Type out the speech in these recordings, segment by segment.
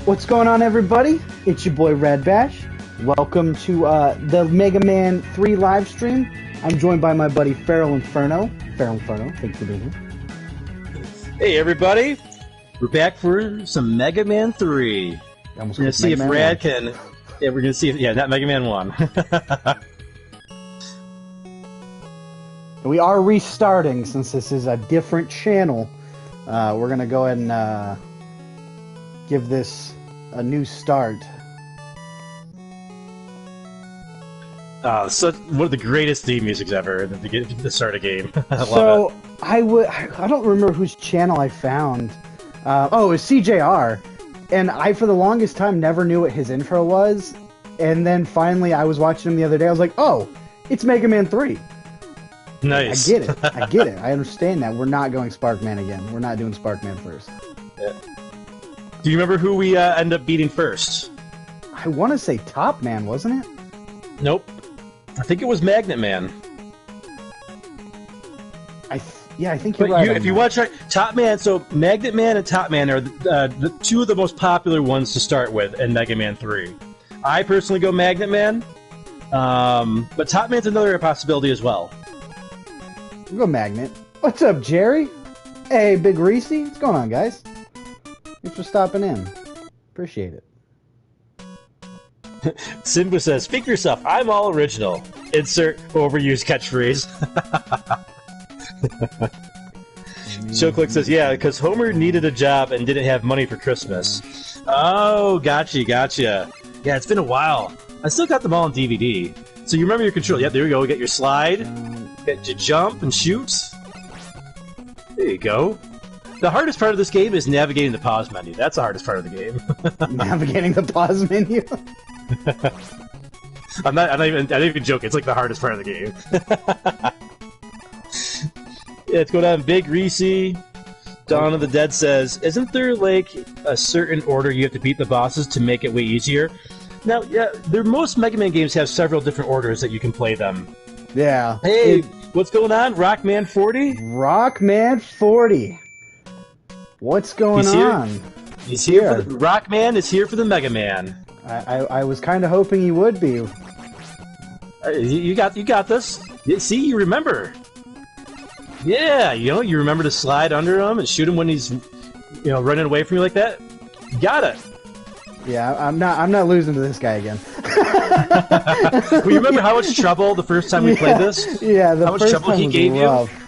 What's going on, everybody? It's your boy Red Bash. Welcome to the Mega Man 3 live stream. I'm joined by my buddy Feral Inferno. Feral Inferno, thanks for being here. Hey, everybody. We're back for some Mega Man 3. We're going to see if Rad can... Yeah, we're going to see if... Yeah, not Mega Man 1. We are restarting since this is a different channel. We're going to go ahead and give this a new start. So one of the greatest theme musics ever to start a game. I love it. I don't remember whose channel I found. Oh, it was CJR. And I, for the longest time, never knew what his intro was. And then finally, I was watching him the other day. I was like, oh, it's Mega Man 3. Nice. I get it. I get it. I understand that. We're not going Sparkman again. We're not doing Sparkman first. Yeah. Do you remember who we ended up beating first? I want to say Top Man, wasn't it? Nope. I think it was Magnet Man. Yeah, I think you're right. If you watch Top Man, so Magnet Man and Top Man are the two of the most popular ones to start with in Mega Man 3. I personally go Magnet Man, but Top Man's another possibility as well. We'll go Magnet. What's up, Jerry? Hey, Big Reese. What's going on, guys? Thanks for stopping in. Appreciate it. Simba says, "Speak for yourself. I'm all original." Insert overused catchphrase. Showclick says, "Yeah, because Homer needed a job and didn't have money for Christmas." Oh, gotcha. Yeah, it's been a while. I still got them all on DVD. So you remember your control? Yeah, there you go. Get your slide, get your jump and shoot. There you go. The hardest part of this game is navigating the pause menu. That's the hardest part of the game. Navigating the pause menu. I'm not even joking. It's like the hardest part of the game. Yeah, let's go down. Big Reese. Dawn of the Dead says, "Isn't there like a certain order you have to beat the bosses to make it way easier?" Now, yeah, most Mega Man games have several different orders that you can play them. Yeah. Hey, what's going on? Rockman 40? Rockman 40. What's going on? He's here. Rockman is here for the Mega Man. I was kind of hoping he would be. You got this. See, you remember. Yeah, you remember to slide under him and shoot him when he's, running away from you like that. You got it. Yeah, I'm not losing to this guy again. Well, you remember how much trouble the first time we played this? Yeah, how much trouble he gave rough. you?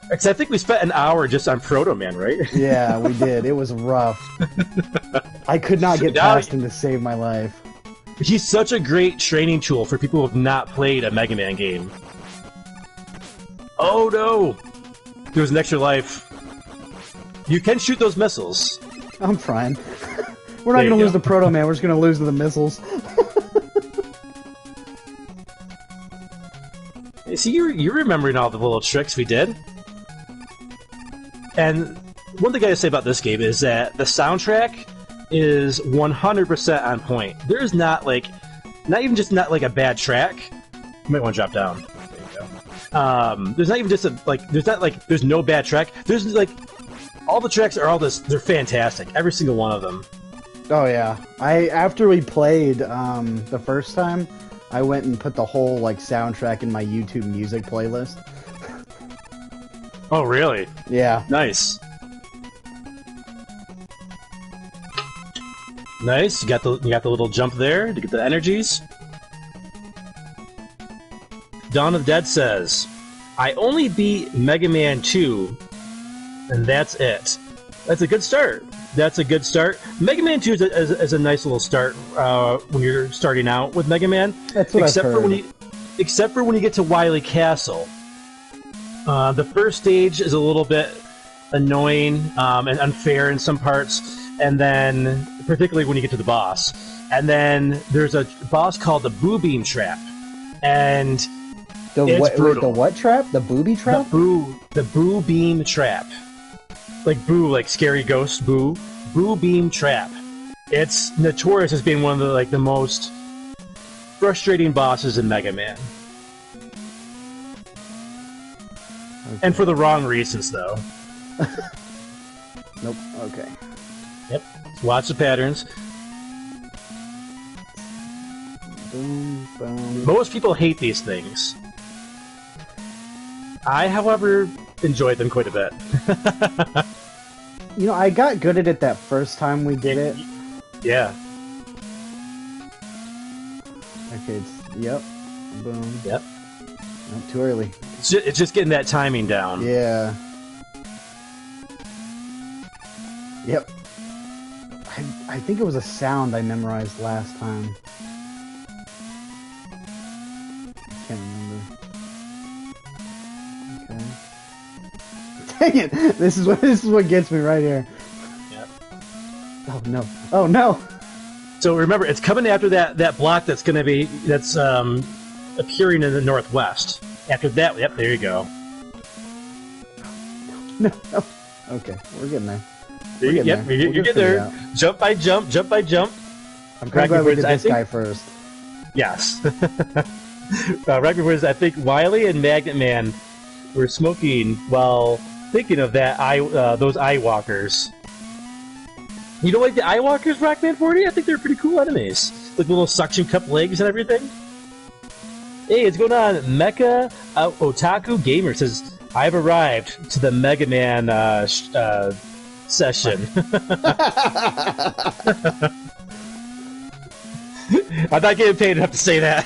Because I think we spent an hour just on Proto Man, right? Yeah, we did. It was rough. I could not get past him to save my life. He's such a great training tool for people who have not played a Mega Man game. Oh no! There was an extra life. You can shoot those missiles. I'm fine. We're not going to lose the Proto Man, we're just going to lose to the missiles. See, you're remembering all the little tricks we did. And one thing I gotta say about this game is that the soundtrack is 100% on point. There is not like a bad track. You might want to drop down. There you go. There's not even just there's no bad track. There's like, all the tracks are they're fantastic. Every single one of them. Oh yeah. After we played the first time, I went and put the whole soundtrack in my YouTube music playlist. Oh really? Yeah. Nice. Nice. You got the little jump there to get the energies. Dawn of the Dead says, "I only beat Mega Man 2, and that's it." That's a good start. Mega Man 2 is a nice little start when you're starting out with Mega Man. That's what I've heard. Except for when you get to Wily Castle. The first stage is a little bit annoying and unfair in some parts, and then particularly when you get to the boss. And then there's a boss called the Boo Beam Trap, and it's brutal. The what trap? The booby trap? The Boo Beam Trap. Like Boo, like scary ghost Boo. Boo Beam Trap. It's notorious as being one of the most frustrating bosses in Mega Man. Okay. And for the wrong reasons, though. Nope. Okay. Yep. Watch the patterns. Boom, boom. Most people hate these things. I, however, enjoyed them quite a bit. You know, I got good at it that first time we did it. Yeah. Okay, it's... Yep. Boom. Yep. Not too early. It's just getting that timing down. Yeah. Yep. I think it was a sound I memorized last time. I can't remember. Okay. Dang it! This is what gets me right here. Yep. Oh no! Oh no! So remember, it's coming after that block that's going to be appearing in the northwest. After that, yep, there you go. No. Okay, we're getting there. You get there. Jump by jump, jump by jump. I'm kind of glad we did this guy first. Yes. Right before this, I think Wily and Magnet Man were smoking while thinking of those eye walkers. You don't like the eye walkers, Rockman 40? I think they're pretty cool enemies. Like little suction cup legs and everything. Hey, what's going on? Mecha Otaku Gamer says, I've arrived to the Megaman session. I'm not getting paid enough to say that.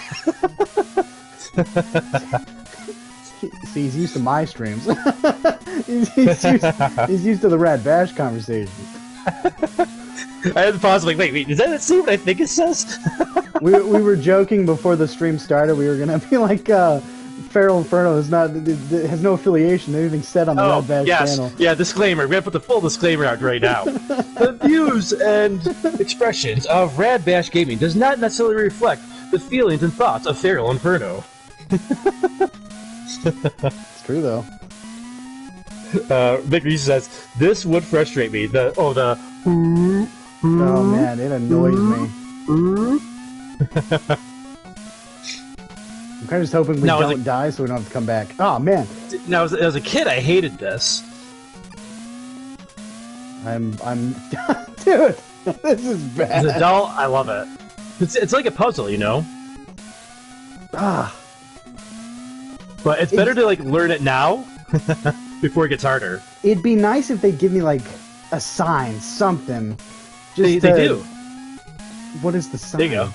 See, he's used to my streams. he's used to the Rad Bash conversation. I had to pause, like, wait, does that see what I think it says? we were joking before the stream started. We were gonna be like, Feral Inferno has no affiliation to anything said on the Rad Bash channel. Yeah, disclaimer. We're gonna put the full disclaimer out right now. The views and expressions of Rad Bash Gaming does not necessarily reflect the feelings and thoughts of Feral Inferno. It's true though. Vic Reese says, this would frustrate me. Oh man, it annoys me. I'm kind of just hoping we don't die so we don't have to come back. Oh man. Now, as a kid, I hated this. I'm dude, this is bad. As an adult, I love it. It's like a puzzle, you know? Ah. But it's better to, like, learn it now before it gets harder. It'd be nice if they give me, like, a sign, something. They do. What is the sign? There you go.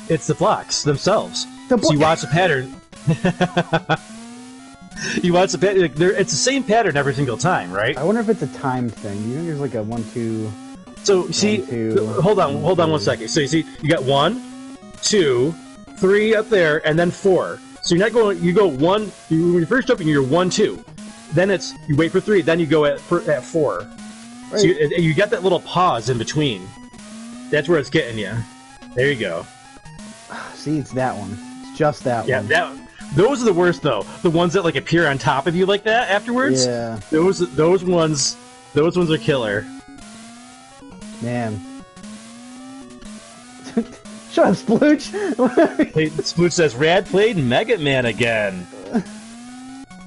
It's the blocks themselves. So you watch the pattern. You watch the pattern. It's the same pattern every single time, right? I wonder if it's a time thing. You think there's like a 1, 2... So, see... 1, 2, hold on 1 second. So, you see, you got 1, 2, 3 up there, and then 4. So you're not going... You go 1... when you're first jumping, you're 1, 2. Then it's... You wait for 3, then you go at 4. Right. So you got that little pause in between. That's where it's getting you. There you go. See, it's that one. It's just that one. Yeah, those are the worst, though. The ones that, like, appear on top of you like that afterwards? Yeah. Those ones are killer. Man. Shut up, Splooch! Hey, Splooch says, Rad played Megaman again.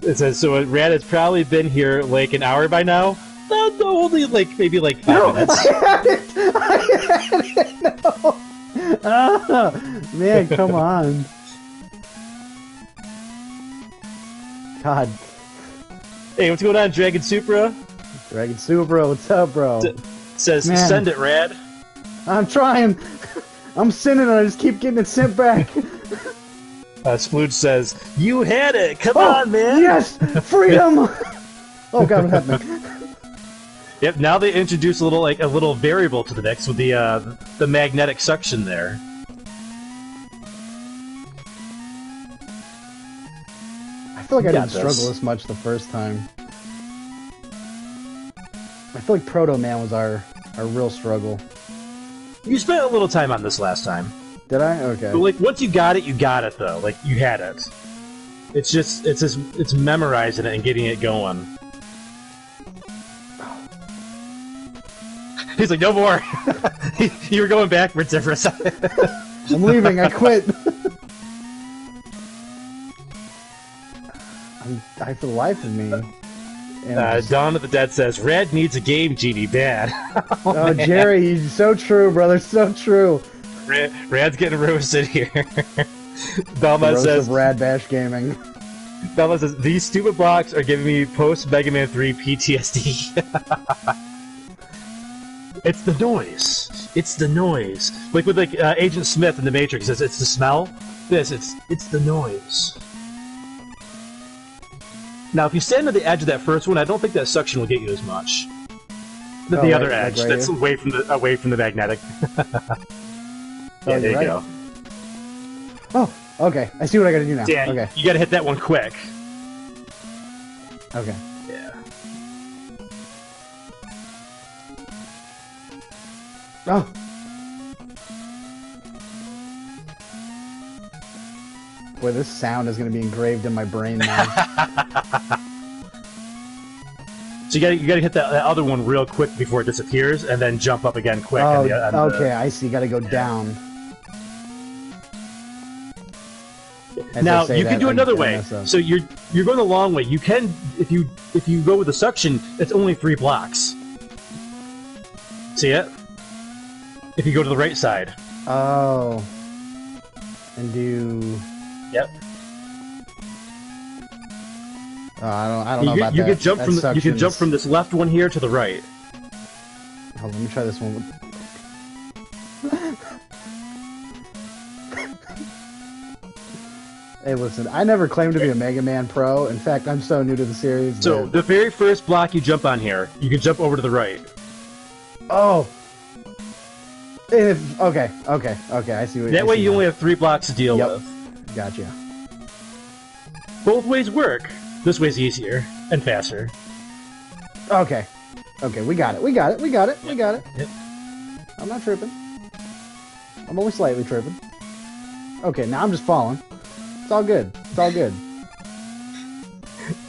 It says, so Rad has probably been here, like, an hour by now? No, only, like, maybe, like, 5 minutes. I had it! No! Ah, man, come on. God. Hey, what's going on, Dragon Supra? Dragon Supra, what's up, bro? Says, man. Send it, Rad. I'm trying. I'm sending it, I just keep getting it sent back. Splooge says, you had it! Come on, man! Yes! Freedom! Oh god, what happened? Yep, now they introduce a little variable to the mix with the magnetic suction there. I feel like I didn't struggle this much the first time. I feel like Proto Man was our real struggle. You spent a little time on this last time. Did I? Okay. But, like, once you got it though. Like, you had it. It's memorizing it and getting it going. He's like, no more. You were going backwards there for a second. I'm leaving. I quit. I for the life of me. Dawn of the Dead says, Red needs a game genie bad. Oh, Jerry, so true, brother, so true. Rad's getting roasted here. Belma Roast says, of Rad Bash Gaming. Belma says, these stupid blocks are giving me post-Megaman 3 PTSD. It's the noise. It's the noise. Like with Agent Smith in The Matrix says, it's the smell. It's the noise. Now, if you stand on the edge of that first one, I don't think that suction will get you as much. The other edge, right, that's away from the magnetic. Yeah, there you go. Oh, okay. I see what I gotta do now. Yeah, okay. You gotta hit that one quick. Okay. Yeah. Oh. Boy, this sound is gonna be engraved in my brain now. So you gotta hit that other one real quick before it disappears, and then jump up again quick. Oh, okay, I see. Gotta go down. Now you can do another way. So you're going the long way. You can if you go with the suction, it's only 3 blocks. See it? If you go to the right side. Oh. And do. Yep. I don't know about you that. Can jump you can jump from this left one here to the right. Hold on, let me try this one. Hey, listen, I never claimed to be a Mega Man pro. In fact, I'm so new to the series. So the very first block you jump on here, you can jump over to the right. Oh. Okay, I see what. That way you only have 3 blocks to deal with. Gotcha. Both ways work. This way's easier and faster. Okay, we got it. Yep. I'm not tripping. I'm only slightly tripping. Okay, now I'm just falling. It's all good.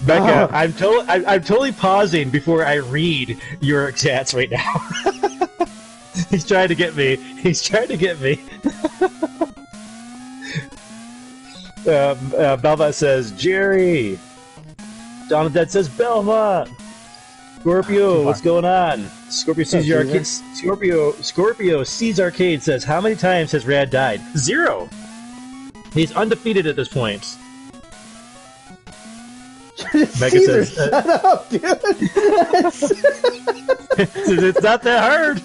Becca, I'm totally pausing before I read your chats right now. He's trying to get me. Belva says, Jerry. Dawn of the Dead says, Belva. Scorpio, what's going on? Scorpio Sees Arcade says, how many times has Rad died? 0. He's undefeated at this point. Mega says, shut up, dude. It's not that hard.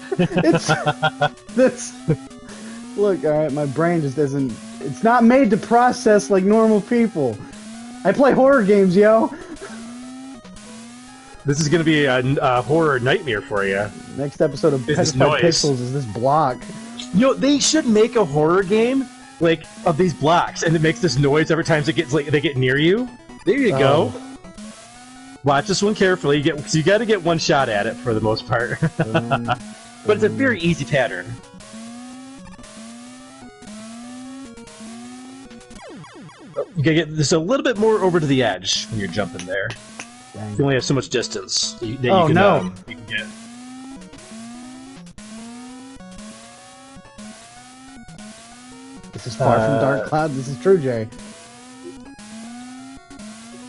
Look, alright, my brain just isn't. It's not made to process like normal people. I play horror games, yo. This is going to be a horror nightmare for you. Next episode of Petrified Pixels is this block. You know, they should make a horror game of these blocks, and it makes this noise every time they get near you. There you go. Watch this one carefully. You got to get one shot at it for the most part. But it's a very easy pattern. You gotta get this a little bit more over to the edge when you're jumping there. Dang. You only have so much distance that you can get. This is far from Dark Cloud. This is true, Jerry.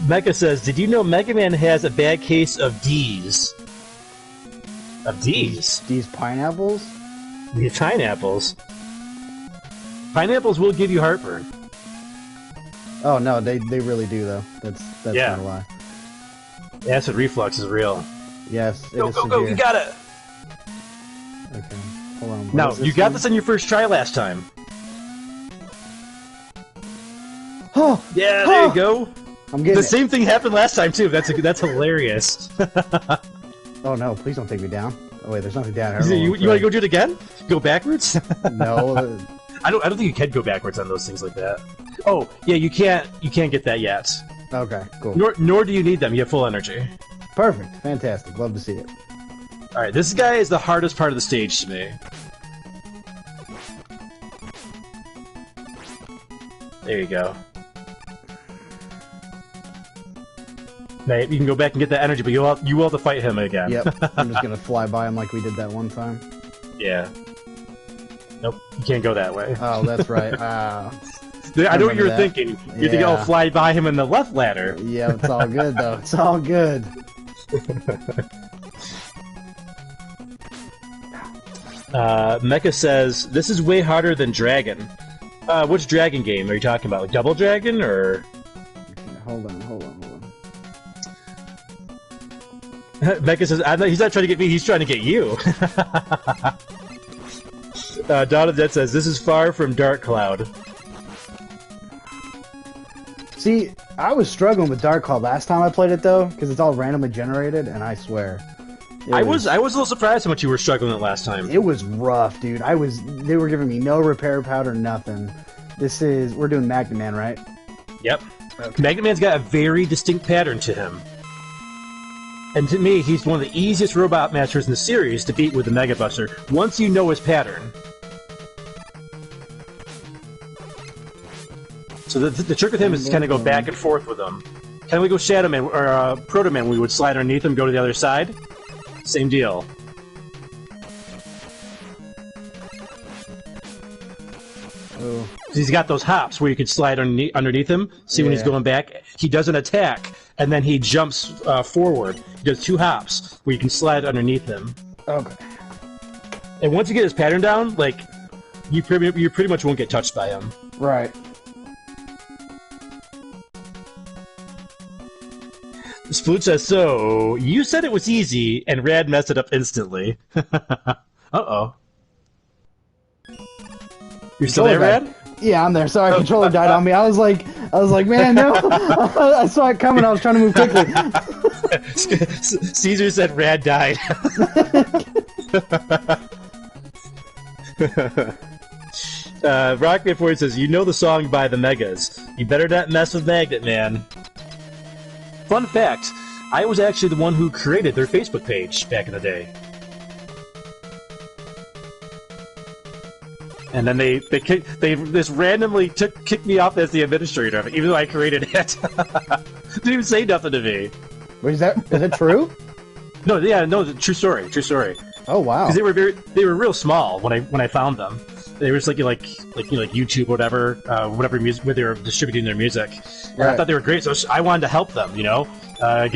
Mecha says, did you know Mega Man has a bad case of D's? Of D's? D's pineapples? The pineapples. Pineapples will give you heartburn. Oh no, they really do though. That's not a lie. Acid reflux is real. Yes. Go, you got it! Okay, hold on. Now, you got this on your first try last time. Oh! Yeah, there you go! I'm getting the same thing happened last time too. That's hilarious. Oh no! Please don't take me down. Oh wait, there's nothing down here. You want to go do it again? Go backwards? No. I don't think you can go backwards on those things like that. Oh yeah, you can't get that yet. Okay, cool. Nor do you need them. You have full energy. Perfect, fantastic. Love to see it. All right, this guy is the hardest part of the stage to me. There you go. Now, you can go back and get that energy, but you will have to fight him again. Yep, I'm just gonna fly by him like we did that one time. Yeah. Nope, you can't go that way. Oh, that's right. I know what you're thinking. You're thinking, oh, fly by him in the left ladder. Yeah, it's all good, though. It's all good. Mecha says, this is way harder than Dragon. Which Dragon game are you talking about? Like Double Dragon, or...? Hold on. Mecha says, he's not trying to get me, he's trying to get you. Dawn of the Dead says, this is far from Dark Cloud. See, I was struggling with Dark Cloud last time I played it, though, because it's all randomly generated, and I swear... I was a little surprised how much you were struggling with last time. It was rough, dude. They were giving me no repair powder, nothing. We're doing Megaman, right? Yep. Okay. Megaman's got a very distinct pattern to him. And to me, he's one of the easiest robot masters in the series to beat with the Mega Buster, once you know his pattern. So the trick with him is to kind of go back and forth with him. Kind of like go Shadow Man, or Proto Man, we would slide underneath him, go to the other side. Same deal. Oh. He's got those hops where you can slide underneath him. See when he's going back? He does an attack, and then he jumps forward. He does 2 hops where you can slide underneath him. Okay. And once you get his pattern down, like, you pretty much won't get touched by him. Right. Sploot says, so, you said it was easy, and Rad messed it up instantly. Uh-oh. You're still there, Rad? Yeah, I'm there. Sorry, controller died on me. I was like, man, no. I saw it coming. I was trying to move quickly. Caesar said Rad died. Rockman Ford says, you know the song by the Megas. You better not mess with Magnet Man. Fun fact, I was actually the one who created their Facebook page back in the day. And then they just randomly kicked me off as the administrator of it, even though I created it. Didn't even say nothing to me. Wait, is that true? No, true story. Oh wow. Because they were real small when I found them. They were just like YouTube, whatever music where they were distributing their music. And I thought they were great, so I wanted to help them, get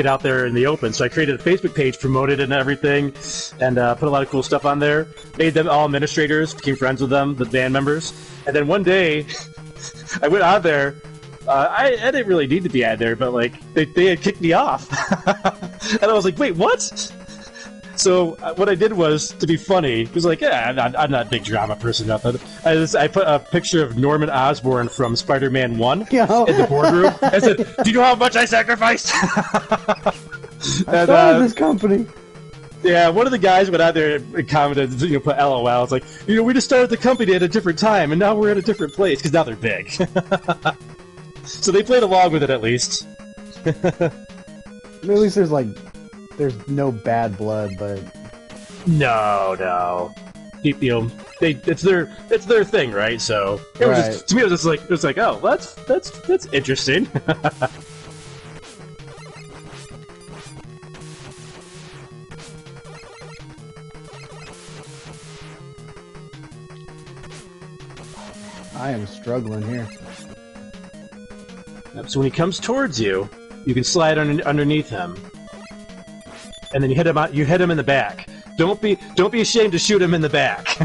out there in the open. So I created a Facebook page, promoted it and everything, and put a lot of cool stuff on there. Made them all administrators, became friends with them, the band members. And then one day, I went on there. I didn't really need to be on there, but they had kicked me off, and I was like, wait, what? So what I did was, to be funny, it was like, I'm not a big drama person, nothing. I put a picture of Norman Osborn from Spider-Man 1 in the boardroom. I said, do you know how much I sacrificed? I started this company. Yeah, one of the guys went out there and commented, put LOL. It's like, we just started the company at a different time, and now we're at a different place, because now they're big. So they played along with it, at least. At least there's no bad blood, but no. It's their thing, right? So it was just, to me, it was like, oh, that's interesting. I am struggling here. So when he comes towards you, you can slide underneath him. And then you hit him in the back. Don't be ashamed to shoot him in the back.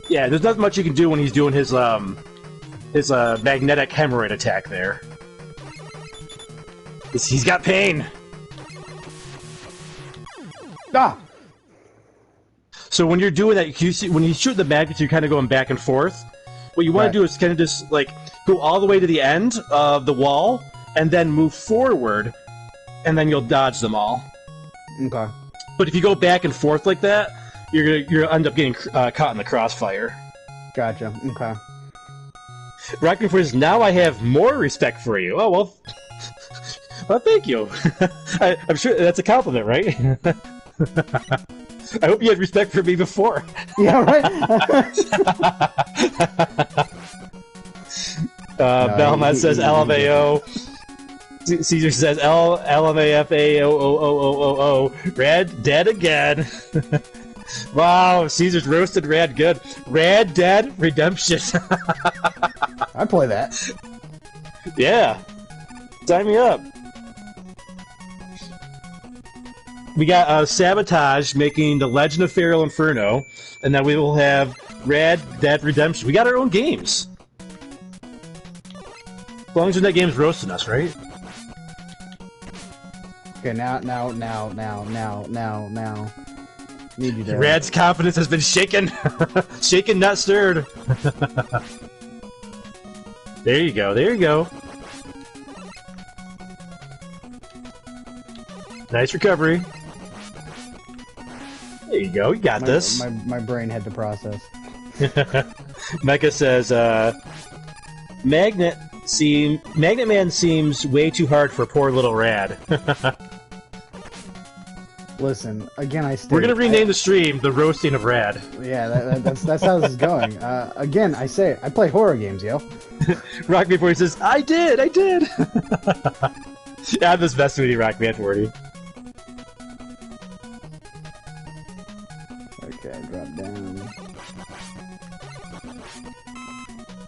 Yeah, there's not much you can do when he's doing his magnetic hemorrhoid attack there. He's got pain. Ah. So when you're doing that, when you shoot the magnets, you're kind of going back and forth. What you want to do is kind of just go all the way to the end of the wall, and then move forward, and then you'll dodge them all. Okay. But if you go back and forth like that, you're gonna end up getting caught in the crossfire. Gotcha. Okay. Rockman says, now I have more respect for you. Oh, well... well, thank you. I'm sure that's a compliment, right? I hope you had respect for me before. Yeah, right? Belmont says LMAO. Caesar says LMAFAOOOOO. Rad dead again. Wow, Caesar's roasted Rad good. Rad Dead Redemption. I'd play that. Yeah. Sign me up. We got Sabotage making The Legend of Feral Inferno, and then we will have Rad Dead Redemption. We got our own games. As long as that game's roasting us, right? Okay, now. Need you to... Rad's confidence has been shaken. Shaken, not stirred. There you go, there you go. Nice recovery. There you go, you got this. My brain had to process. Mecha says, Magnet Man seems way too hard for poor little Rad. Listen, again, I We're gonna rename the stream The Roasting of Rad. Yeah, that's how this is going. Again, I say, I play horror games, yo. Rock Me 40 says, I did! Yeah, I'm this best with Rock Man 40. Okay, drop down.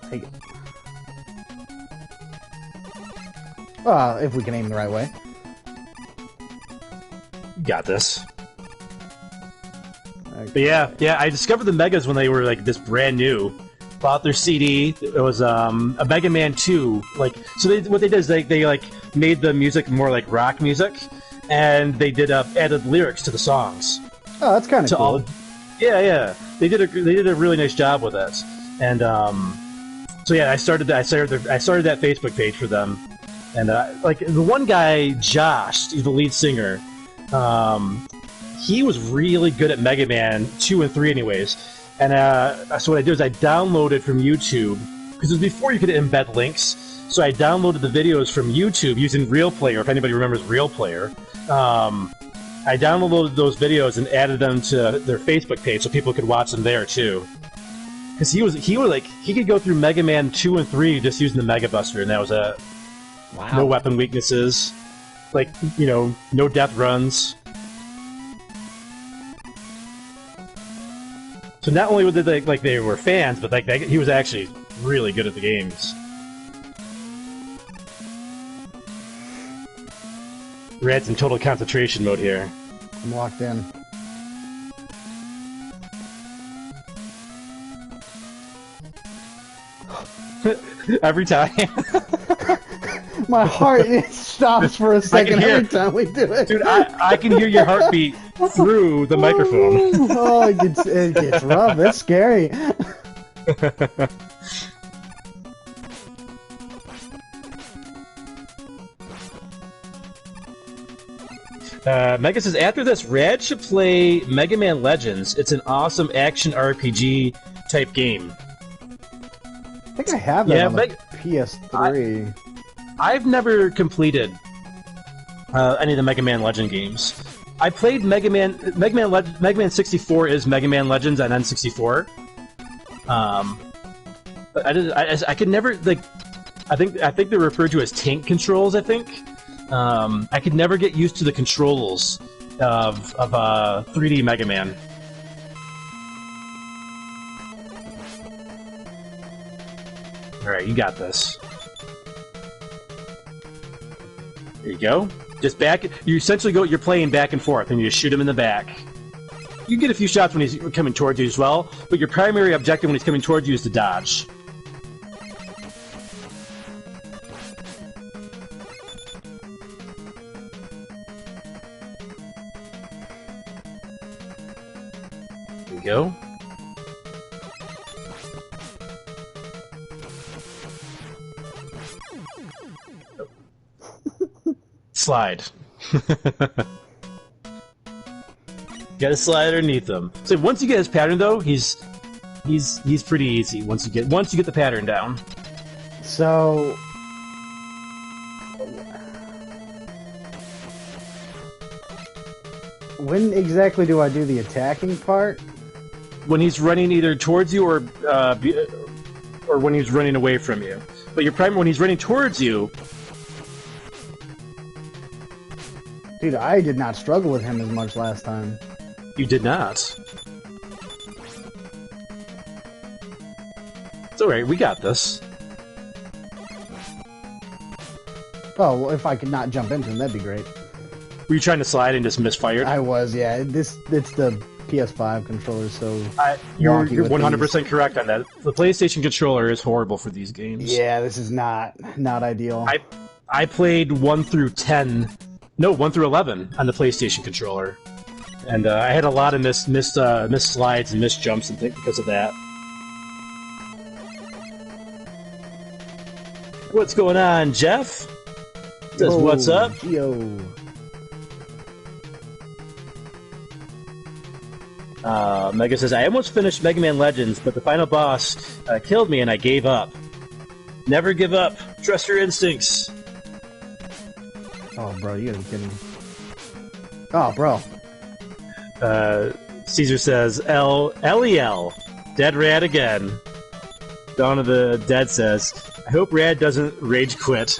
Take it. If we can aim the right way. You got this. Okay. But yeah, I discovered the Megas when they were like this brand new. Bought their CD. It was a Megaman 2. Like, so what they did is they like made the music more like rock music, and they did added lyrics to the songs. Oh, that's kind of cool. Yeah. They did a really nice job with it, and so yeah, I started that Facebook page for them, and like the one guy, Josh, he's the lead singer. He was really good at Mega Man 2 and 3 anyways. And so what I did is I downloaded from YouTube, because it was before you could embed links, so I downloaded the videos from YouTube using Real Player, if anybody remembers Real Player. I downloaded those videos and added them to their Facebook page so people could watch them there too. Because he could go through Mega Man 2 and 3 just using the Mega Buster, and that was it. Wow. No weapon weaknesses. Like, you know, no death runs. So not only did they were fans, but he was actually really good at the games. Rad's in total concentration mode here. I'm locked in. Every time. My heart stops for a second every time we do it. Dude, I can hear your heartbeat through the microphone. Oh, it gets rough. It's scary. Mega says, after this, Rad should play Mega Man Legends. It's an awesome action RPG type game. I think I have that on the PS3. I've never completed any of the Mega Man Legend games. I played Mega Man 64 is Mega Man Legends on N64. But I could never like. I think they're referred to as tank controls. I think I could never get used to the controls of 3D Mega Man. All right, you got this. There you go. Just back. You essentially you're playing back and forth, and you just shoot him in the back. You get a few shots when he's coming towards you as well, but your primary objective when he's coming towards you is to dodge. There you go. Slide. Gotta slide underneath them. So once you get his pattern, though, he's pretty easy. Once you get the pattern down. So, when exactly do I do the attacking part? When he's running either towards you or when he's running away from you. But when he's running towards you. Dude, I did not struggle with him as much last time. You did not. It's alright, we got this. Oh, well, if I could not jump into him, that'd be great. Were you trying to slide and just misfired? I was, yeah. It's the PS5 controller, so you're 100% correct on that. The PlayStation controller is horrible for these games. Yeah, this is not ideal. I played 1 through 11 on the PlayStation controller, and I had a lot of missed slides and missed jumps and things because of that. What's going on, Jeff? Says, what's up? Geo. Mega says, I almost finished Mega Man Legends, but the final boss killed me and I gave up. Never give up. Trust your instincts. Oh, bro, you gotta be kidding me. Oh, bro. Caesar says, LEL. Dead Rad again. Dawn of the Dead says, I hope Rad doesn't rage quit.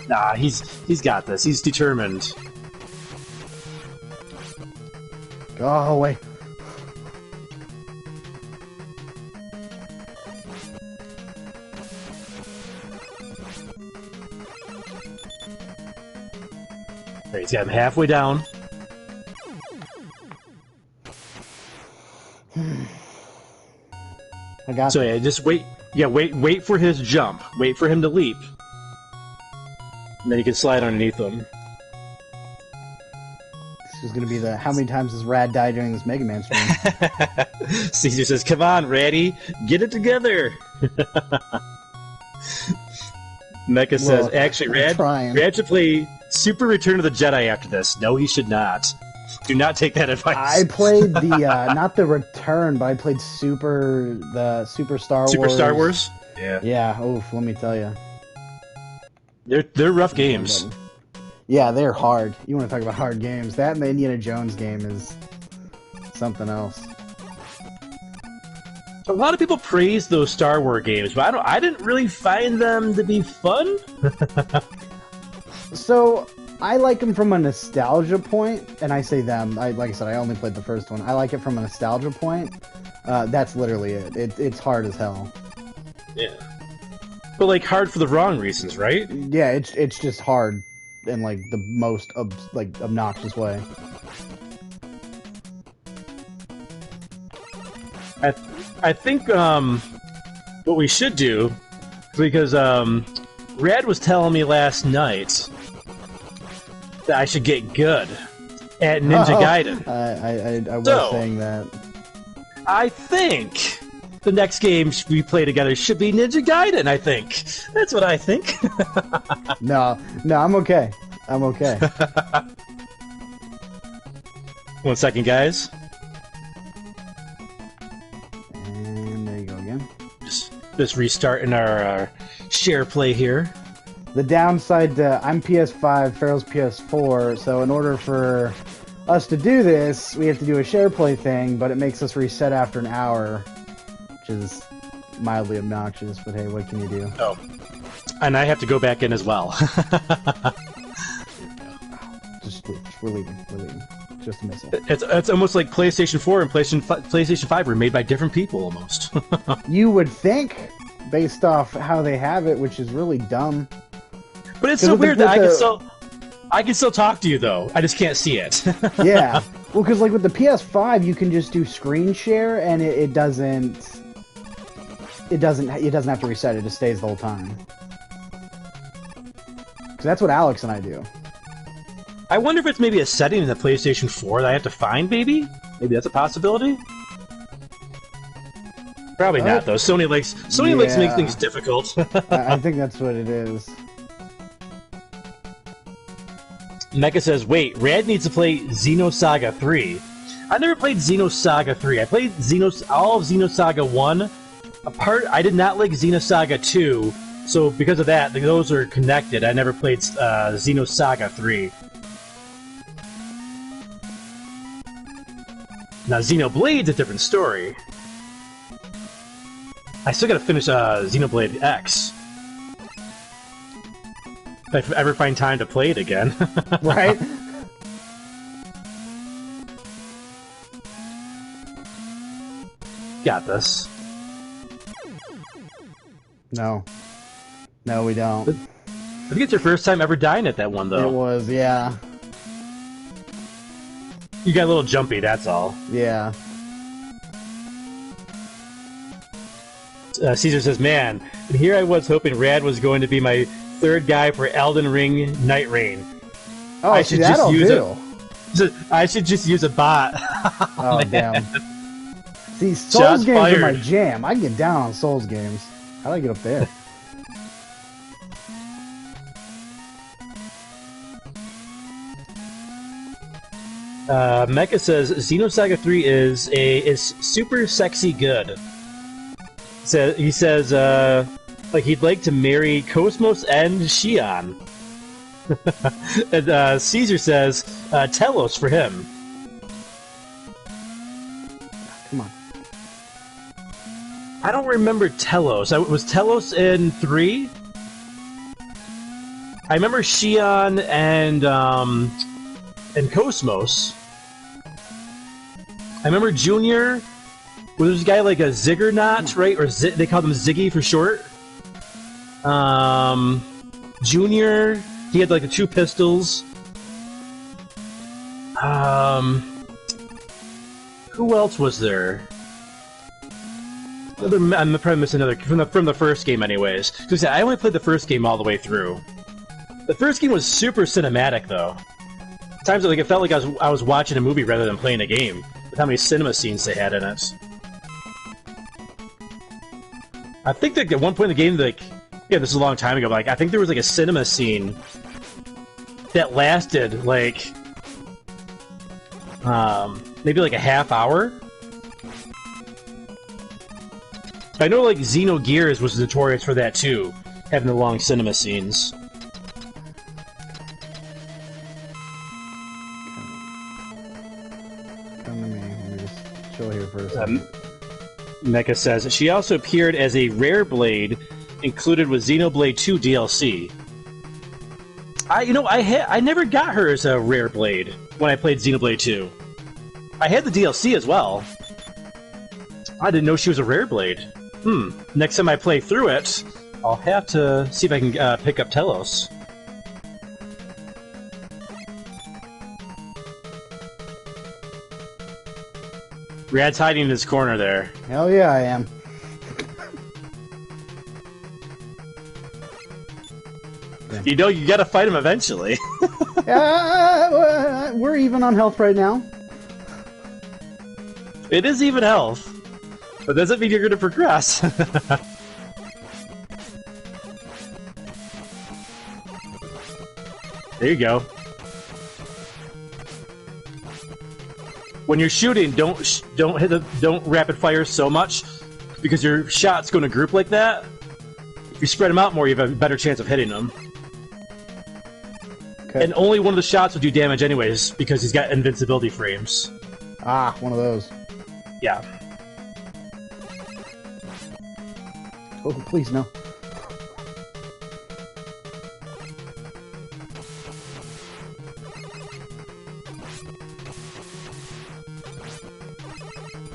Nah, he's got this. He's determined. Go away. Right, he's got him halfway down. I got. So yeah, just wait. Yeah, wait for his jump. Wait for him to leap, and then you can slide underneath him. This is gonna be the how many times does Rad die during this Mega Man stream? Caesar says, "Come on, Raddy, get it together." Mecha says, "Actually, Rad should play Super Return of the Jedi after this." No, he should not. Do not take that advice. I played the not the Return, but I played Super Star Wars. Super Star Wars. Yeah. Yeah. Oof. Let me tell you. They're rough games. Yeah, they're hard. You want to talk about hard games? That and the Indiana Jones game is something else. A lot of people praise those Star Wars games, but I didn't really find them to be fun. So I like them from a nostalgia point, and I say them. Like I said, I only played the first one. I like it from a nostalgia point. That's literally it. It's hard as hell. Yeah, but like hard for the wrong reasons, right? Yeah, it's just hard in like the most obnoxious way. I think what we should do, because Rad was telling me last night that I should get good at Ninja Gaiden. I was saying that. I think the next game we play together should be Ninja Gaiden, I think. That's what I think. No, I'm okay. I'm okay. 1 second, guys. And there you go again. Just restarting our share play here. The downside, I'm PS5, Farrell's PS4, so in order for us to do this, we have to do a share play thing, but it makes us reset after an hour, which is mildly obnoxious, but hey, what can you do? Oh. And I have to go back in as well. We're leaving. Just a missile. It's almost like PlayStation 4 and PlayStation 5 were made by different people, almost. You would think, based off how they have it, which is really dumb. But it's so weird that I can still talk to you, though. I just can't see it. Yeah. Well, because like with the PS5, you can just do screen share, and it doesn't have to reset. It just stays the whole time. Because that's what Alex and I do. I wonder if it's maybe a setting in the PlayStation 4 that I have to find, maybe? Maybe that's a possibility? Probably not, though. Sony likes to make things difficult. I think that's what it is. Mecha says, wait, Rad needs to play Xenosaga 3. I never played Xenosaga 3. I played all of Xenosaga 1. I did not like Xenosaga 2, so because of that, those are connected. I never played Xenosaga 3. Now, Xenoblade's a different story. I still gotta finish Xenoblade X. If I ever find time to play it again. Right? Got this. No, we don't. I think it's your first time ever dying at that one, though. It was, yeah. You got a little jumpy, that's all. Yeah. Caesar says, man, and here I was hoping Rad was going to be my third guy for Elden Ring Night Rain. Oh, I should just use I should just use a bot. Oh, damn. See, Souls games are my jam. I can get down on Souls games. How do I get up there? Mecha says Xenosaga 3 is super sexy good. He says like he'd like to marry Cosmos and Xion. And Caesar says Telos for him. Come on. I don't remember Telos. Was Telos in 3? I remember Xion and Cosmos. I remember Junior. Was this guy like a Ziggernaut, right? Or they called him Ziggy for short. Junior, he had like the 2 pistols. Who else was there? I'm probably missing another from the first game, anyways. Because I only played the first game all the way through. The first game was super cinematic, though. At times, like it felt like I was watching a movie rather than playing a game. With how many cinema scenes they had in it. I think that at one point in the game, like, yeah, this is a long time ago, but like, I think there was like a cinema scene that lasted like maybe like a half hour. I know like Xenogears was notorious for that too, having the long cinema scenes. Come to me. Let me just chill here for a second. Mecha says she also appeared as a rare blade included with Xenoblade 2 DLC. I never got her as a rare blade when I played Xenoblade 2. I had the DLC as well. I didn't know she was a rare blade. Next time I play through it, I'll have to see if I can pick up Telos. Rad's hiding in his corner there. Hell yeah, I am. You know, you gotta fight him eventually. We're even on health right now. It is even health, but doesn't mean you're gonna progress. There you go. When you're shooting, don't rapid fire so much, because your shot's going to group like that. If you spread them out more, you have a better chance of hitting them. Okay. And only one of the shots will do damage anyways, because he's got invincibility frames. Ah, one of those. Yeah. Oh, please, no.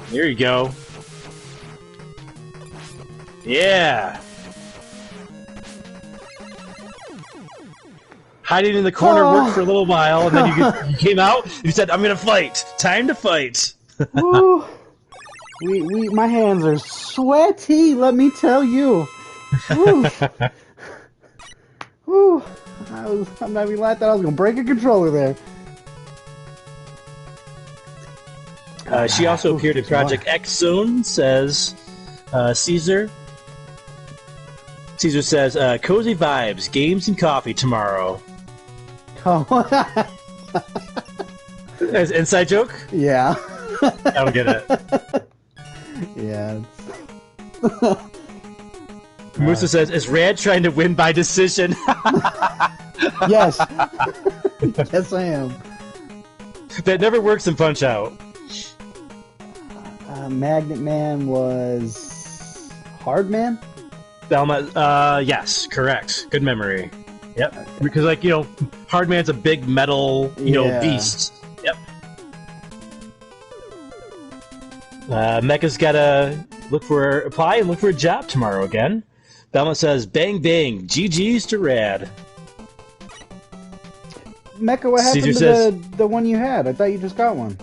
There you go. Yeah. Hiding in the corner worked for a little while, and then you came out. You said, "I'm gonna fight. Time to fight." Woo. My hands are sweaty. Let me tell you. Woo. Woo. I'm not even glad that I was gonna break a controller there. She also appeared in Project X Zone, says Caesar. Caesar says, cozy vibes, games and coffee tomorrow. Oh. As inside joke? Yeah. I don't get it. Yeah. Musa says, is Rad trying to win by decision? Yes. Yes, I am. That never works in Punch-Out. Magnet Man was Hard-Man? Yes, correct. Good memory. Yep. Because, like, you know, Hard-Man's a big metal, you know, beast. Yep. Mecha's gotta apply and look for a job tomorrow again. Belma says, bang bang, GG's to Rad. Mecha, what happened Caesar to says, the one you had? I thought you just got one.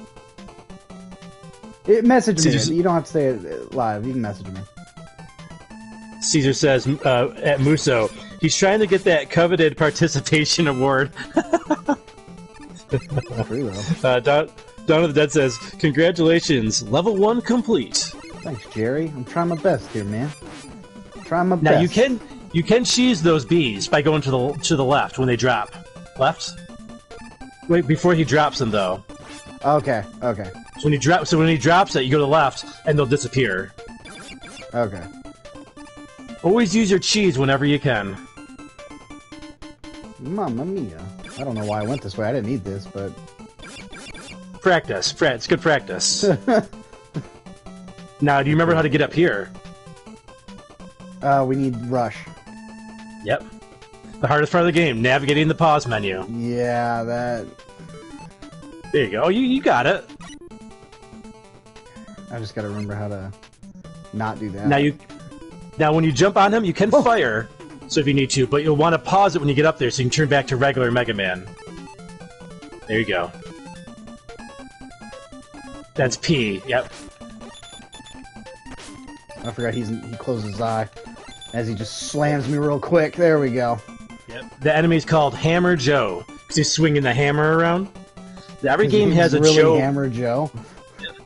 Message Caesar, me. You don't have to say it live. You can message me. Caesar says at Muso, he's trying to get that coveted participation award. True, though. Dawn of the Dead says, congratulations, level 1 complete. Thanks, Jerry. I'm trying my best here, man. Trying my best. Now you can cheese those bees by going to the left when they drop. Left? Wait, before he drops them though. Okay. So when he drops it, you go to the left and they'll disappear. Okay. Always use your cheese whenever you can. Mamma mia. I don't know why I went this way. I didn't need this, but Practice. It's good practice. Now, do you remember how to get up here? We need rush. Yep. The hardest part of the game, navigating the pause menu. Yeah, that... There you go. You got it. I just gotta remember how to not do that. Now when you jump on him, you can fire, so if you need to, but you'll want to pause it when you get up there so you can turn back to regular Mega Man. There you go. That's P, yep. I forgot he closes his eye as he just slams me real quick. There we go. Yep. The enemy's called Hammer Joe, because he's swinging the hammer around. Every game has a really Joe. Hammer Joe.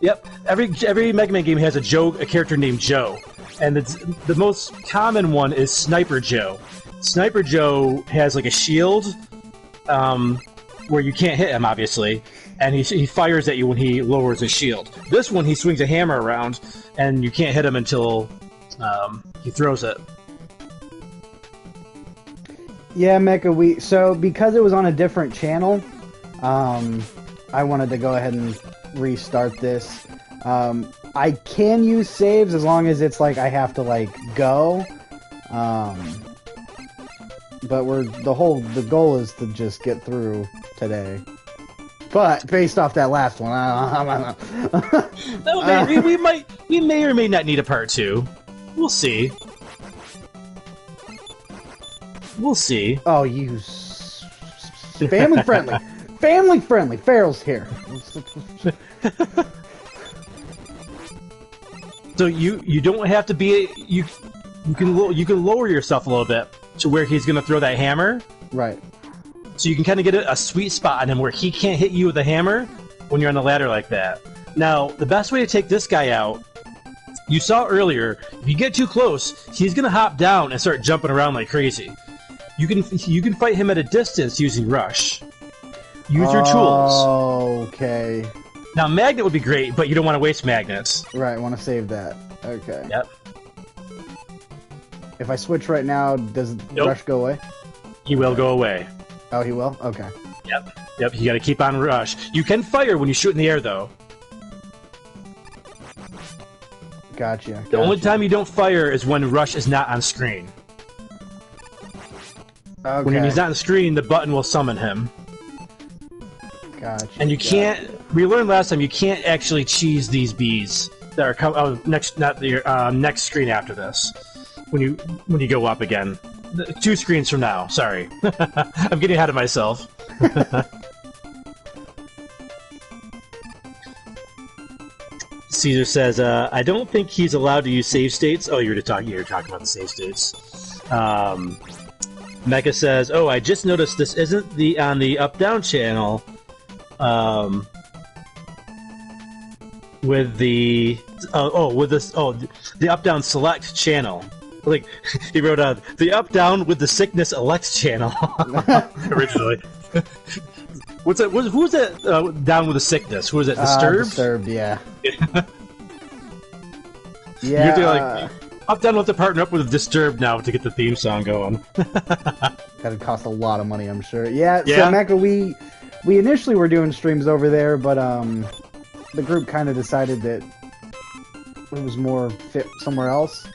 Yep. Every Mega Man game has a character named Joe. And the most common one is Sniper Joe. Sniper Joe has like a shield where you can't hit him, obviously, and he fires at you when he lowers his shield. This one, he swings a hammer around, and you can't hit him until he throws it. Yeah, Mecha, so because it was on a different channel, I wanted to go ahead and restart this. I can use saves as long as it's like I have to like go. But the goal is to just get through today. But based off that last one, I don't know. No, we may or may not need a part 2. We'll see. We'll see. Oh, you family friendly, family friendly. Farrell's here. So you don't have to be you can lower yourself a little bit to where he's gonna throw that hammer. Right. So you can kind of get a sweet spot on him where he can't hit you with a hammer when you're on the ladder like that. Now, the best way to take this guy out, you saw earlier, if you get too close, he's gonna hop down and start jumping around like crazy. You can fight him at a distance using Rush. Use your tools. Okay. Now, Magnet would be great, but you don't want to waste magnets. Right, I want to save that. Okay. Yep. If I switch right now, does Rush go away? He will go away. Oh, he will? Okay. Yep, you gotta keep on Rush. You can fire when you shoot in the air, though. Gotcha. The only time you don't fire is when Rush is not on screen. Okay. When he's not on screen, the button will summon him. Gotcha. And you can't... We learned last time, you can't actually cheese these bees that are next screen after this. When you go up again. 2 screens from now, sorry. I'm getting ahead of myself. Caesar says, I don't think he's allowed to use save states. Oh, you're talking about the save states. Mecha says, oh, I just noticed this isn't on the up-down channel. With the up-down select channel. Like he wrote the up-down with the sickness elect channel originally. What's that? Who's that down with the sickness? Who is that? Disturbed? Disturbed, yeah. Yeah. Yeah. You're like up down with to partner up with Disturbed now to get the theme song going. That'd cost a lot of money, I'm sure. Yeah. So Yeah. Mecha, we initially were doing streams over there, but the group kind of decided that it was more fit somewhere else.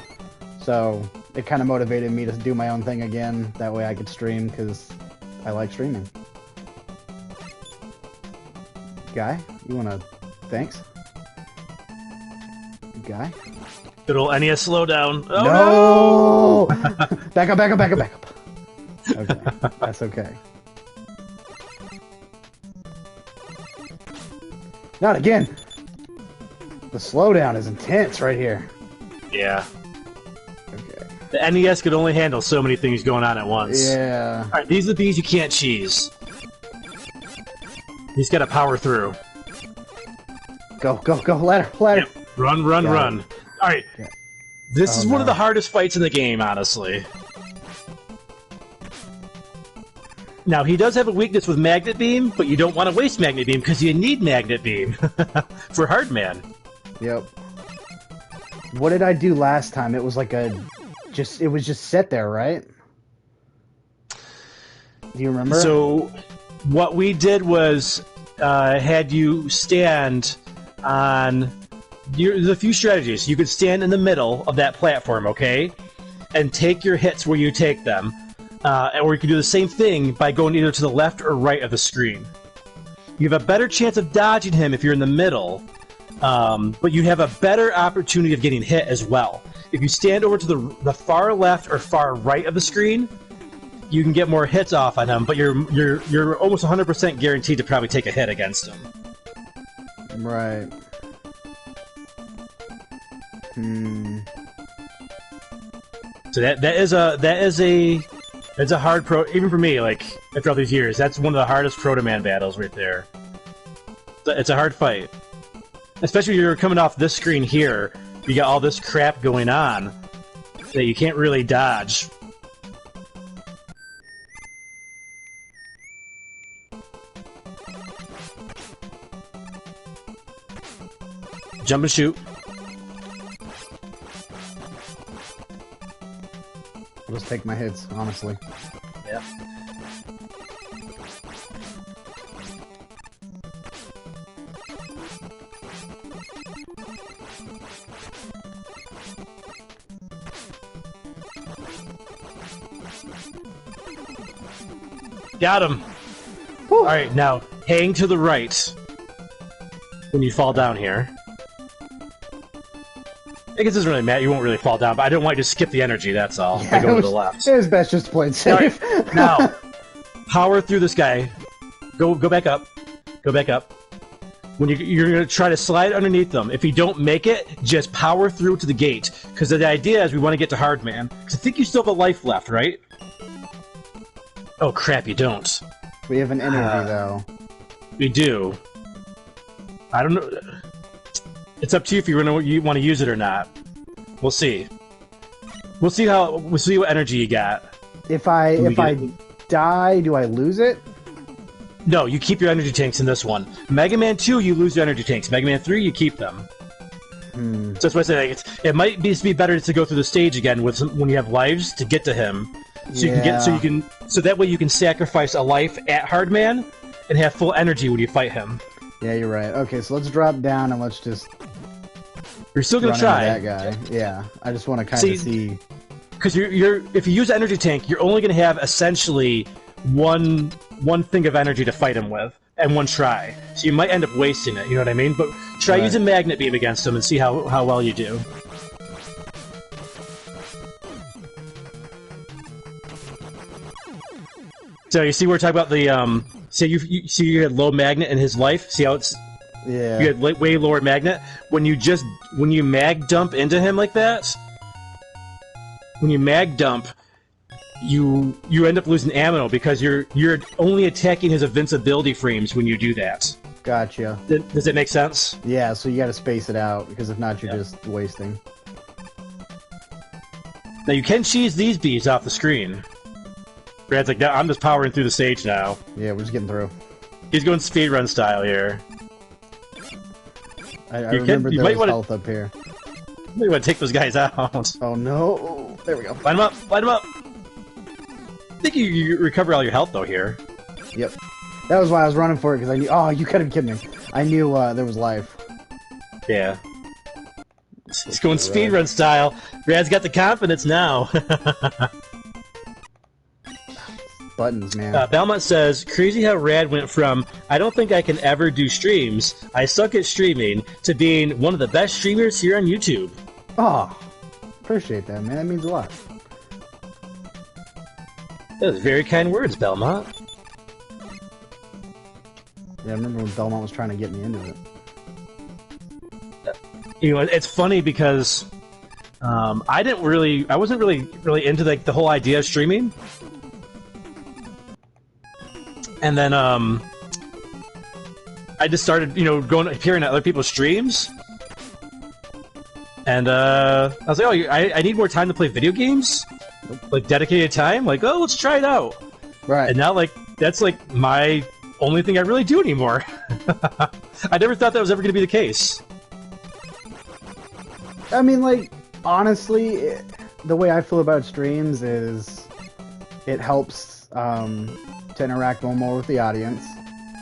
So it kind of motivated me to do my own thing again. That way I could stream, because I like streaming. Guy, you want to... Thanks? Guy? Good old NES slowdown. Oh, no! Back up. Okay, that's okay. Not again! The slowdown is intense right here. Yeah. Okay. The NES could only handle so many things going on at once. Yeah. Alright, these are the bees you can't cheese. You just gotta power through. Go, go, go, ladder, ladder! Yep. Run, run, run. Alright. Yeah. This is one of the hardest fights in the game, honestly. Now, he does have a weakness with Magnet Beam, but you don't want to waste Magnet Beam because you need Magnet Beam for Hardman. Yep. What did I do last time? It was like it was just set there, right? Do you remember? So, what we did was had you stand on... There's a few strategies. You could stand in the middle of that platform, okay? And take your hits where you take them. Or you can do the same thing by going either to the left or right of the screen. You have a better chance of dodging him if you're in the middle, but you have a better opportunity of getting hit as well. If you stand over to the far left or far right of the screen, you can get more hits off on him, but you're almost 100% guaranteed to probably take a hit against him. Right. So it's a hard even for me, like, after all these years, that's one of the hardest Proto Man battles right there. It's a hard fight. Especially when you're coming off this screen here, you got all this crap going on that you can't really dodge. Jump and shoot. I'll just take my hits, honestly. Yeah. Got him. Alright, now hang to the right when you fall down here. I guess it doesn't really matter, you won't really fall down, but I don't want you to skip the energy, that's all. Yeah, I go to the left. It was best just to play it safe. Right, now, power through this guy. Go back up. Go back up. When you're going to try to slide underneath them. If you don't make it, just power through to the gate. Because the idea is we want to get to Hardman. Because I think you still have a life left, right? Oh crap, you don't. We have an energy, though. We do. I don't know... It's up to you if you want to use it or not. We'll see. We'll see what energy you got. If I die, do I lose it? No, you keep your energy tanks in this one. Mega Man 2, you lose your energy tanks. Mega Man 3, you keep them. So that's why I say it might be better to go through the stage again when you have lives to get to him. So so that way you can sacrifice a life at Hardman and have full energy when you fight him. Yeah, you're right. Okay, so let's drop down and let's just... You're still gonna try that guy. Yeah, I just want to kind of see... Because if you use an energy tank, you're only gonna have essentially one thing of energy to fight him with, and one try. So you might end up wasting it, you know what I mean? But try using Magnet Beam against him and see how well you do. So you see we're talking about the see you had low magnet in his life. See how it's you had way lower magnet when you mag dump into him like that. When you mag dump, you end up losing ammo because you're only attacking his invincibility frames when you do that. Gotcha. Does it make sense? Yeah, so you got to space it out because if not, you're just wasting. Now you can cheese these bees off the screen. Brad's like, I'm just powering through the stage now. Yeah, we're just getting through. He's going speedrun style here. I remember there was health up here. You might want to take those guys out. Oh no! There we go. Line them up! Line them up! I think you recover all your health though here. Yep. That was why I was running for it, because I knew... Oh, you couldn't be kidding me. I knew there was life. Yeah. He's going speedrun style. Brad's got the confidence now. Buttons, man. Belmont says, crazy how Rad went from, I don't think I can ever do streams, I suck at streaming, to being one of the best streamers here on YouTube. Oh, appreciate that, man. That means a lot. Those very kind words, Belmont. Yeah, I remember when Belmont was trying to get me into it. You know, it's funny because I wasn't really into like the whole idea of streaming, and then I just started, you know, appearing at other people's streams, and I was like, oh, I need more time to play video games, like dedicated time. Like, oh, let's try it out. Right. And now, like, that's like my only thing I really do anymore. I never thought that was ever going to be the case. I mean, like, honestly, the way I feel about streams is it helps to interact more with the audience.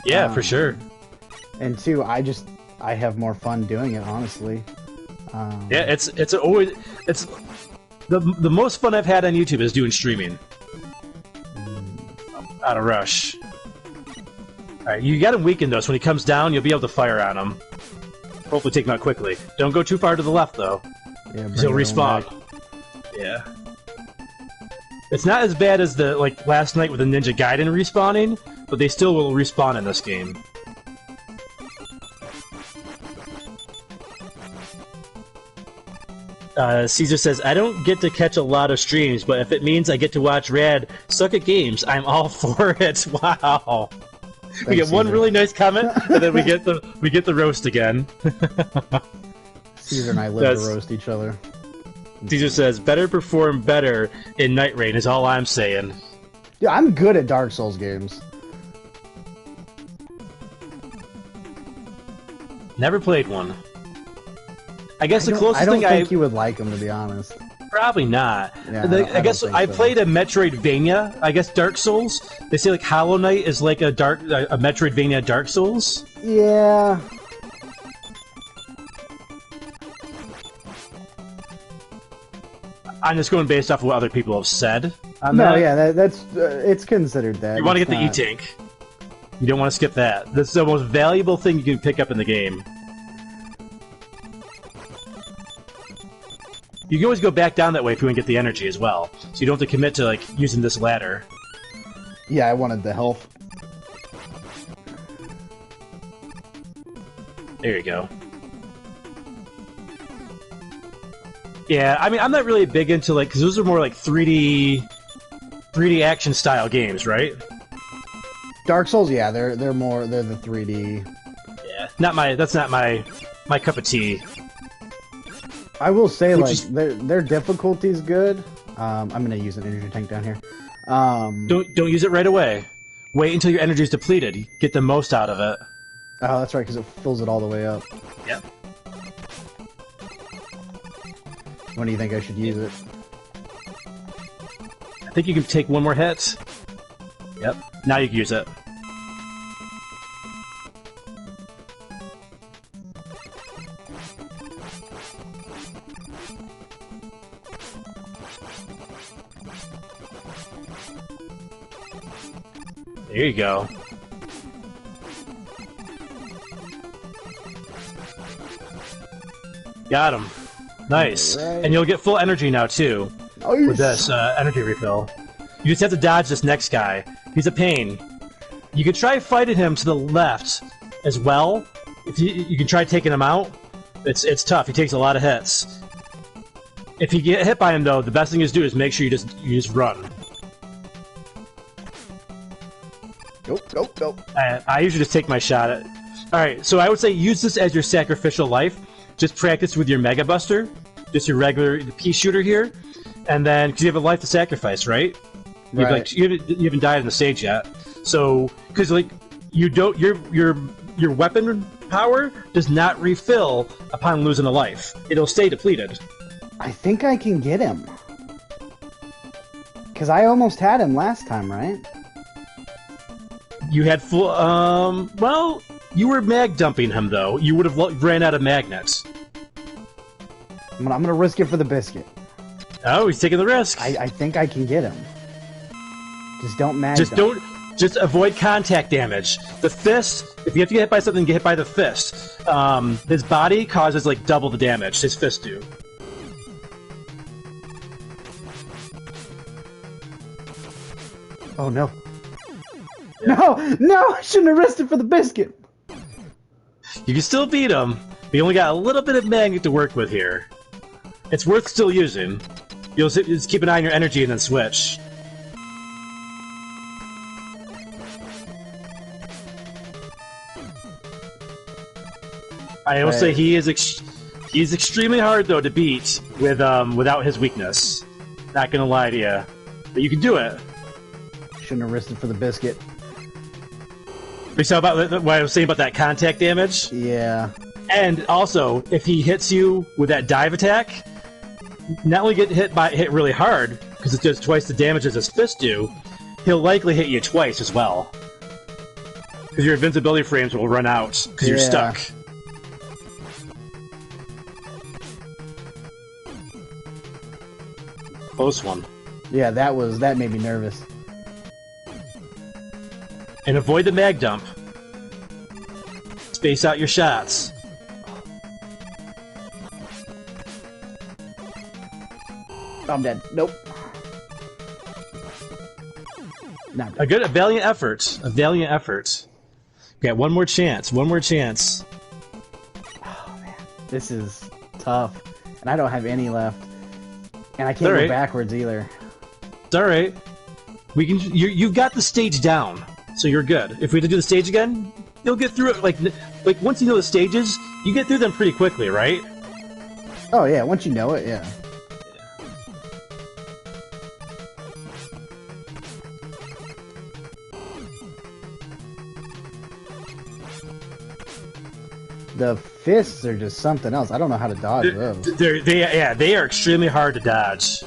Yeah, for sure. And two, I have more fun doing it, honestly. Yeah, it's the most fun I've had on YouTube is doing streaming. Out of Rush. Alright, you got him weakened though, so when he comes down, you'll be able to fire on him. Hopefully take him out quickly. Don't go too far to the left though. Yeah, he'll respawn. Yeah. It's not as bad as the like last night with the Ninja Gaiden respawning, but they still will respawn in this game. Caesar says, I don't get to catch a lot of streams, but if it means I get to watch Rad suck at games, I'm all for it. Wow. Thanks, we get one Caesar. Really nice comment, and then we get the roast again. Caesar and I live to roast each other. Caesar says, better perform better in Night Rain is all I'm saying. Yeah, I'm good at Dark Souls games. Never played one. I guess the closest thing I don't think you would like them, to be honest. Probably not. Yeah, I guess I played a Metroidvania. I guess Dark Souls. They say like Hollow Knight is like a Metroidvania Dark Souls. Yeah. I'm just going based off of what other people have said. That's it's considered that. You want to get the E-Tank. You don't want to skip that. That's the most valuable thing you can pick up in the game. You can always go back down that way if you want to get the energy as well. So you don't have to commit to, like, using this ladder. Yeah, I wanted the health. There you go. Yeah, I mean, I'm not really big into, like, because those are more, like, 3D action-style games, right? Dark Souls, yeah, they're the 3D. Yeah, that's not my cup of tea. I will say, their difficulty's good. I'm gonna use an energy tank down here. Don't use it right away. Wait until your energy is depleted. Get the most out of it. Oh, that's right, because it fills it all the way up. Yep. When do you think I should use it? I think you can take one more hit. Yep. Now you can use it. There you go. Got him. Nice. Right. And you'll get full energy now, too, with this energy refill. You just have to dodge this next guy. He's a pain. You can try fighting him to the left as well. If you can try taking him out. It's tough. He takes a lot of hits. If you get hit by him, though, the best thing to do is make sure you just run. Nope. I usually just take my shot at... Alright, so I would say use this as your sacrificial life. Just practice with your Mega Buster. Just your regular pea shooter here. And then, because you have a life to sacrifice, right? Right. You haven't died in the stage yet. So, because like, you don't... Your weapon power does not refill upon losing a life. It'll stay depleted. I think I can get him. Because I almost had him last time, right? You had full, well, you were mag dumping him, though. You would have ran out of magnets. I'm gonna risk it for the biscuit. Oh, he's taking the risk. I think I can get him. Just don't mag dump. Just avoid contact damage. The fist, if you have to get hit by something, get hit by the fist. His body causes, like, double the damage. His fists do. Oh, no. No! I shouldn't have risked it for the biscuit! You can still beat him, But you only got a little bit of magnet to work with here. It's worth still using. You'll just keep an eye on your energy and then switch. I will say he's extremely hard though to beat with without his weakness. Not gonna lie to you, but you can do it. Shouldn't have risked it for the biscuit. We saw about what I was saying about that contact damage. Yeah. And also, if he hits you with that dive attack, not only get hit really hard because it does twice the damage as his fists do, he'll likely hit you twice as well. Because your invincibility frames will run out because you're stuck. Close one. Yeah, that made me nervous. And avoid the mag dump. Space out your shots. I'm dead. Nope. Not dead. A valiant effort. A valiant effort. Got one more chance. One more chance. Oh man, this is tough, and I don't have any left, and I can't go backwards either. It's all right. We can. You've got the stage down, so you're good. If we have to do the stage again, you'll get through it. Like once you know the stages, you get through them pretty quickly, right? Oh yeah, once you know it, yeah. The fists are just something else. I don't know how to dodge those. They are extremely hard to dodge.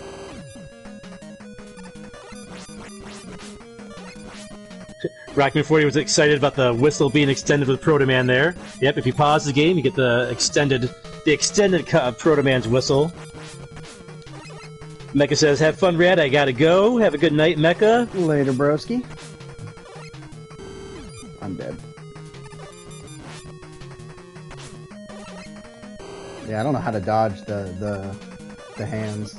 Rockman40 was excited about the whistle being extended with Proto Man there. Yep, if you pause the game, you get the extended cut of Proto Man's whistle. Mecha says, "Have fun, Rad. I gotta go. Have a good night, Mecha." Later, broski. I'm dead. Yeah, I don't know how to dodge the hands.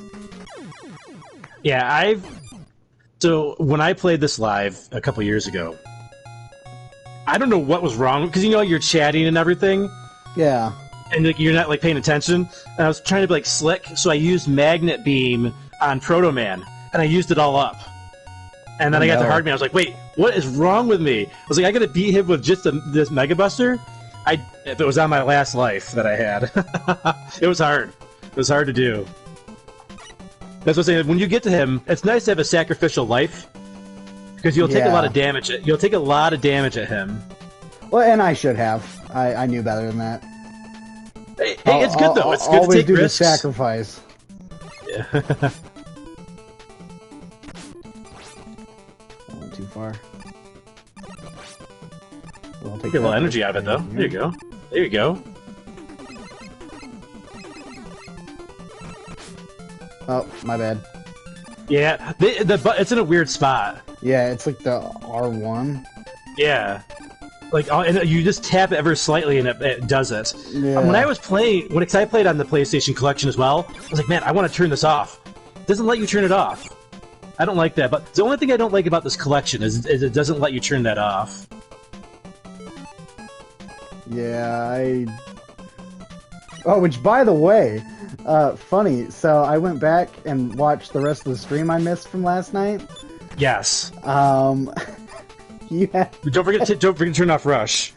Yeah, So when I played this live a couple years ago, I don't know what was wrong because you're chatting and everything. Yeah. And you're not paying attention. And I was trying to be slick, so I used Magnet Beam on Proto Man, and I used it all up. And then I got to Hard Man. I was like, wait, what is wrong with me? I was like, I got to beat him with just this Mega Buster. If it was on my last life that I had, it was hard. It was hard to do. That's what I'm saying. When you get to him, it's nice to have a sacrificial life because you'll take a lot of damage. You'll take a lot of damage at him. Well, and I should have. I knew better than that. Hey, it's good though. It's good to take risks. The sacrifice. Yeah. I went too far. Well, Get a little energy out of it though. There you go. There you go. Oh, my bad. Yeah, it's in a weird spot. Yeah, it's like the R1. Yeah. And you just tap it ever slightly and it does it. Yeah. When I was playing, because I played on the PlayStation Collection as well, I was like, man, I want to turn this off. It doesn't let you turn it off. I don't like that, but the only thing I don't like about this collection is it doesn't let you turn that off. Yeah, Oh, which, by the way, funny, so I went back and watched the rest of the stream I missed from last night. Yes. You had... Don't forget to turn off Rush.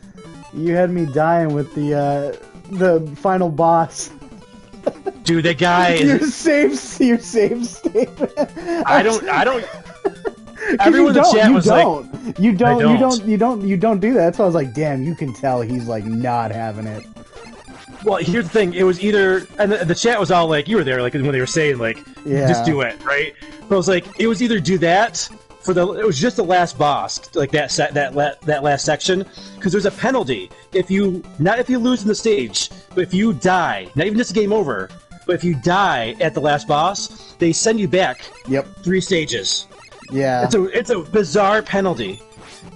You had me dying with the final boss. Dude, that guy your save statement. I don't everyone in the chat was like you don't do that. That's why I was like, damn, you can tell he's not having it. Well, here's the thing. It was either, and the chat was all like, you were there, when they were saying, just do it, right? But I was like, it was either do that it was just the last boss, that last section, because there's a penalty not if you lose in the stage, but if you die, not even just a game over, but if you die at the last boss, they send you back. Yep. 3 stages. Yeah. It's a bizarre penalty.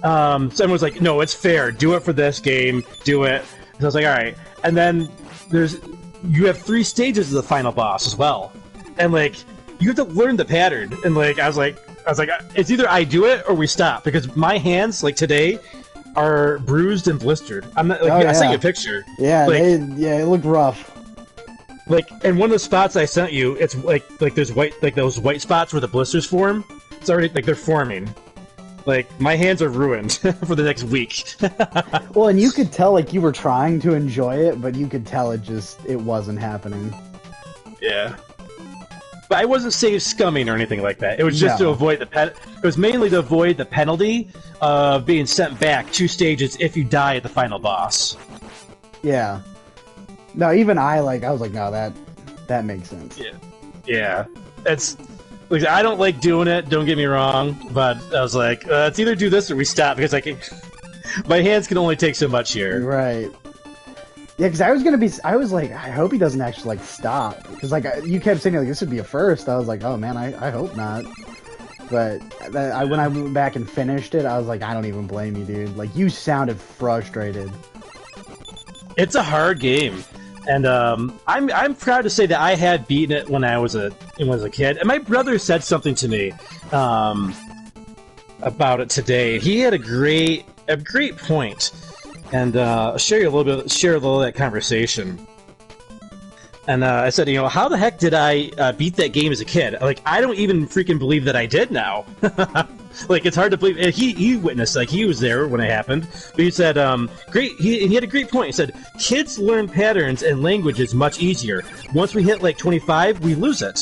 So everyone was like, no, it's fair. Do it for this game. Do it. So I was like, all right. And then you have 3 stages of the final boss as well, and you have to learn the pattern. And I was like, it's either I do it or we stop, because my hands today, are bruised and blistered. I'm not like Oh, I yeah. sent you a picture. Yeah, Like, it looked rough. Like, and one of the spots I sent you, it's like there's those white spots where the blisters form. It's already like they're forming. Like my hands are ruined for the next week. Well, and you could tell like you were trying to enjoy it, but you could tell it wasn't happening. Yeah. But I wasn't save scumming or anything like that. It was just No. to avoid it was mainly to avoid the penalty of being sent back 2 stages if you die at the final boss. Yeah. No, even I was like, no, that makes sense. Yeah. Yeah. It's like I don't like doing it, don't get me wrong, but I was like, it's either do this or we stop because my hands can only take so much here. Right. Yeah, because I was like, I hope he doesn't actually, like, stop. Because, like, you kept saying, like, this would be a first. I was like, oh, man, I hope not. But when I went back and finished it, I was like, I don't even blame you, dude. Like, you sounded frustrated. It's a hard game. And I'm proud to say that I had beaten it when I was a kid. And my brother said something to me about it today. He had a great point. And I'll share a little of that conversation. And I said, how the heck did I beat that game as a kid? Like, I don't even freaking believe that I did now. Like, it's hard to believe. He witnessed, like, he was there when it happened. But he said, great. He had a great point. He said, kids learn patterns and languages much easier. Once we hit, like, 25, we lose it.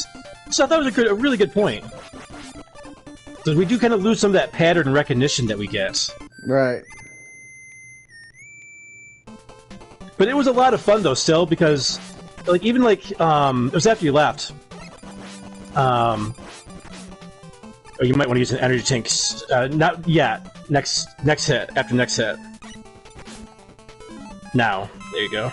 So I thought it was a really good point. So we do kind of lose some of that pattern recognition that we get. Right. But it was a lot of fun, though, still, because, like, even, like, it was after you left. Or you might want to use an energy tank. Not yet. Next hit. After next hit. Now. There you go.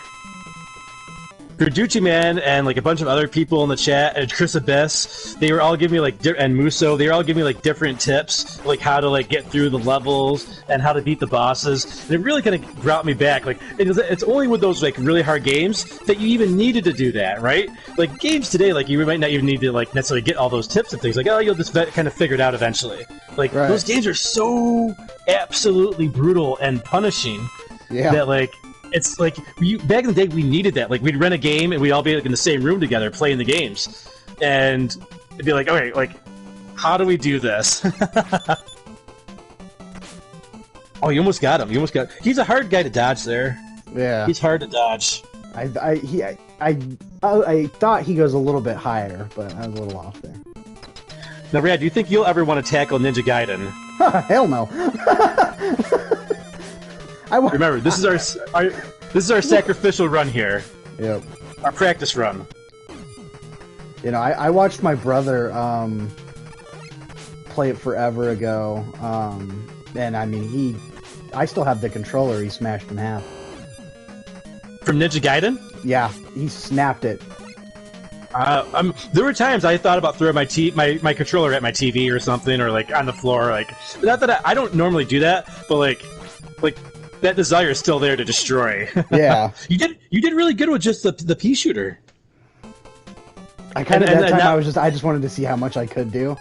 Verducci Man and like a bunch of other people in the chat, and Chris Abyss, they were all giving me like and Muso, they were all giving me like different tips, like how to like get through the levels and how to beat the bosses. And it really kind of brought me back. Like it's only with those like really hard games that you even needed to do that, right? Like games today, like you might not even need to like necessarily get all those tips and things. Like you'll just kind of figure it out eventually. Like those games are so absolutely brutal and punishing that like. It's like back in the day, we needed that. Like we'd rent a game and we'd all be like in the same room together playing the games, and it'd be like, okay, like how do we do this? Oh, you almost got him. He's a hard guy to dodge there. Yeah, he's hard to dodge. I thought he goes a little bit higher, but I was a little off there. Now, Brad, do you think you'll ever want to tackle Ninja Gaiden? Hell no. Remember, this is our sacrificial run here. Yep. Our practice run. You know, I watched my brother play it forever ago, and I mean, I still have the controller he smashed in half. From Ninja Gaiden? Yeah, he snapped it. There were times I thought about throwing my controller at my TV or something, or like on the floor. Like, not that I don't normally do that, but like that desire is still there to destroy. Yeah, you did really good with just the pea shooter. I just wanted to see how much I could do.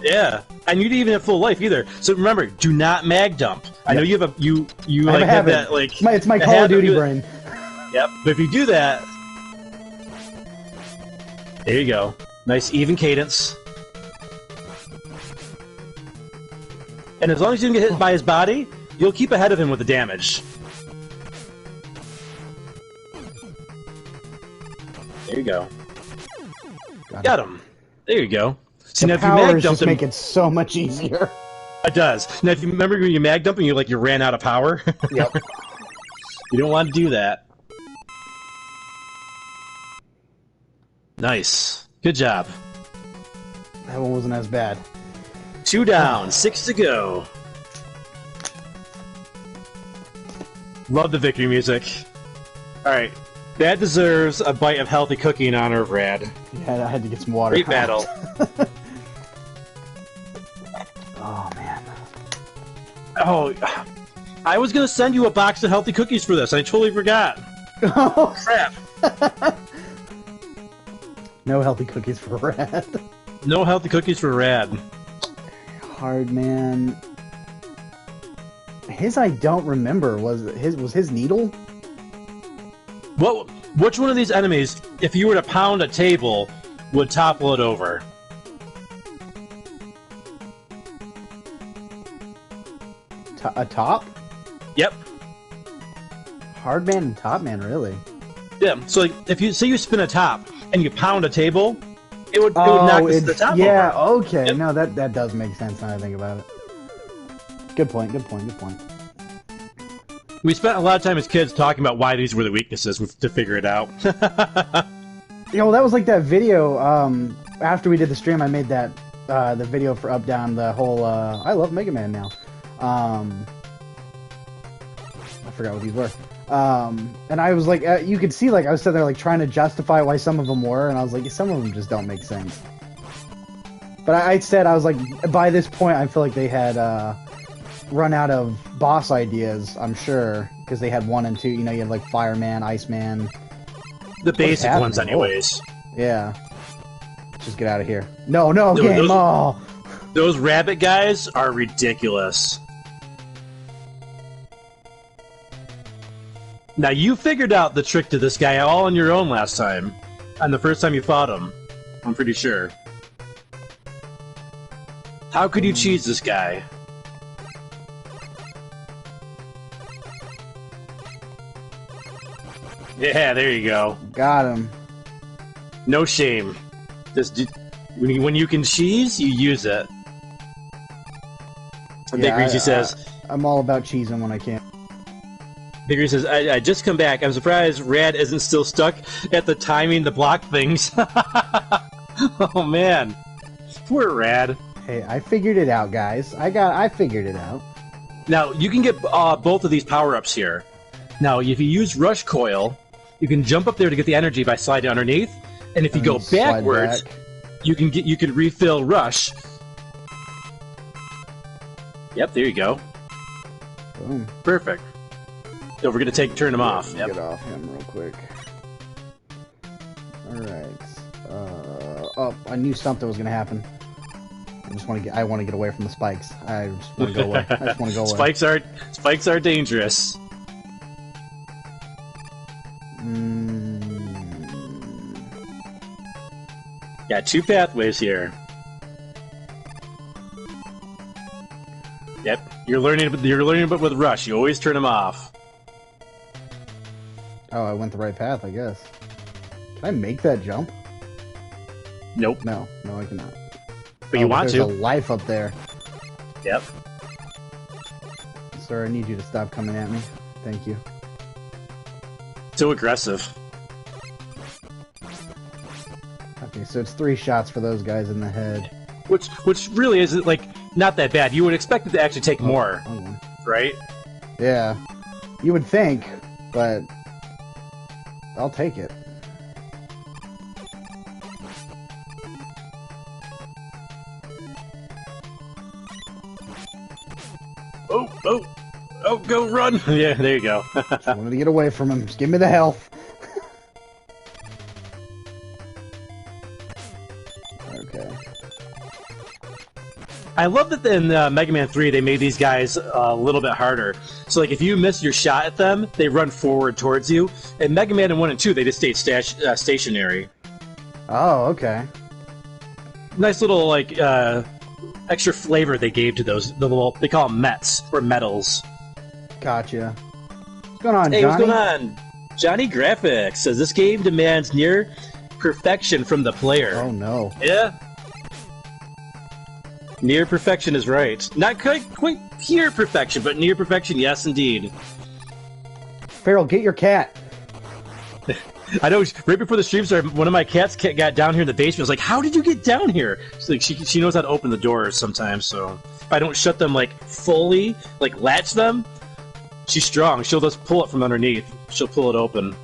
Yeah, and you didn't even have full life either. So remember, do not mag dump. I know you have you like have that like it's my Call of Duty brain. Yep, but if you do that, there you go. Nice even cadence. And as long as you don't get hit by his body, you'll keep ahead of him with the damage. There you go. Got him. There you go. See, the powers just make it so much easier. It does. Now, if you remember when you mag dump and you ran out of power, yep. You don't want to do that. Nice. Good job. That one wasn't as bad. 2 down, 6 to go. Love the victory music. Alright. That deserves a bite of healthy cookie in honor of Rad. Yeah, I had to get some water. Great battle. Oh, man. Oh, I was going to send you a box of healthy cookies for this. I totally forgot. Oh, crap. No healthy cookies for Rad. No healthy cookies for Rad. Hard, man. His I don't remember. Was his needle? Which one of these enemies, if you were to pound a table, would topple it over? A top? Yep. Hard man and top man, really? Yeah. So like, if you say you spin a top and you pound a table, it would knock the top over. Yeah. Okay. Yep. No, that does make sense now that I think about it. Good point. Good point. Good point. We spent a lot of time as kids talking about why these were the weaknesses to figure it out. You know, that was like that video. After we did the stream, I made that the video for Up Down. The whole I love Megaman now. I forgot what these were. And I was like, you could see, like, I was sitting there, like, trying to justify why some of them were, and I was like, some of them just don't make sense. But I said, I was like, by this point, I feel like they had run out of boss ideas, I'm sure, because they had 1 and 2. You know, you had like Fireman, Iceman. The basic ones, anyways. Yeah. Just get out of here. No, game. Those rabbit guys are ridiculous. Now, you figured out the trick to this guy all on your own last time. And the first time you fought him. I'm pretty sure. How could you cheese this guy? Yeah, there you go. Got him. No shame. When you can cheese, you use it. And Big Greasy says... I'm all about cheesing when I can. Big Greasy says, I just come back. I'm surprised Rad isn't still stuck at the timing to block things. Oh, man. Poor Rad. Hey, I figured it out, guys. I figured it out. Now, you can get both of these power-ups here. Now, if you use Rush Coil, you can jump up there to get the energy by sliding underneath, and if you go backwards, you can refill Rush. Yep, there you go. Boom. Perfect. So we're gonna turn him off. Yep. Get off him real quick. All right. Oh, I knew something was gonna happen. I want to get away from the spikes. I just want to go away. I just want to go away. Spikes are dangerous. Got 2 pathways here. Yep, you're learning but with Rush. You always turn them off. Oh, I went the right path, I guess. Can I make that jump? Nope. No, I cannot. But you want to. There's a life up there. Yep. Sir, I need you to stop coming at me. Thank you. So aggressive. Okay, so it's 3 shots for those guys in the head. Which really isn't, like, not that bad. You would expect it to actually take more, right? Yeah. You would think, but I'll take it. Oh, go run! Yeah, there you go. Just wanted to get away from him. Just give me the health. Okay. I love that in Mega Man 3 they made these guys a little bit harder. So, like, if you miss your shot at them, they run forward towards you. In Mega Man in 1 and 2, they just stayed stationary. Oh, okay. Nice little, like, extra flavor they gave to those. They call them Mets, or medals. Gotcha. What's going on, Hey, Johnny? what's going on? Johnny Graphics says this game demands near perfection from the player. Oh, no. Yeah. Near perfection is right. Not quite pure perfection, but near perfection, yes, indeed. Farrell, get your cat. I know, right before the stream started, one of my cats got down here in the basement. I was like, how did you get down here? She's like, she knows how to open the doors sometimes, so if I don't shut them, like, fully, like, latch them, she's strong. She'll just pull it from underneath. She'll pull it open.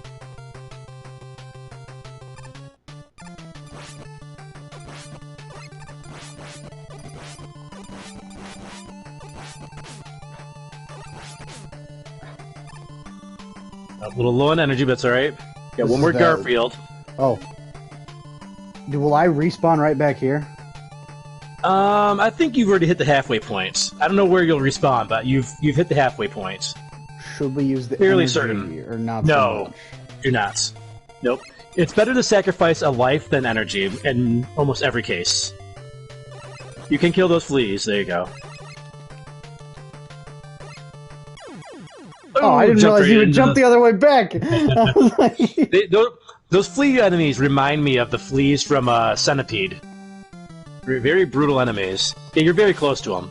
A little low on energy, but that's alright. Got one more Garfield. Oh. Will I respawn right back here? I think you've already hit the halfway point. I don't know where you'll respawn, but you've hit the halfway point. Should we use the Fairly energy certain. or not? No, So much? do not. Nope. It's better to sacrifice a life than energy in almost every case. You can kill those fleas. There you go. Oh, I didn't jumped realize right you would into jump the other way back. I was like, those flea enemies remind me of the fleas from Centipede. Very brutal enemies. Yeah, you're very close to them.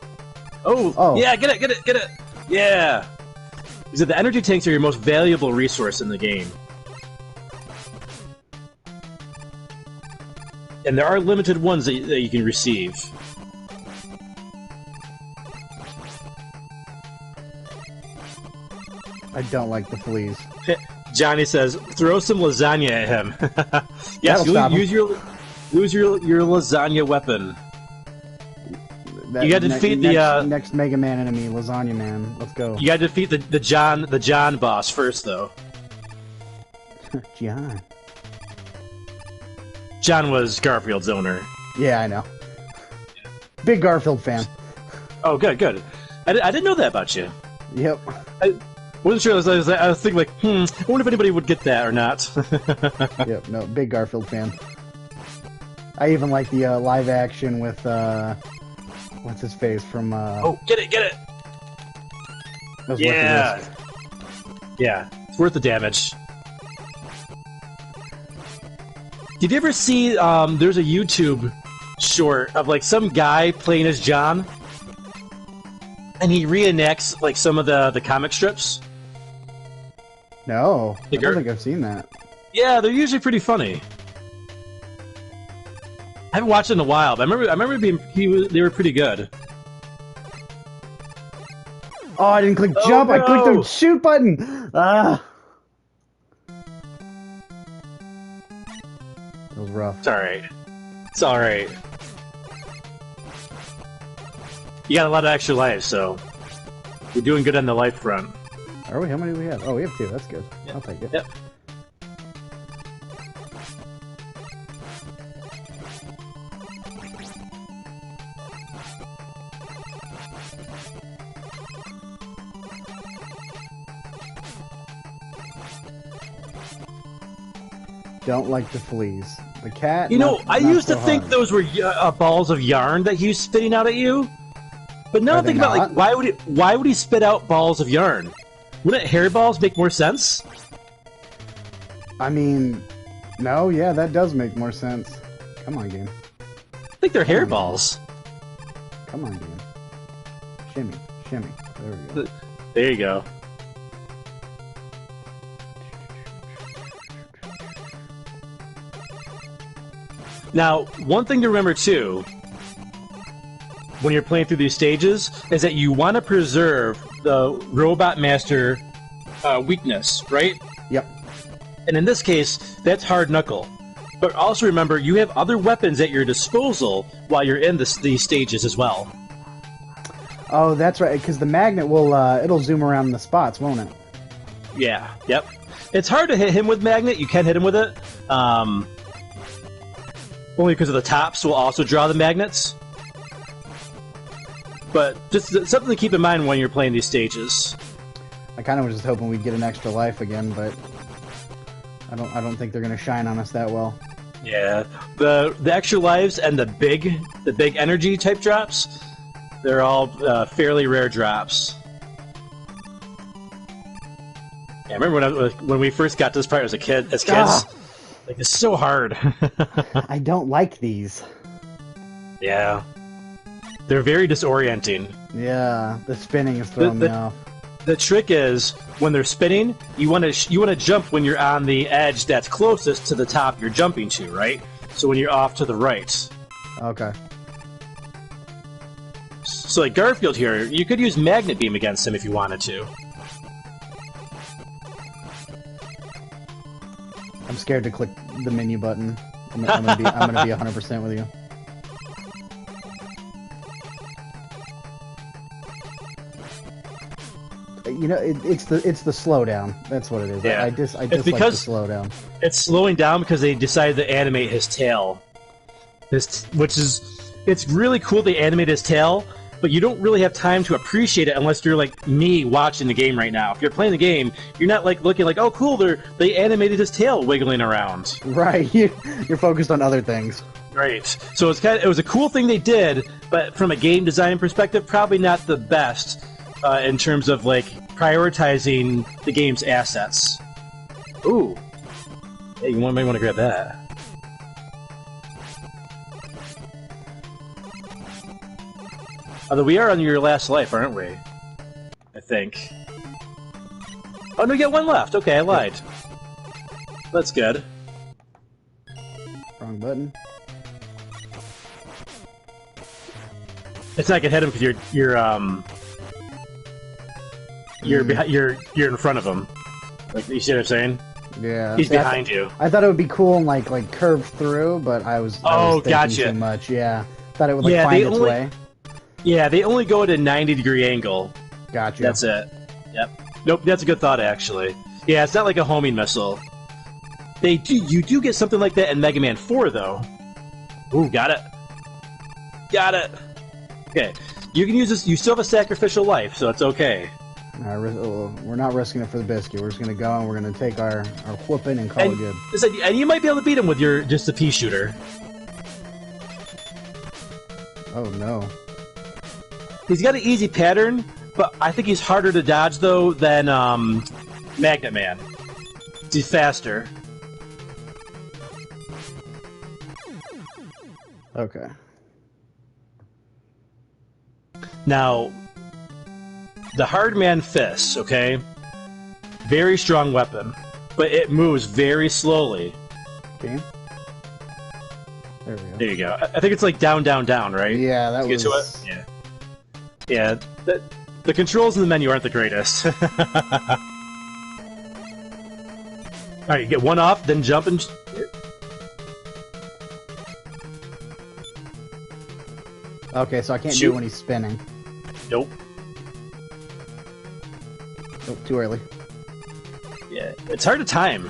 Oh, yeah, get it! Yeah! Because the energy tanks are your most valuable resource in the game. And there are limited ones that you can receive. I don't like the fleas. Johnny says, throw some lasagna at him. Yes, use your lasagna weapon. You gotta defeat next Mega Man enemy, Lasagna Man. Let's go. You gotta defeat the John boss first, though. John was Garfield's owner. Yeah, I know. Big Garfield fan. Oh, good. I didn't know that about you. Yep. I wasn't sure. I was thinking, like, I wonder if anybody would get that or not. Yep, no, big Garfield fan. I even like the live action with, what's his face from, Oh, get it! Yeah! Yeah, it's worth the damage. Did you ever see, there's a YouTube short of, like, some guy playing as John, and he reenacts, like, some of the comic strips? No, I don't think I've seen that. Yeah, they're usually pretty funny. I haven't watched it in a while, but I remember they were pretty good. Oh, I didn't click jump. No. I clicked the shoot button. Ah, that was rough. It's all right. You got a lot of extra life, so you're doing good on the life front. Are we? How many do we have? Oh, we have 2. That's good. Yep. I'll take it. Yep. Don't like the fleas. The cat. You know, I used to think those were balls of yarn that he was spitting out at you. But now I think about, like, why would he spit out balls of yarn? Wouldn't hairballs make more sense? I mean, no, yeah, that does make more sense. Come on, game. I think they're hairballs. Come on, game. Shimmy. There we go. There you go. Now, one thing to remember, too, when you're playing through these stages, is that you want to preserve the Robot Master weakness, right? Yep. And in this case, that's Hard Knuckle. But also remember, you have other weapons at your disposal while you're in these stages as well. Oh, that's right, because the magnet will, it'll zoom around the spots, won't it? Yeah, yep. It's hard to hit him with magnet, you can hit him with it. Only because of the tops will also draw the magnets. But just something to keep in mind when you're playing these stages. I kind of was just hoping we'd get an extra life again, but I don't think they're gonna shine on us that well. Yeah, the extra lives and the big energy type drops, they're all fairly rare drops. Yeah, I remember when we first got to this part as kids. Like, it's so hard. I don't like these. Yeah. They're very disorienting. Yeah, the spinning is throwing me off. The trick is, when they're spinning, you want to jump when you're on the edge that's closest to the top you're jumping to, right? So when you're off to the right. Okay. So like Garfield here, you could use Magnet Beam against him if you wanted to. I'm scared to click the menu button. I'm gonna be 100% with you. You know, it's the slowdown. That's what it is. Yeah. I just like the slowdown. It's slowing down because they decided to animate his tail, which is it's really cool they animate his tail, but you don't really have time to appreciate it unless you're like me watching the game right now. If you're playing the game, you're not like looking like, oh, cool, they animated his tail wiggling around. Right, you're focused on other things. Right. So it was a cool thing they did, but from a game design perspective, probably not the best in terms of like prioritizing the game's assets. Ooh. Hey, you might want to grab that. Although we are on your last life, aren't we? I think. Oh, no, you got one left. Okay, I lied. That's good. Wrong button. It's not gonna hit him because you're in front of him. Like, you see what I'm saying? Yeah. He's behind you. I thought it would be cool and like curve through, but I was thinking gotcha. too much. Yeah. Thought it would like find its way. Yeah, they only go at a 90-degree angle. Gotcha. That's it. Yep. Nope, that's a good thought, actually. Yeah, it's not like a homing missile. You do get something like that in Mega Man 4, though. Ooh, got it. Got it. Okay, you can use this. You still have a sacrificial life, so it's okay. We're not risking it for the biscuit. We're just gonna go and we're gonna take our whooping and call it good. And you might be able to beat him with just a pea shooter. Oh no. He's got an easy pattern, but I think he's harder to dodge though than Magnet Man. He's faster. Okay. Now, the Hardman Fist, okay? Very strong weapon, but it moves very slowly. Okay. There we go. There you go. I think it's like down, down, down, right? Yeah, that was... Get to it? Yeah. Yeah, the controls in the menu aren't the greatest. Alright, you get one off, then jump and... Okay, so I can't do it when he's spinning. Nope. Oh, too early. Yeah, it's hard to time.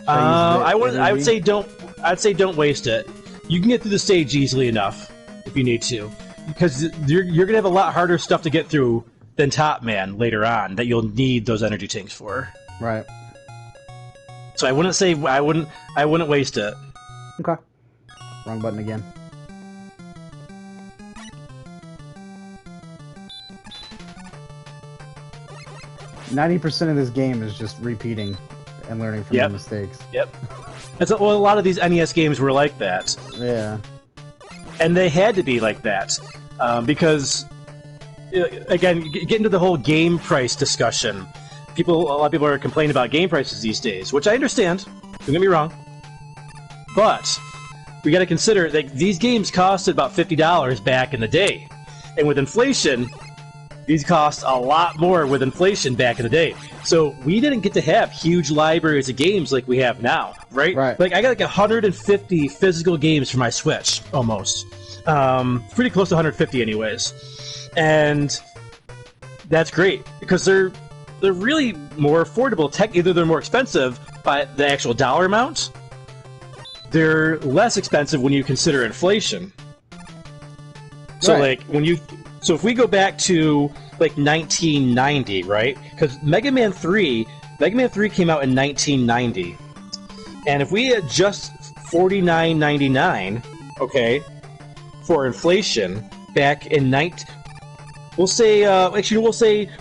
I'd say don't waste it. You can get through the stage easily enough if you need to, because you're gonna have a lot harder stuff to get through than Top Man later on that you'll need those energy tanks for. Right. So I wouldn't waste it. Okay. Wrong button again. %of this game is just repeating and learning from your mistakes. Yep. A lot of these NES games were like that. Yeah. And they had to be like that. Because, again, get into the whole game price discussion. A lot of people are complaining about game prices these days, which I understand. Don't get me wrong. But we got to consider that these games costed about $50 back in the day. And with inflation... These cost a lot more with inflation back in the day. So we didn't get to have huge libraries of games like we have now, right? Right. Like, I got like 150 physical games for my Switch, almost. Pretty close to 150 anyways. And that's great, because they're really more affordable. Either they're more expensive by the actual dollar amount, they're less expensive when you consider inflation. So, right. So if we go back to, like, 1990, right? Because Mega Man 3 came out in 1990. And if we adjust $49.99, okay, for inflation, back in we'll say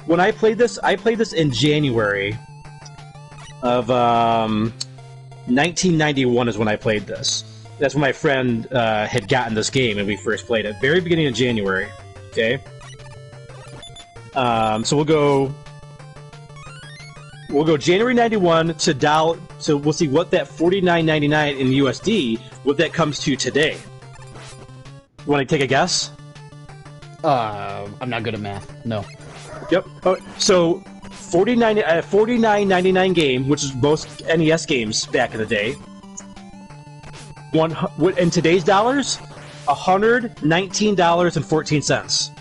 when I played this in January of 1991 is when I played this. That's when my friend had gotten this game and we first played it. Very beginning of January. Okay. So we'll go January 91 to dollar. So we'll see what that $49.99 in USD, what that comes to today. You want to take a guess? I'm not good at math. No. Yep. So $49.99 game, which is most NES games back in the day. In today's dollars, $119.14.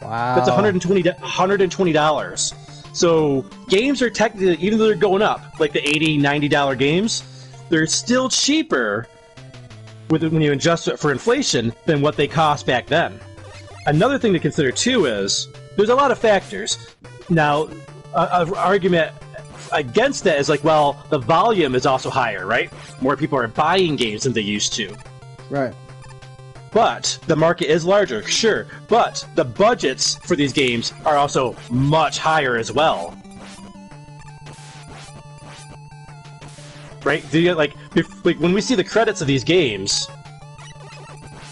Wow. That's $120. So games are technically, even though they're going up, like the $80, $90 games, they're still cheaper when you adjust it for inflation than what they cost back then. Another thing to consider too is there's a lot of factors. Now, an argument against that is like, well, the volume is also higher, right? More people are buying games than they used to. Right. But the market is larger, sure. But the budgets for these games are also much higher as well. Right? Do you like when we see the credits of these games,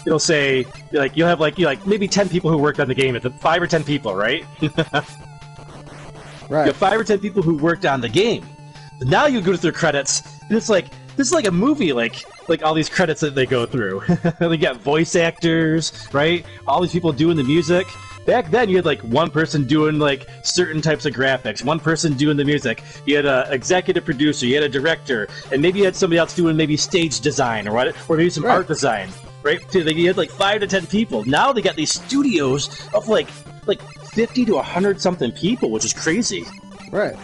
it'll say you'll have maybe 10 people who worked on the game, 5 or 10 people, right? Right. You have 5 or 10 people who worked on the game. But now you go through credits, and it's like this is like a movie, like all these credits that they go through. They got voice actors, right? All these people doing the music. Back then, you had like one person doing like certain types of graphics, one person doing the music. You had an executive producer, you had a director, and maybe you had somebody else doing maybe stage design or maybe some art design, right? So you had like 5 to 10 people. Now they got these studios of like 50 to 100 something people, which is crazy. Right.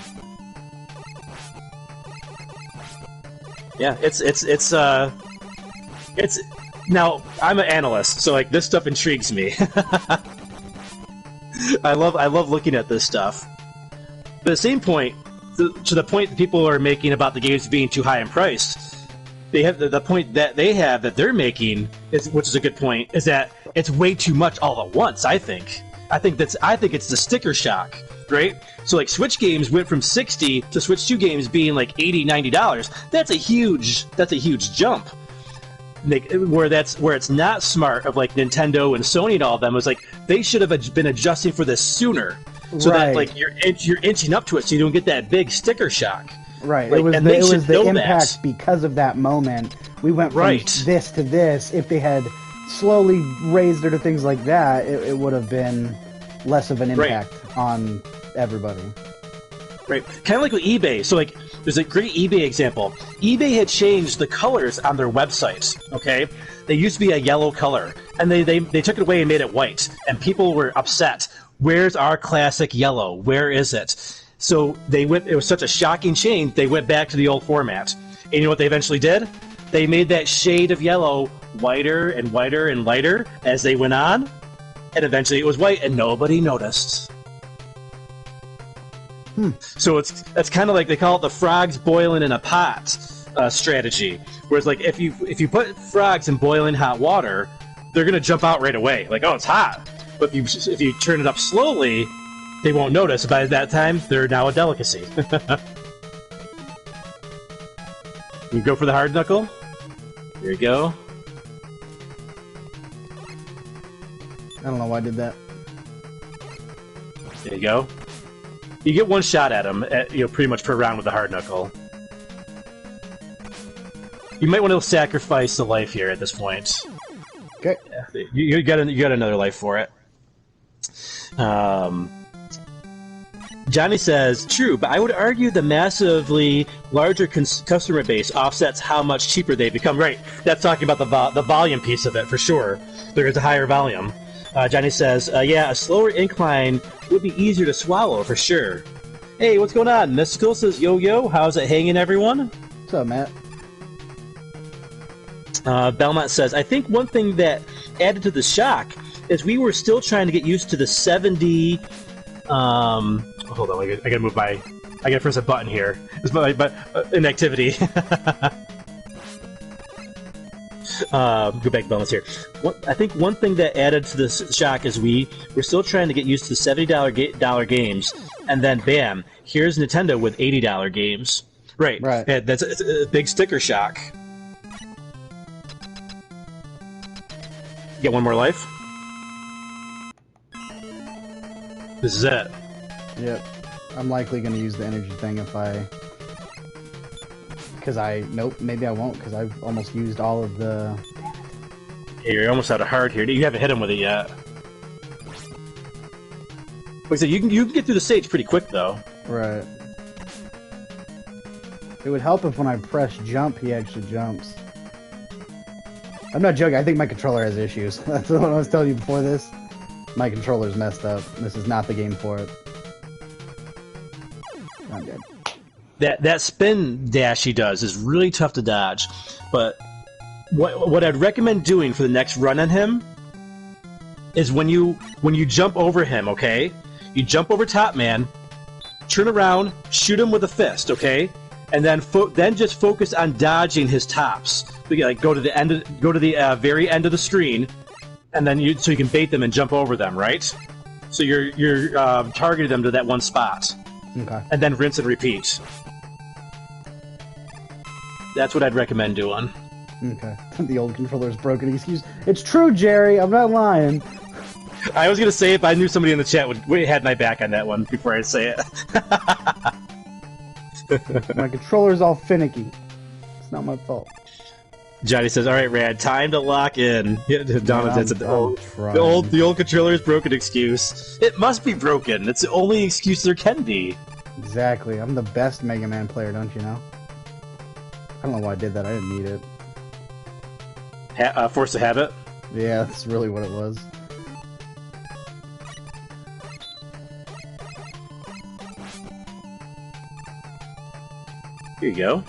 Yeah, it's now I'm an analyst, so like this stuff intrigues me. I love looking at this stuff. But at the same point, to the point that people are making about the games being too high in price, they have the point that they're making which is a good point, is that it's way too much all at once. I think it's the sticker shock, right? So like Switch games went from $60 to Switch 2 games being like $80, $90. That's a huge jump. Where it's not smart of like Nintendo and Sony and all of them was like they should have been adjusting for this sooner, so that like you're inching up to it, so you don't get that big sticker shock. Right. Like, it was the impact because of that moment. We went from this to this. If they had slowly raised it to things like that, it would have been less of an impact on everybody. Right. Kind of like with eBay. So like there's a great eBay example. eBay had changed the colors on their website, okay? They used to be a yellow color, and they took it away and made it white, and people were upset. Where's our classic yellow? Where is it? So it was such a shocking change, they went back to the old format. And you know what they eventually did? They made that shade of yellow whiter and whiter and lighter as they went on, and eventually it was white, and nobody noticed. So that's kind of like they call it the frogs boiling in a pot strategy. Whereas like if you put frogs in boiling hot water, they're gonna jump out right away. Like, oh, it's hot. But if you turn it up slowly, they won't notice. By that time, they're now a delicacy. You go for the hard knuckle. Here you go. I don't know why I did that. There you go. You get one shot at him, pretty much per round with the hard knuckle. You might want to sacrifice the life here at this point. Okay. Yeah, you got another life for it. Johnny says, true, but I would argue the massively larger customer base offsets how much cheaper they become. Right, that's talking about the volume piece of it, for sure. There is a higher volume. Johnny says, yeah, a slower incline would be easier to swallow, for sure. Hey, what's going on? Mystical says, yo, how's it hanging, everyone? What's up, Matt? Belmont says, I think one thing that added to the shock is we were still trying to get used to the 7D... hold on, I gotta move I gotta press a button here. It's my inactivity. Go back to balance here. I think one thing that added to this shock is we were still trying to get used to the $70 games, and then bam, here's Nintendo with $80 games. Right. Yeah, that's a big sticker shock. Get one more life. This is it. Yep. I'm likely going to use the energy thing if I... Nope, maybe I won't, because I've almost used all of the... Hey, you're almost out of heart here. You haven't hit him with it yet. Like I said, you can get through the stage pretty quick, though. Right. It would help if when I press jump, he actually jumps. I'm not joking, I think my controller has issues. That's what I was telling you before this. My controller's messed up. This is not the game for it. I'm dead. That spin dash he does is really tough to dodge, but what I'd recommend doing for the next run on him is when you jump over him, okay? You jump over Top Man, turn around, shoot him with a fist, okay? And then just focus on dodging his tops. Like go to the very end of the screen, and then so you can bait them and jump over them, right? So you're targeting them to that one spot. Okay. And then rinse and repeat. That's what I'd recommend doing. Okay. The old controller's broken excuse. It's true, Jerry. I'm not lying. I was gonna say if I knew somebody in the chat would had my back on that one before I say it. My controller's all finicky. It's not my fault. Johnny says, "All right, Rad, time to lock in." Yeah, Donna, that's the old controller's broken excuse. It must be broken. It's the only excuse there can be. Exactly. I'm the best Mega Man player, don't you know? I don't know why I did that. I didn't need it. Force to habit. Yeah, that's really what it was. Here you go.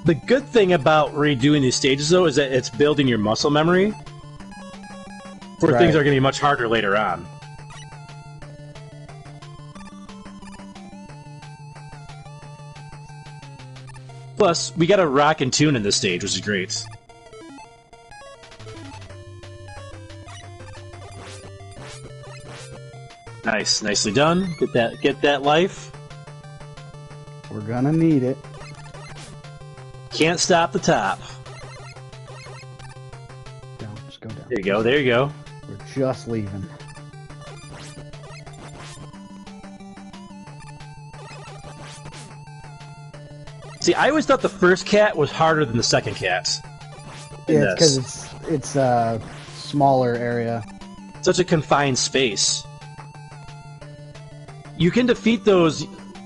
The good thing about redoing these stages, though, is that it's building your muscle memory for things that are going to be much harder later on. Plus, we got a rock and tune in this stage, which is great. Nice, nicely done. Get that life. We're gonna need it. Can't stop the top. Down, just go down. There you go, there you go. We're just leaving. See, I always thought the first cat was harder than the second cat. Yeah, it's because it's a smaller area. Such a confined space. You can defeat those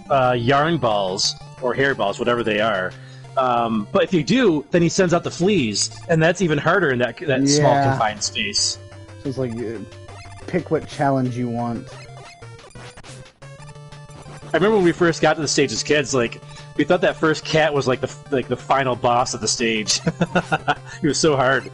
yarn balls, or hair balls, whatever they are. But if you do, then he sends out the fleas, and that's even harder in that small confined space. So it's like, pick what challenge you want. I remember when we first got to the stage as kids, like, we thought that first cat was like the final boss of the stage. It was so hard.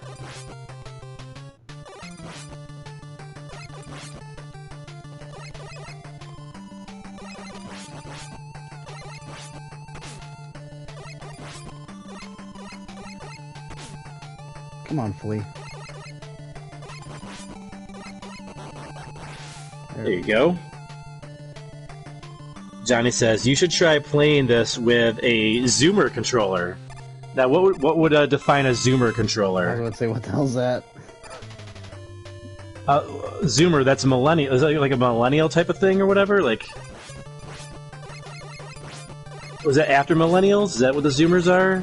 Come on, Flea. There you go. Johnny says, you should try playing this with a Zoomer controller. Now, what would define a Zoomer controller? I was going to say, what the hell's that? Zoomer, that's a millennial. Is that like a millennial type of thing or whatever? Like, was that after millennials? Is that what the Zoomers are?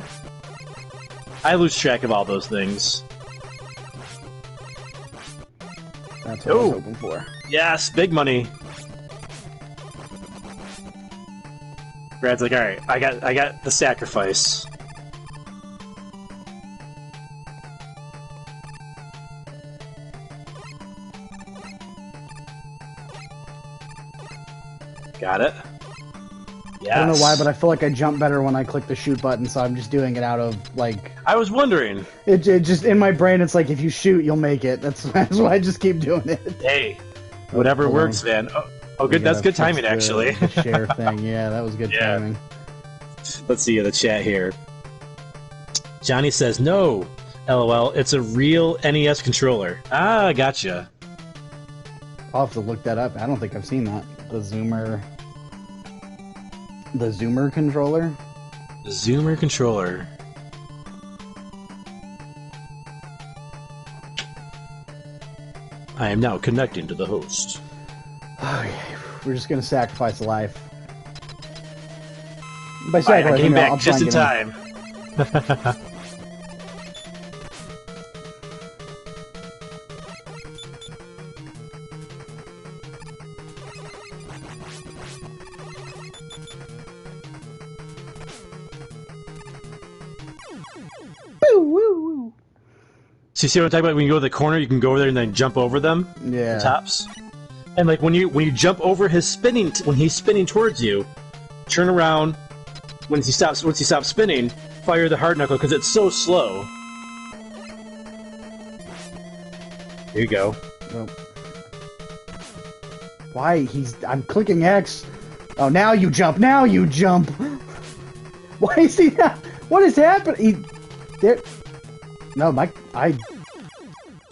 I lose track of all those things. That's what I was hoping for. Yes, big money. Brad's like, all right, I got the sacrifice. Got it. Yes. I don't know why, but I feel like I jump better when I click the shoot button, so I'm just doing it out of, like... I was wondering. It just, in my brain, it's like, if you shoot, you'll make it. That's why I just keep doing it. Hey, whatever works, man. Oh, good. That's good timing, actually. The share thing, yeah, that was good timing. Let's see the chat here. Johnny says, no, LOL, it's a real NES controller. Ah, gotcha. I'll have to look that up. I don't think I've seen that. The Zoomer controller? The Zoomer controller. I am now connecting to the host. Okay, we're just gonna sacrifice a life. By I came back just in time. So you see what I'm talking about? When you go to the corner, you can go over there and then jump over them. Yeah. The tops. And like when you jump over his when he's spinning towards you, turn around, Once you stop spinning, fire the hard knuckle because it's so slow. Here you go. Oh. Why? I'm clicking X. Oh, now you jump. Now you jump. Why is he? What is happening? There. No, Do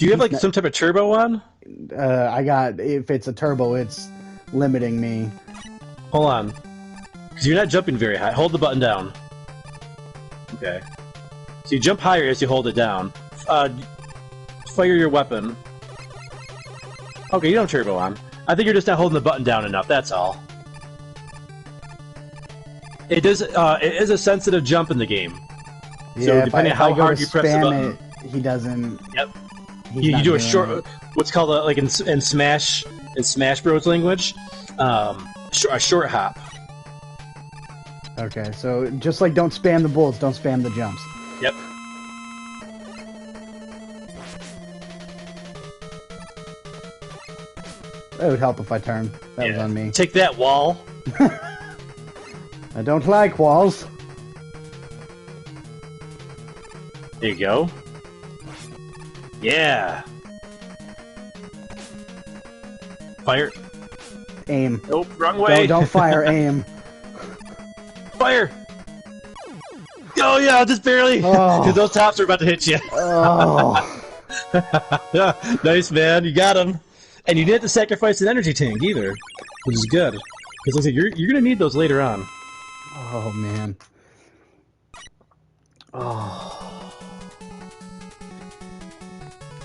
you have like some type of turbo on? I got. If it's a turbo, it's limiting me. Hold on. Because you're not jumping very high. Hold the button down. Okay. So you jump higher as you hold it down. Fire your weapon. Okay, you don't have turbo on. I think you're just not holding the button down enough, that's all. It is a sensitive jump in the game. Yeah, so depending on how hard you press the button. He doesn't... Yep. You do a short... What's called, like in Smash Bros. Language, a short hop. Okay, so just like don't spam the bullets, don't spam the jumps. Yep. It would help if I turned. That was on me. Take that, wall. I don't like walls. There you go. Yeah. Fire. Aim. Nope, wrong way. Don't fire, aim. Fire! Oh yeah, just barely. Because those tops are about to hit you. Oh. Nice, man. You got him. And you didn't have to sacrifice an energy tank either, which is good. Because like I said, you're going to need those later on. Oh, man. Oh.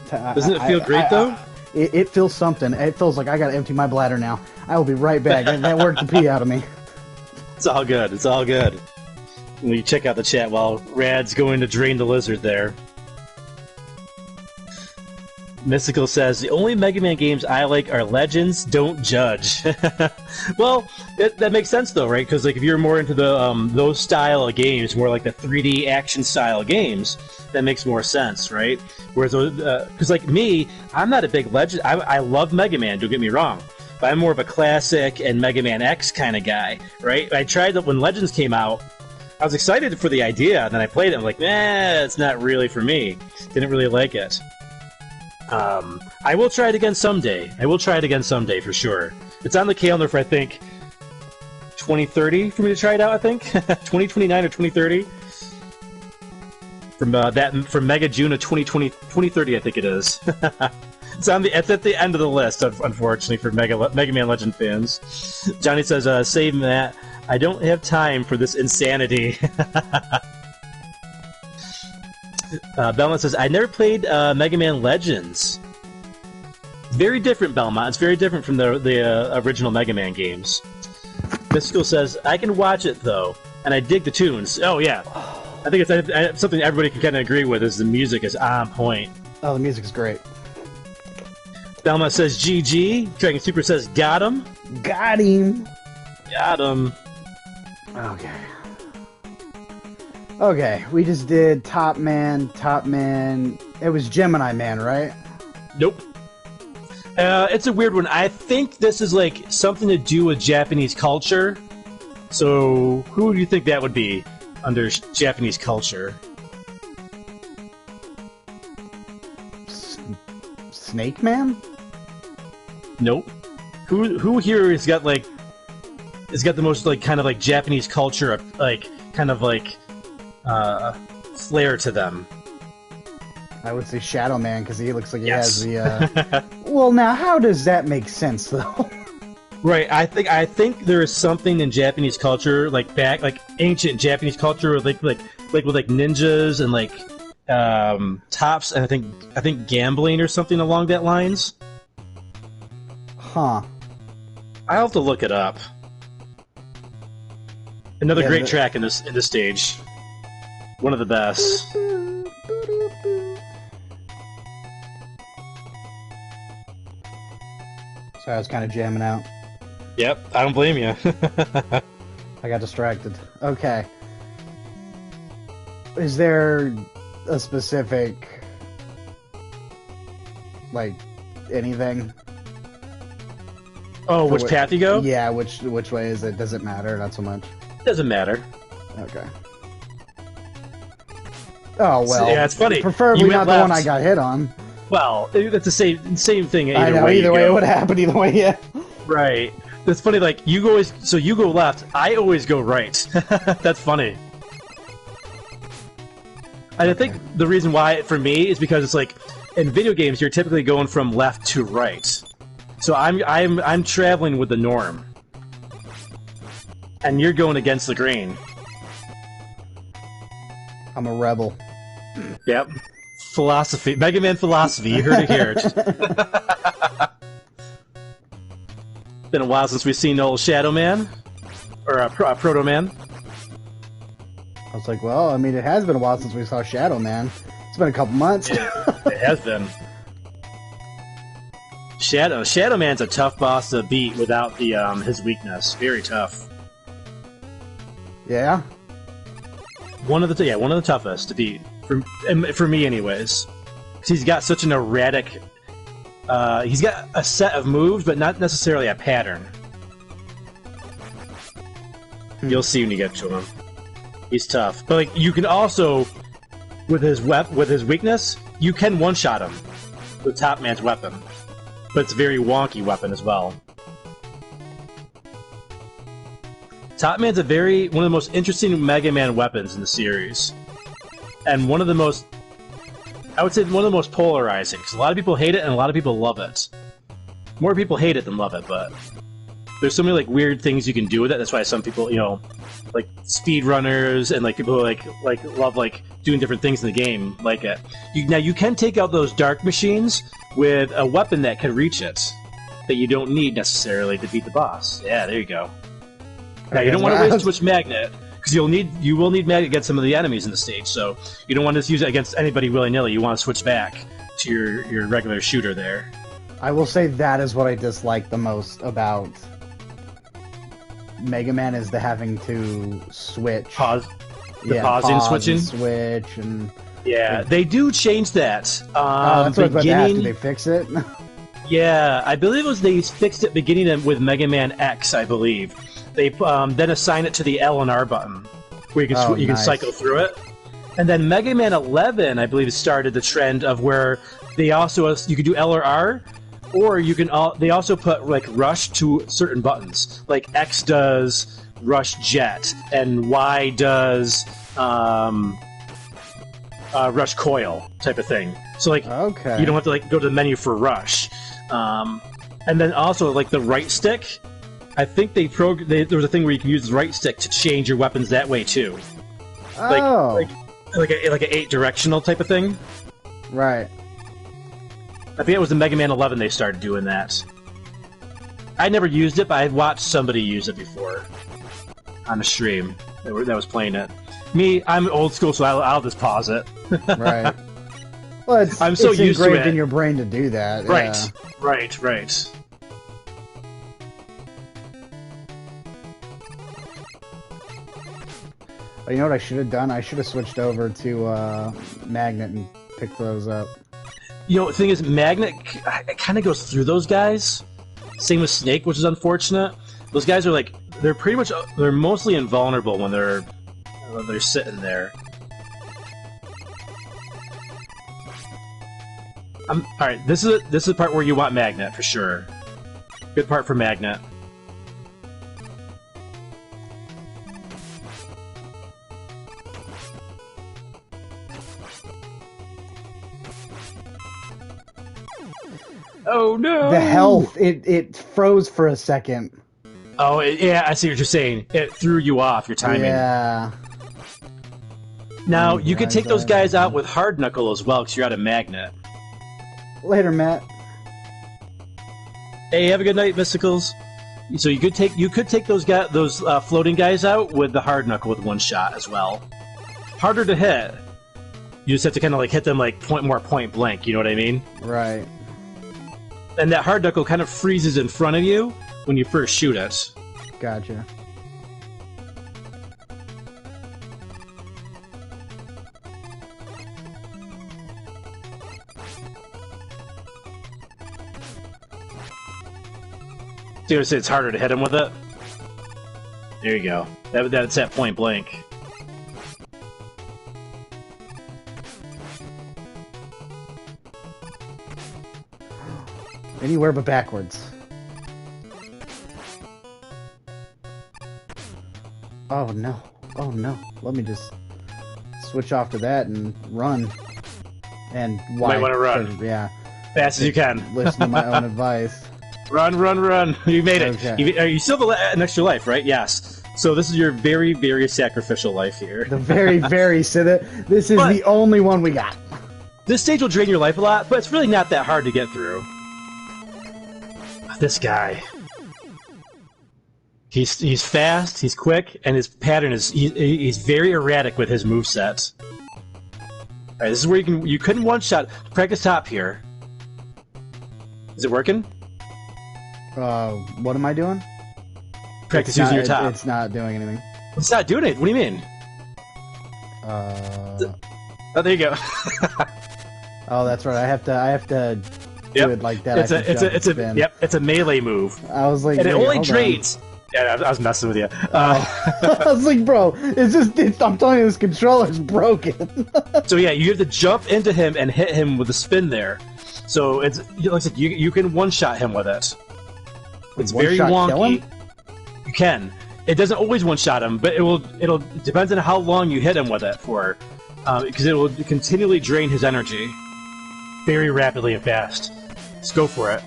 Doesn't it feel great, though? It feels something. It feels like I got to empty my bladder now. I will be right back. That worked the pee out of me. It's all good. It's all good. You check out the chat while Rad's going to drain the lizard there. Mystical says, the only Mega Man games I like are Legends, don't judge. Well, that makes sense though, right? Because like if you're more into the those style of games, more like the 3D action style games, that makes more sense, right? Whereas, because like me, I'm not a big Legend. I love Mega Man, don't get me wrong. But I'm more of a classic and Mega Man X kind of guy, right? I tried that when Legends came out. I was excited for the idea, and then I played it. I'm like, it's not really for me. Didn't really like it. I will try it again someday. I will try it again someday for sure. It's on the calendar for I think 2030 for me to try it out. I think 2029 or 2030 from Mega June of 2030. I think it is. It's at the end of the list, unfortunately, for Mega Man Legend fans. Johnny says, "Save Matt. I don't have time for this insanity." Belmont says, I never played Mega Man Legends. Very different, Belmont. It's very different from the original Mega Man games. Mystical says, I can watch it, though, and I dig the tunes. Oh, yeah. I think it's something everybody can kind of agree with, is the music is on point. Oh, the music is great. Belmont says, GG. Dragon Super says, got him. Got him. Got him. Okay. Okay, we just did Top Man. It was Gemini Man, right? Nope. It's a weird one. I think this is like something to do with Japanese culture. So, who do you think that would be under Japanese culture? Snake Man? Nope. Who here has got the most like kind of like Japanese culture, like kind of like flair to them? I would say Shadow Man because he looks like he Yes. has the. Well, now how does that make sense though? Right. I think there is something in Japanese culture, like ancient Japanese culture, with like with ninjas and like tops, and I think gambling or something along that lines. Huh. I'll have to look it up. Another great track in this stage. One of the best. Sorry, I was kind of jamming out. Yep, I don't blame you. I got distracted. Okay. Is there a specific, like, anything? Oh, which path you go? Yeah, which way is it? Does it matter? Not so much. Doesn't matter. Okay. Oh well. Yeah, it's funny. Preferably not the one I got hit on. Well, it's the same thing. Either I know. way Either way, it would happen. Either way, yeah. Right. That's funny. Like you go left. I always go right. That's funny. And I think the reason why for me is because it's like in video games you're typically going from left to right. So I'm traveling with the norm, and you're going against the grain. I'm a rebel. Yep. Philosophy. Mega Man philosophy. You heard it here. Been a while since we've seen old Shadow Man. Or Proto Man. I was like, well, I mean, it has been a while since we saw Shadow Man. It's been a couple months. It has been. Shadow Man's a tough boss to beat without the his weakness. Very tough. Yeah? One of the toughest to beat for me, anyways. 'Cause he's got such an erratic. He's got a set of moves, but not necessarily a pattern. You'll see when you get to him. He's tough, but like you can also, with his weakness, you can one-shot him with Top Man's weapon. But it's a very wonky weapon as well. Top Man's one of the most interesting Mega Man weapons in the series. And one of the most, I would say one of the most polarizing, because a lot of people hate it and a lot of people love it. More people hate it than love it, but there's so many like weird things you can do with it. That's why some people, like speedrunners and like people who like love like doing different things in the game like it. Now you can take out those dark machines with a weapon that can reach it, that you don't need necessarily to beat the boss. Yeah, there you go. Now you don't want to waste too much magnet, because you will need magnet against some of the enemies in the stage. So you don't want to just use it against anybody willy-nilly. You want to switch back to your regular shooter there. I will say that is what I dislike the most about Mega Man, is the having to switch. Pausing and switching? Switch and... Yeah, they do change that. That's what I was about to ask. Did they fix it? Yeah, I believe they fixed it beginning with Mega Man X, I believe. They then assign it to the L and R button, where you can cycle through it. And then Mega Man 11, I believe, started the trend of where you can do L or R, or you can they also put like rush to certain buttons. Like X does rush jet, and Y does rush coil type of thing. So like you don't have to like go to the menu for rush. And then also like the right stick, I think there was a thing where you can use the right stick to change your weapons that way too. Like an 8 directional type of thing. Right. I think it was in Mega Man 11 they started doing that. I never used it, but I watched somebody use it before on a stream that was playing it. Me, I'm old school, so I'll just pause it. Right. Well, it's used to it in your brain to do that. Right. Yeah. Right. You know what I should have done? I should have switched over to Magnet and picked those up. The thing is, Magnet it kind of goes through those guys. Same with Snake, which is unfortunate. Those guys are like they're mostly invulnerable when they're sitting there. All right, this is the part where you want Magnet for sure. Good part for Magnet. Oh no! The health, it froze for a second. Oh, yeah, I see what you're saying. It threw you off your timing. Yeah. Now, you can take those guys out with Hard Knuckle as well, because you're out of Magnet. Later, Matt. Hey, have a good night, Mysticals. So you could take those floating guys out with the Hard Knuckle with one shot as well. Harder to hit. You just have to kind of like hit them like point blank. You know what I mean? Right. And that Hard Knuckle kind of freezes in front of you when you first shoot it. Gotcha. So you say it's harder to hit him with it? There you go. That's at point blank. Anywhere but backwards. Oh no. Oh no. Let me just switch off to that and run. And why? Might want to run. Yeah. Fast as you can. Listen to my own advice. Run, run, run. You made it. Okay. You still have an extra life, right? Yes. So this is your very, very sacrificial life here. The very, very this is the only one we got. This stage will drain your life a lot, but it's really not that hard to get through. This guy. He's fast, he's quick, and his pattern is he's very erratic with his moveset. Alright, this is where you couldn't one-shot. Practice top here. Is it working? What am I doing? Practice using your top. It's not doing anything. It's not doing it. What do you mean? Oh, there you go. Oh, that's right. I have to do it like that. It's a melee move. I was like, and it only drains. Yeah, I was messing with you. I was like, bro, I'm telling you, this controller's broken. So yeah, you have to jump into him and hit him with a spin there. So it's like I said, you can one-shot him with it. It's very wonky. You can. It doesn't always one-shot him, but it depends on how long you hit him with it for, because it will continually drain his energy very rapidly and fast. Let's go for it.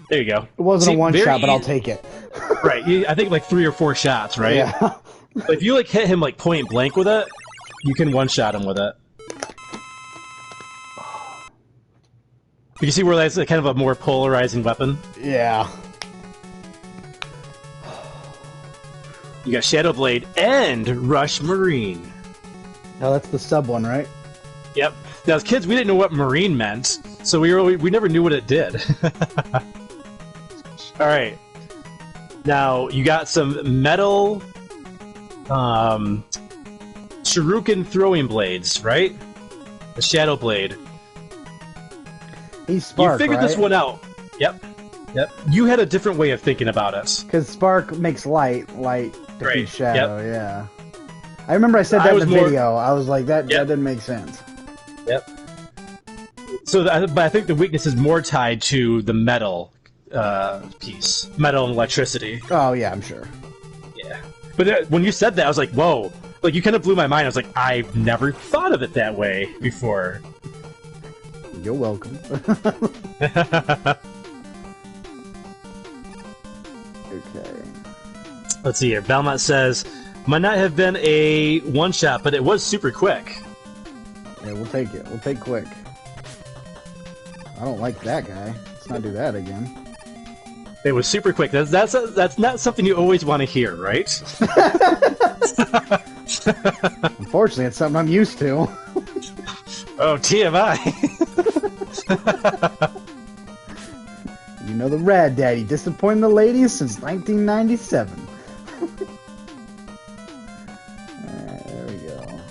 There you go. It wasn't a one-shot, but I'll take it. Right. I think like 3 or 4 shots, right? Yeah. But if you like hit him like point blank with it, you can one-shot him with it. You can see where that's kind of a more polarizing weapon. Yeah. You got Shadow Blade and Rush Marine. Now that's the sub one, right? Yep. Now as kids, we didn't know what Marine meant, so we never knew what it did. All right. Now you got some metal, shuriken throwing blades, right? The Shadow Blade. He's Spark, you figured this one out. Yep. You had a different way of thinking about it. Because Spark makes light defeats Shadow, yep. Yeah. I remember I said that in the video. I was like, that didn't make sense. Yep. So, but I think the weakness is more tied to the metal piece. Metal and electricity. Oh, yeah, I'm sure. Yeah. But when you said that, I was like, whoa. Like, you kind of blew my mind. I was like, I've never thought of it that way before. You're welcome. Okay. Let's see here. Belmont says, might not have been a one-shot, but it was super quick. Yeah, we'll take it. We'll take quick. I don't like that guy. Let's not do that again. It was super quick. That's not something you always want to hear, right? Unfortunately, it's something I'm used to. Oh, TMI. You know the Rad Daddy, disappointing the ladies since 1997. There we go.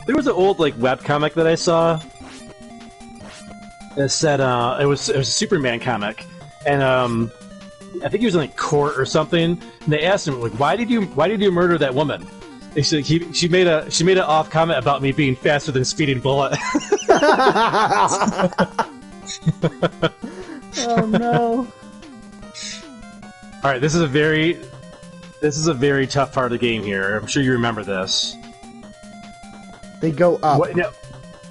There was an old webcomic that I saw. It said it was a Superman comic, and I think he was in court or something. And they asked him why did you murder that woman? They said she made an off comment about me being faster than Speeding Bullet. Oh no! All right, this is a very tough part of the game here. I'm sure you remember this. They go up. No,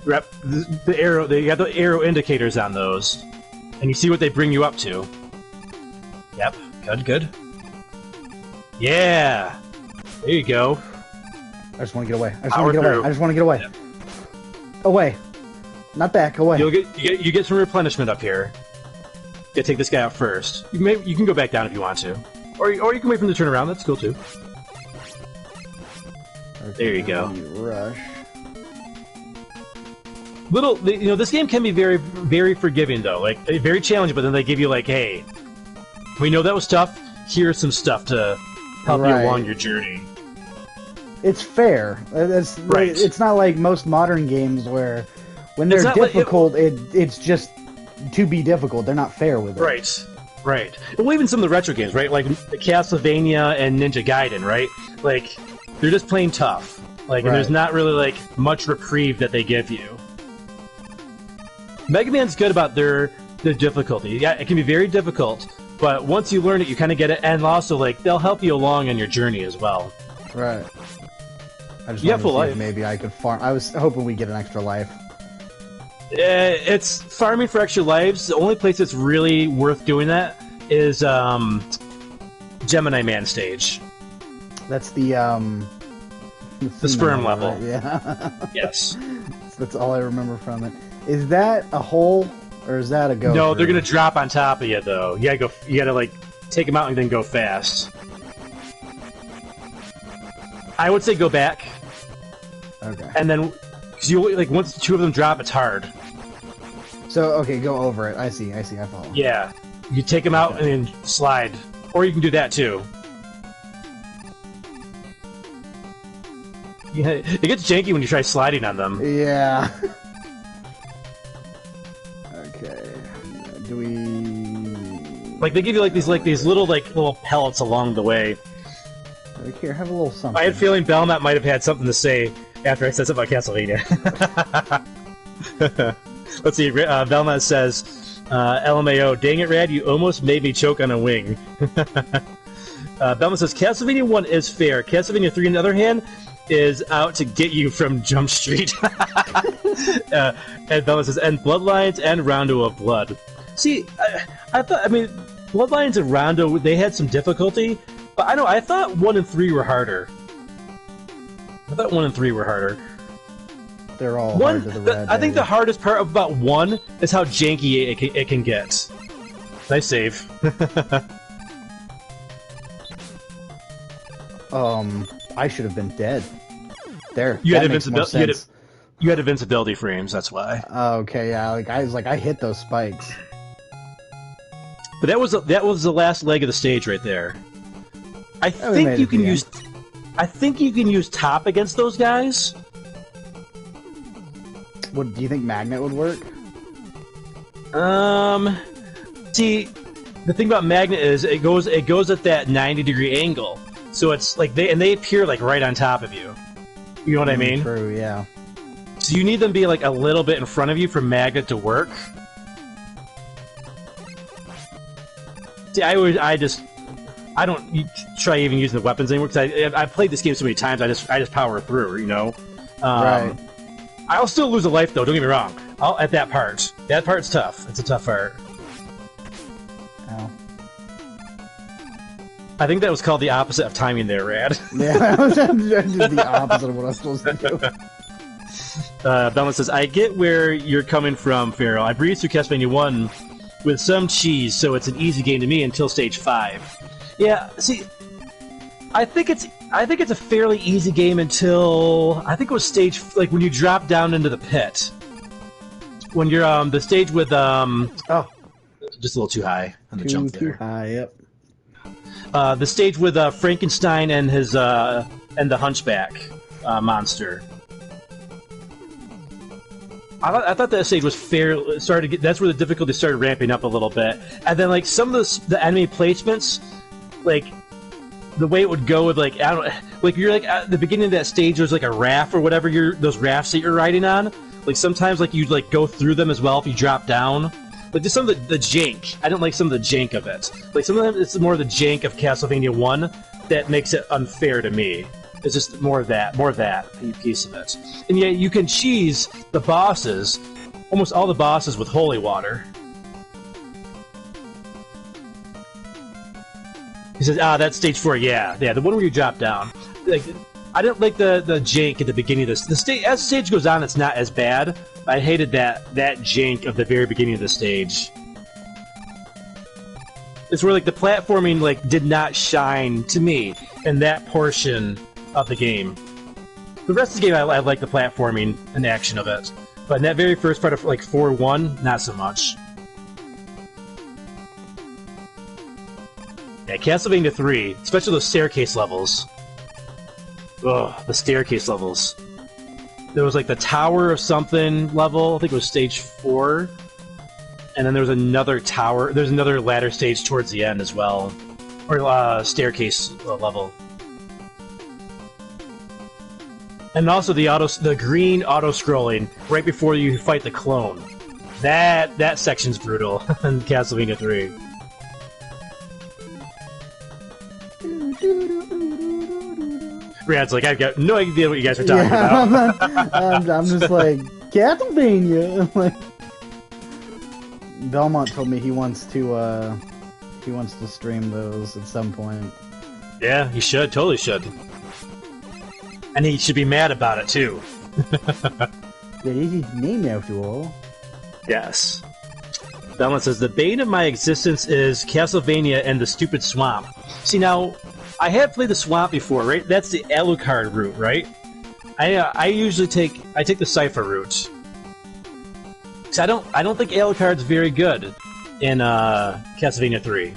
the arrow. They got the arrow indicators on those, and you see what they bring you up to. Yep. Good. Yeah. There you go. I just want to get away. I just want to get away. Yep. Away. Not back. Away. You get some replenishment up here. You take this guy out first. You can go back down if you want to, or you can wait for him to turn around. That's cool too. Okay, there you go. Rush. This game can be very, very forgiving though. Very challenging, but then they give you hey, we know that was tough. Here's some stuff to help you along your journey. It's fair. It's right. It's not like most modern games where, when they're difficult, it's just to be difficult. They're not fair with it. Right. Well, even some of the retro games, right? Like Castlevania and Ninja Gaiden, right? They're just plain tough. And there's not really much reprieve that they give you. Mega Man's good about their difficulty. Yeah, it can be very difficult, but once you learn it, you kind of get it, and also like they'll help you along on your journey as well. Right. I just You wanted have to full see if life. maybe I could farm. I was hoping we get an extra life. It's farming for extra lives. The only place that's really worth doing that is Gemini Man stage. That's the sperm level. Right? Yeah. Yes. That's all I remember from it. Is that a hole or is that a go? No, they're gonna drop on top of you though. You gotta like take them out and then go fast. I would say go back. Okay. And then, because you like once two of them drop, it's hard. So okay, go over it. I see. I follow. Yeah, you take them out and then slide, or you can do that too. Yeah, it gets janky when you try sliding on them. Yeah. Okay. Do we? Like they give you like these little pellets along the way. Like, here, have a little something. I had a feeling Belmont might have had something to say after I said something about Castlevania. Let's see. Belmont says, "LMAO, dang it, Rad, you almost made me choke on a wing." Belmont says, "Castlevania 1 is fair. Castlevania 3, on the other hand, is out to get you from Jump Street." And Belmont says, "And Bloodlines and Rondo of Blood." See, I mean, Bloodlines and Rondo, they had some difficulty. But I thought 1 and 3 were harder. They're all one. hard to the red. I think the hardest part about 1 is how janky it can get. Nice save. I should have been dead. There. You had invincibility. You had invincibility frames. That's why. Okay, yeah. I hit those spikes. But that was the last leg of the stage right there. I think you can use top against those guys. Do you think Magnet would work? See, the thing about Magnet is it goes at that 90-degree angle, so it's like they appear like right on top of you. You know what I mean? True. Yeah. So you need them to be like a little bit in front of you for Magnet to work. See, I don't try even using the weapons anymore because I played this game so many times. I just power through, you know. Right. I'll still lose a life though. Don't get me wrong. At that part. That part's tough. It's a tough part. Ow. I think that was called the opposite of timing there, Rad. Yeah, that was just the opposite of what I was supposed to do. Belmont says, "I get where you're coming from, Farrell. I breezed through Castlevania 1 with some cheese, so it's an easy game to me until stage 5. Yeah, see, I think it's a fairly easy game until I think it was stage when you drop down into the pit. When you're the stage with just a little too high on the jump there. Too high, yep. The stage with Frankenstein and his and the Hunchback monster. I thought that stage was fair. That's where the difficulty started ramping up a little bit, and then like some of the enemy placements, like the way it would go with like you're like at the beginning of that stage there's like a raft or whatever those rafts that you're riding on. Like sometimes like you'd like go through them as well if you drop down. Like just some of the jank. I don't like some of the jank of it. Like sometimes it's more the jank of Castlevania 1 that makes it unfair to me. It's just more of that piece of it. And yeah, you can cheese the bosses, almost all the bosses with holy water. He says, that's stage 4, yeah, the one where you drop down. Like, I didn't like the jank at the beginning of this. The stage, as the stage goes on, it's not as bad. I hated that jank of the very beginning of the stage. It's where like the platforming like did not shine to me in that portion of the game. The rest of the game, I like the platforming and action of it, but in that very first part of like 4-1, not so much. Yeah, Castlevania 3, especially those staircase levels. Ugh, the staircase levels. There was like the Tower of something level, I think it was stage 4, and then there was another tower, there's another ladder stage towards the end as well, or staircase level. And also the green auto-scrolling right before you fight the clone. That section's brutal in Castlevania 3. Brad's like, I've got no idea what you guys are talking about. I'm just like, Castlevania. Like, Belmont told me he wants to stream those at some point. Yeah, he should. Totally should. And he should be mad about it, too. That is his name, after all. Yes. Belmont says, the bane of my existence is Castlevania and the stupid swamp. See, now, I have played the swamp before, right? That's the Alucard route, right? I usually take the Cypher route. Cause I don't think Alucard's very good in Castlevania 3. I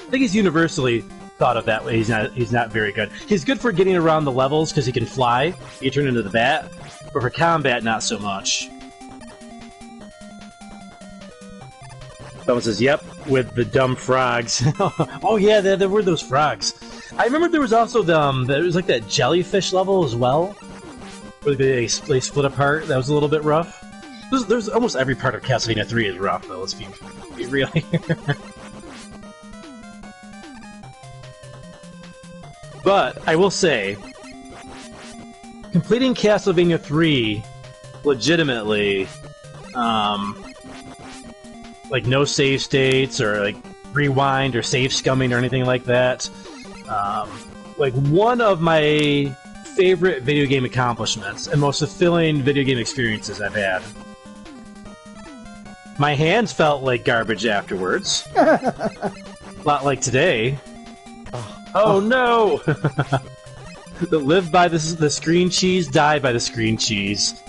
think he's universally thought of that way. He's not very good. He's good for getting around the levels because he can fly. He can turn into the bat, but for combat, not so much. Someone says, "Yep, with the dumb frogs." Oh yeah, there were those frogs. I remember there was also there was like that jellyfish level as well, where they split apart. That was a little bit rough. There's almost every part of Castlevania 3 is rough, though. Let's be real here. But I will say, completing Castlevania 3 legitimately, like no save states or like rewind or save scumming or anything like that. Like one of my favorite video game accomplishments and most fulfilling video game experiences I've had. My hands felt like garbage afterwards. A lot like today. Oh no! Live by the screen cheese, die by the screen cheese.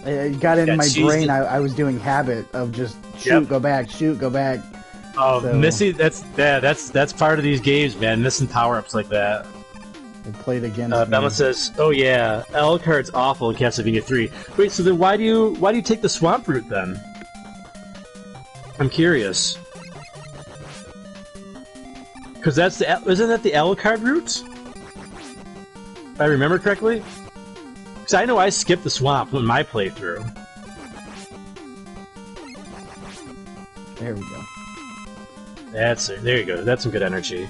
It got in my brain. I was doing habit of just shoot, go back, shoot, go back. Oh, so, missing that's part of these games, man. Missing power-ups like that. They played against me. Bella says, "Oh yeah, Alucard's awful in Castlevania 3." Wait, so then why do you take the swamp route then? I'm curious. Because isn't that the Alucard route? If I remember correctly. Because I know I skipped the swamp in my playthrough. There we go. There you go. That's some good energy.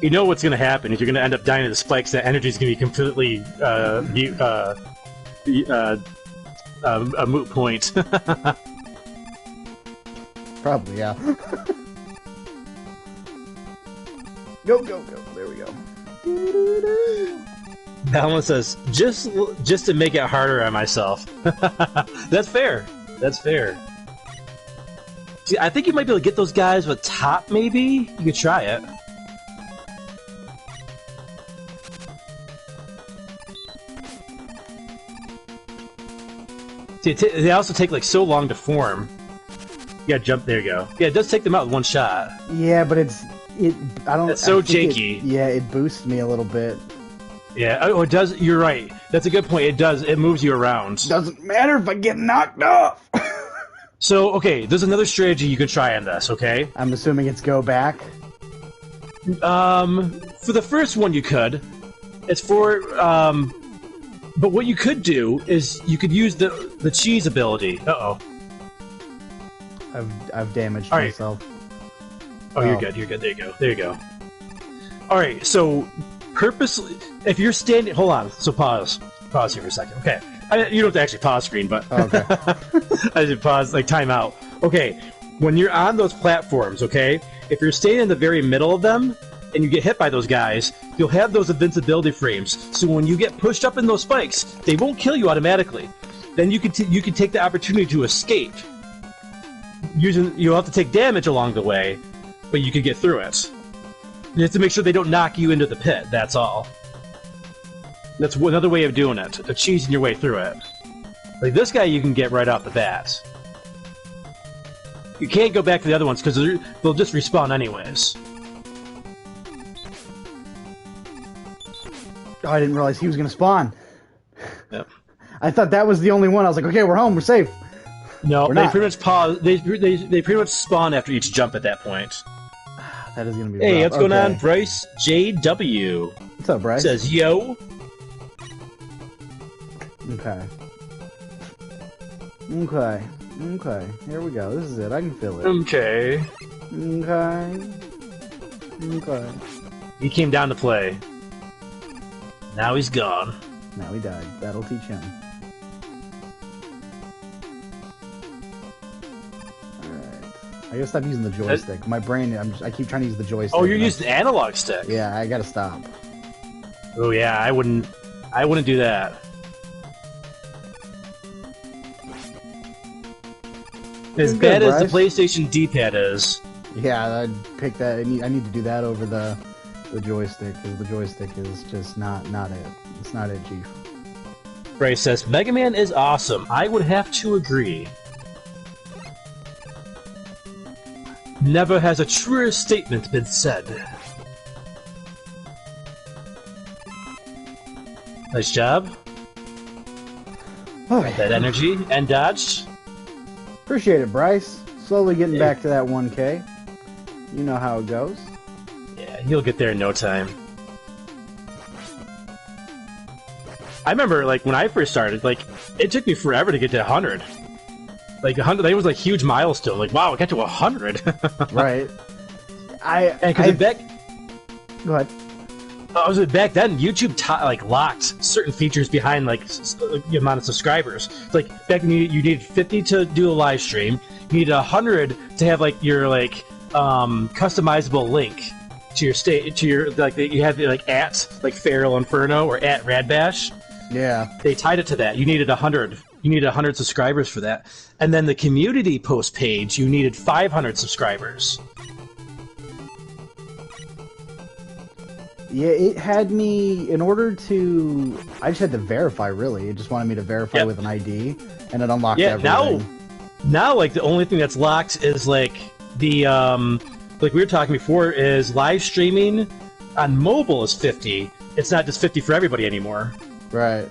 You know what's going to happen is you're going to end up dying to the spikes. That energy is going to be completely a moot point. Probably, yeah. Go, go, go. There we go. That one says, just to make it harder on myself. That's fair. That's fair. See, I think you might be able to get those guys with top, maybe? You could try it. See, they also take like so long to form. You gotta jump. There you go. Yeah, it does take them out with one shot. Yeah, but I don't. It's so janky. It boosts me a little bit. Yeah. Oh, it does. You're right. That's a good point. It does. It moves you around. Doesn't matter if I get knocked off. So okay, there's another strategy you could try on this. Okay. I'm assuming it's go back. For the first one, you could. It's for But what you could do is you could use the cheese ability. Uh-oh. I've damaged myself. Oh, you're good. You're good. There you go. There you go. All right. So, purposely, if you're standing, hold on. So pause here for a second. Okay. You don't have to actually pause screen, but okay. I should pause, like time out. Okay. When you're on those platforms, okay, if you're standing in the very middle of them and you get hit by those guys, you'll have those invincibility frames. So when you get pushed up in those spikes, they won't kill you automatically. Then you can take the opportunity to escape. You'll have to take damage along the way, but you can get through it. You have to make sure they don't knock you into the pit, that's all. That's another way of doing it, of cheesing your way through it. Like this guy you can get right off the bat. You can't go back to the other ones because they'll just respawn anyways. Oh, I didn't realize he was going to spawn. Yep. I thought that was the only one. I was like, okay, we're home, we're safe. No, they pretty much pause. They pretty much spawn after each jump at that point. That is going to be Hey, rough. what's going on? Bryce JW. What's up, Bryce? Says, yo. Okay. Okay. Okay. Here we go. This is it. I can feel it. Okay. Okay. Okay. He came down to play. Now he's gone. Now he died. That'll teach him. Alright. I gotta stop using the joystick. My brain, I keep trying to use the joystick. Oh, you're using the analog stick. Yeah, I gotta stop. Oh yeah, I wouldn't do that. As bad as the PlayStation D-pad is. Yeah, I'd pick that. I need to do that over the joystick, because the joystick is just not it. It's not it, Chief. Bryce says, Megaman is awesome. I would have to agree. Never has a truer statement been said. Nice job. Oh, got that energy and dodged. Appreciate it, Bryce. Slowly getting back to that 1K. You know how it goes. Yeah, he'll get there in no time. I remember, like, when I first started, like, it took me forever to get to 100. Like, 100, that was, like, a huge milestone. Like, wow, I got to 100. Right. Go ahead. Back then, YouTube locked certain features behind like the amount of subscribers. It's like back then, you needed 50 to do a live stream. You needed 100 to have like your customizable link to your you had like at like Feral Inferno or at Radbash. Yeah. They tied it to that. You needed 100. You needed 100 subscribers for that. And then the community post page, you needed 500 subscribers. Yeah, it had me, in order to, I just had to verify, really. It just wanted me to verify with an ID, and it unlocked everything. Now, like, the only thing that's locked is, like, the, like we were talking before, is live streaming on mobile is 50. It's not just 50 for everybody anymore. Right.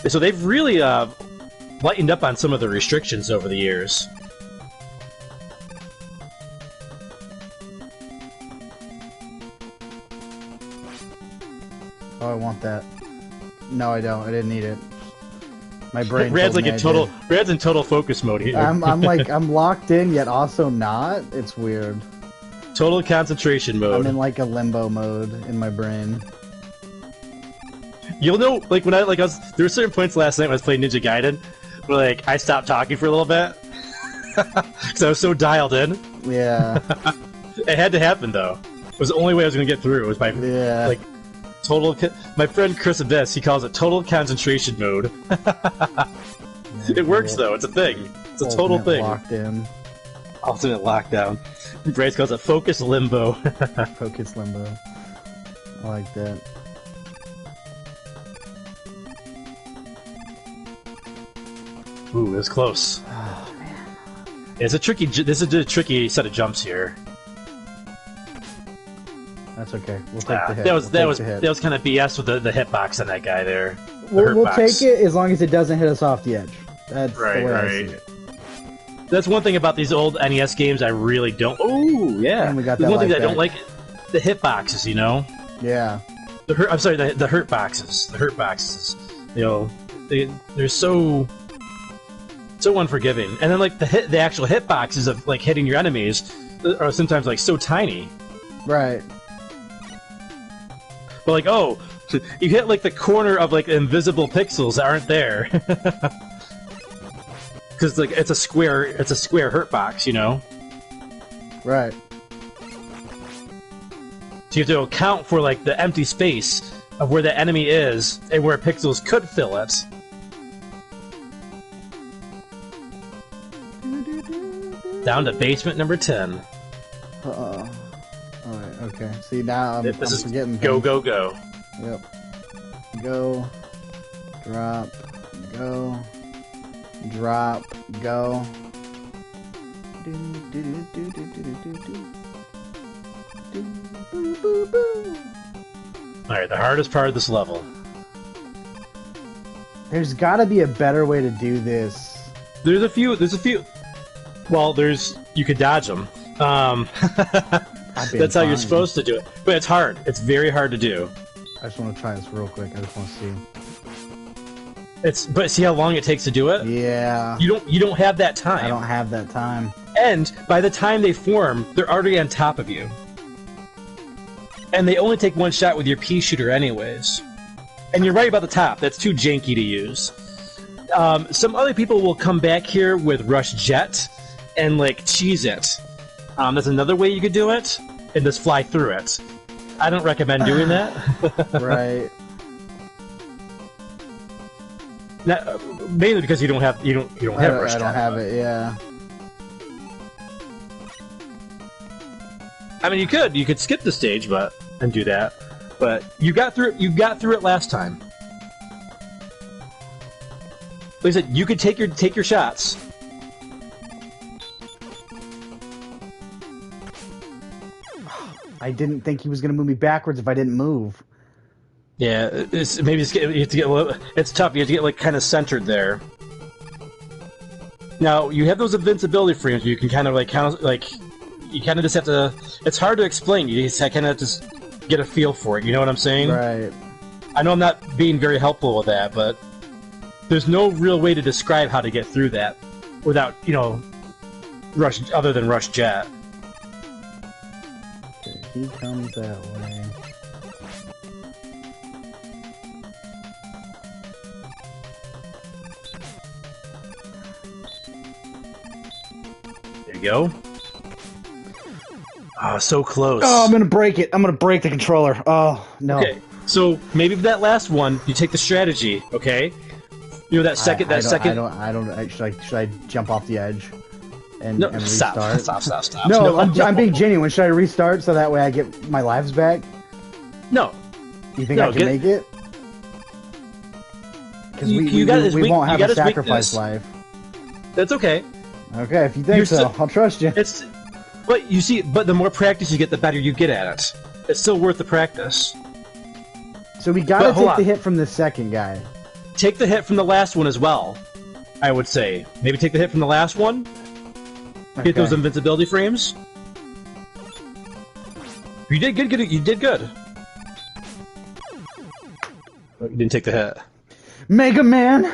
So they've really, lightened up on some of the restrictions over the years. Oh, I want that. No, I don't. I didn't need it. My brain. Rad's like Rad's in total focus mode here. I'm like I'm locked in, yet also not. It's weird. Total concentration mode. I'm in like a limbo mode in my brain. You'll know, like when there were certain points last night when I was playing Ninja Gaiden, where like I stopped talking for a little bit because I was so dialed in. Yeah. It had to happen though. It was the only way I was going to get through. It was by like. Total. My friend Chris Abyss, he calls it total concentration mode. It works though. It's a thing. It's a total thing. Locked in. Ultimate lockdown. Bryce calls it focus limbo. Focus limbo. I like that. Ooh, it was close. Oh man. It's a tricky. This is a tricky set of jumps here. That's okay. We'll take the hit. That was kind of BS with the hitbox on that guy there. We'll take it as long as it doesn't hit us off the edge. That's the way I see it. That's one thing about these old NES games I really don't. Oh yeah. And we got that. One thing I don't like the hitboxes. You know. Yeah. I'm sorry. The hurt boxes. The hurt boxes. You know, they're so unforgiving. And then like the actual hitboxes of like hitting your enemies are sometimes like so tiny. Right. But like, oh, you hit like the corner of like invisible pixels that aren't there, because like it's a square hurt box, you know. Right. So you have to account for like the empty space of where the enemy is and where pixels could fill it. Down to basement number 10. Uh-oh. Alright, okay. See, now I'm forgetting things. Go. Yep. Go. Drop. Go. Drop. Go. Alright, the hardest part of this level. There's gotta be a better way to do this. There's a few. Well, you could dodge them. That's how you're supposed to do it. But it's hard. It's very hard to do. I just want to try this real quick. I just want to see. But see how long it takes to do it? Yeah. You don't have that time. I don't have that time. And by the time they form, they're already on top of you. And they only take one shot with your pea shooter anyways. And you're right about the top. That's too janky to use. Some other people will come back here with Rush Jet and, like, cheese it. That's another way you could do it, and just fly through it. I don't recommend doing that. Right. Mainly because you don't have Rush Jet. I don't have it, yeah. I mean, you could skip the stage, and do that, but you got through it last time. Like I said, you could take your shots. I didn't think he was going to move me backwards if I didn't move. Yeah, you have to get a little. It's tough. You have to get like kind of centered there. Now you have those invincibility frames where you can kind of you kind of just have to. It's hard to explain. You just kind of just get a feel for it. You know what I'm saying? Right. I know I'm not being very helpful with that, but there's no real way to describe how to get through that without, other than Rush Jet. Okay, he comes that way. There you go. Oh, so close. Oh, I'm gonna break it. I'm gonna break the controller. Oh, no. Okay, so maybe for that last one, you take the strategy, okay? You know, that second... I don't... Should I jump off the edge and restart? Stop. No, I'm being genuine. Should I restart so that way I get my lives back? No. You think I can make it? Because we won't have a sacrifice life. That's okay. Okay, if you think so, I'll trust you. But you see, the more practice you get, the better you get at it. It's still worth the practice. So we gotta take the hit from the second guy. Take the hit from the last one as well, I would say. Maybe take the hit from the last one. Okay. Get those invincibility frames. You did good. You did good. But you didn't take the hit. Megaman!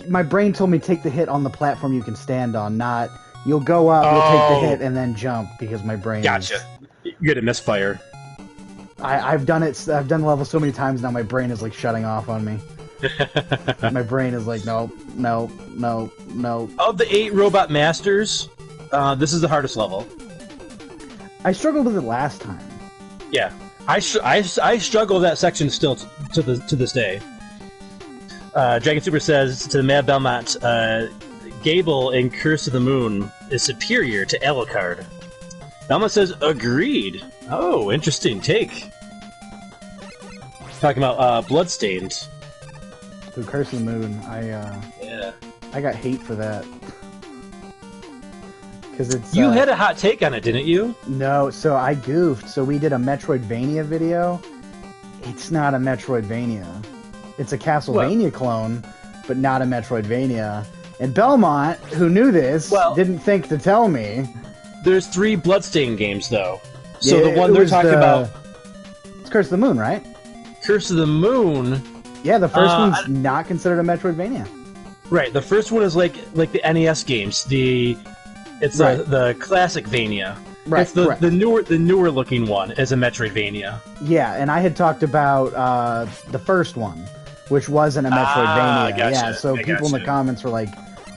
My brain told me take the hit on the platform you can stand on, not you'll go up, you'll take the hit, and then jump, because my brain Gotcha. You're good at misfire. I've done it. I've done the level so many times now. My brain is like shutting off on me. My brain is like, nope. Of the 8 robot masters, this is the hardest level. I struggled with it last time. Yeah, I struggle with that section still to this day. Dragon Super says to the Mad Belmont, Gable in Curse of the Moon is superior to Alucard. Belmont says, agreed. Oh, interesting take. Talking about Bloodstained. So Curse of the Moon, I got hate for that. Because it's you had a hot take on it, didn't you? No, so I goofed. So we did a Metroidvania video. It's not a Metroidvania. It's a Castlevania clone, but not a Metroidvania. And Belmont, who knew this, didn't think to tell me. There's 3 Bloodstained games, though. So the one they're talking about... It's Curse of the Moon, right? Curse of the Moon... Yeah, the first one's not considered a Metroidvania. Right, the first one is like the NES games. It's the classic Vania. Right, it's the newer looking one is a Metroidvania. Yeah, and I had talked about the first one, which wasn't a Metroidvania. Gotcha, yeah, so people in the comments were like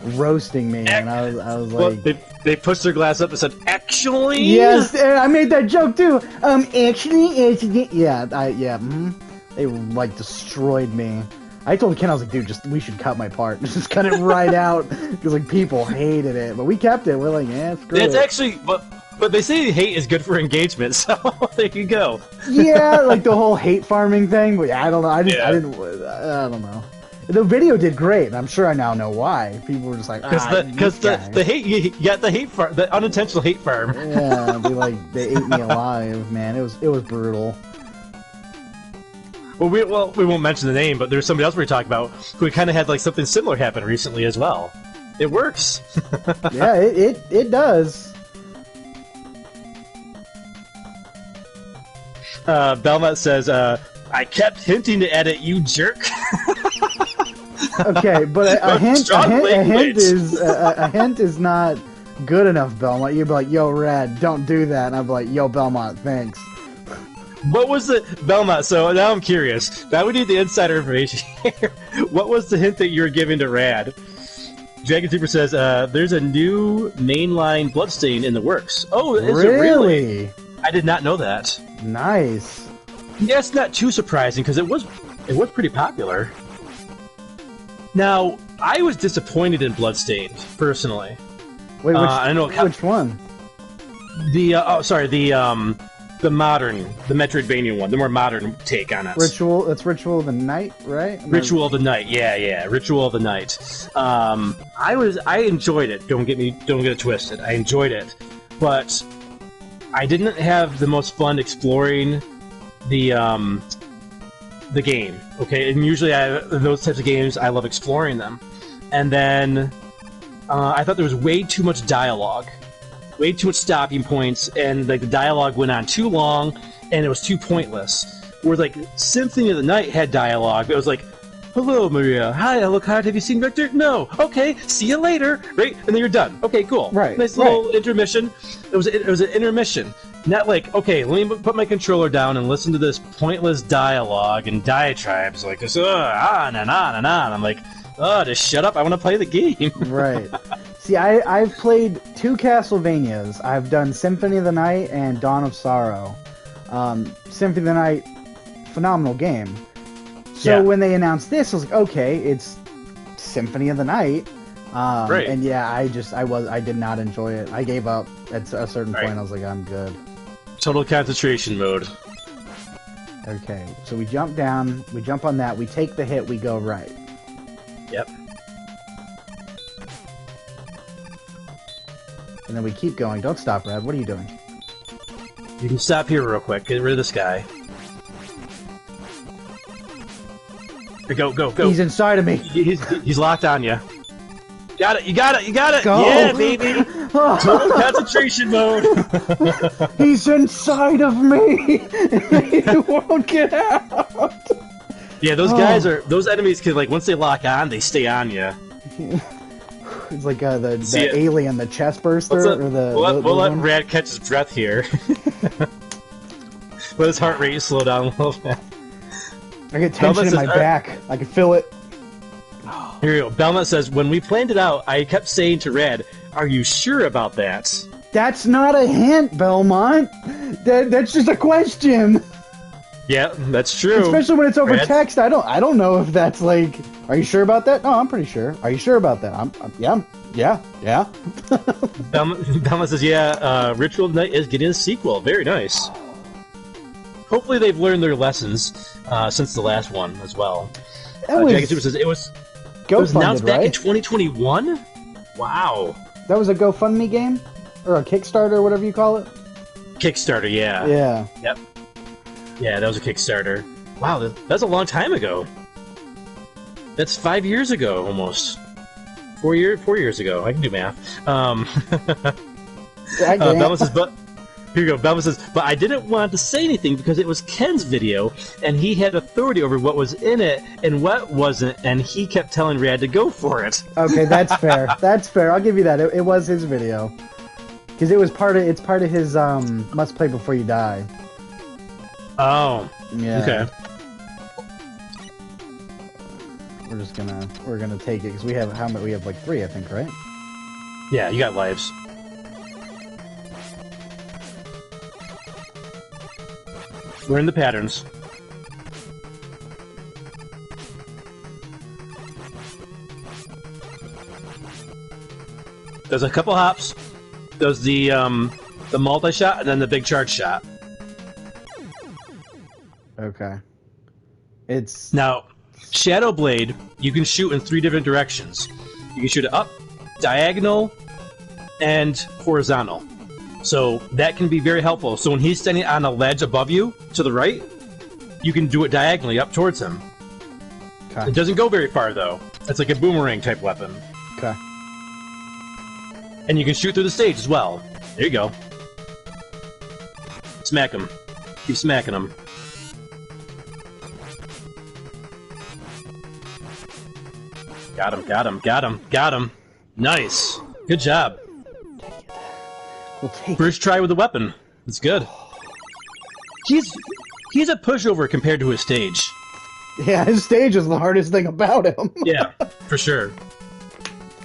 roasting me, and I was like, they pushed their glass up and said, "Actually, yes." And I made that joke too. Actually, yeah, they like destroyed me. I told Ken, I was like, dude, we should cut my part. Just cut it right out because like people hated it, but we kept it. We're like, yeah, screw it. It's actually, but they say hate is good for engagement, so there you go. Yeah, like the whole hate farming thing. But I don't know. I don't know. The video did great, and I'm sure I now know why. People were just like, because the hate, you got the hate farm, the unintentional hate farm. Yeah, they ate me alive, man. It was brutal. Well, we won't mention the name, but there's somebody else we were talking about who kind of had like something similar happen recently as well. It works. Yeah, it does. Belmont says, I kept hinting to edit, you jerk. Okay, but a hint is not good enough, Belmont. You'd be like, yo, Rad, don't do that. And I'd be like, yo, Belmont, thanks. What was the Belmont? So now I'm curious. Now we need the insider information here. What was the hint that you were giving to Rad? Dragon Super says, there's a new mainline Bloodstain in the works. Oh, is it really? I did not know that. Nice. Yeah, it's not too surprising because it was pretty popular. Now, I was disappointed in Bloodstained, personally. Wait, I don't know which one? The Metroidvania one, the more modern take on it. That's Ritual of the Night, right? Ritual of the Night, yeah, Ritual of the Night. I enjoyed it. Don't get it twisted. I enjoyed it, but I didn't have the most fun exploring the game. Okay, and usually those types of games, I love exploring them, and then I thought there was way too much dialogue. Way too much stopping points, and like the dialogue went on too long, and it was too pointless. Where like Symphony of the Night had dialogue, but it was like, "Hello, Maria. Hi, Alucard. Have you seen Victor? No. Okay. See you later." Right, and then you're done. Okay, cool. Right. Nice little intermission. It was an intermission, not like, okay, let me put my controller down and listen to this pointless dialogue and diatribes like this, on and on and on. I'm like, just shut up. I want to play the game. Right. See, I've played 2 Castlevanias. I've done Symphony of the Night and Dawn of Sorrow. Symphony of the Night, phenomenal game. So when they announced this, I was like, okay, it's Symphony of the Night. Right. And yeah, I did not enjoy it. I gave up at a certain point. I was like, I'm good. Total concentration mode. Okay, so we jump down, we jump on that, we take the hit, we go right. Yep. And then we keep going. Don't stop, Rad. What are you doing? You can stop here real quick. Get rid of this guy. Go. He's inside of me. He's locked on you. Got it. You got it. Go. Yeah, baby. Total concentration mode. He's inside of me. He won't get out. Yeah, those guys those enemies can, like, once they lock on, they stay on you. It's like the alien, the chest burster, We'll let Rad catch his breath here. Let his heart rate slow down a little bit. I get tension in my back. I can feel it. Here you go. Belmont says, when we planned it out, I kept saying to Rad, "Are you sure about that?" That's not a hint, Belmont. That's just a question. Yeah, that's true. Especially when it's over text. I don't know if that's like, are you sure about that? No, I'm pretty sure. Are you sure about that? Yeah. Belmont says, yeah, Ritual of the Night is getting a sequel. Very nice. Hopefully they've learned their lessons since the last one as well. Dragon Super says, it was announced back in 2021? Wow. That was a GoFundMe game? Or a Kickstarter, whatever you call it? Kickstarter, yeah. Yeah. Yep. Yeah, that was a Kickstarter. Wow, that's a long time ago. That's 5 years ago, almost. 4 years ago. I can do math. Belma says, but here you go. Belma says, but I didn't want to say anything because it was Ken's video, and he had authority over what was in it and what wasn't, and he kept telling Rad to go for it. Okay, that's fair. That's fair. I'll give you that. It was his video, because it's part of his Must Play Before You Die. Oh. Yeah. Okay. We're gonna take it because we have we have like 3, I think, right? Yeah, you got lives. Learn the patterns. There's a couple hops. There's the multi-shot and then the big charge shot. Okay. It's now Shadow Blade. You can shoot in 3 different directions. You can shoot it up, diagonal, and horizontal. So that can be very helpful. So when he's standing on a ledge above you to the right, you can do it diagonally up towards him. Okay. It doesn't go very far though. It's like a boomerang type weapon. Okay. And you can shoot through the stage as well. There you go. Smack him. Keep smacking him. Got him, got him, got him, got him. Nice. Good job. We'll take First try with the weapon. It's good. He's a pushover compared to his stage. Yeah, his stage is the hardest thing about him. Yeah, for sure.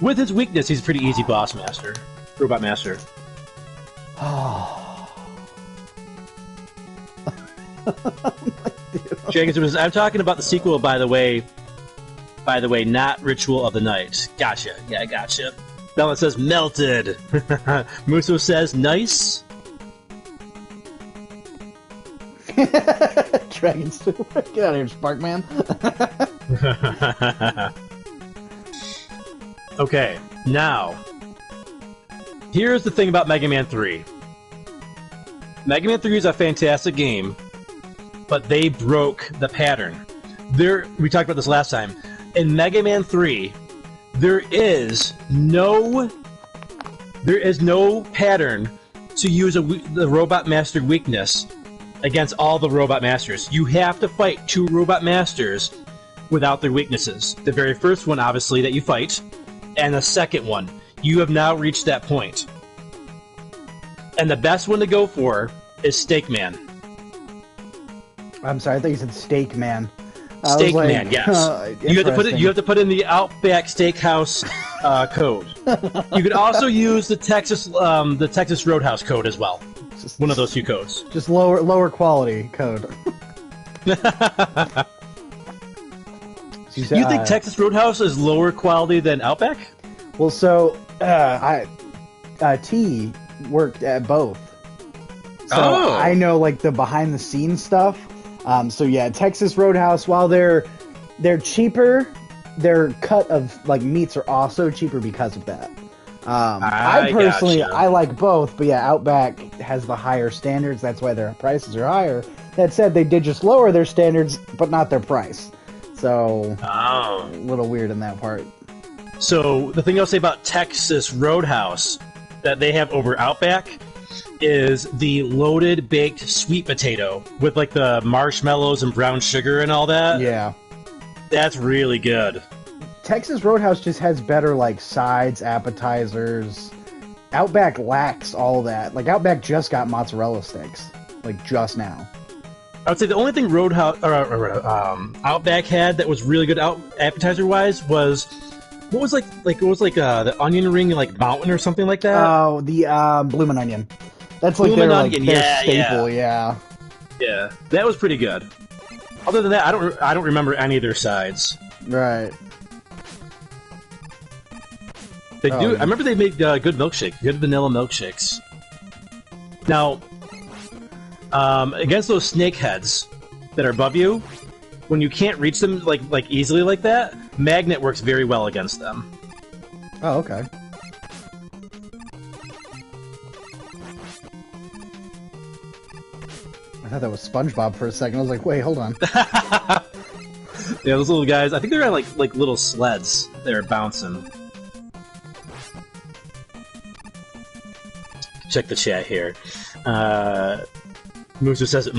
With his weakness, he's a pretty easy boss master. Robot master. Jenkins, I'm talking about the sequel, by the way. By the way, not Ritual of the Night. Gotcha. Yeah, I gotcha. Bella says melted. Muso says nice. Dragon's Get out of here, Sparkman. Okay, now here's the thing about Mega Man 3. Mega Man 3 is a fantastic game, but they broke the pattern. We talked about this last time. In Mega Man 3, there is no pattern to use the Robot Master weakness against all the Robot Masters. You have to fight 2 Robot Masters without their weaknesses. The very first one, obviously, that you fight, and the second one. You have now reached that point. And the best one to go for is Steak Man. I'm sorry, I thought you said Steak Man. Steak Man, yes. You have to put in the Outback Steakhouse code. You could also use the Texas Roadhouse code as well. One of those 2 codes. Just lower quality code. You think Texas Roadhouse is lower quality than Outback? Well, so T worked at both, so I know like the behind the scenes stuff. So yeah, Texas Roadhouse, while they're cheaper, their cut of like meats are also cheaper because of that. I personally I like both, but yeah, Outback has the higher standards. That's why their prices are higher. That said, they did just lower their standards, but not their price. So a little weird in that part. So the thing I'll say about Texas Roadhouse that they have over Outback is the loaded baked sweet potato with like the marshmallows and brown sugar and all that. Yeah. That's really good. Texas Roadhouse just has better like sides, appetizers. Outback lacks all that. Like Outback just got mozzarella sticks, like just now. I would say the only thing Outback had that was really good appetizer wise was what was the onion ring like mountain or something like that. Oh, the bloomin' onion. That's like their staple. Yeah. Yeah, that was pretty good. Other than that, I don't remember any of their sides. Right. They do. Yeah. I remember they made good milkshake, good vanilla milkshakes. Now, against those snake heads that are above you, when you can't reach them like easily like that, Magnet works very well against them. Oh, okay. I thought that was SpongeBob for a second. I was like, wait, hold on. Yeah, those little guys. I think they're on like little sleds that are bouncing. Check the chat here. Musa says,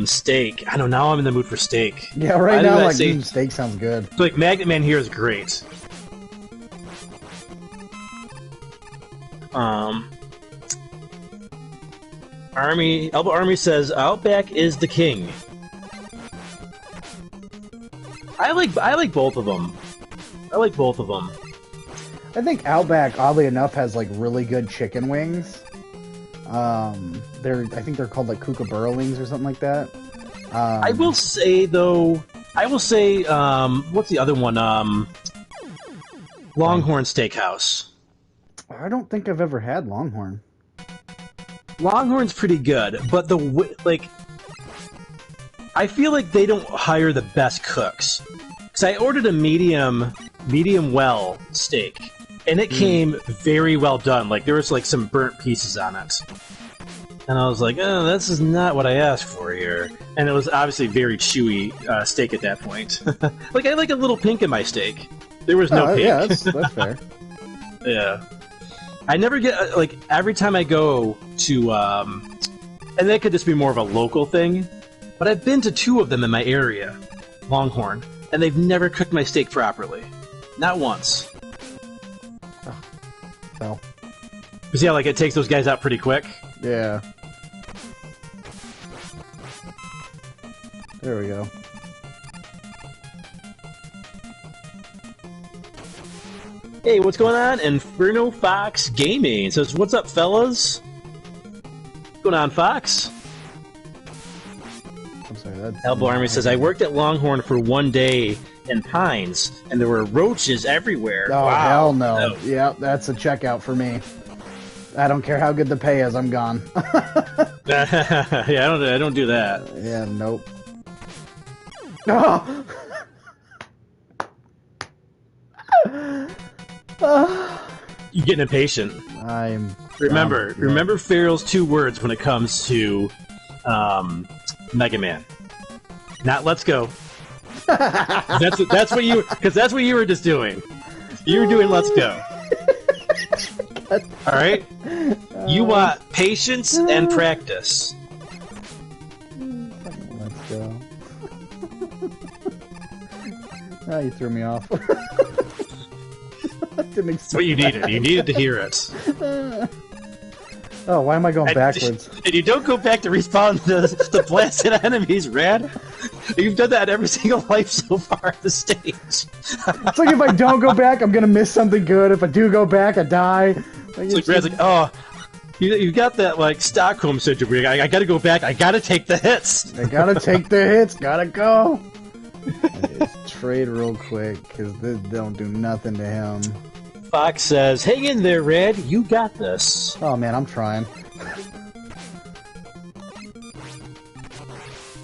steak. I know, now I'm in the mood for steak. Yeah, right now, like, steak sounds good. So, like, Magnet Man here is great. Elbow Army says, Outback is the king. I like both of them. I like both of them. I think Outback, oddly enough, has, like, really good chicken wings. I think they're called like Kookaburra wings or something like that. I will say though, what's the other one? Longhorn Steakhouse. I don't think I've ever had Longhorn. Longhorn's pretty good, but I feel like they don't hire the best cooks. Because I ordered a medium well steak, and it came very well done. Like, there was, like, some burnt pieces on it. And I was like, oh, this is not what I asked for here. And it was obviously very chewy steak at that point. Like, I like a little pink in my steak. There was no pink. Yeah, that's fair. Yeah. I never get, like, every time I go to, and that could just be more of a local thing, but I've been to 2 of them in my area, Longhorn, and they've never cooked my steak properly. Not once. So. Because yeah, like it takes those guys out pretty quick. Yeah. There we go. Hey, what's going on? Inferno Fox Gaming says, "What's up, fellas? What's going on, Fox?" I'm sorry, that's... Elbow Army says, "I worked at Longhorn for 1 day in Pines, and there were roaches everywhere." Oh, wow. hell no. Yeah, that's a checkout for me. I don't care how good the pay is, I'm gone. Yeah, I don't do that. Yeah, nope. Oh! You're getting impatient. Remember Farrell's 2 words when it comes to Megaman. Not "let's go." that's what you were just doing. You were doing "let's go." All right. You want patience and practice. Let's go. Oh, you threw me off. That's what you needed. You needed to hear it. Oh, why am I going backwards? And you don't go back to respawn the blasted enemies, Rad. You've done that every single life so far at the stage. It's like if I don't go back, I'm gonna miss something good. If I do go back, I die. It's like Rad's like, oh, you got that like Stockholm syndrome. Where I gotta go back. I gotta take the hits. I gotta take the hits. Gotta go. Trade real quick because this don't do nothing to him. Fox says, "Hang in there, Red. You got this." Oh man, I'm trying.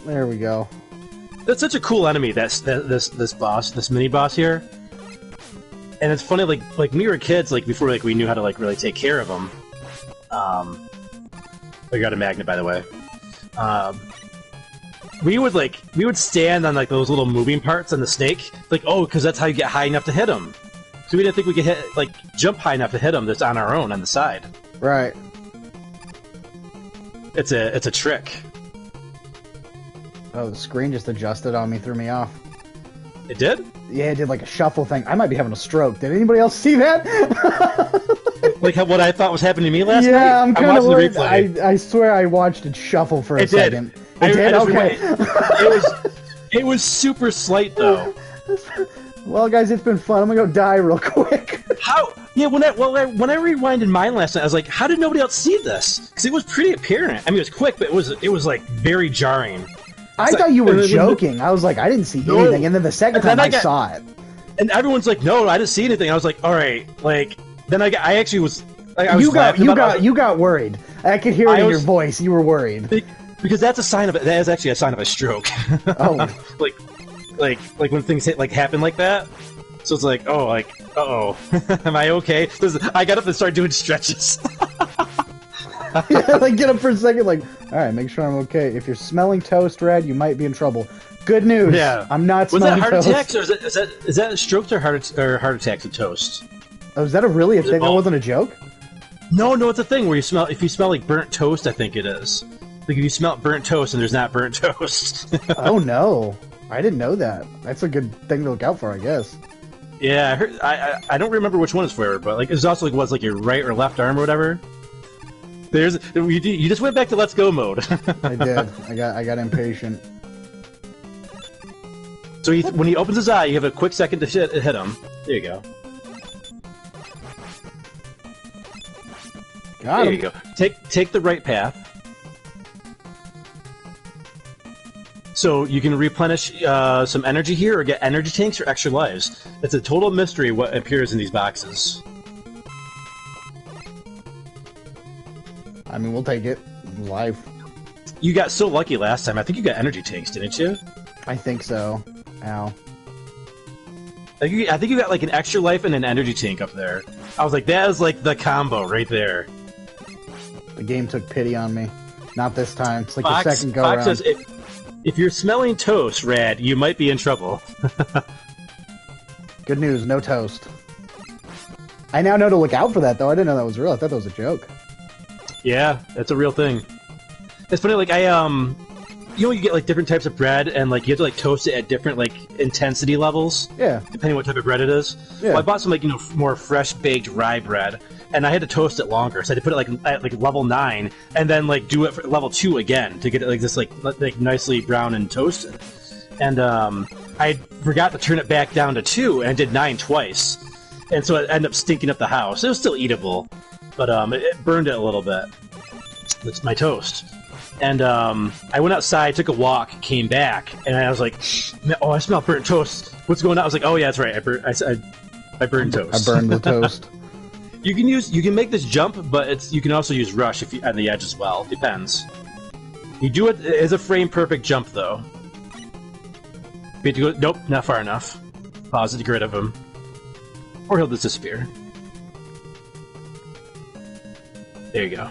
There we go. That's such a cool enemy. This boss, this mini boss here. And it's funny, like we were kids, like before, like we knew how to like really take care of them. I got a magnet, by the way. We would stand on like those little moving parts on the snake, like, oh, because that's how you get high enough to hit them. So we didn't think we could jump high enough to hit them. That's on our own on the side. Right. It's a trick. Oh, the screen just adjusted on me, threw me off. It did? Yeah, it did like a shuffle thing. I might be having a stroke. Did anybody else see that? Like what I thought was happening to me last night? Yeah, I'm kind of worried. The replay. I swear I watched it shuffle for a second. It did? Okay. It was super slight, though. Well, guys, it's been fun. I'm gonna go die real quick. How? Yeah, when I rewinded mine last night, I was like, how did nobody else see this? Because it was pretty apparent. I mean, it was quick, but it was like very jarring. I thought you were joking. I was like, I didn't see anything, and then the second time I saw it, and everyone's like, no, I didn't see anything. I was like, all right, like then I actually was. Like, you got worried. I could hear it in your voice. You were worried because that's a sign of it. That is actually a sign of a stroke. Oh, like when things happen like that. So it's like, oh, like, uh-oh, am I okay? I got up and started doing stretches. Yeah, like get up for a second, like, all right, make sure I'm okay. If you're smelling toast, Red, you might be in trouble. Good news. Yeah, I'm not smelling toast. Was that heart attacks, or is that strokes or heart attacks and toast? Oh, is that really a thing? That wasn't a joke? No, it's a thing where if you smell like burnt toast, I think it is. Like if you smell burnt toast and there's not burnt toast. Oh no, I didn't know that. That's a good thing to look out for, I guess. Yeah, I heard. I don't remember which one it's for, but like it's also like what's like your right or left arm or whatever. You just went back to let's go mode. I did. I got impatient. So when he opens his eye, you have a quick second to hit him. There you go. Got him. There you go. Take the right path. So you can replenish some energy here or get energy tanks or extra lives. It's a total mystery what appears in these boxes. I mean, we'll take it. Life. You got so lucky last time. I think you got energy tanks, didn't you? I think so. Ow. I think you got like an extra life and an energy tank up there. I was like, that is like the combo right there. The game took pity on me. Not this time. It's like the second go around. Fox says, if you're smelling toast, Rad, you might be in trouble. Good news, no toast. I now know to look out for that, though. I didn't know that was real. I thought that was a joke. Yeah, that's a real thing. It's funny, like, I you get like different types of bread, and like you have to like toast it at different like intensity levels. Yeah. Depending what type of bread it is. Yeah. Well, I bought some like more fresh baked rye bread, and I had to toast it longer, so I had to put it like at like level 9, and then like do it for level 2 again to get it like this like nicely brown and toasted. And I forgot to turn it back down to 2, and I did 9 twice, and so it ended up stinking up the house. It was still eatable, but it burned it a little bit. It's my toast. And I went outside, took a walk, came back, and I was like, "Oh, I smell burnt toast. What's going on?" I was like, "Oh yeah, that's right. I burned toast. I burned the toast." You can make this jump, but you can also use rush on the edge as well. Depends. You do it as a frame perfect jump though. You have to go. Nope, not far enough. Pause it to get rid of him, or he'll disappear. There you go.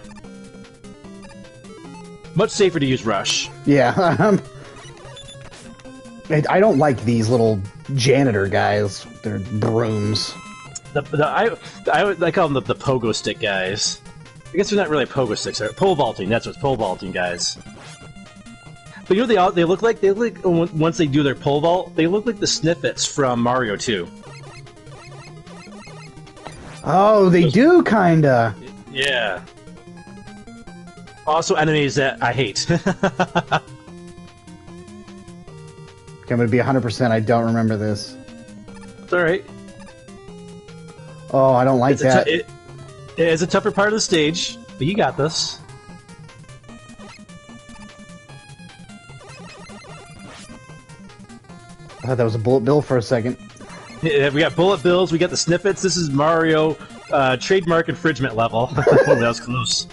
Much safer to use rush. Yeah. I don't like these little janitor guys. They're brooms. I call them the pogo stick guys. I guess they're not really pogo sticks. They're pole vaulting. That's what's pole vaulting guys. But you know they look like once they do their pole vault, they look like the Sniffets from Mario 2. Oh, they do kinda. Yeah. Also enemies that I hate. Okay, I'm gonna be 100%. I don't remember this. It's alright. Oh, I don't like that. It is a tougher part of the stage, but you got this. I thought that was a bullet bill for a second. Yeah, we got bullet bills, we got the Sniffets. This is Mario trademark infringement level. Oh, that was close.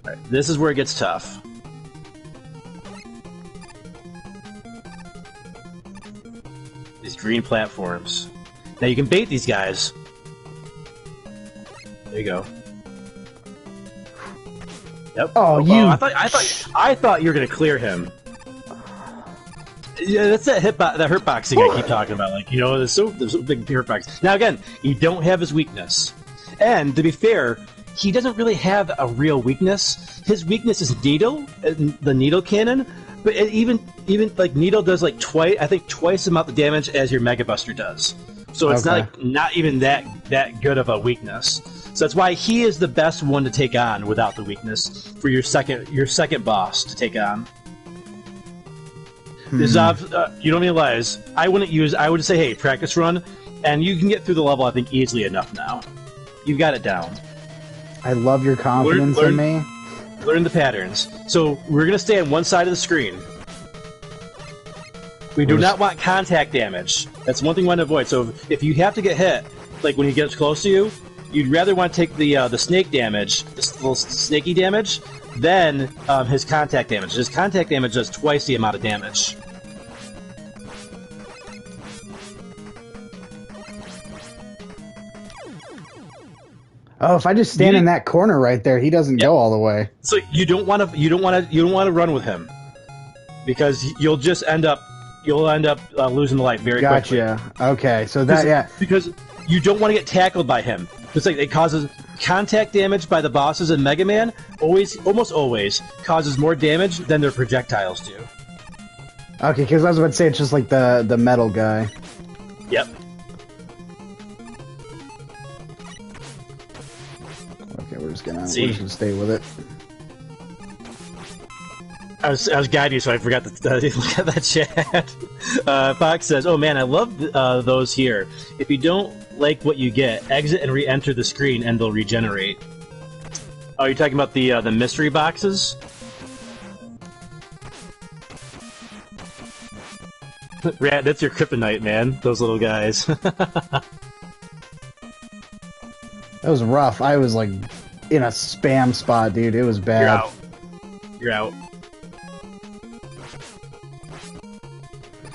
Alright, this is where it gets tough. These green platforms. Now you can bait these guys. There you go. Yep. Oh, you! I thought you were gonna clear him. Yeah, that's that hurtboxing I keep talking about. Like, you know, there's so big hurtbox. Now again, you don't have his weakness, and to be fair, he doesn't really have a real weakness. His weakness is Needle, the Needle Cannon. But even like Needle does like twice the amount of damage as your Mega Buster does. So it's not even that good of a weakness. So that's why he is the best one to take on without the weakness for your second boss to take on. You don't realize I would say, hey, practice run, and you can get through the level I think easily enough now. You've got it down. I love your confidence in me. Learn the patterns. So we're going to stay on one side of the screen. We do not want contact damage. That's one thing we want to avoid. So if you have to get hit, like when he gets close to you, you'd rather want to take the snake damage, this little snaky damage, than his contact damage. His contact damage does twice the amount of damage. Oh, if I just stand in that corner right there, he doesn't go all the way. So you don't want to run with him, because you'll just end up losing the life very quickly. Gotcha. Okay, so because you don't want to get tackled by him. It's like it causes contact damage by the bosses in Mega Man. Almost always causes more damage than their projectiles do. Okay, because I was about to say it's just like the metal guy. Yep. We're just gonna stay with it. I was guiding you, so I forgot to look at that chat. Fox says, "Oh man, I love those here. If you don't like what you get, exit and re-enter the screen, and they'll regenerate." Oh, you're talking about the mystery boxes? Rat, that's your kryptonite, man. Those little guys. That was rough. I was like in a spam spot, dude. It was bad. You're out.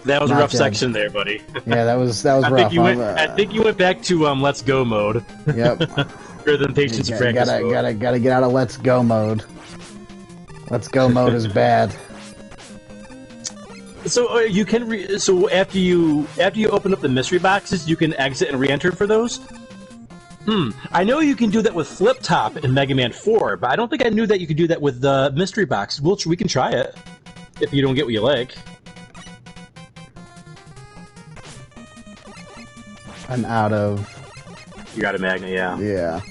That was a rough section there, buddy. Yeah, that was rough. I think you went back to Let's Go mode. Yep. Rather than patience and practice mode. Gotta get out of Let's Go mode. Let's Go mode is bad. So you can after you open up the mystery boxes, you can exit and re-enter for those. I know you can do that with Flip Top in Mega Man 4, but I don't think I knew that you could do that with the Mystery Box. We can try it, if you don't get what you like. I'm out of... You're out of Magna, yeah. Yeah.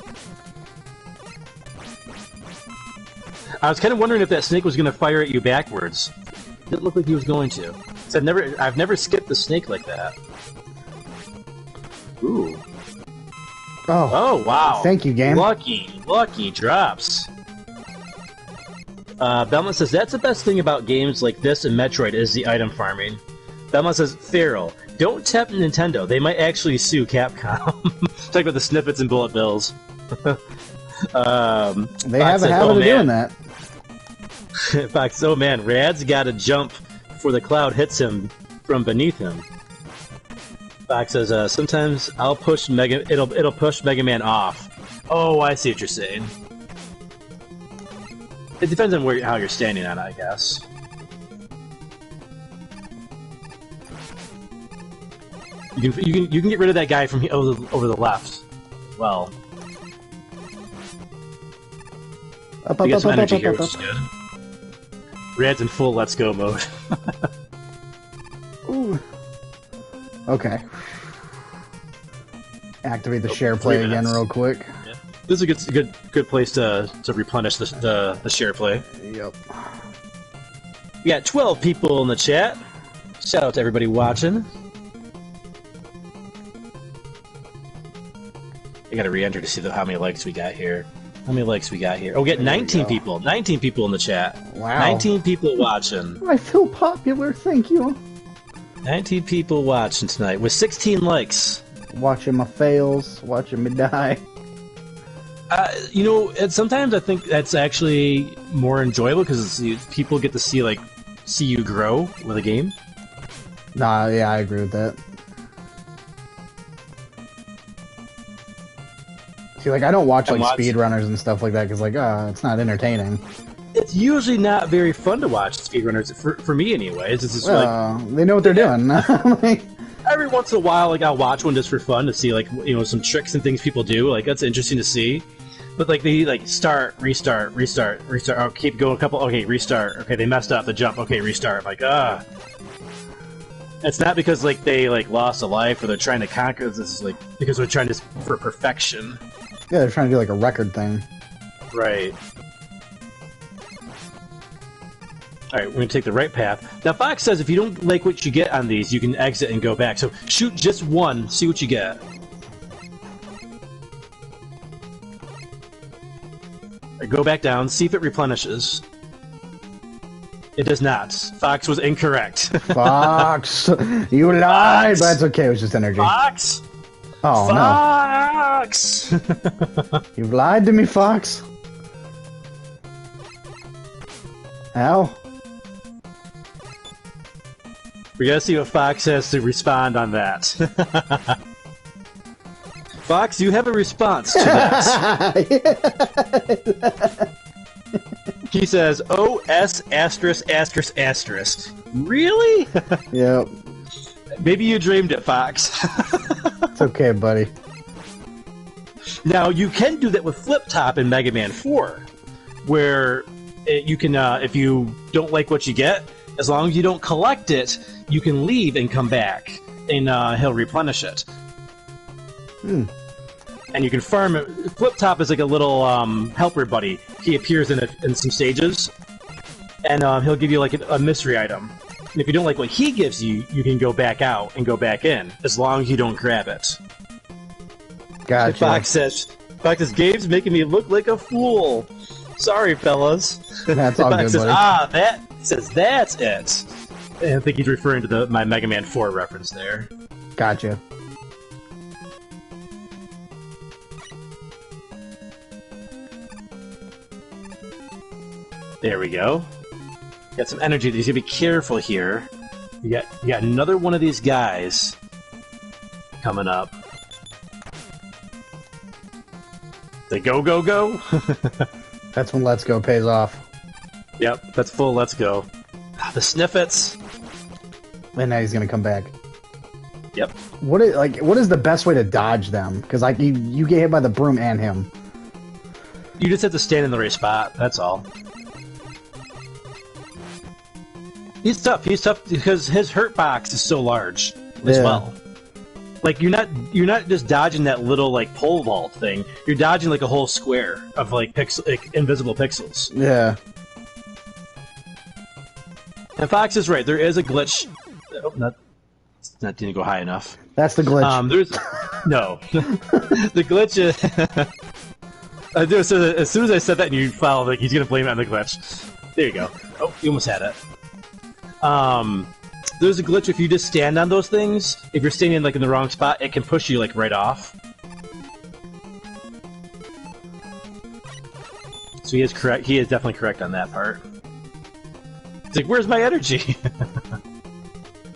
I was kind of wondering if that snake was going to fire at you backwards. It didn't look like he was going to. So I've never skipped the snake like that. Ooh. Oh, wow. Thank you, game. Lucky drops. Belmont says, that's the best thing about games like this and Metroid is the item farming. Belmont says, Feral, don't tempt Nintendo. They might actually sue Capcom. Talk about the snippets and bullet bills. They have a habit of doing that. Fox, oh man, Rad's got to jump before the cloud hits him from beneath him. Fox says, sometimes I'll push it'll push Mega Man off. Oh, I see what you're saying. It depends on how you're standing on it, I guess. You can get rid of that guy from over the left as well. You get some energy here, which is good. Rad's in full Let's Go mode. Ooh. Okay. Activate the share play again real quick. Yeah. This is a good place to replenish the share play. Yep. We got 12 people in the chat. Shout out to everybody watching. I gotta re-enter to see how many likes we got here. How many likes we got here? Oh, we got 19 people. 19 people in the chat. Wow. 19 people watching. I feel popular, thank you. 19 people watching tonight with 16 likes. Watching my fails, watching me die. You know, sometimes I think that's actually more enjoyable because people get to see you grow with a game. Nah, yeah, I agree with that. See, I don't watch speedrunners and stuff like that because it's not entertaining. It's usually not very fun to watch speedrunners for me, anyways. It's just they know what they're doing. Every once in a while, I'll watch one just for fun to see some tricks and things people do. That's interesting to see. But they start, restart. Oh, keep going a couple. Okay, restart. Okay, they messed up the jump. Okay, restart. It's not because they lost a life or they're trying to conquer. This is because they're trying for perfection. Yeah, they're trying to do a record thing. Right. Alright, we're going to take the right path. Now, Fox says if you don't like what you get on these, you can exit and go back. So, shoot just one, see what you get. Right, go back down, see if it replenishes. It does not. Fox was incorrect. Fox! You lied! Fox. But that's okay, it was just energy. Fox! Oh, Fox! No. You've lied to me, Fox. Ow. We gotta see what Fox has to respond on that. Fox, you have a response to that. He says, OS asterisk asterisk asterisk. Really? Yep. Maybe you dreamed it, Fox. It's okay, buddy. Now, you can do that with Flip Top in Mega Man 4, where you can, if you don't like what you get, as long as you don't collect it, you can leave and come back, and he'll replenish it. Hmm. And you can farm it. Flip Top is like a little helper buddy. He appears in some stages, and he'll give you a mystery item. And if you don't like what he gives you, you can go back out and go back in, as long as you don't grab it. Gotcha. Fox says, Gabe's making me look like a fool. Sorry, fellas. That's all good, buddy. He says, that's it. And I think he's referring to my Mega Man 4 reference there. Gotcha. There we go. Got some energy. You gotta be careful here. You got another one of these guys coming up. They go. That's when Let's Go pays off. Yep, that's full Let's Go. The Sniffets. And now he's gonna come back. Yep. What is the best way to dodge them? Because like you get hit by the broom and him. You just have to stand in the right spot. That's all. He's tough. He's tough because his hurt box is so large as well. Like you're not just dodging that little like pole vault thing. You're dodging like a whole square of like invisible pixels. Yeah. And Fox is right. There is a glitch. Oh, that didn't go high enough. That's the glitch. There's no. The glitch is. So as soon as I said that, and you followed, like he's gonna blame it on the glitch. There you go. Oh, you almost had it. There's a glitch if you just stand on those things. If you're standing like in the wrong spot, it can push you like right off. So he is correct. He is definitely correct on that part. It's like, where's my energy?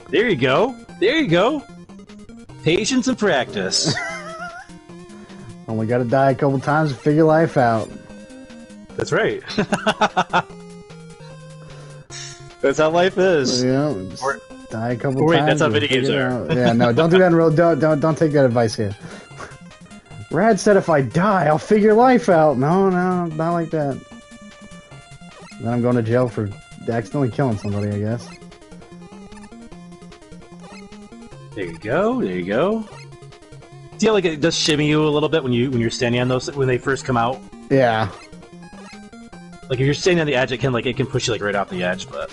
There you go. There you go. Patience and practice. Only got to die a couple times to figure life out. That's right. That's how life is. Yeah, die a couple times. Wait, that's how video games are. Yeah, no, don't do that in real. Don't take that advice here. Rad said if I die, I'll figure life out. No, not like that. Then I'm going to jail for accidentally killing somebody, I guess. There you go. There you go. See how like it does shimmy you a little bit when you're standing on those when they first come out. Yeah. Like if you're standing on the edge, it can push you like right off the edge, but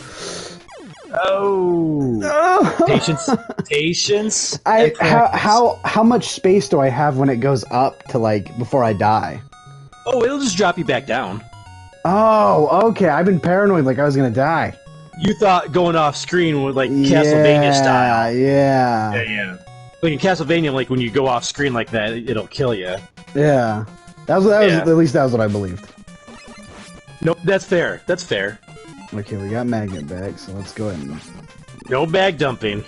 patience, patience. How much space do I have when it goes up to like before I die? Oh, it'll just drop you back down. Oh, okay. I've been paranoid like I was gonna die. You thought going off screen with like Castlevania style. Yeah. Like in Castlevania, like when you go off screen like that, it'll kill you. Yeah. That was at least that was what I believed. Nope, that's fair. That's fair. Okay, we got magnet back, so let's go ahead and... No bag dumping.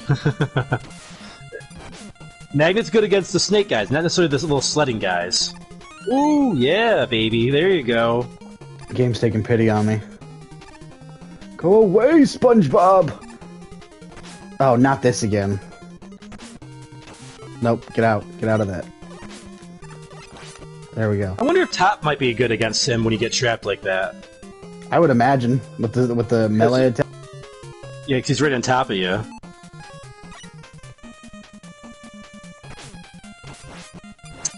Magnet's good against the snake guys, not necessarily the little sledding guys. Ooh, yeah, baby. There you go. The game's taking pity on me. Go away, SpongeBob! Oh, not this again. Nope, get out. Get out of that. There we go. I wonder if Top might be good against him when you get trapped like that. I would imagine, with the melee attack. Yeah, because he's right on top of you.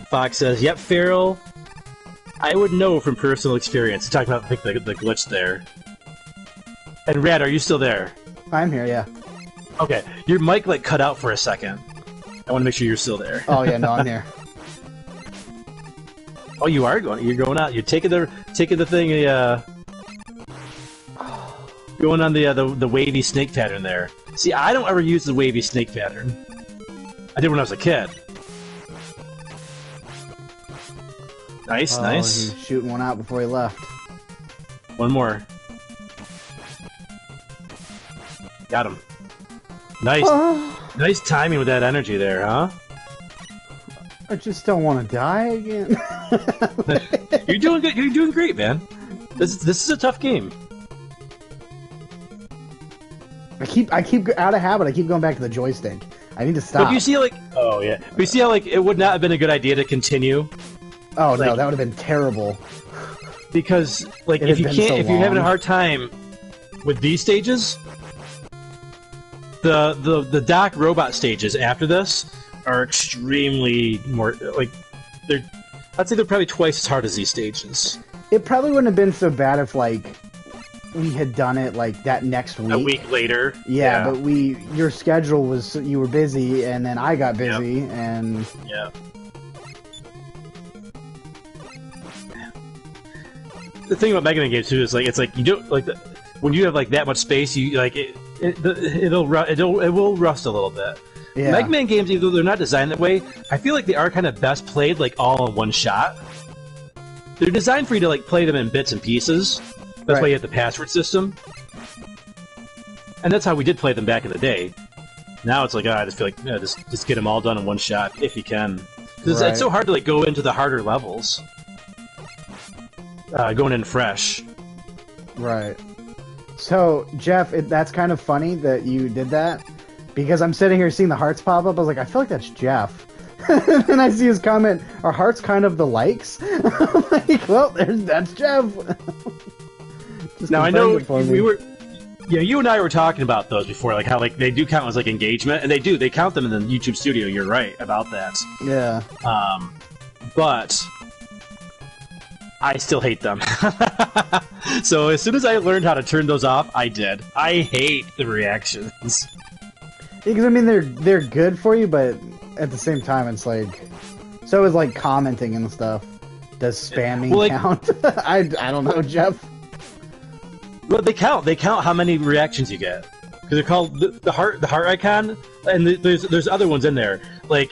Fox says, yep, Feral. I would know from personal experience. He's talking about the glitch there. And Rad, are you still there? I'm here, yeah. Okay, your mic like cut out for a second. I want to make sure you're still there. Oh yeah, no, I'm here. Oh, you are going. You're going out. You're taking the thing. Going on the wavy snake pattern there. See, I don't ever use the wavy snake pattern. I did when I was a kid. Nice, nice. He's shooting one out before he left. One more. Got him. Nice. Nice timing with that energy there, huh? I just don't want to die again. You're doing good. You're doing great, man. This is a tough game. I keep out of habit. I keep going back to the joystick. I need to stop. But you see, like, oh yeah, but you see how like it would not have been a good idea to continue. Oh like, no, that would have been terrible. Because like if you're having a hard time with these stages, the Doc robot stages after this are extremely more like I'd say they're probably twice as hard as these stages. It probably wouldn't have been so bad if like we had done it like that next week. A week later. Yeah, but your schedule was you were busy and then I got busy and yeah. The thing about Megaman games too is like it's like you don't like when you have like that much space you like it will rust a little bit. Yeah. Megaman games, even though they're not designed that way, I feel like they are kind of best played like all in one shot. They're designed for you to like play them in bits and pieces. That's why you have the password system. And that's how we did play them back in the day. Now it's like, I just feel like, just get them all done in one shot, if you can. Because it's so hard to like go into the harder levels. Going in fresh. Right. So, Jeff, that's kind of funny that you did that. because I'm sitting here seeing the hearts pop up. I was like, I feel like that's Jeff. And then I see his comment, "Are hearts kind of the likes?" I'm like, well, that's Jeff. Now I know we were, yeah, you and I were talking about those before, like how like they do count as like engagement, and they count them in the YouTube Studio. You're right about that. Yeah. But I still hate them. So as soon as I learned how to turn those off, I did. I hate the reactions. Because I mean, they're good for you, but at the same time, it's like, so is like commenting and stuff. Does spamming count? I don't know, Jeff. Well, they count. They count how many reactions you get, because they're called the heart icon, and there's other ones in there. Like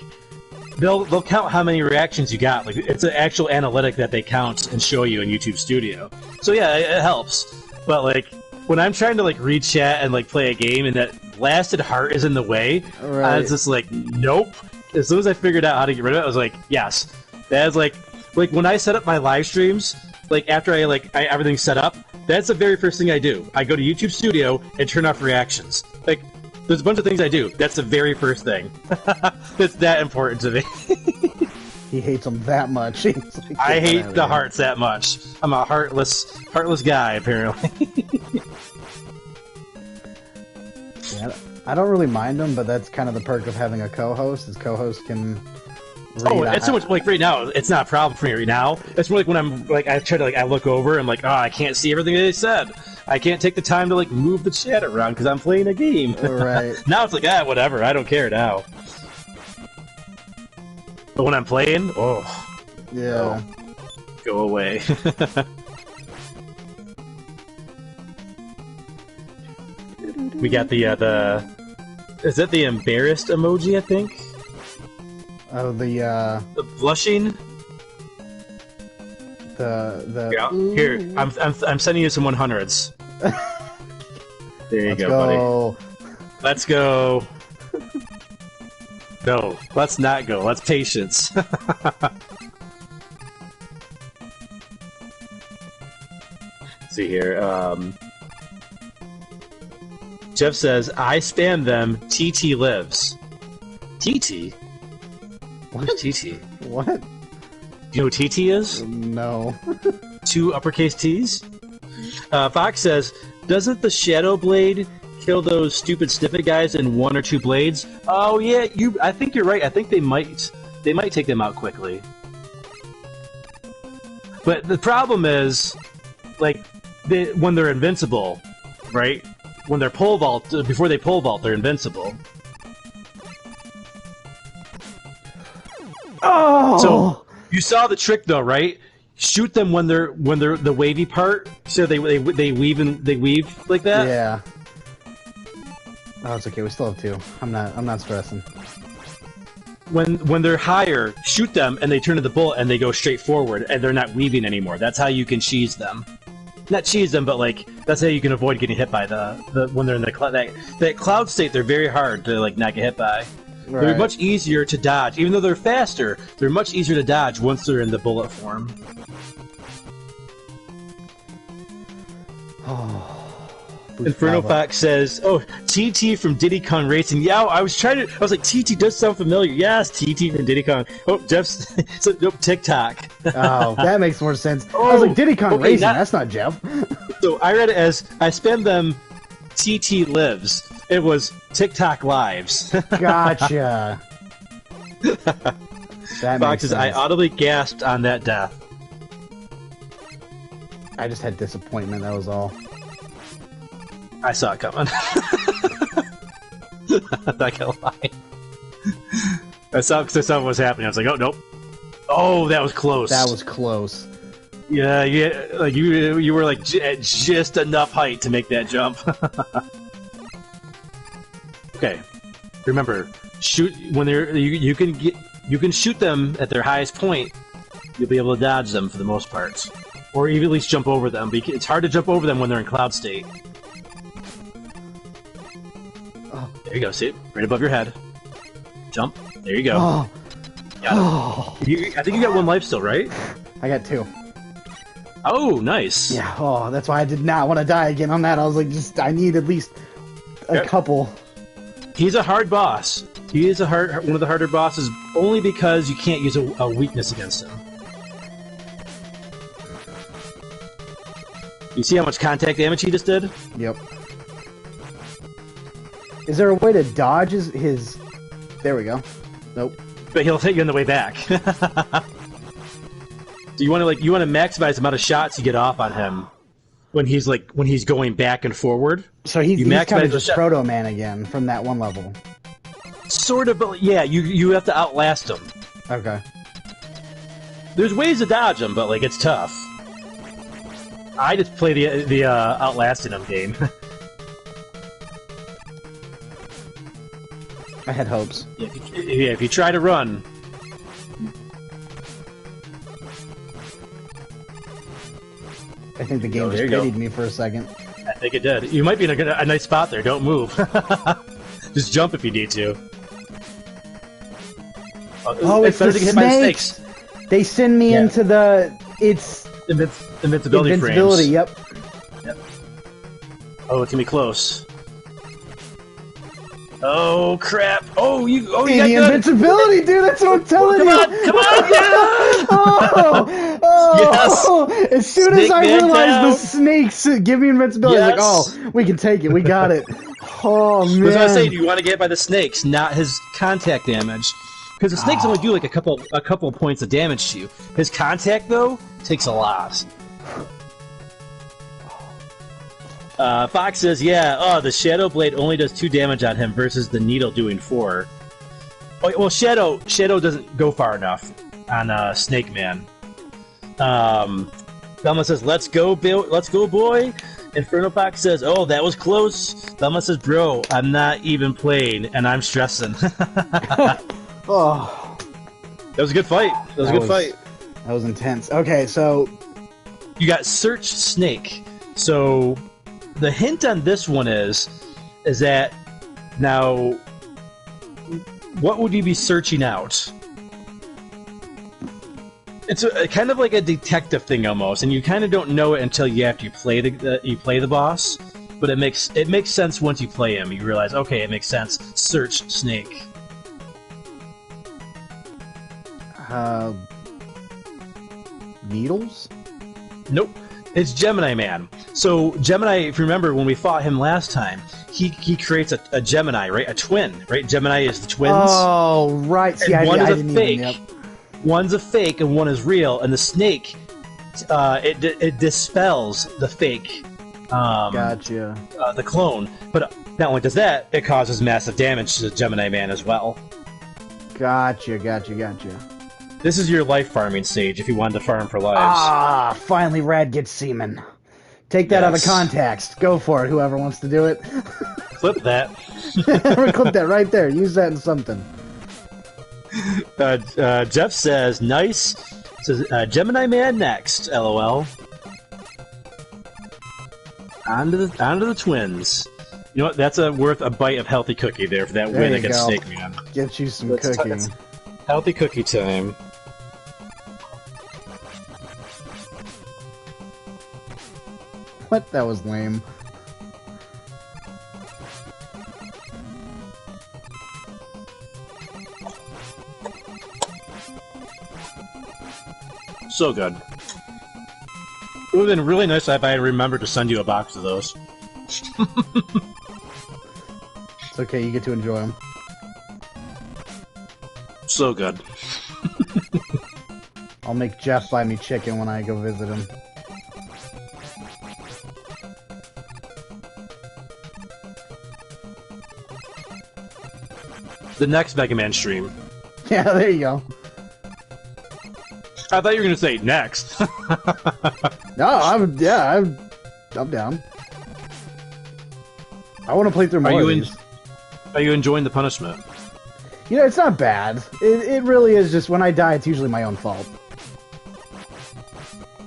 they'll count how many reactions you got. Like it's an actual analytic that they count and show you in YouTube Studio. So yeah, it helps. But like when I'm trying to like read chat and like play a game, and that blasted heart is in the way, right. I was just like, nope. As soon as I figured out how to get rid of it, I was like, yes. That is like when I set up my live streams, like after I everything's set up, that's the very first thing I do. I go to YouTube Studio and turn off reactions. Like, there's a bunch of things I do. That's the very first thing. It's that important to me. He hates them that much. Like, I hate the hearts that much. I'm a heartless guy, apparently. Yeah, I don't really mind them, but that's kind of the perk of having a co-host. Is co-host can. It's so much like right now. It's not a problem for me right now. It's more like when I'm like I try to I look over. I'm like, oh, I can't see everything they said. I can't take the time to like move the chat around because I'm playing a game. Right. Now it's like whatever. I don't care now. But when I'm playing, yeah, go away. We got the is that the embarrassed emoji? I think. Oh, the blushing. Yeah, here, I'm sending you some 100s. There you go, buddy. Let's go. No, let's not go. Let's patience. See here. Jeff says, I spam them. TT lives. TT? What is TT? What? Do you know what TT is? No. 2 uppercase T's? Fox says, doesn't the Shadow Blade kill those stupid snippet guys in 1 or 2 blades? Oh yeah, I think you're right. I think they might take them out quickly. But the problem is, like, when they're invincible, right? When they're pole vault, before they pole vault, they're invincible. Oh! So you saw the trick though, right? Shoot them when they're the wavy part, so they weave like that. Yeah. Oh, it's okay. We still have 2. I'm not stressing. When they're higher, shoot them and they turn to the bullet and they go straight forward and they're not weaving anymore. That's how you can cheese them. Not cheese them, but like that's how you can avoid getting hit by the when they're in that cloud state. They're very hard to like not get hit by. Right. They're much easier to dodge, even though they're faster. They're much easier to dodge once they're in the bullet form. Inferno Fox says, "Oh, TT from Diddy Kong Racing." Yeah, I was like, TT does sound familiar. Yes, TT from Diddy Kong. Oh, Jeff's TikTok. Oh, that makes more sense. I was like, Diddy Kong Racing. That's not Jeff. So I read it as I spam them. TT lives. It was TikTok lives. Gotcha. Fox says, I audibly gasped on that death. I just had disappointment. That was all. I saw it coming. I'm not gonna lie. I saw what was happening. I was like, oh, nope. Oh, that was close. That was close. Yeah, like you were like at just enough height to make that jump. Okay, remember, shoot when you can shoot them at their highest point. You'll be able to dodge them for the most part, or even at least jump over them. But it's hard to jump over them when they're in cloud state. Oh. There you go. See it right above your head. Jump. There you go. Oh. Got it. I think you got 1 life still, right? I got 2. Oh, nice. Yeah. Oh, that's why I did not want to die again on that. I was like, I need at least a couple. He's a hard boss. He is one of the harder bosses, only because you can't use a weakness against him. You see how much contact damage he just did? Yep. Is there a way to dodge his... There we go. Nope. But he'll hit you on the way back. So you want to maximize the amount of shots you get off on him when he's going back and forward. So he's kind of just Proto Man again from that one level. Sort of, but yeah, you have to outlast him. Okay. There's ways to dodge him, but it's tough. I just play the outlasting him game. I had hopes. Yeah, if you try to run. I think the game just pitied me for a second. I think it did. You might be in a nice spot there. Don't move. Just jump if you need to. Oh, it's better to get hit by the snakes. They send me into the... It's... Invincibility frames. Yep. Oh, it's gonna be close. Oh crap! You got the invincibility, dude. That's what I'm telling you. Come on! Yeah! Yes. As soon as I realized the snakes give me invincibility, I was like, we can take it. We got it. Oh man! I was gonna say, do you want to get hit by the snakes, not his contact damage? Because the snakes only do a couple of points of damage to you. His contact though takes a lot. Fox says, the Shadow Blade only does 2 damage on him versus the Needle doing 4. Oh, well, Shadow doesn't go far enough on Snake Man. Thelma says, let's go, boy. Inferno Fox says, oh, that was close. Thelma says, bro, I'm not even playing, and I'm stressing. Oh. That was a good fight. That was intense. Okay, so... You got Search Snake. So... The hint on this one is that now, what would you be searching out? It's kind of like a detective thing almost, and you kind of don't know it until you play the boss. But it makes sense once you play him. You realize, okay, it makes sense. Search Snake. Needles? Nope. It's Gemini Man. So Gemini, if you remember when we fought him last time, he creates a Gemini, right? A twin, right? Gemini is the twins. Oh, right. See, one is a fake. One's a fake and one is real. And the snake, it dispels the fake. Gotcha. The clone. But not only does that, it causes massive damage to the Gemini Man as well. Gotcha. This is your life farming stage if you wanted to farm for lives. Ah, finally Rad gets semen. Take that out of context. Go for it, whoever wants to do it. Clip that. Clip that right there. Use that in something. Jeff says, nice. Says, Gemini Man next, LOL. On to the twins. You know what? That's worth a bite of healthy cookie there for that win against Snake Man. Get you some cookie. Healthy cookie time. What? That was lame. So good. It would have been really nice if I had remembered to send you a box of those. It's okay, you get to enjoy them. So good. I'll make Jeff buy me chicken when I go visit him. The next Mega Man stream. Yeah, there you go. I thought you were gonna say next. No, I'm down. I want to play through more of these. Are you enjoying the punishment? You know, it's not bad. It really is just when I die, it's usually my own fault.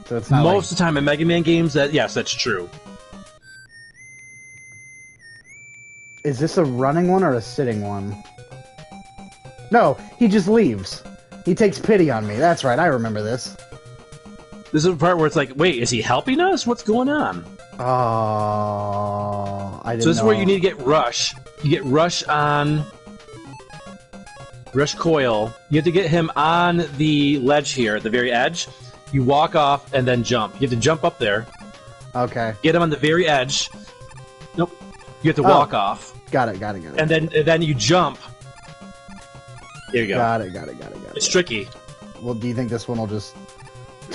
So it's not most of the time in Mega Man games, yes, that's true. Is this a running one or a sitting one? No, he just leaves. He takes pity on me. That's right, I remember this. This is the part where it's like, wait, is he helping us? What's going on? Oh, I didn't know. So this is where you need to get Rush. You get Rush on... Rush Coil. You have to get him on the ledge here, at the very edge. You walk off and then jump. You have to jump up there. Okay. Get him on the very edge. Nope. You have to walk off. Got it. And then you jump. There you go. Got it. It's tricky. Well, do you think this one will just...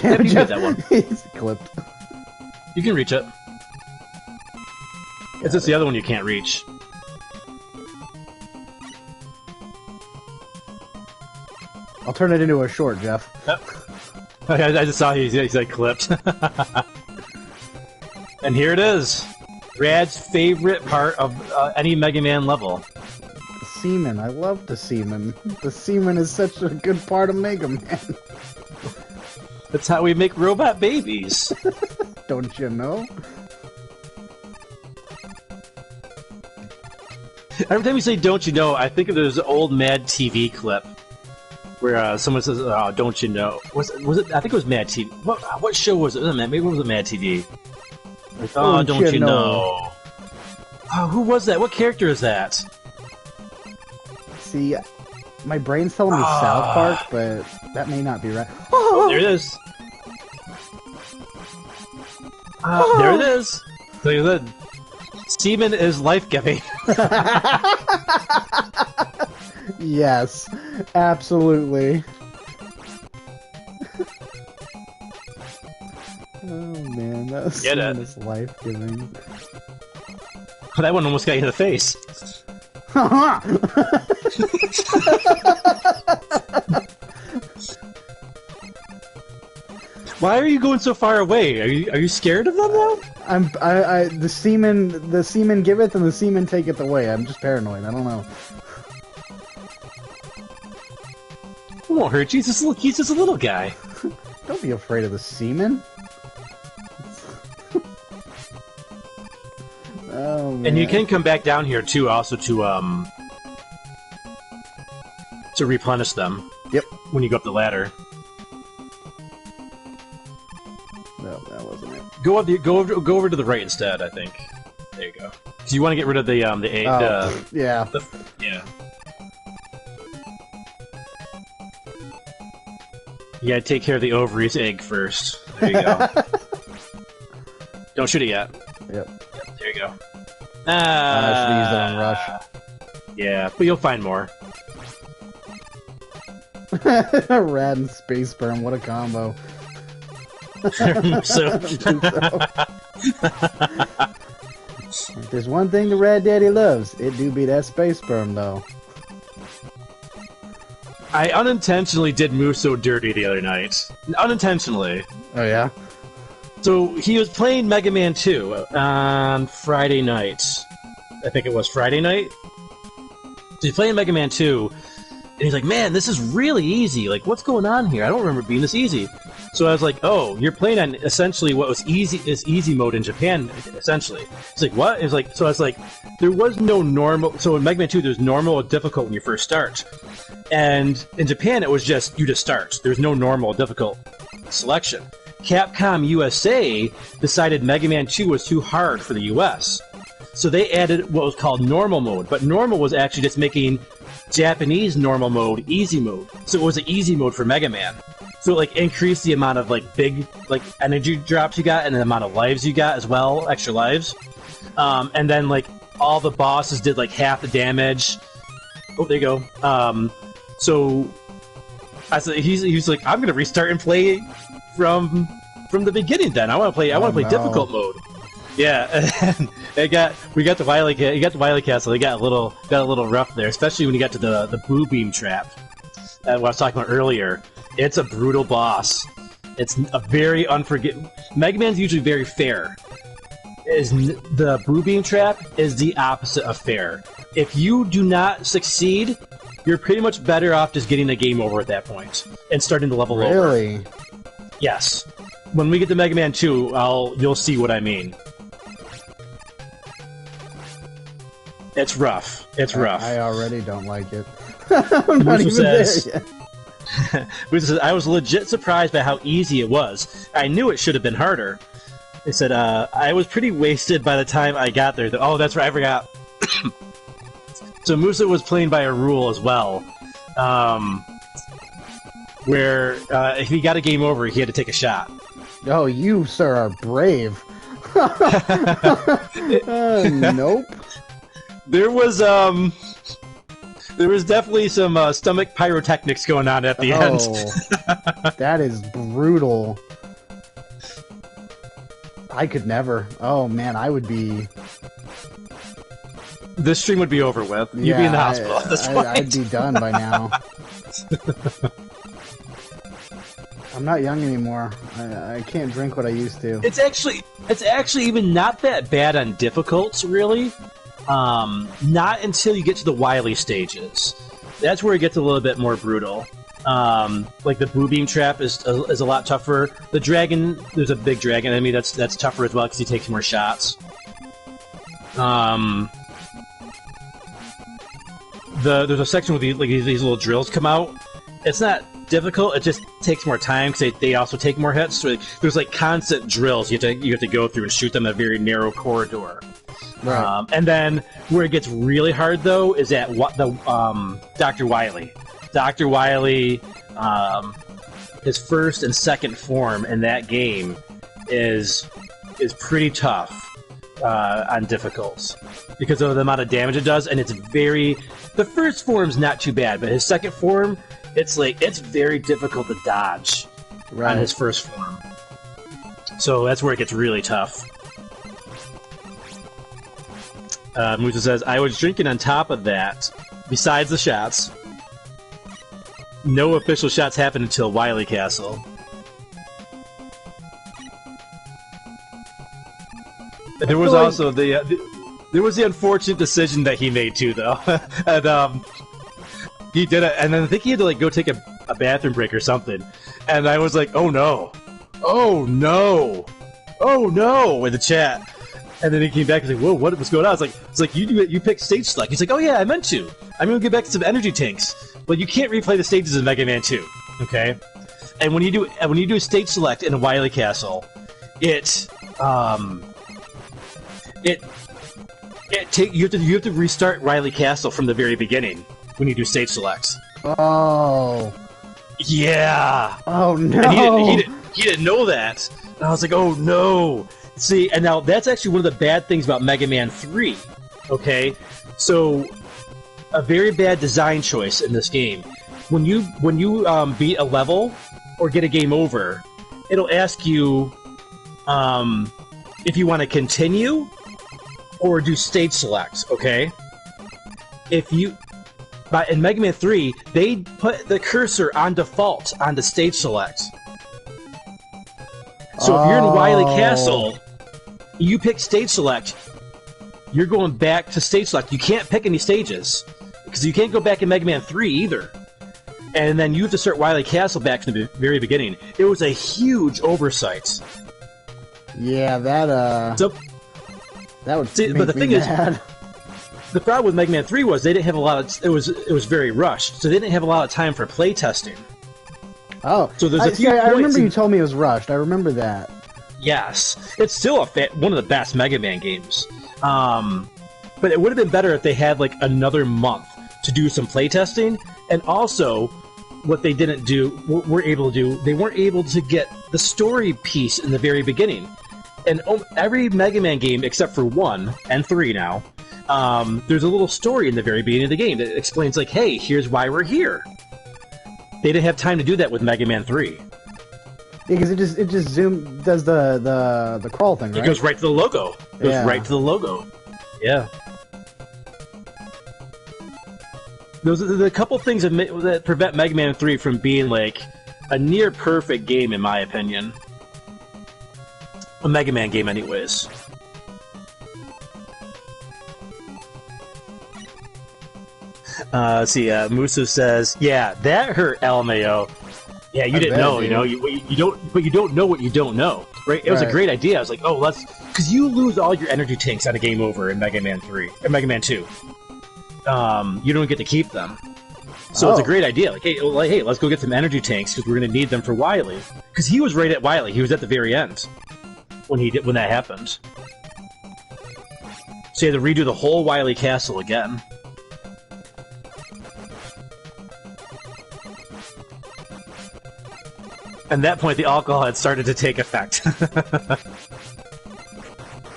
Yep, you get that one. It's clipped. You can reach it. It's just the other one you can't reach. I'll turn it into a short, Jeff. Yep. I just saw he's like clipped. And here it is. Rad's favorite part of any Mega Man level. The semen. I love the semen. The semen is such a good part of Mega Man. That's how we make robot babies. Don't you know? Every time you say "don't you know," I think of this old Mad TV clip where someone says, "Oh, don't you know?" Was it? I think it was Mad TV. What show was it? Maybe it was Mad TV. Like, oh, don't you know? Oh, who was that? What character is that? See, my brain's telling me South Park, but that may not be right. Oh, there it is. There it is. Like I said, semen is life-giving. Yes, absolutely. Oh man, that semen is life-giving. Oh, that one almost got you in the face. Why are you going so far away? Are you scared of them though? The semen giveth and the semen taketh away. I'm just paranoid. I don't know. It won't hurt you. He's just a little guy. Don't be afraid of the semen. Oh man. And you can come back down here too, also to replenish them. Yep. When you go up the ladder. No, that wasn't it. Go over to the right instead. I think. There you go. So you want to get rid of the egg. Yeah. Yeah. You gotta take care of the ovaries egg first. There you go. Don't shoot it yet. Yep. There you go. I should have used that on Rush. Yeah, but you'll find more. Rad and space sperm, what a combo. So. If there's one thing the Rad Daddy loves, it do be that space sperm, though. I unintentionally did move so dirty the other night. Unintentionally. Oh, yeah? So, he was playing Mega Man 2 on Friday night. I think it was Friday night. So he's playing Mega Man 2, and he's like, man, this is really easy. Like, what's going on here? I don't remember it being this easy. So I was like, oh, you're playing on essentially what was easy mode in Japan, essentially. It's like, what? It's like, so I was like, there was no normal. So in Mega Man 2, there's normal or difficult when you first start. And in Japan, it was just, you just start. There's no normal or difficult selection. Capcom USA decided Mega Man 2 was too hard for the US. So they added what was called normal mode. But normal was actually just making Japanese normal mode easy mode. So it was an easy mode for Mega Man. So it like increased the amount of like big like energy drops you got and the amount of lives you got as well, extra lives. And then like all the bosses did like half the damage. Oh, there you go. So I said he's like, I'm gonna restart and play from the beginning. Then I want to play. I want to play difficult mode. Yeah, and we got the Wily Castle. They got a little rough there, especially when you got to the Blue Beam Trap. What I was talking about earlier. It's a brutal boss. It's a very Mega Man's usually very fair. The Blue Beam Trap is the opposite of fair. If you do not succeed, you're pretty much better off just getting the game over at that point and starting to level over. Really? Yes. When we get to Mega Man 2, you'll see what I mean. It's rough. It's rough. I already don't like it. I'm not even there yet. I was legit surprised by how easy it was. I knew it should have been harder, They said, I was pretty wasted by the time I got there. Oh, that's right, I forgot. So Musa was playing by a rule as well, where if he got a game over, he had to take a shot. Oh, you, sir, are brave. Nope. There was definitely some stomach pyrotechnics going on at the end. That is brutal. I could never. Oh man, I would be. This stream would be over with. You'd be in the hospital at this point. I'd be done by now. I'm not young anymore. I can't drink what I used to. It's actually even not that bad on difficults, really. Not until you get to the Wily stages. That's where it gets a little bit more brutal. Like the Boo Beam Trap is a lot tougher. The dragon, there's a big dragon enemy that's tougher as well because he takes more shots. There's a section where these little drills come out. It's not difficult. It just takes more time because they also take more hits. So there's like constant drills you have to go through and shoot them in a very narrow corridor. Right. And then where it gets really hard though is at Dr. Wily. Dr. Wily, his first and second form in that game is pretty tough on difficults because of the amount of damage it does, and it's very. The first form's not too bad, but his second form, it's very difficult to dodge on his first form. So that's where it gets really tough. Musa says, I was drinking on top of that, besides the shots. No official shots happened until Wily Castle. There was also there was the unfortunate decision that he made too, though. And he did it, and then I think he had to go take a bathroom break or something. And I was like, oh no, oh no, oh no, in the chat. And then he came back and was like, whoa, what was going on? It's like you picked stage select. He's like, oh yeah, I meant to. I'm gonna get back to some energy tanks. But you can't replay the stages in Mega Man 2, okay? And when you do stage select in a Wily Castle, you have to restart Wily Castle from the very beginning when you do stage selects. Oh. Yeah. Oh no. And he didn't know that. And I was like, oh no. See, and now that's actually one of the bad things about Mega Man 3. Okay, so a very bad design choice in this game. When you beat a level or get a game over, it'll ask you if you want to continue or do stage select. Okay, in Mega Man 3, they put the cursor on default on the stage select. So if you're in Wily Castle, you pick stage select, you're going back to stage select. You can't pick any stages, because you can't go back in Mega Man 3 either. And then you have to start Wily Castle back from the very beginning. It was a huge oversight. Yeah, that would but the thing is, the problem with Mega Man 3 was they didn't have a lot of... It was very rushed, so they didn't have a lot of time for play testing. Oh, so there's a few I remember you told me it was rushed. I remember that. Yes, it's still one of the best Mega Man games. But it would have been better if they had another month to do some playtesting, and also what they didn't do, were able to do, they weren't able to get the story piece in the very beginning. And every Mega Man game except for 1 and 3 now, there's a little story in the very beginning of the game that explains hey, here's why we're here. They didn't have time to do that with Mega Man 3. Yeah, because it just does the crawl thing, right? It goes right to the logo. It goes right to the logo. Yeah. Those are the couple things that prevent Mega Man 3 from being a near perfect game, in my opinion. A Mega Man game, anyways. Let's see. Musu says, "Yeah, that hurt, LMAO. Yeah, you didn't know. You know, you don't, but you don't know what you don't know, right? It was a great idea. I was like, oh, because you lose all your energy tanks on a game over in Mega Man 3 or Mega Man 2. You don't get to keep them, so it's a great idea. Hey, let's go get some energy tanks because we're gonna need them for Wily. Because he was right at Wily. He was at the very end. when that happened. So you had to redo the whole Wily Castle again. And at that point, the alcohol had started to take effect.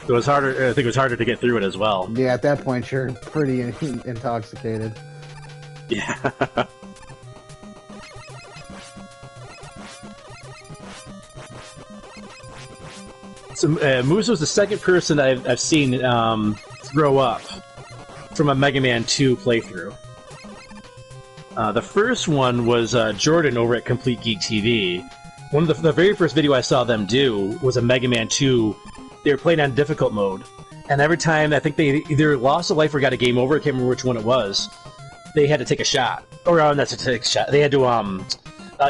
It was harder. I think it was harder to get through it as well. Yeah, at that point, you're pretty intoxicated. Yeah. So Moose was the second person I've seen throw up from a Mega Man 2 playthrough. The first one was Jordan over at Complete Geek TV. One of the very first video I saw them do was a Mega Man 2. They were playing on difficult mode, and every time I think they either lost a life or got a game over, I can't remember which one it was, they had to take a shot. Or not to take a shot. They had to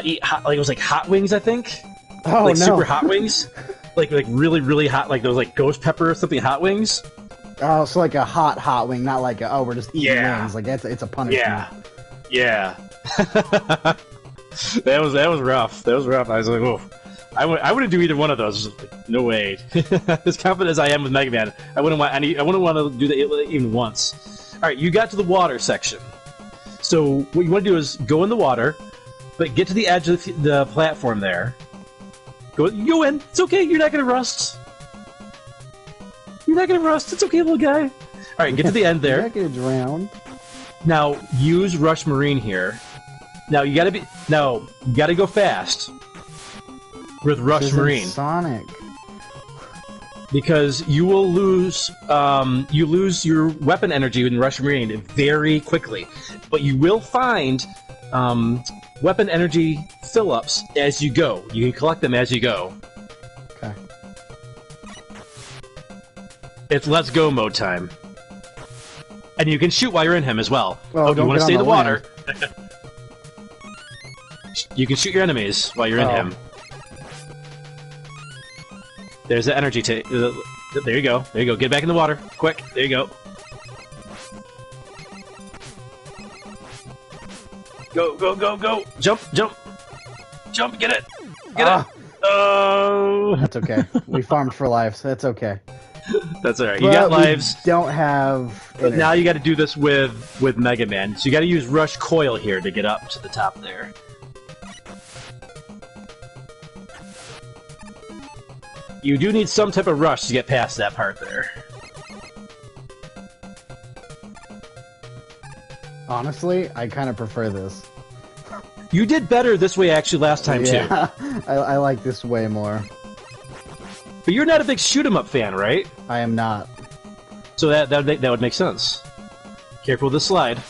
eat hot, like it was like hot wings, I think. Oh, like no. super hot wings, like really really hot, like those like ghost pepper or something hot wings. Oh, so like a hot wing, not like a, oh, we're just eating wings. Like it's a punishment. Yeah. That was rough. That was rough. I was like, whoa. I wouldn't do either one of those. Like, no way. As confident as I am with Mega Man, I wouldn't want to do that even once. All right, you got to the water section. So what you want to do is go in the water, but get to the edge of the platform there. Go in. It's okay. You're not gonna rust. You're not gonna rust. It's okay, little guy. All right, get to the end there. You're not gonna drown. Now use Rush Marine here. Now you gotta go fast with Rush Marine. Sonic. Because you will lose your weapon energy in Rush Marine very quickly, but you will find weapon energy fill-ups as you go. You can collect them as you go. Okay. It's let's go mode time, and you can shoot while you're in him as well. Well, you want to stay in the water? You can shoot your enemies while you're in him. There's the energy tank. There you go. There you go. Get back in the water. Quick. There you go. Go. Jump. Get it. Get it. Oh. That's okay. We farmed for lives. That's okay. That's alright. You got lives. Don't have... But now you got to do this with Mega Man. So you got to use Rush Coil here to get up to the top there. You do need some type of rush to get past that part there. Honestly, I kind of prefer this. You did better this way actually last time too. I like this way more. But you're not a big shoot 'em up fan, right? I am not. So that would make sense. Careful with the slide.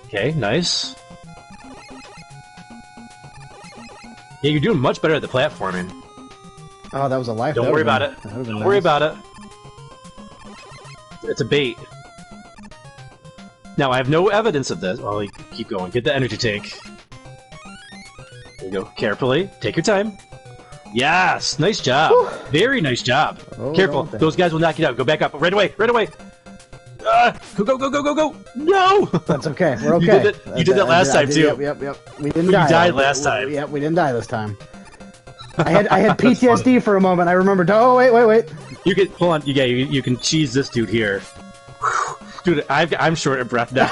Okay, nice. Yeah, you're doing much better at the platforming. Oh, that was a life. Don't worry about it. Don't worry about it. It's a bait. Now, I have no evidence of this. Oh, keep going. Get the energy tank. There you go. Carefully. Take your time. Yes! Nice job. Woo. Very nice job. Oh, careful. Those guys will knock you down. Go back up. Right away. Right away. Go. No! That's okay. We're okay. You did that last time, too. Yep. We didn't die. You died last time. Yep, we didn't die this time. I had PTSD for a moment. I remembered. Oh, wait. You can... Hold on. Yeah, you can cheese this dude here. Dude, I'm short of breath now.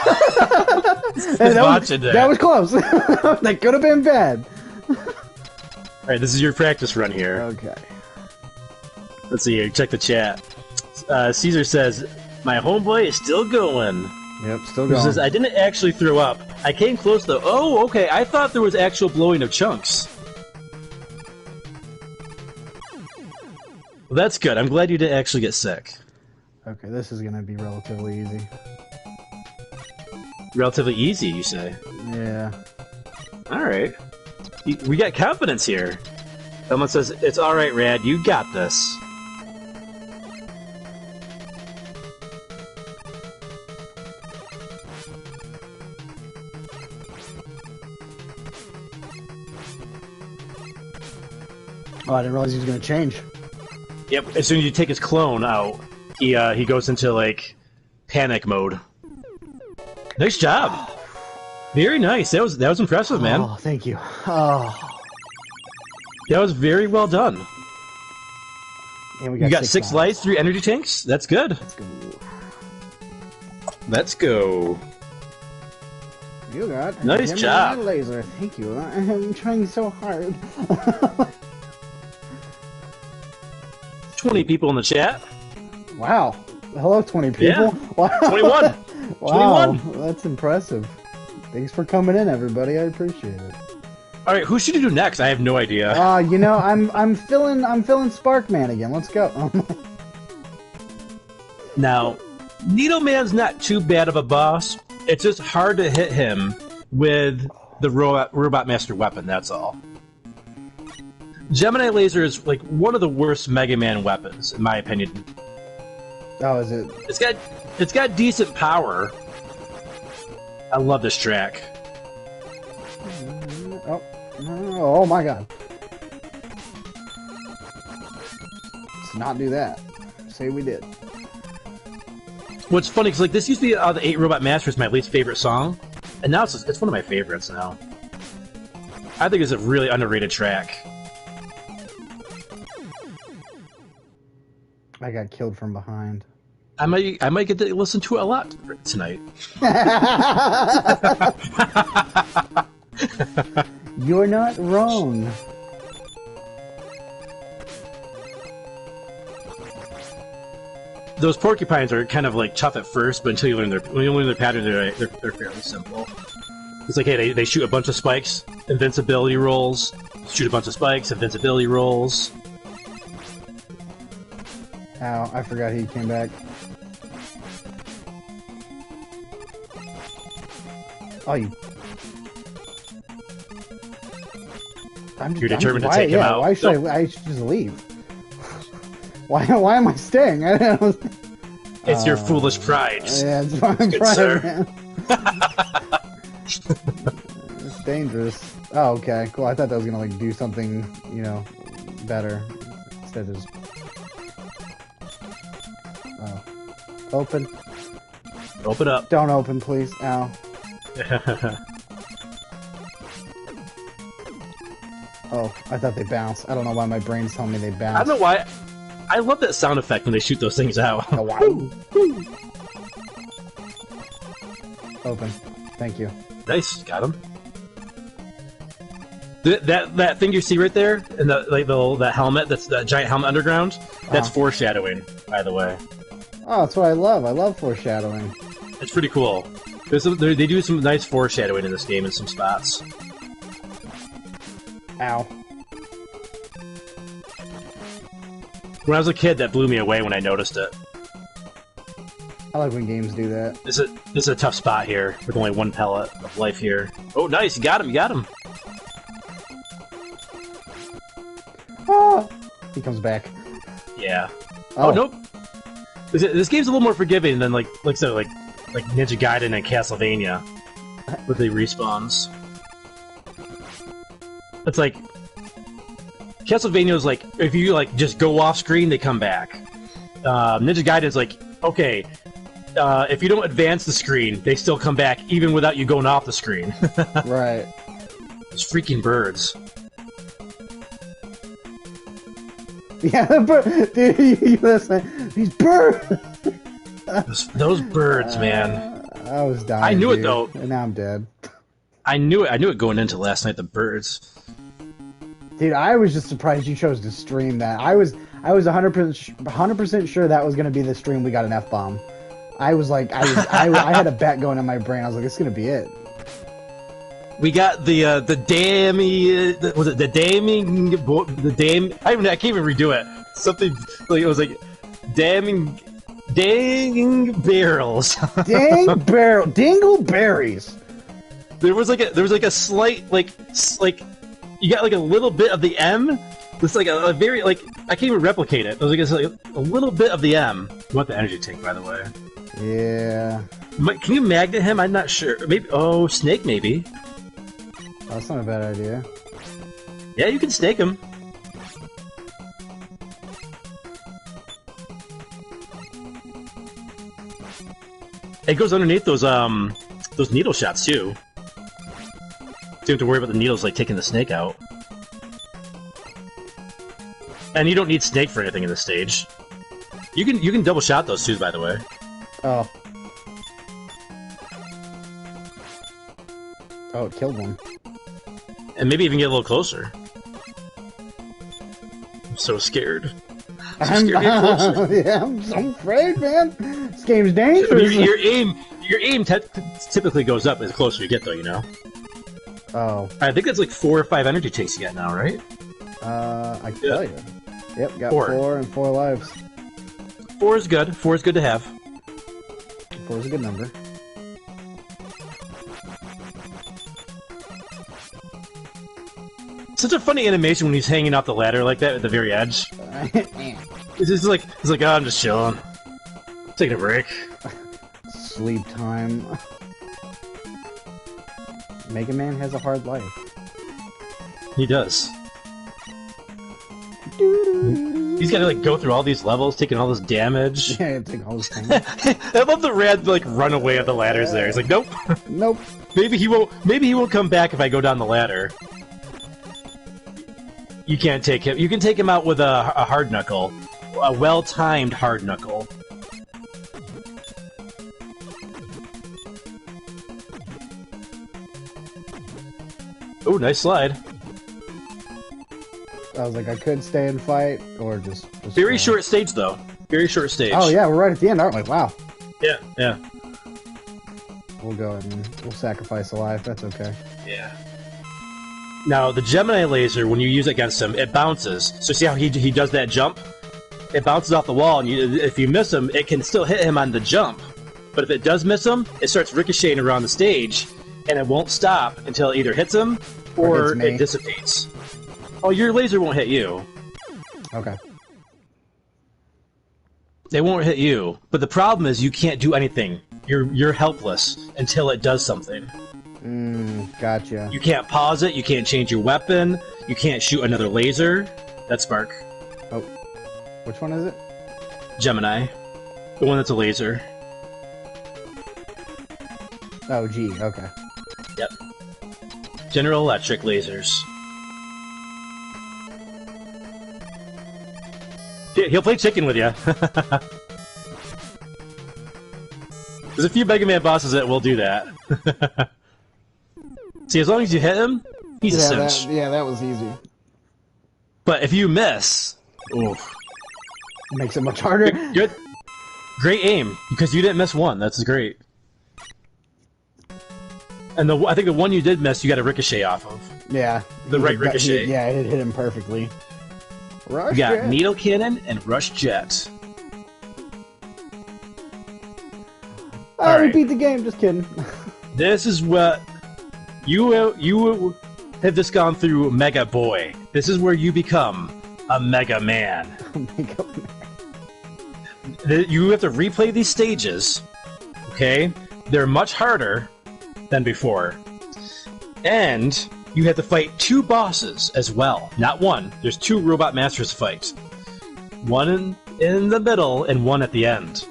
That was close. That could have been bad. Alright, this is your practice run here. Okay. Let's see here. Check the chat. Caesar says, my homeboy is still going. Yep, still going. He says, I didn't actually throw up. I came close, though. Oh, okay. I thought there was actual blowing of chunks. Well, that's good. I'm glad you didn't actually get sick. Okay, this is going to be relatively easy. Relatively easy, you say? Yeah. Alright. We got confidence here. Someone says, it's alright, Rad. You got this. Oh, I didn't realize he was going to change. Yep, as soon as you take his clone out, he goes into, like, panic mode. Nice job! Very nice. That was impressive, man. Oh, thank you. Oh. That was very well done. And we You got 6 lights, 3 energy tanks. That's good. Let's go. Let's go. You got nice job. Laser. Thank you. I'm trying so hard. 20 people in the chat. Wow. Hello, 20 people. Yeah. Wow. 21. Wow. 21. That's impressive. Thanks for coming in, everybody. I appreciate it. All right, who should you do next? I have no idea. You know, I'm feeling Sparkman again. Let's go. Now, Needleman's not too bad of a boss. It's just hard to hit him with the Robot Master weapon, that's all. Gemini Laser is like one of the worst Mega Man weapons, in my opinion. Oh, is it? It's got decent power. I love this track. Oh my god. Let's not do that. Say we did. What's funny is like this used to be the 8 Robot Masters my least favorite song, and now it's one of my favorites now. I think it's a really underrated track. I got killed from behind. I might get to listen to it a lot tonight. You're not wrong. Those porcupines are kind of like tough at first, but until you learn their pattern, they're fairly simple. It's like, hey, they shoot a bunch of spikes, invincibility rolls. Shoot a bunch of spikes, invincibility rolls. Ow! I forgot he came back. Oh, you. You're determined to take him out. Why should I should just leave? Why am I staying? It's your foolish pride. Yeah, it's my Good pride, sir. man. It's dangerous. Oh, okay, cool. I thought that was gonna like do something, you know, better. Instead of just... Oh. Open. Open up. Don't open, please. Ow. Oh, I thought they bounced. I don't know why my brain's telling me they bounced. I don't know why. I love that sound effect when they shoot those things out. Oh, wow. Open. Thank you. Nice, got him. That thing you see right there, and that helmet, that's that giant helmet underground. That's foreshadowing, by the way. Oh, that's what I love. I love foreshadowing. It's pretty cool. They do some nice foreshadowing in this game in some spots. Ow. When I was a kid, that blew me away when I noticed it. I like when games do that. This is a tough spot here, with only 1 pellet of life here. Oh, nice! You got him! Oh! He comes back. Yeah. Oh, nope! This game's a little more forgiving than like Ninja Gaiden and Castlevania, with the respawns. It's like Castlevania's like if you like just go off screen, they come back. Ninja Gaiden's like okay, if you don't advance the screen, they still come back even without you going off the screen. Right. Those freaking birds. Yeah, dude, you listen. These birds. Those birds, man. I was dying. I knew dude. it though. And now I'm dead. I knew it going into last night. The birds. Dude, I was just surprised you chose to stream that. I was 100% sure that was gonna be the stream we got an F-bomb. I was like, I had a bet going in my brain. I was like, it's gonna be it. We got the damning, was it the damning, I can't even redo it. Something like it was like dang barrels. Dingleberries. There was like a slight like you got like a little bit of the M. It's like a very like I can't even replicate it. It was like a little bit of the M. You want the energy tank, by the way? Yeah. Can you magnet him? I'm not sure. Maybe. Oh, snake maybe. Oh, that's not a bad idea. Yeah, you can snake him. It goes underneath those needle shots too. You don't have to worry about the needles like taking the snake out. And you don't need Snake for anything in this stage. You can double shot those too, by the way. Oh. Oh, it killed one. And maybe even get a little closer. I'm so scared. I'm so scared to get closer. Yeah, I'm so afraid, man. This game's dangerous. Your aim typically goes up as closer you get, though, you know? Oh. I think that's like 4 or 5 energy tanks you get now, right? I can tell you. Yep, got 4. 4 and 4 lives. 4 is good. 4 is good to have. 4 is a good number. Such a funny animation when he's hanging off the ladder like that at the very edge. It's like, oh, I'm just chilling. Taking a break. Sleep time. Megaman has a hard life. He does. He's got to like go through all these levels, taking all this damage. Yeah, take all this time. I love the Rad like run away up the ladders there. He's like, nope. Nope. Maybe he won't come back if I go down the ladder. You can't take him. You can take him out with a hard knuckle, a well-timed hard knuckle. Oh, nice slide. I was like, I could stay and fight, or just Very short stage, though. Very short stage. Oh yeah, we're right at the end, aren't we? Wow. Yeah, yeah. We'll go ahead and we'll sacrifice a life. That's okay. Yeah. Now, the Gemini laser, when you use it against him, it bounces. So see how he does that jump? It bounces off the wall, and if you miss him, it can still hit him on the jump. But if it does miss him, it starts ricocheting around the stage, and it won't stop until it either hits him or it dissipates. Oh, your laser won't hit you. Okay. They won't hit you, but the problem is you can't do anything. You're helpless until it does something. Gotcha. You can't pause it, you can't change your weapon, you can't shoot another laser. That's Spark. Oh. Which one is it? Gemini. The one that's a laser. Oh, G, okay. Yep. General Electric lasers. He'll play chicken with you. There's a few Mega Man bosses that will do that. See, as long as you hit him, he's a cinch. That was easy. But if you miss, oof. Makes it much harder. Good. Great aim, because you didn't miss one. That's great. And I think the one you did miss, you got a ricochet off of. Yeah. The right ricochet. Yeah, it hit him perfectly. Rush We got Jet. Needle Cannon and Rush Jet. Oh, we beat the game. Just kidding. This is what you have just gone through Mega Boy. This is where you become a Mega Man. You have to replay these stages. Okay, they're much harder than before, and you have to fight 2 bosses as well. Not one. There's 2 Robot Masters to fight. One in the middle and one at the end.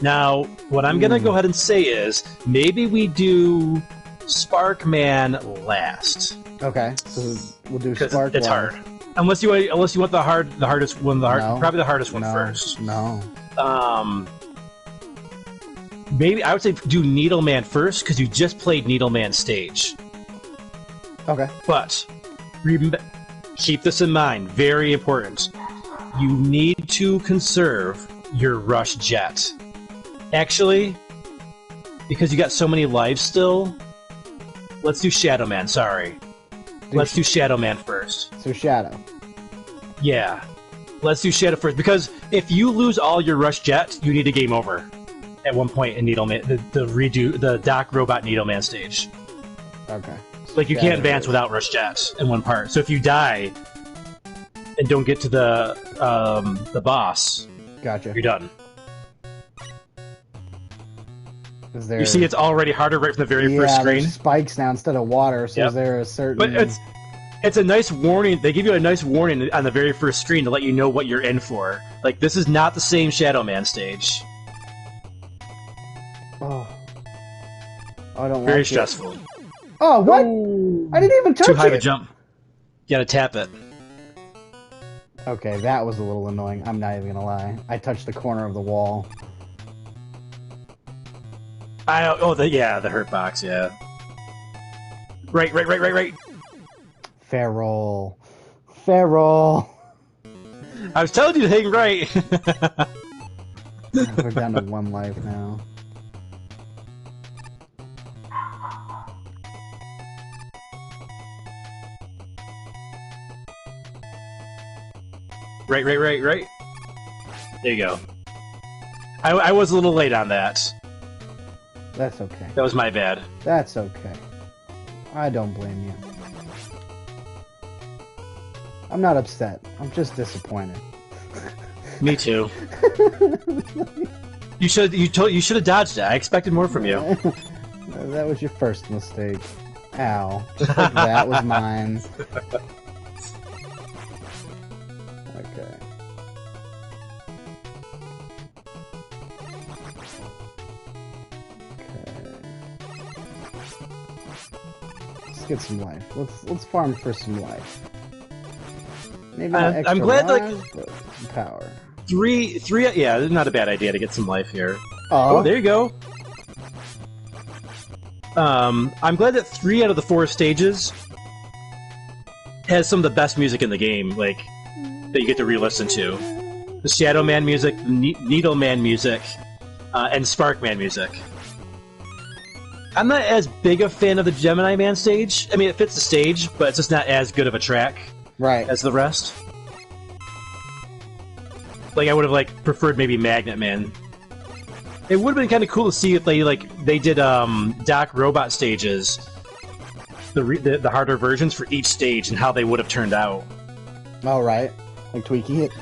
Now, what I'm going to go ahead and say is, maybe we do Sparkman last. Okay, so we'll do Spark. It's hard. Unless you want the hardest one, probably the hardest one first. No. Maybe I would say do Needleman first because you just played Needleman stage. Okay. But keep this in mind. Very important. You need to conserve your Rush Jet. Actually, because you got so many lives still, let's do Shadow Man. Sorry. Let's do Shadow Man first. So Shadow. Yeah. Let's do Shadow first, because if you lose all your Rush Jet, you need a game over at one point in Needleman, the Doc Robot Needleman stage. Okay. Like, you can't advance without Rush Jet in one part. So if you die and don't get to the boss, gotcha. You're done. There... You see, it's already harder right from the very first screen. There's spikes now instead of water. So is there a certain? But it's a nice warning. They give you a nice warning on the very first screen to let you know what you're in for. Like, this is not the same Shadow Man stage. Oh, I don't. Very stressful. Oh, what? Ooh. I didn't even touch it. Too high to jump. You gotta tap it. Okay, that was a little annoying. I'm not even gonna lie. I touched the corner of the wall. The hurt box, yeah. Right. Feral. I was telling you to hang right. We're down to 1 life now. Right. There you go. I was a little late on that. That's okay. That was my bad. That's okay. I don't blame you. I'm not upset. I'm just disappointed. Me too. You should have dodged it. I expected more from you. That was your first mistake. Ow. Just like that was mine. Okay. Let's get some life. Let's farm for some life. Maybe not extra I'm glad, lives, but some power. Three. Yeah, not a bad idea to get some life here. Oh, there you go. I'm glad that 3 out of the 4 stages has some of the best music in the game, like that you get to re-listen to. The Shadow Man music, the Needle Man music, and Spark Man music. I'm not as big a fan of the Gemini Man stage. I mean, it fits the stage, but it's just not as good of a track. right. As the rest. Like, I would have preferred maybe Magnet Man. It would have been kind of cool to see if they did Doc Robot stages, the harder versions for each stage, and how they would have turned out. All right. Like tweaking it.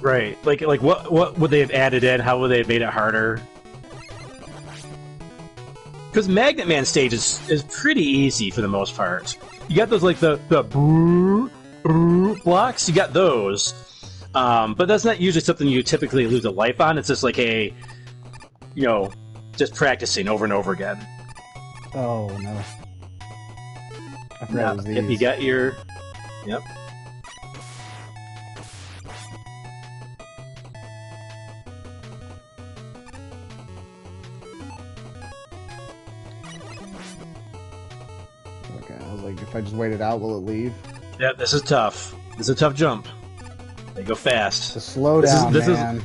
Right. Like what would they have added in? How would they have made it harder? Because Magnet Man stage is pretty easy for the most part. You got those the blocks. You got those, but that's not usually something you typically lose a life on. It's just like just practicing over and over again. Oh no! I forgot it was these. If you got your, yep. Okay, I was like, if I just wait it out, will it leave? Yep, this is tough. This is a tough jump. They go fast. Just slow down, man.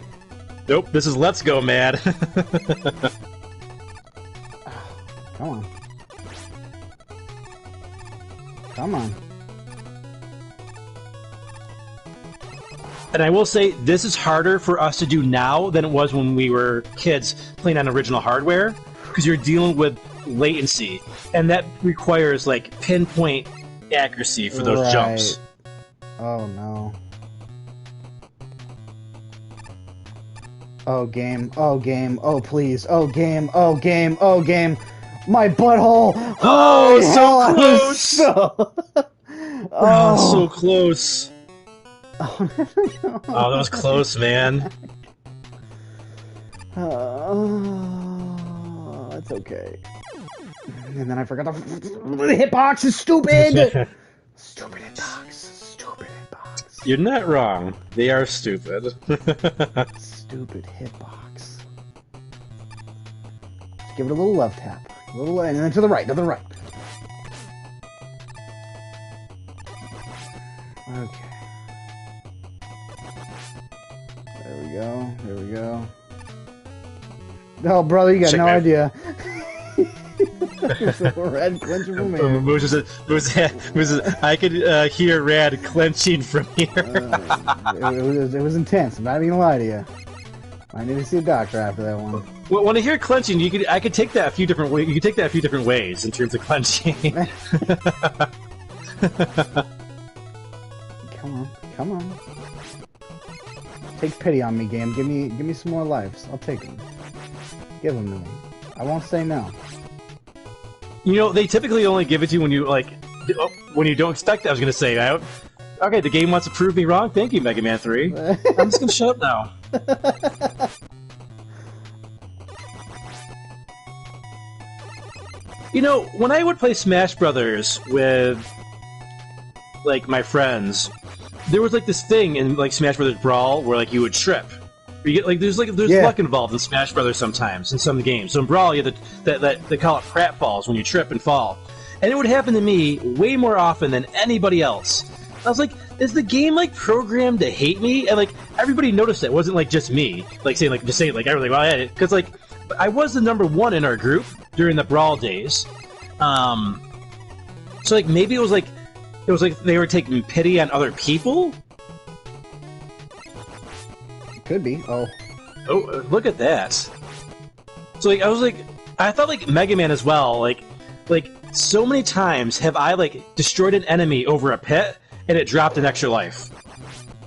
Nope, this is Let's Go Mad. Come on. Come on. And I will say, this is harder for us to do now than it was when we were kids playing on original hardware, because you're dealing with latency, and that requires pinpoint accuracy for those jumps. Oh no. Oh game, oh please, oh game. My butthole! Oh, so close! So close! Oh, that was close, man. It's okay. And then I forgot the hitbox is stupid! Stupid hitbox. You're not wrong. They are stupid. Stupid hitbox. Just give it a little left tap. A little, and then to the right, Okay. There we go. Oh, brother, you got no idea. Rad clenching from here. I could hear Rad clenching from here. It was intense. I'm not even gonna lie to you. I need to see a doctor after that one. Well, when I hear clenching, I could take that a few different ways. You could take that a few different ways in terms of clenching. Come on. Take pity on me, game. Give me some more lives. I'll take them. Give them to me. I won't say no. They typically only give it to you when you when you don't expect it. I was gonna say that. Okay, the game wants to prove me wrong. Thank you, Mega Man 3. I'm just gonna shut up now. When I would play Smash Brothers with my friends, there was like this thing in like Smash Brothers Brawl where like you would trip. You get like there's Yeah. luck involved in Smash Brothers sometimes in some games. So in Brawl, you have that they call it pratfalls when you trip and fall, and it would happen to me way more often than anybody else. I was like, is the game like programmed to hate me? And like everybody noticed it. It wasn't like just me, like saying like everything. Well, I had it because like I was the number one in our group during the Brawl days. So like maybe it was like they were taking pity on other people. Could be. Oh, look at that. So like I thought like Megaman as well. Like so many times have I like destroyed an enemy over a pit and it dropped an extra life.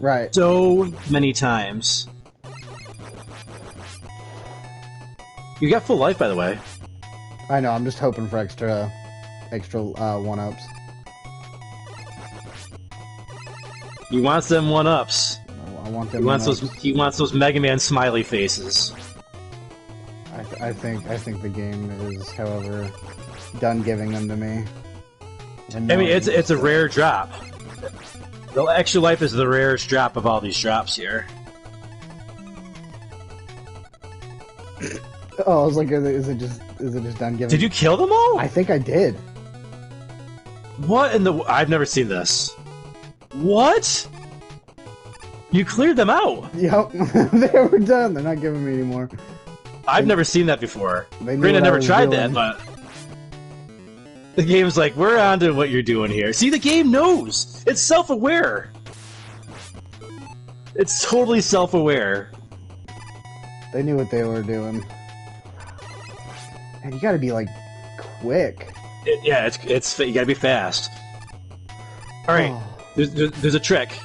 right. So many times. You got full life, by the way. I know. I'm just hoping for extra 1-ups. He wants them 1-ups. I want them. He wants those Mega Man smiley faces. I think the game is, however, done giving them to me. I mean, it's a rare drop. The extra life is the rarest drop of all these drops here. Oh, I was like, is it just done giving? Did you kill them all? I think I did. What in the? I've never seen this. What? You cleared them out? Yep, they were done. They're not giving me anymore. I've never seen that before. They knew Granted, I what I never was tried doing. that, but the game's like, we're on to what you're doing here. See, the game knows. It's self-aware. It's totally self-aware. They knew what they were doing. And you gotta be, like, quick. Yeah, it's you gotta be fast. Alright, Oh. there's a trick.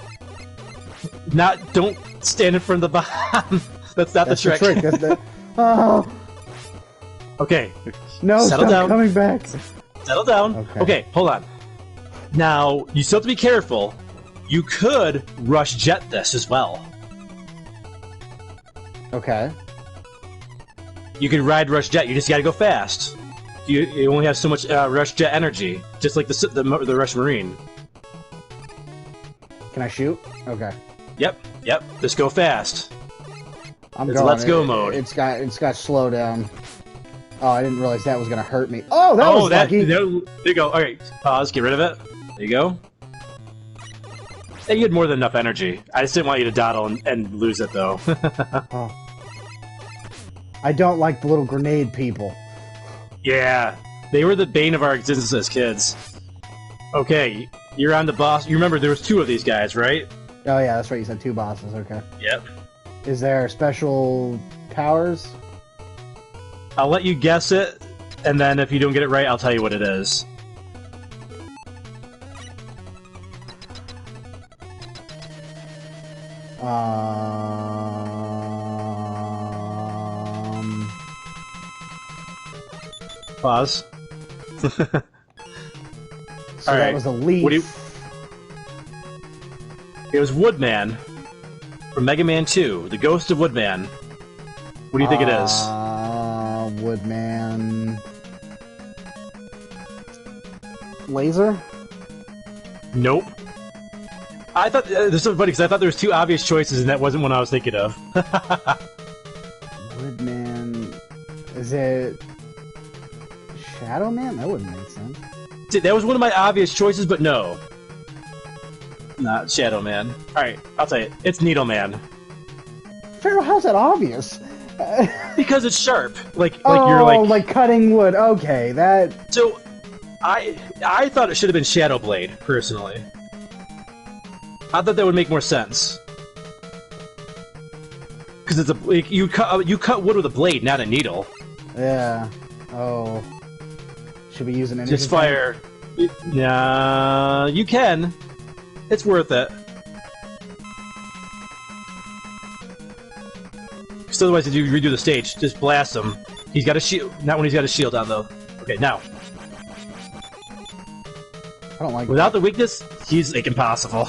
Don't stand in front of the bomb. That's not That's the trick. That's the... Oh! Okay, No, settle stop down. coming back! Settle down. Okay, hold on. Now, you still have to be careful. You could rush jet this as well. Okay. You can ride rush jet. You just gotta go fast. You only have so much rush jet energy, just like the rush marine. Can I shoot? Okay. Yep. Just go fast. I'm It's going. let's go mode. It's got slow down. Oh, I didn't realize that was gonna hurt me. Oh, that was lucky. There you go. All right, pause. Get rid of it. There you go. And you had more than enough energy. I just didn't want you to dawdle and lose it, though. Oh. I don't like the little grenade people. Yeah, they were the bane of our existence as kids. Okay, you're on the boss. You remember there was 2 of these guys, right? Oh yeah, that's right. You said 2 bosses. Okay. Yep. Is there special powers? I'll let you guess it, and then if you don't get it right, I'll tell you what it is. Pause. So All that right. was a leaf. What do you... It was Woodman from Mega Man 2, the Ghost of Woodman. What do you think it is? Woodman. Laser? Nope. I thought this is so funny because I thought there was 2 obvious choices, and that wasn't one I was thinking of. Woodman. Is it Shadow Man? That wouldn't make sense. See, that was one of my obvious choices, but no. Not Shadow Man. Alright, I'll tell you. It's Needle Man. Pharaoh, how's that obvious? Because it's sharp. Like oh, you're like cutting wood. Okay, that... So, I thought it should have been Shadow Blade, personally. I thought that would make more sense. Because it's you cut wood with a blade, not a needle. Yeah. Oh. Should we use an energy Just fire. Nah, you can. It's worth it. Because otherwise, if you redo the stage, just blast him. He's got a shield. Not when he's got a shield on, though. Okay, now. I don't like Without the weakness, he's like impossible.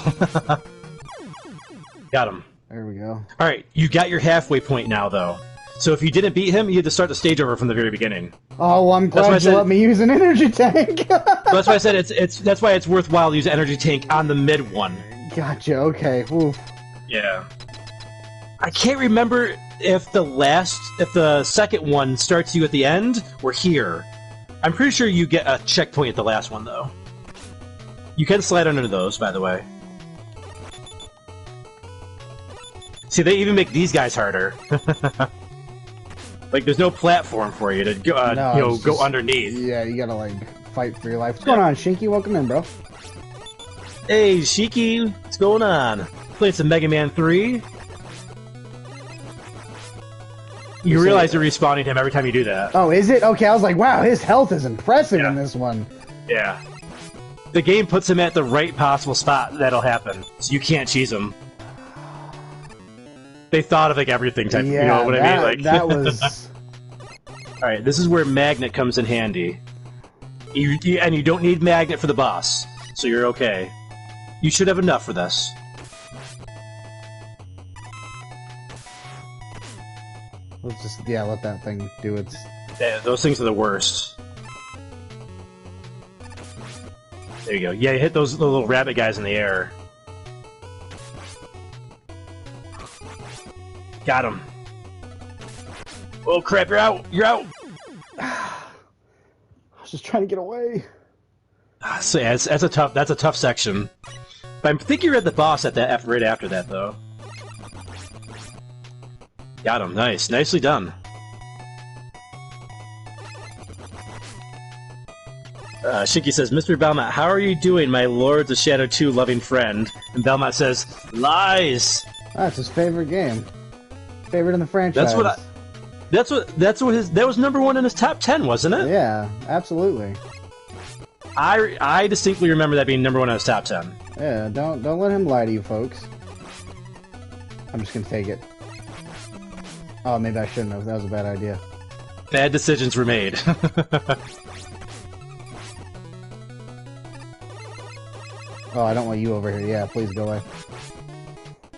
Got him. There we go. Alright, you got your halfway point now, though. So if you didn't beat him, you had to start the stage over from the very beginning. Oh, well, I'm glad you let me use an energy tank. That's why I said that's why it's worthwhile to use an energy tank on the mid one. Gotcha. Okay. Oof. Yeah. I can't remember if the second one starts you at the end or here. I'm pretty sure you get a checkpoint at the last one, though. You can slide under those, by the way. See, they even make these guys harder. Like, there's no platform for you to go, go underneath. Yeah, you gotta, like, fight for your life. What's going on, Shinky? Welcome in, bro. Hey, Shiki, what's going on? Playing some Mega Man 3. You realize you're respawning him every time you do that. Oh, is it? Okay, I was like, wow, his health is impressive in this one. Yeah. The game puts him at the right possible spot that'll happen, so you can't cheese him. They thought of, like, everything type, yeah, you know what I mean? Like, that was... Alright, this is where Magnet comes in handy. And you don't need Magnet for the boss, so you're okay. You should have enough for this. Let's just, let that thing do its... Yeah, those things are the worst. There you go. Yeah, you hit those little rabbit guys in the air. Got him. Oh crap, you're out! You're out! I was just trying to get away. So yeah, that's a tough section. But I think you're at the boss at that right after that, though. Got him. Nice. Nicely done. Shinky says, Mr. Belmont, how are you doing, my Lords of Shadow 2 loving friend? And Belmont says, lies! That's his favorite game. Favorite in the franchise. That was #1 in his top 10, wasn't it? Yeah, absolutely. I distinctly remember that being #1 in his top 10. Yeah, don't let him lie to you folks. I'm just gonna take it. Oh, maybe I shouldn't have. That was a bad idea. Bad decisions were made. Oh, I don't want you over here. Yeah, please go away.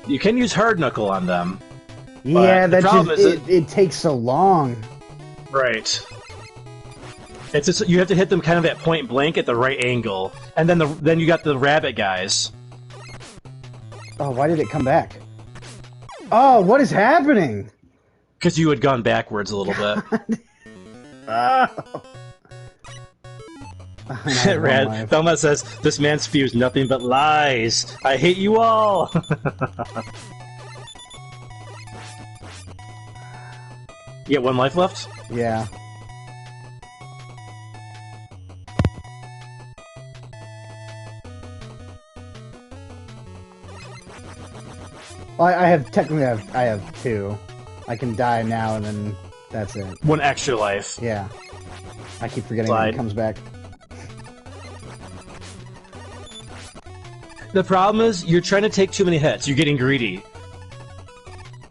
You can use Hard Knuckle on them. Yeah, it takes so long. Right. It's just, you have to hit them kind of at point blank at the right angle, and then you got the rabbit guys. Oh, why did it come back? Oh, what is happening? Because you had gone backwards a little bit. Rad Thelma says, "This man spews nothing but lies. I hate you all." You got 1 life left? Yeah. Well, I have 2. I can die now and then that's it. 1 extra life. Yeah. I keep forgetting when it comes back. The problem is you're trying to take too many hits. You're getting greedy.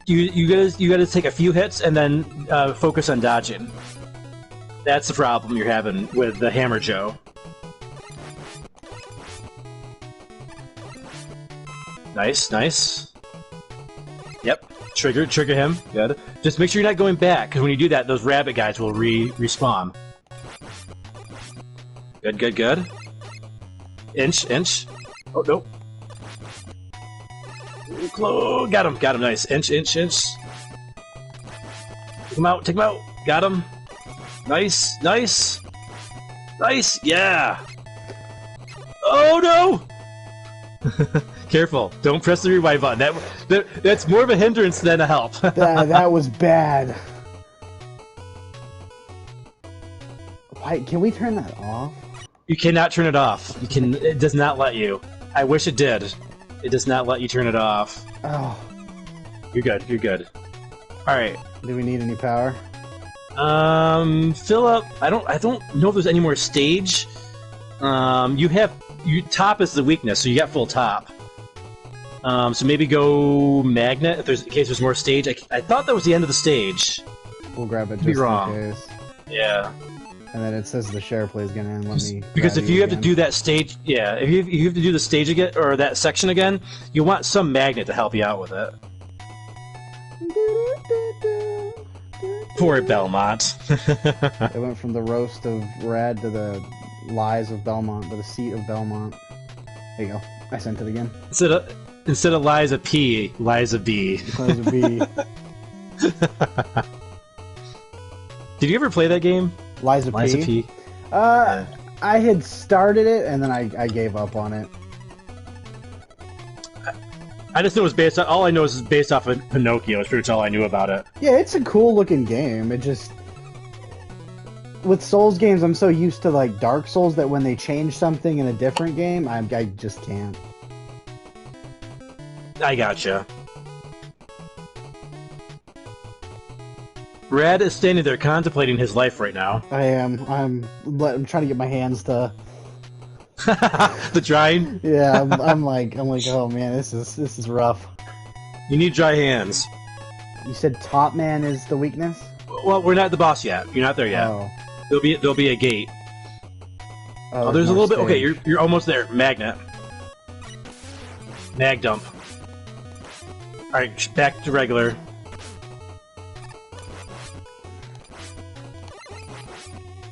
You gotta take a few hits and then focus on dodging. That's the problem you're having with the Hammer Joe. Nice, nice. Yep. Trigger him. Good. Just make sure you're not going back, because when you do that, those rabbit guys will respawn. Good, good, good. Inch. Oh, nope. Close. Got him, nice. Inch. Take him out, Got him. Nice. Yeah. Oh, no! Careful. Don't press the rewind button. That's more of a hindrance than a help. that was bad. Why, can we turn that off? You cannot turn it off. It does not let you. I wish it did. It does not let you turn it off. Oh. You're good. Alright. Do we need any power? Fill up. I don't know if there's any more stage. Top is the weakness, so you got full top. So maybe go magnet in case there's more stage. I thought that was the end of the stage. We'll grab it just in case. Yeah. And then it says the share play is gonna end. Let me. Because if you have to do that stage, if you have to do the stage again or that section again, you want some magnet to help you out with it. Poor Belmont. It went from the roast of Rad to the lies of Belmont to the seat of Belmont. There you go. I sent it again. Instead of Liza P, Liza B. Liza B. Did you ever play that game? Liza P? Yeah. I had started it, and then I gave up on it. I just know it was based on... All I know is it's based off of Pinocchio. That's pretty much all I knew about it. Yeah, it's a cool-looking game. It just... With Souls games, I'm so used to, like, Dark Souls that when they change something in a different game, I just can't. I gotcha. Rad is standing there contemplating his life right now. I am. I'm trying to get my hands to... The drying? Yeah, I'm like, oh man, this is rough. You need dry hands. You said Top Man is the weakness? Well, we're not at the boss yet. You're not there yet. Oh. There'll be a gate. Oh, there's a little bit. Okay, you're almost there. Magnet. Mag dump. All right, back to regular.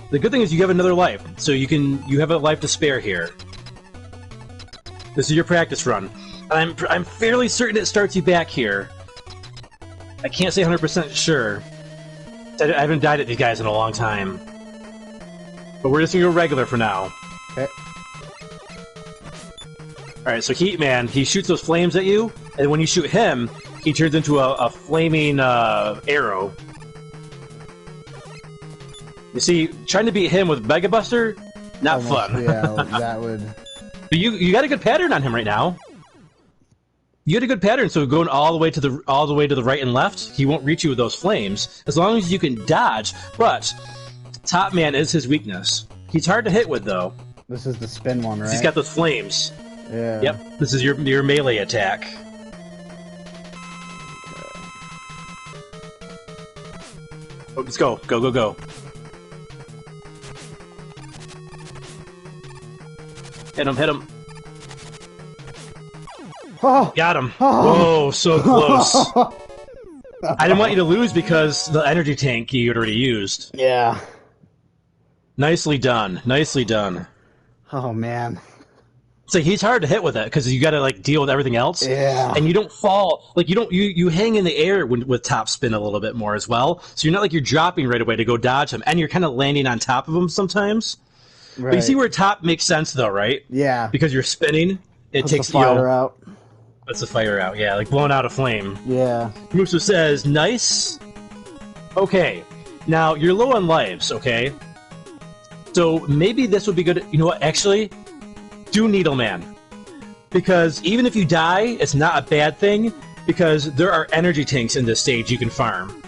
The good thing is you have another life, so you have a life to spare here. This is your practice run. I'm fairly certain it starts you back here. I can't say 100% sure. I haven't died at these guys in a long time. But we're just gonna go regular for now. Okay. Alright, so Heat Man, he shoots those flames at you, and when you shoot him, he turns into a flaming arrow. You see, trying to beat him with Mega Buster, not fun. Yeah, that would... But you got a good pattern on him right now. You had a good pattern, so going all the way to the right and left, he won't reach you with those flames, as long as you can dodge. But Top Man is his weakness. He's hard to hit with, though. This is the spin one, right? He's got those flames. Yeah. Yep, this is your melee attack. Oh, let's go. Go. Hit him. Oh! Got him. Oh. Whoa, so close. I didn't want you to lose because the energy tank you had already used. Yeah. Nicely done. Oh, man. So he's hard to hit with it because you got to like deal with everything else. Yeah. And you don't fall like you hang in the air with top spin a little bit more as well. So you're not like you're dropping right away to go dodge him, and you're kind of landing on top of him sometimes. Right. But you see where top makes sense though, right? Yeah. Because you're spinning, it takes the fire out. Puts the fire out. Yeah, like blowing out a flame. Yeah. Musa says, "Nice." Okay, now you're low on lives. Okay. So maybe this would be good. You know what? Actually, do Needleman. Because even if you die, it's not a bad thing, because there are energy tanks in this stage you can farm.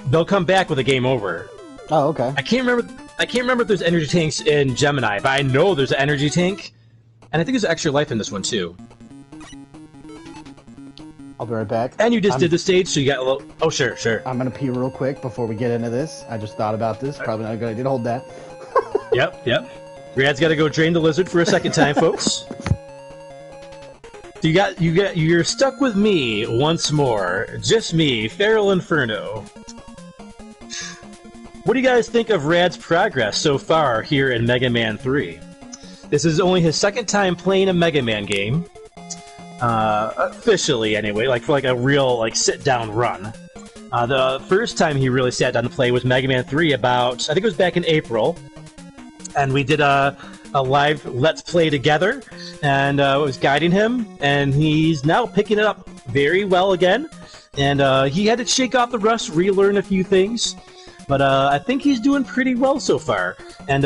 They'll come back with a game over. Oh, okay. I can't remember if there's energy tanks in Gemini, but I know there's an energy tank, and I think there's extra life in this one too. I'll be right back. And you just did the stage, so you got a little... Oh, sure. I'm gonna pee real quick before we get into this. I just thought about this. Probably not a good idea to hold that. Yep. Brad's got to go drain the lizard for a second time, folks. You're stuck with me once more. Just me, Feral Inferno. What do you guys think of Rad's progress so far here in Mega Man 3? This is only his second time playing a Mega Man game. Officially, anyway, like for like a real like sit-down run. The first time he really sat down to play was Mega Man 3 about, I think it was back in April. And we did a live Let's Play together, and I was guiding him, and he's now picking it up very well again. And he had to shake off the rust, relearn a few things, but I think he's doing pretty well so far. And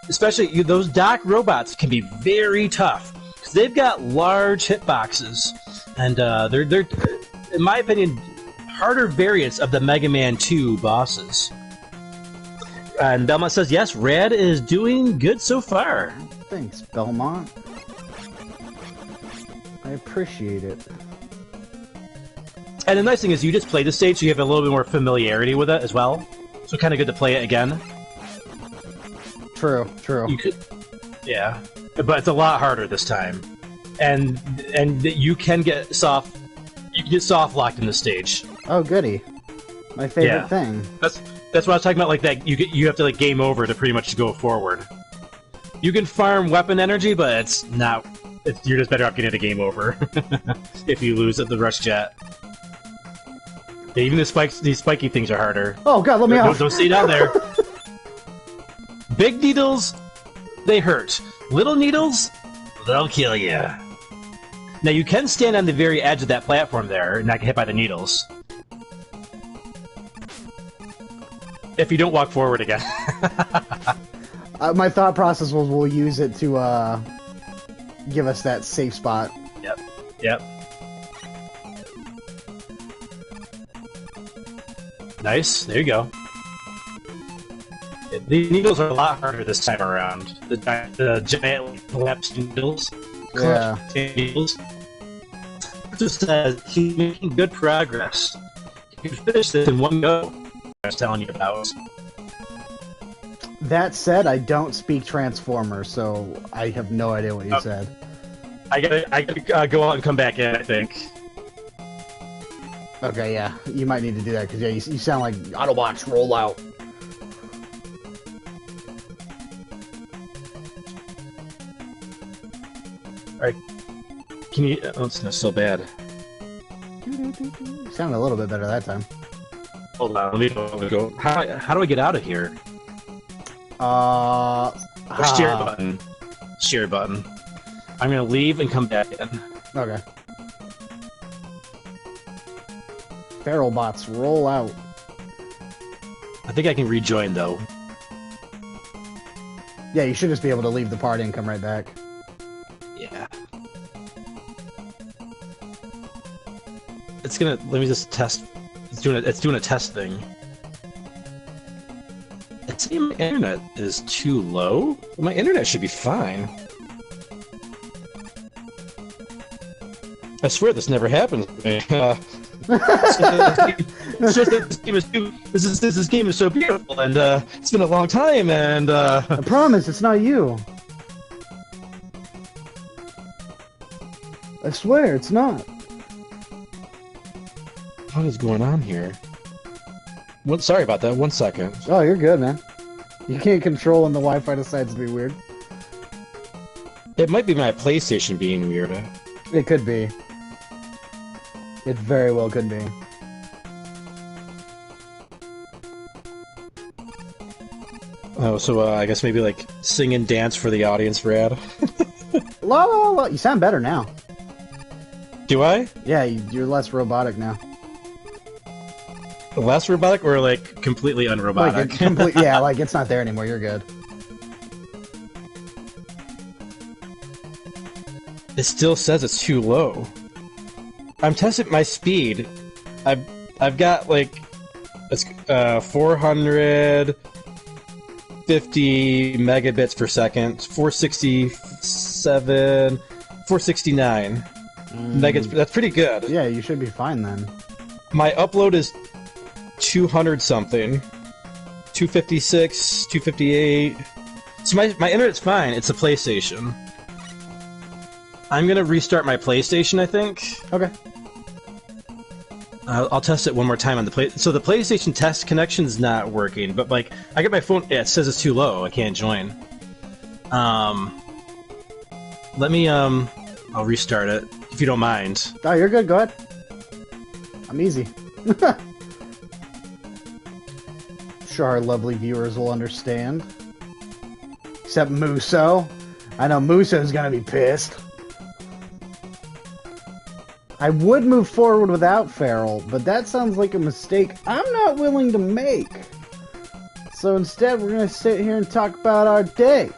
especially those Doc robots can be very tough, because they've got large hitboxes, and they're, in my opinion, harder variants of the Mega Man 2 bosses. And Belmont says, yes, Rad is doing good so far. Thanks, Belmont. I appreciate it. And the nice thing is you just play the stage, so you have a little bit more familiarity with it as well. So kind of good to play it again. True. You could, yeah. But it's a lot harder this time. And you can get soft locked in the stage. Oh, goody. My favorite thing. That's what I was talking about, like that you have to like game over to pretty much go forward. You can farm weapon energy, but it's not. You're just better off getting the game over if you lose at the rush jet. Yeah, even these spiky things are harder. Oh god, let me off! Don't stay down there. Big needles, they hurt. Little needles, they'll kill you. Now you can stand on the very edge of that platform there and not get hit by the needles. If you don't walk forward again. My thought process was we'll use it to give us that safe spot. Yep. Nice, there you go. The needles are a lot harder this time around. The giant collapsed needles. Yeah. Needles. It just says he's making good progress. You can finish this in one go. I was telling you about. That said, I don't speak Transformer, so I have no idea what you said. I gotta go out and come back in, I think. Okay, yeah. You might need to do that, because yeah, you sound like Autobots roll out. Alright. Can you... Oh, it's not so bad. You sounded a little bit better that time. Hold on, let me go. How do I get out of here? Share button. Share button. I'm gonna leave and come back in. Okay. Feral bots roll out. I think I can rejoin though. Yeah, you should just be able to leave the party and come right back. Yeah. It's gonna. Let me just test. It's doing a test thing. It's saying my internet is too low. My internet should be fine. I swear this never happens to me. It's just that this game is so beautiful, and it's been a long time, and I promise it's not you. I swear it's not. What is going on here? Sorry about that. 1 second. Oh, you're good, man. You can't control when the Wi-Fi decides to be weird. It might be my PlayStation being weird. It could be. It very well could be. Oh, so I guess maybe like sing and dance for the audience, Brad. La la la. You sound better now. Do I? Yeah, you're less robotic now. Less robotic or like completely unrobotic? Like yeah, like it's not there anymore. You're good. It still says it's too low. I'm testing my speed. I've got like it's 450 megabits per second, 467, 469 megabits. That's pretty good. Yeah, you should be fine then. My upload is 200 something, 256, 258. So my internet's fine. It's a PlayStation. I'm gonna restart my PlayStation, I think. Okay. I'll test it one more time on the play. So the PlayStation test connection's not working, but like I get my phone. Yeah, it says it's too low. I can't join. Let me I'll restart it if you don't mind. Oh, you're good. Go ahead. I'm easy. Sure, our lovely viewers will understand. Except Muso. I know Muso's gonna be pissed. I would move forward without Feral, but that sounds like a mistake I'm not willing to make. So instead, we're going to sit here and talk about our day.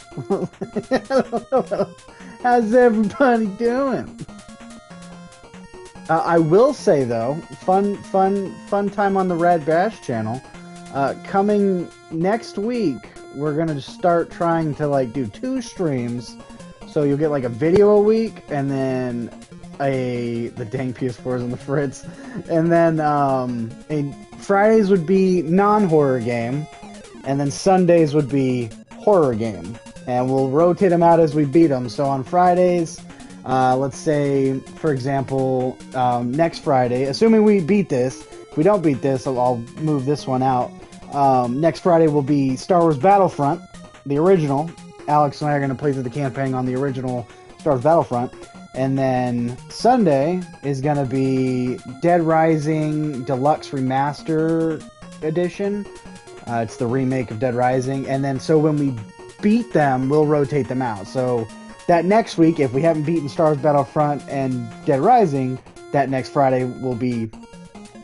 How's everybody doing? I will say, though, fun time on the Rad Bash channel. Coming next week, we're going to start trying to, like, do 2 streams. So you'll get, like, a video a week, and then the dang PS4s on the fritz, and then Fridays would be non-horror game, and then Sundays would be horror game, and we'll rotate them out as we beat them. So on Fridays, let's say, for example, next Friday, assuming we beat this, if we don't beat this, I'll move this one out. Next Friday will be Star Wars Battlefront, the original, Alex and I are going to play through the campaign on the original Star Wars Battlefront. And then Sunday is going to be Dead Rising Deluxe Remaster Edition. It's the remake of Dead Rising. And then so when we beat them, we'll rotate them out. So that next week, if we haven't beaten Star Wars Battlefront and Dead Rising, that next Friday will be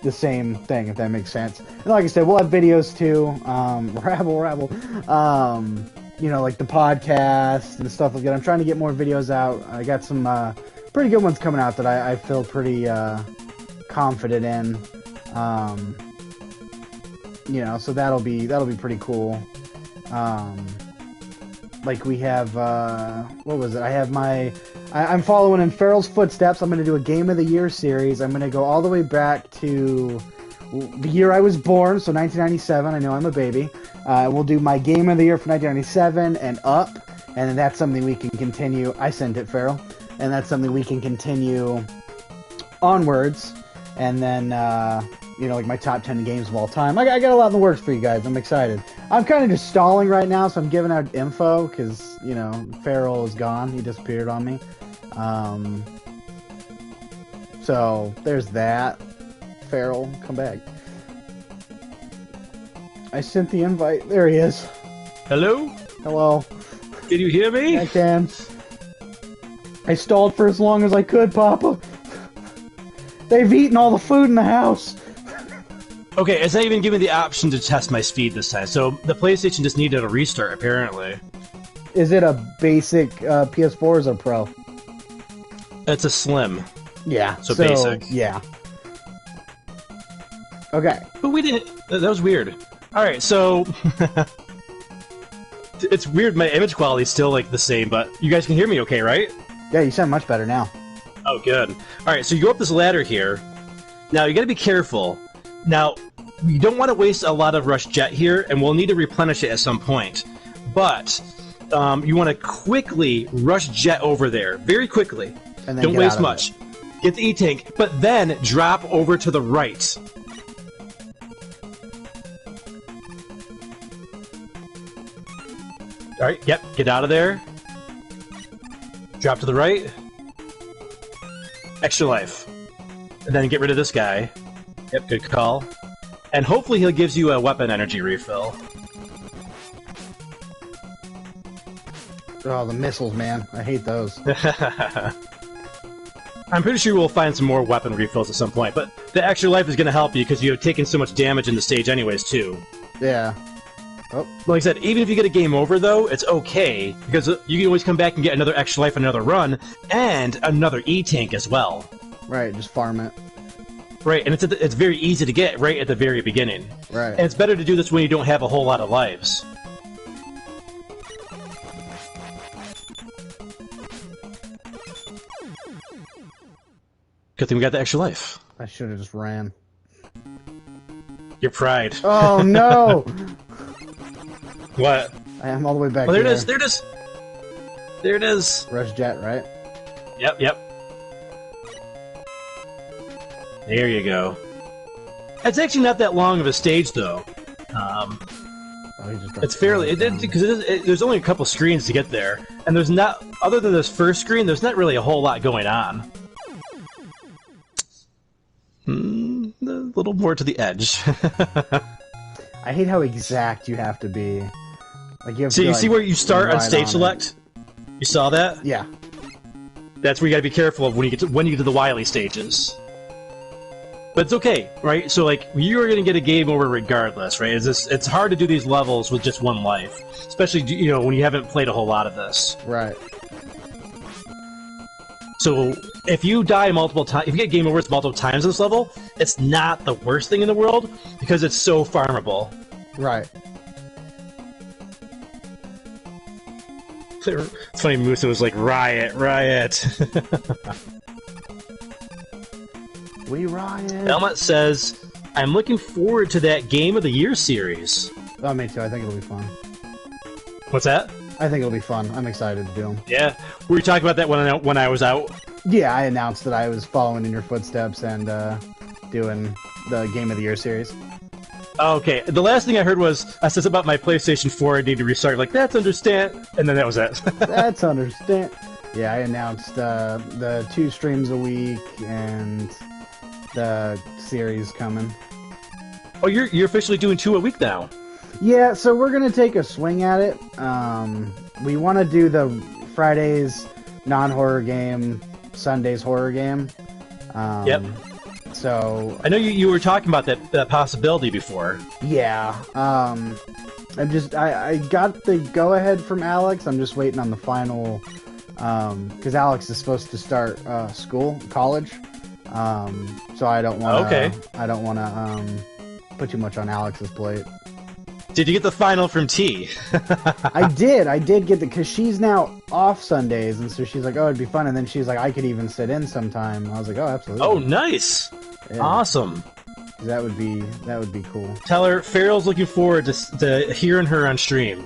the same thing, if that makes sense. And like I said, we'll have videos too. Rabble. You know, like the podcast and stuff like that. I'm trying to get more videos out. I got some pretty good ones coming out that I feel pretty confident in. You know, so that'll be pretty cool. Like we have, what was it? I have I'm following in Farrell's footsteps. I'm going to do a Game of the Year series. I'm going to go all the way back to the year I was born, so 1997. I know I'm a baby. We'll do my Game of the Year for 1997 and up, and then that's something we can continue. I sent it, Farrell. And that's something we can continue onwards. And then, you know, like my top 10 games of all time. I got a lot in the works for you guys. I'm excited. I'm kind of just stalling right now, so I'm giving out info because, you know, Farrell is gone. He disappeared on me. So there's that. Farrell, come back. I sent the invite. There he is. Hello? Hello. Can you hear me? I can. I stalled for as long as I could, Papa. They've eaten all the food in the house. Okay, it's not even giving me the option to test my speed this time, so the PlayStation just needed a restart, apparently. Is it a basic PS4 or is it a Pro? It's a Slim. Yeah. So basic. Yeah. Okay. But we didn't... That was weird. Alright, so... It's weird, my image quality is still, like, the same, but you guys can hear me okay, right? Yeah, you sound much better now. Oh, good. Alright, so you go up this ladder here. Now, you gotta be careful. Now, you don't want to waste a lot of Rush Jet here, and we'll need to replenish it at some point. But, you want to quickly Rush Jet over there. Very quickly. And then don't waste much. Get the E-Tank, but then drop over to the right. Alright, yep, get out of there. Drop to the right. Extra life. And then get rid of this guy. Yep, good call. And hopefully he'll gives you a weapon energy refill. Oh, the missiles, man. I hate those. I'm pretty sure we'll find some more weapon refills at some point, but the extra life is going to help you because you have taken so much damage in the stage anyways, too. Yeah. Oh. Like I said, even if you get a game over, though, it's okay, because you can always come back and get another extra life, another run, and another E-Tank as well. Right, just farm it. Right, and it's very easy to get right at the very beginning. Right. And it's better to do this when you don't have a whole lot of lives. Good thing we got the extra life. I should have just ran. Your pride. Oh, no! What? I am all the way back there here. it is, there it is! There it is! Rush Jet, right? Yep, yep. There you go. It's actually not that long of a stage, though. It's fairly... Because there's only a couple screens to get there. And there's not... Other than this first screen, there's not really a whole lot going on. A little more to the edge. I hate how exact you have to be. Like you have so to you like, see where you start on stage on select? You saw that? Yeah. That's where you gotta be careful of when you get to the Wily stages. But it's okay, right? So like you are gonna get a game over regardless, right? It's hard to do these levels with just one life, especially when you haven't played a whole lot of this. Right. So if you die multiple times, if you get game overs multiple times in this level, it's not the worst thing in the world because it's so farmable. Right. It's funny, Musa was like, riot, riot. We riot. Belmont says, I'm looking forward to that Game of the Year series. Oh, me too. I think it'll be fun. What's that? I think it'll be fun. I'm excited to do them. Yeah. Were you talking about that when I was out? Yeah, I announced that I was following in your footsteps and doing the Game of the Year series. Okay, the last thing I heard was I said about my PlayStation 4. I need to restart. Like that's understand, and then that was it. That's understand. Yeah, I announced the 2 streams a week and the series coming. Oh, you're officially doing 2 a week now. Yeah, so we're gonna take a swing at it. We want to do the Fridays non-horror game, Sundays horror game. Yep. So I know you were talking about that possibility before. yeah. I got the go-ahead from Alex. I'm just waiting on the final, because Alex is supposed to start college. So I don't want to. Okay. I don't want to put too much on Alex's plate. Did you get the final from T? I did get because she's now off Sundays, and so she's like, "Oh, it'd be fun." And then she's like, "I could even sit in sometime." I was like, "Oh, absolutely." Oh, nice. Yeah. Awesome. That would be cool. Tell her Farrell's looking forward to hearing her on stream.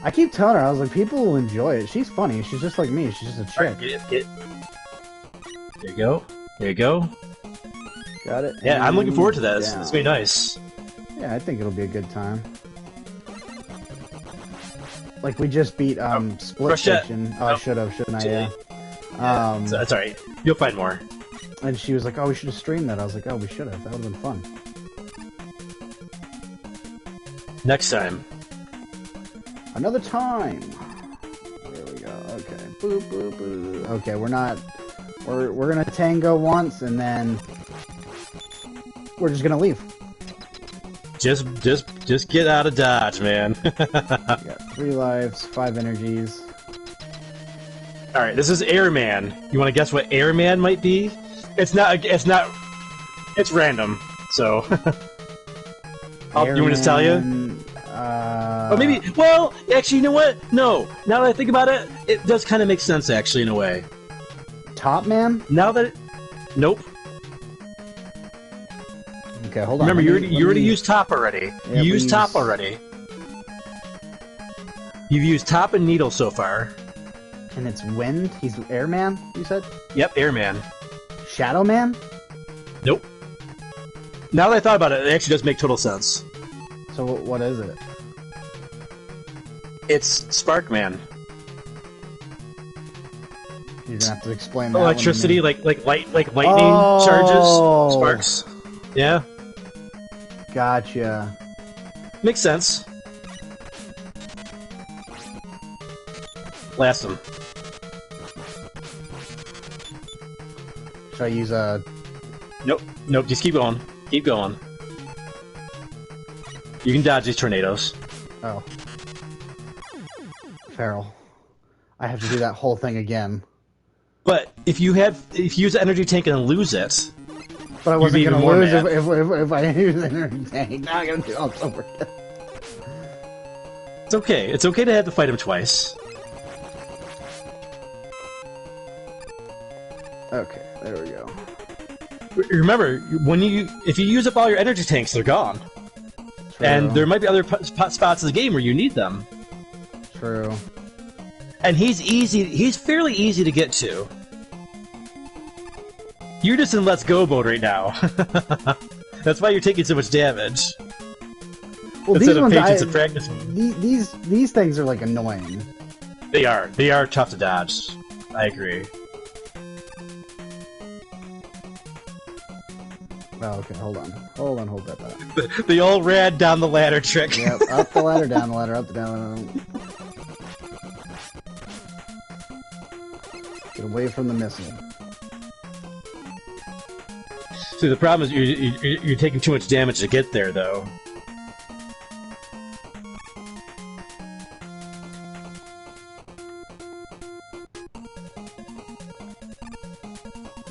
I keep telling her, I was like, people will enjoy it. She's funny. She's just like me. She's just a chick. Right, get it. There you go. There you go. Got it. Yeah, I'm looking forward to that. It's gonna be nice. Yeah, I think it'll be a good time. Like we just beat Split Fiction. Oh, I shouldn't I? Yeah. That's alright. You'll find more. And she was like, "Oh, we should have streamed that." I was like, "Oh, we should have. That would have been fun." Next time. Another time. There we go. Okay. Boop, boop, boop. Okay, we're not. We're gonna tango once, and then we're just gonna leave. Just get out of Dodge, man. We got 3 lives, 5 energies. All right, this is Airman. You want to guess what Airman might be? It's not. It's random. So. You want me to tell you? Oh, maybe. Well, actually, you know what? No. Now that I think about it, it does kind of make sense, actually, in a way. Top Man? Now that. Nope. Okay, hold on. Remember, you already used Top already. Yeah, you used Top already. You've used Top and Needle so far. And it's Wind? He's Airman, you said? Yep, Airman. Shadow Man? Nope. Now that I thought about it, it actually does make total sense. So what is it? It's Sparkman. You're gonna have to explain that. Electricity, like lightning charges, sparks. Yeah. Gotcha. Makes sense. Blast him. Should I use a... Nope. Just keep going. Keep going. You can dodge these tornadoes. Oh. Farrell. I have to do that whole thing again. But if you use the energy tank and lose it... But I wasn't going to lose if I use the energy tank. Now I'm going to do all over again. It's okay. It's okay to have to fight him twice. Okay, there we go. Remember, if you use up all your energy tanks, they're gone. True. And there might be other spots in the game where you need them. True. And he's fairly easy to get to. You're just in let's go mode right now. That's why you're taking so much damage. Well, instead these of ones, patience and practice. These things are like annoying. They are tough to dodge. I agree. Oh, okay, hold that thought. The old rad down the ladder trick. Yep, up the ladder, down the ladder, up the down. Get away from the missile. See, the problem is you're taking too much damage to get there, though.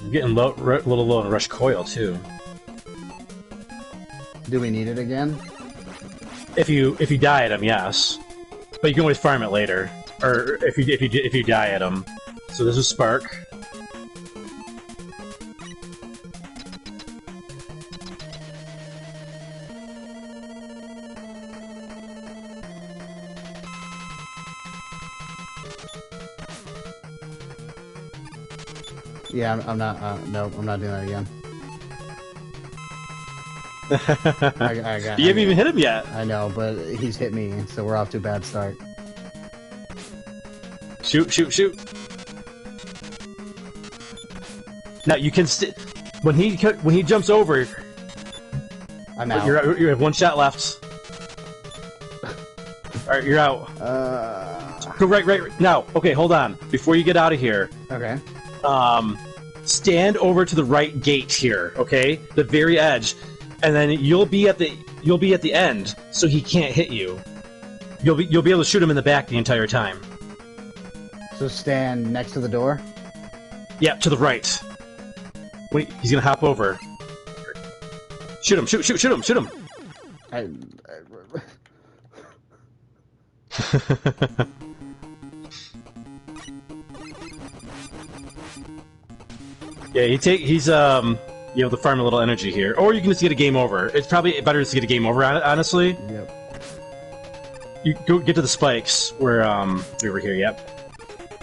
You're getting a little low on rush coil too. Do we need it again? If you die at him, yes, but you can always farm it later, or if you die at him. So this is Spark. Yeah, I'm not. No, I'm not doing that again. You haven't even hit him yet. I know, but he's hit me, so we're off to a bad start. Shoot, shoot, shoot. Now you can when he jumps over. I'm out. You have one shot left. All right, you're out. Go right now. Okay, hold on. Before you get out of here. Okay. Stand over to the right gate here. Okay, the very edge, and then you'll be at the end, so he can't hit you. You'll be able to shoot him in the back the entire time. So stand next to the door? Yeah, to the right. Wait, he's gonna hop over. Shoot him! Shoot him! Shoot him! Yeah, he's you know, to farm a little energy here, or you can just get a game over. It's probably better just to get a game over, honestly. Yep. You go get to the spikes where over here. Yep.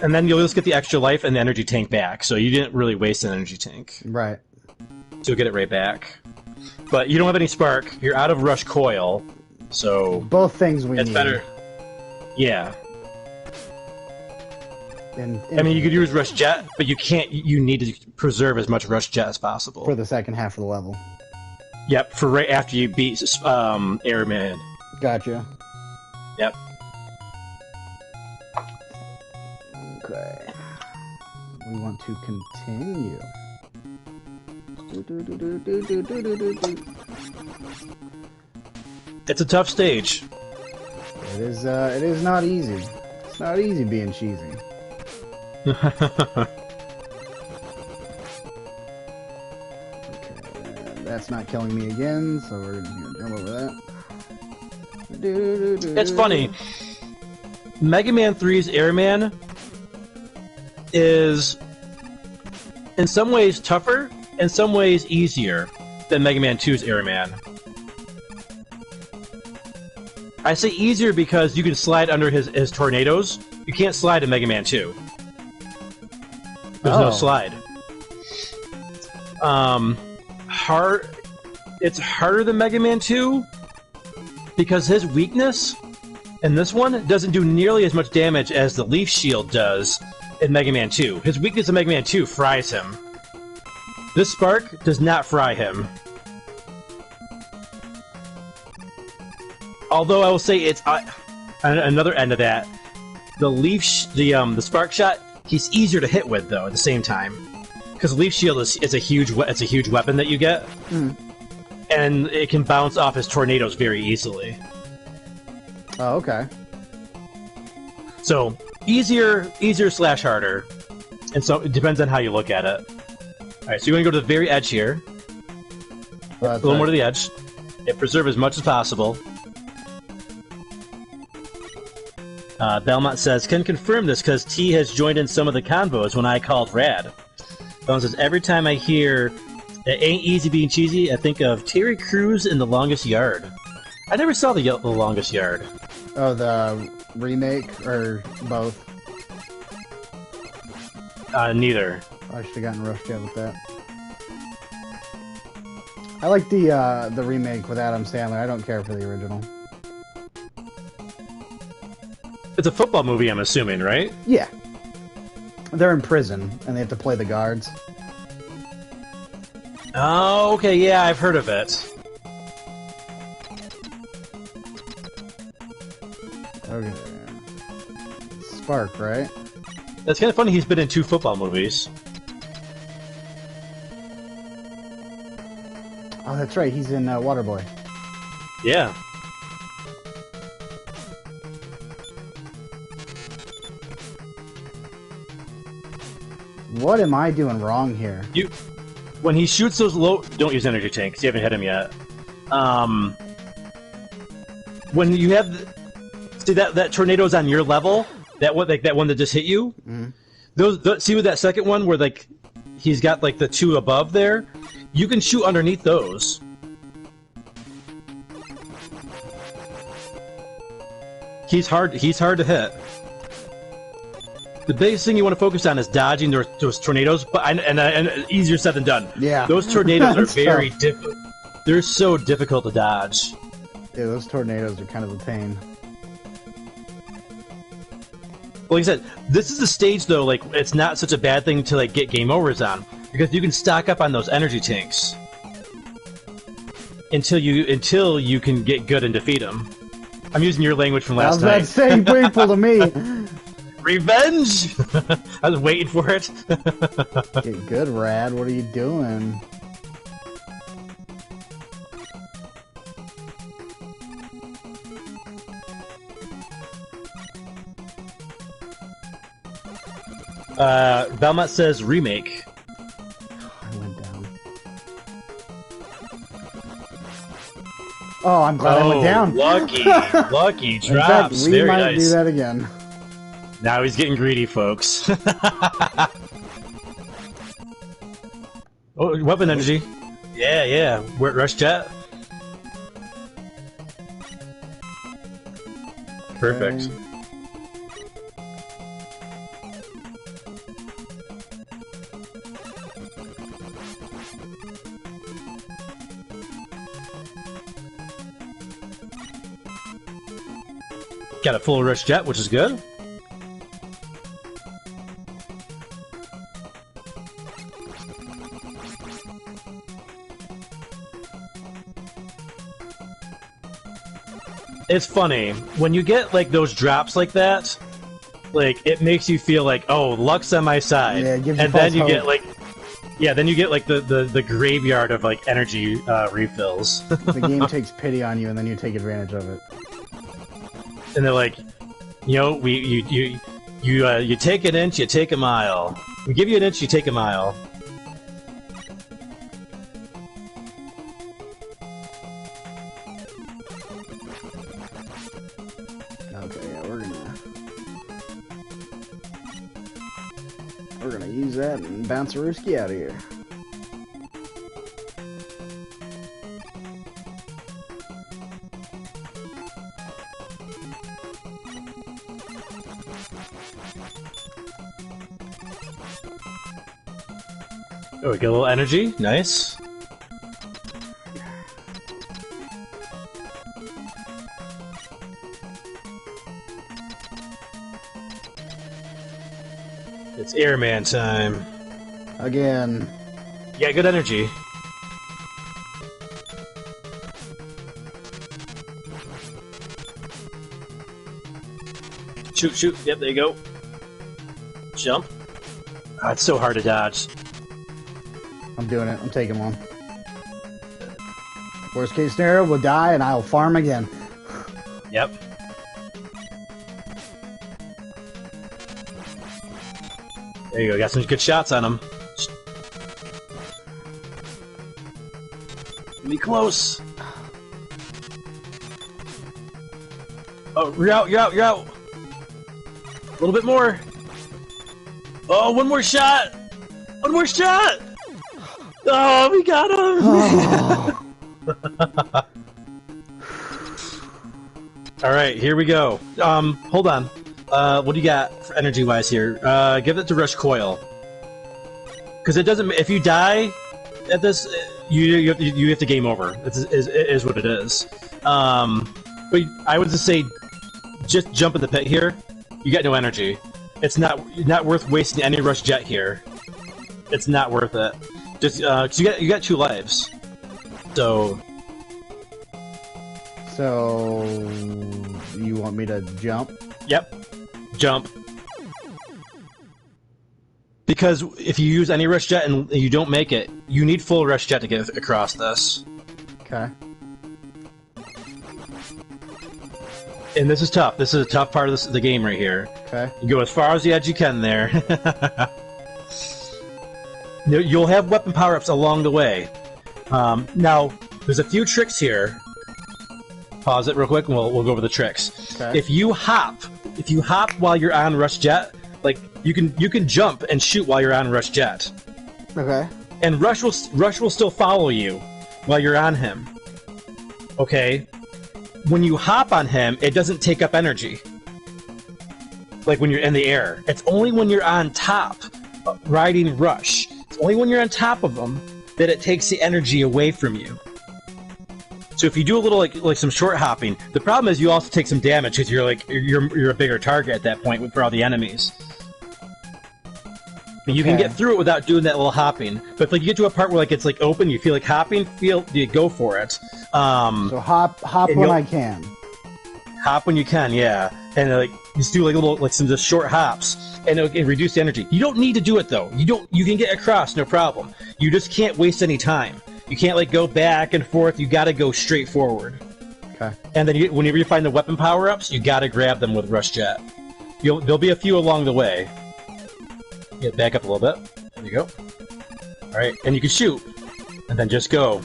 And then you'll just get the extra life and the energy tank back, so you didn't really waste an energy tank. Right. So you'll get it right back. But you don't have any spark, you're out of rush coil, so... Both things we need. It's better. Yeah. I mean, you could use rush jet, but you can't... You need to preserve as much rush jet as possible. For the second half of the level. Yep, for right after you beat Airman. Gotcha. Yep. Okay. We want to continue. It's a tough stage. It is not easy. It's not easy being cheesy. Okay, that's not killing me again, so we're gonna jump over that. It's funny. Mega Man 3's Airman is in some ways tougher, in some ways easier than Mega Man 2's Airman. I say easier because you can slide under his tornadoes. You can't slide in Mega Man 2. There's no slide. It's harder than Mega Man 2 because his weakness in this one doesn't do nearly as much damage as the Leaf Shield does in Mega Man 2. His weakness in Mega Man 2 fries him. This spark does not fry him. Although I will say it's another end of that. The spark shot, he's easier to hit with though at the same time, because Leaf Shield is a huge weapon that you get, and it can bounce off his tornadoes very easily. Oh, okay. So easier slash harder, and so it depends on how you look at it. All right, so you're gonna go to the very edge here, a little more to the edge. Preserve as much as possible. Belmont says, can confirm this because T has joined in some of the convos when I called Rad. Belmont says, every time I hear it ain't easy being cheesy, I think of Terry Crews in The Longest Yard. I never saw The Longest Yard. Oh, the remake or both? Neither. I should have gotten Rush Jet with that. I like the remake with Adam Sandler. I don't care for the original. It's a football movie, I'm assuming, right? Yeah. They're in prison, and they have to play the guards. Oh, okay, yeah, I've heard of it. Okay. Spark, right? That's kind of funny, he's been in 2 football movies. Oh, that's right, he's in Waterboy. Yeah. What am I doing wrong here? When he shoots those low... Don't use energy tanks, you haven't hit him yet. When you have... See, that tornado's on your level? That one that just hit you? Mm-hmm. See with that second one where, like, he's got, like, the 2 above there? You can shoot underneath those. He's hard to hit. The biggest thing you want to focus on is dodging those tornadoes, and easier said than done. Yeah, those tornadoes are very difficult. They're so difficult to dodge. Yeah, those tornadoes are kind of a pain. Like I said, this is the stage though. Like it's not such a bad thing to like get game overs on because you can stock up on those energy tanks until you can get good and defeat them. I'm using your language from last night. I was about to say, painful to me. Revenge! I was waiting for it. Get good, Rad. What are you doing? Belmont says remake. I went down. Oh, I'm glad I went down. Lucky, lucky drops. In fact, we Very might nice. do that again. Now he's getting greedy, folks. Oh, weapon energy. Yeah, yeah. Rush jet. Perfect. Okay. Got a full rush jet, which is good. It's funny when you get like those drops like that. Like it makes you feel like, oh, luck's on my side, Yeah, it gives you and then false you hope. get like, yeah, then you get like the graveyard of like energy refills, The game takes pity on you, and then you take advantage of it. and they're like, you know, you take an inch, you take a mile. We give you an inch, you take a mile. Okay, yeah, we're gonna use that and bounce a Ruski out of here. Oh, we get a little energy. Nice. It's Airman time. Again. Yeah, good energy. Shoot, shoot. Yep, there you go. Jump. Oh, it's so hard to dodge. I'm doing it. I'm taking one. Worst case scenario, we'll die and I'll farm again. Yep. There you go. Got some good shots on him. Be close. Oh, you're out, you're out, you're out. A little bit more. Oh, one more shot. One more shot. Oh, we got him. All right, here we go. Hold on. What do you got for energy-wise here? Give it to Rush Coil. Because it doesn't. If you die at this, you have to game over. It is what it is. But I would just say, just jump in the pit here. You got no energy. It's not worth wasting any Rush Jet here. It's not worth it. Just 'cause you got 2 lives. So you want me to jump? Yep. Jump. Because if you use any Rush Jet and you don't make it, you need full Rush Jet to get across this. Okay. And this is tough. This is a tough part of the game right here. Okay. You go as far as the edge you can there. You'll have weapon power-ups along the way. Now, there's a few tricks here. Pause it real quick and we'll go over the tricks. Okay. If you hop while you're on Rush Jet, like you can jump and shoot while you're on Rush Jet. Okay. And Rush will still follow you while you're on him. Okay? When you hop on him, it doesn't take up energy. Like when you're in the air. It's only when you're on top, riding Rush. It's only when you're on top of him that it takes the energy away from you. So if you do a little like some short hopping, the problem is you also take some damage because you're a bigger target at that point for all the enemies. You can get through it without doing that little hopping, but if like you get to a part where like it's like open, you feel like hopping, you go for it. So hop when I can. Hop when you can, yeah, and like just do like some just short hops, and it'll reduce the energy. You don't need to do it though. You can get across, no problem. You just can't waste any time. You can't like go back and forth. You got to go straight forward. Okay. And then whenever you find the weapon power-ups, you got to grab them with Rush Jet. There'll be a few along the way. Yeah, back up a little bit. There you go. Alright, and you can shoot. And then just go.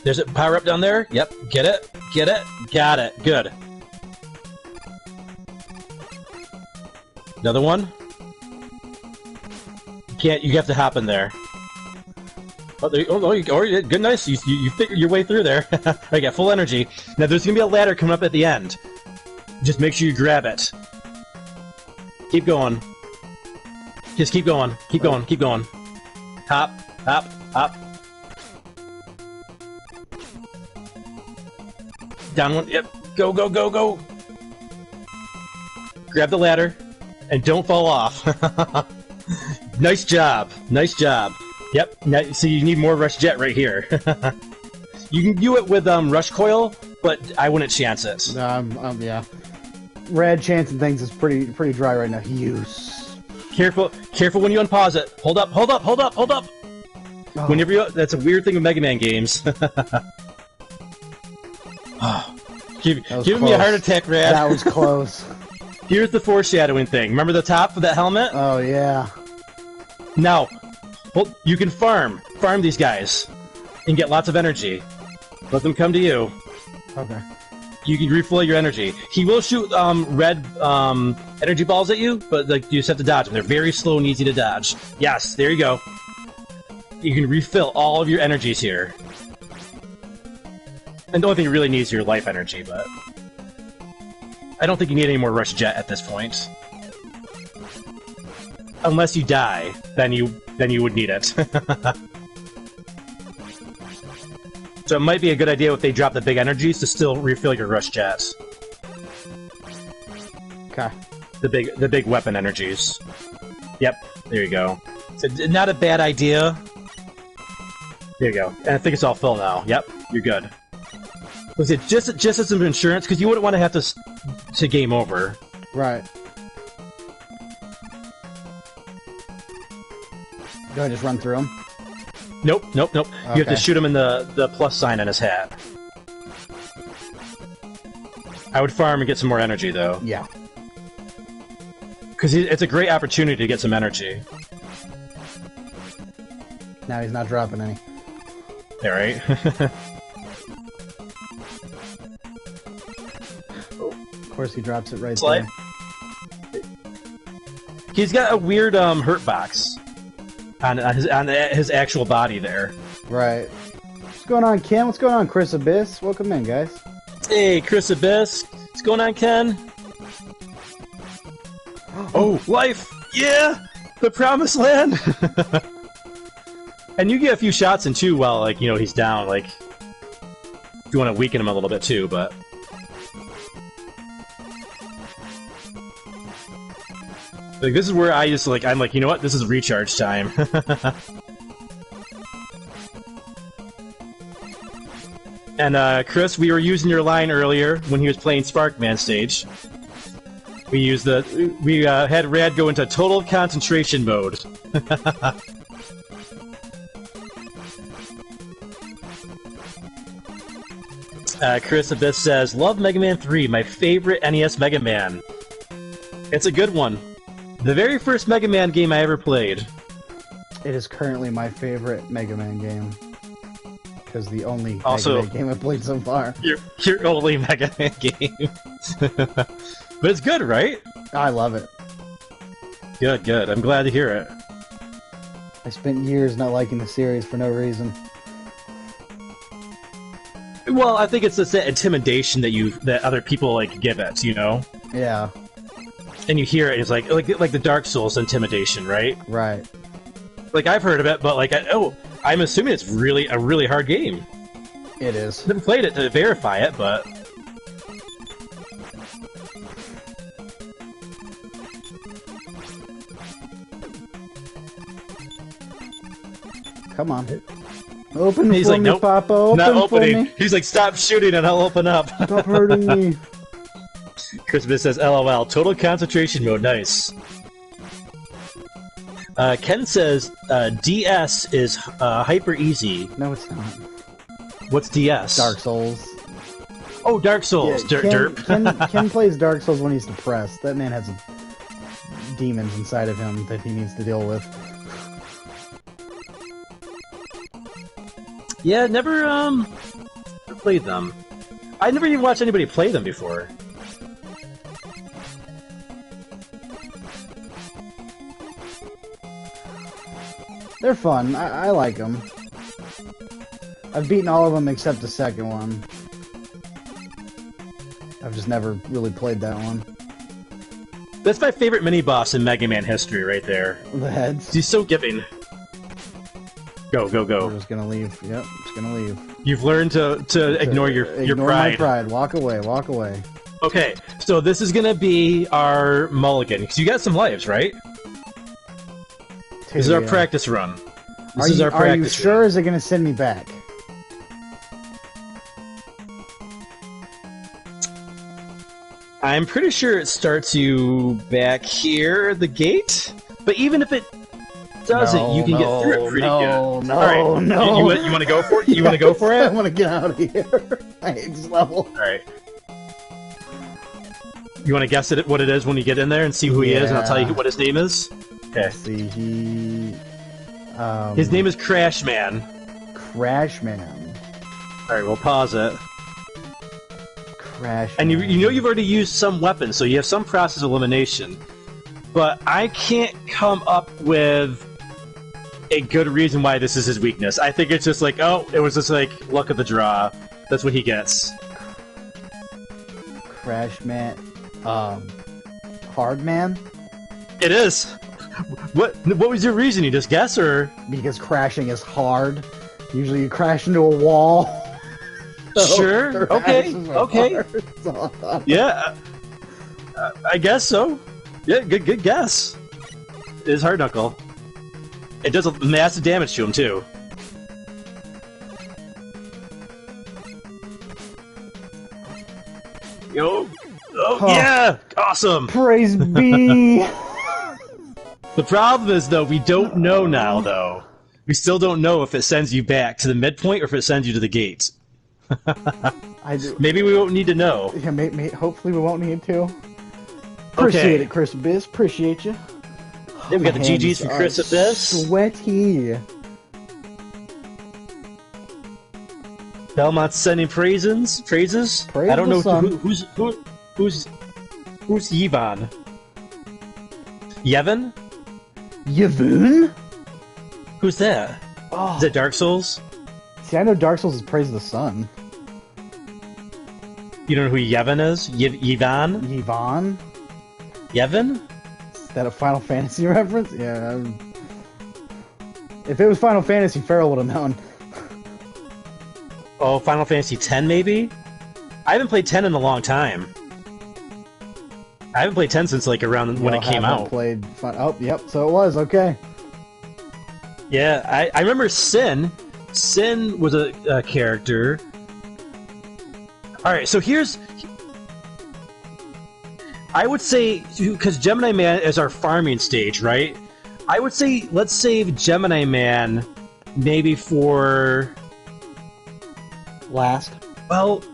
There's a power-up down there. Yep, get it. Get it. Got it. Good. Another one. You have to hop in there. Good, nice. You figured your way through there. I got full energy. Now there's gonna be a ladder coming up at the end. Just make sure you grab it. Keep going. Just keep going. Keep going. Keep going. Hop, hop, hop. Down one. Yep. Go, go, go, go. Grab the ladder, and don't fall off. Nice job. Nice job. Yep. Now, so you need more Rush Jet right here. You can do it with Rush Coil, but I wouldn't chance it. Yeah. Rad chancing things is pretty dry right now. Use. Careful when you unpause it. Hold up, hold up, hold up, hold up. Oh. Whenever that's a weird thing with Mega Man games. Giving me a heart attack, Rad. That was close. Here's the foreshadowing thing. Remember the top of that helmet? Oh yeah. Now, you can farm these guys, and get lots of energy. Let them come to you. Okay. You can refill your energy. He will shoot red energy balls at you, but like you just have to dodge them. They're very slow and easy to dodge. Yes, there you go. You can refill all of your energies here. And the only thing you really need is your life energy, but I don't think you need any more Rush Jet at this point. Unless you die, then you would need it. So it might be a good idea if they drop the big energies to still refill your Rush Jets. Okay. The big weapon energies. Yep, there you go. So not a bad idea. There you go. And I think it's all full now. Yep, you're good. Was it just as some insurance? Because you wouldn't want to have to game over. Right. Do I just run through them? Nope, nope, nope. Okay. You have to shoot him in the plus sign on his hat. I would farm and get some more energy, though. Yeah. Because it's a great opportunity to get some energy. Now he's not dropping any. Yeah, right? Of course he drops it right there. He's got a weird hurt box on his actual body there. Right. What's going on, Ken? What's going on, Chris Abyss? Welcome in, guys. Hey, Chris Abyss. What's going on, Ken? Oh, life! Yeah! The Promised Land! And you get a few shots in, too, while, like, you know, he's down, like... If you want to weaken him a little bit, too, but... Like, this is where I used to, like, I'm like, you know what? This is recharge time. And, Chris, we were using your line earlier when he was playing Sparkman stage. We had Rad go into total concentration mode. Chris Abyss says, love Mega Man 3, my favorite NES Mega Man. It's a good one. The very first Mega Man game I ever played. It is currently my favorite Mega Man game. Because the only Mega Man game I've played so far. Your only Mega Man game. But it's good, right? I love it. Good, good. I'm glad to hear it. I spent years not liking the series for no reason. Well, I think it's just that intimidation that other people like give it, you know? Yeah. And you hear it, it's like the Dark Souls intimidation, right? Right. Like I've heard of it, but like I'm assuming it's really a really hard game. It is. I haven't played it to verify it, but... Come on. Open He's for like, me, nope, Papa. Open not for opening. me. He's like, stop shooting and I'll open up. Stop hurting me. Christmas says, LOL, total concentration mode, nice. Ken says, DS is hyper easy. No, it's not. What's DS? Dark Souls. Oh, Dark Souls. Yeah, Derp. Ken plays Dark Souls when he's depressed. That man has demons inside of him that he needs to deal with. Yeah, never played them. I never even watched anybody play them before. They're fun. I like them. I've beaten all of them except the second one. I've just never really played that one. That's my favorite mini-boss in Mega Man history right there. The heads. He's so giving. Go, go, We're go. just gonna leave. Yep, just gonna leave. You've learned to ignore your Ignore pride. my pride. Walk away. Walk away. Okay, so this is gonna be our mulligan, because you got some lives, right? This is our practice run. This is our practice Are you sure? run. Or is it gonna send me back? I'm pretty sure it starts you back here at the gate, but even if it doesn't, you can get through it pretty good. No, All right. no. You want to go for it? You want to go for I it? want to get out of here. I hate this level. All right. You want to guess what it is when you get in there and see who he is, and I'll tell you what his name is? Okay. Let's see, His name is Crash Man. Crash Man. All right, we'll pause it. Crash And Man. you know you've already used some weapons, so you have some process of elimination. But I can't come up with a good reason why this is his weakness. I think it's just like, oh, it was just like luck of the draw. That's what he gets. Crash Man. Hard Man? It is. What was your reason? You just guess, or Because crashing is hard. Usually you crash into a wall. sure? Okay, crashes are okay. hard. So I thought- Yeah, I guess so. Yeah, good guess. It is hard knuckle. It does massive damage to him too. Yo, oh yeah, awesome. Praise be. The problem is though, we don't know now though. We still don't know if it sends you back to the midpoint or if it sends you to the gates. I do. Maybe we won't need to know. Yeah, hopefully we won't need to. Appreciate it, Chris Biz. Appreciate you. Then we got the My GGs hands from are Chris at this. Sweaty. Belmont's sending praises. Praise I don't the know sun. who's Yvonne. Yevon? Yavoon? Who's that? Oh. Is it Dark Souls? See, I know Dark Souls is Praise the Sun. You don't know who Yevon is? Yvonne? Yvonne? Yevon? Is that a Final Fantasy reference? Yeah. If it was Final Fantasy, Farrell would have known. Oh, Final Fantasy X maybe? I haven't played 10 in a long time. I haven't played 10 since like around when it came out. Oh, yep, so it was, okay. Yeah, I remember Sin. Sin was a character. Alright, so here's... I would say, because Gemini Man is our farming stage, right? I would say, let's save Gemini Man maybe for... Last. Well,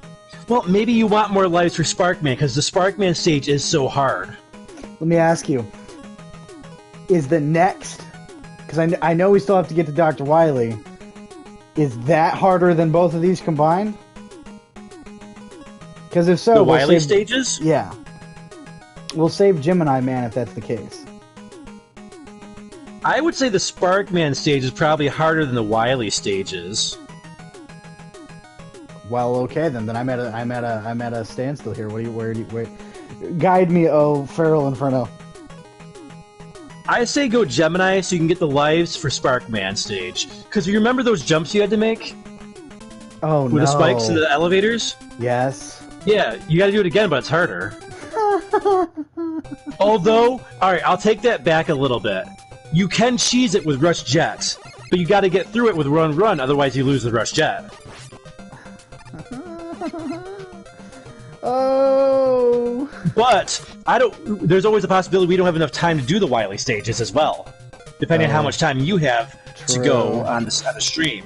maybe you want more lives for Sparkman, because the Sparkman stage is so hard. Let me ask you. Is the next... Because I know we still have to get to Dr. Wily. Is that harder than both of these combined? Because if so... The we'll Wily save... stages? Yeah. We'll save Gemini Man if that's the case. I would say the Sparkman stage is probably harder than the Wily stages. Well, okay then. Then I'm at a standstill here. Where guide me, oh Feral Inferno. I say go Gemini so you can get the lives for Sparkman stage. Because you remember those jumps you had to make? Oh, With the spikes and the elevators? Yes. Yeah, you gotta do it again, but it's harder. Although, alright, I'll take that back a little bit. You can cheese it with Rush Jet, but you gotta get through it with Run Run, otherwise you lose the Rush Jet. Oh. But there's always a possibility we don't have enough time to do the Wily stages as well, depending on how much time you have to go on the stream.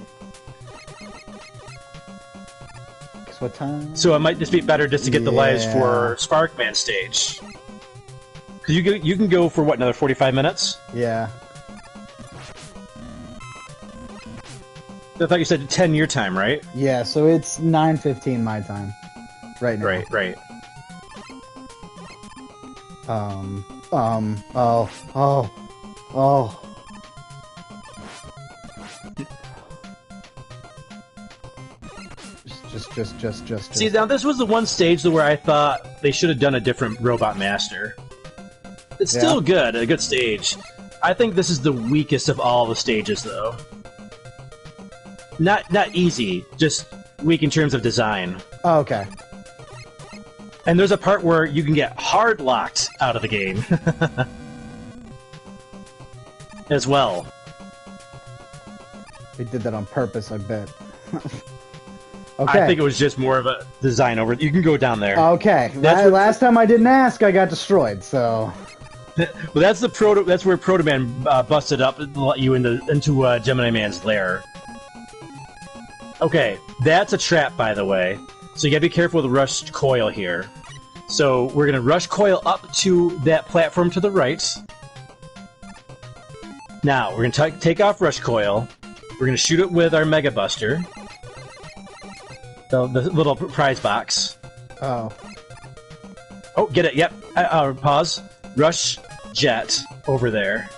What time? So it might just be better just to get the lives for Sparkman stage. Because you can go for what, another 45 minutes? Yeah. I thought you said 10 your time, right? Yeah, so it's 9:15 my time. Right now. Right. Oh. Just. See, now this was the one stage where I thought they should have done a different Robot Master. It's still good, a good stage. I think this is the weakest of all the stages, though. Not easy, just weak in terms of design. Oh, okay. And there's a part where you can get hard locked out of the game. As well. They did that on purpose, I bet. Okay. I think it was just more of a design over. You can go down there. Okay. Last time I didn't ask, I got destroyed. So. Well, that's That's where Proto Man busted up and let you into Gemini Man's lair. Okay, that's a trap, by the way. So you gotta be careful with the rush coil here. So we're gonna rush coil up to that platform to the right. Now we're gonna take off rush coil. We're gonna shoot it with our Mega Buster. The little prize box. Oh. Oh, get it, yep. Pause. Rush Jet over there.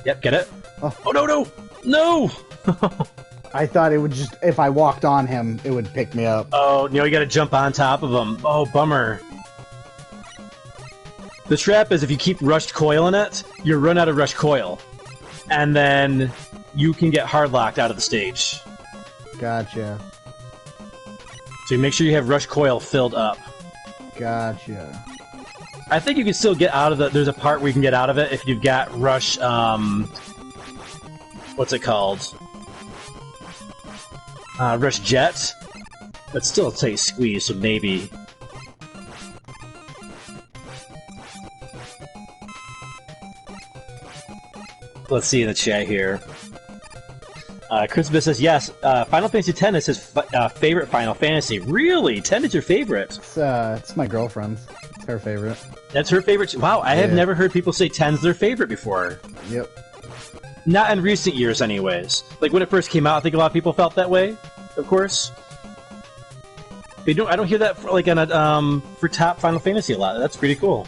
Yep, get it? Oh no! No! I thought it would just, if I walked on him, it would pick me up. Oh, you gotta jump on top of him. Oh, bummer. The trap is if you keep rushed coil in it, you run out of rush coil. And then you can get hard locked out of the stage. Gotcha. So you make sure you have rush coil filled up. Gotcha. I think you can still get out of the... There's a part where you can get out of it if you've got rush... what's it called? Rush Jet. But still say squeeze, so maybe... Let's see in the chat here. Christmas says, yes, Final Fantasy X is his favorite Final Fantasy. Really? 10 is your favorite? It's my girlfriend's. It's her favorite. That's her favorite? Wow, I have never heard people say 10's their favorite before. Yep. Not in recent years, anyways. Like, when it first came out, I think a lot of people felt that way, of course. I don't hear that for top Final Fantasy a lot. That's pretty cool.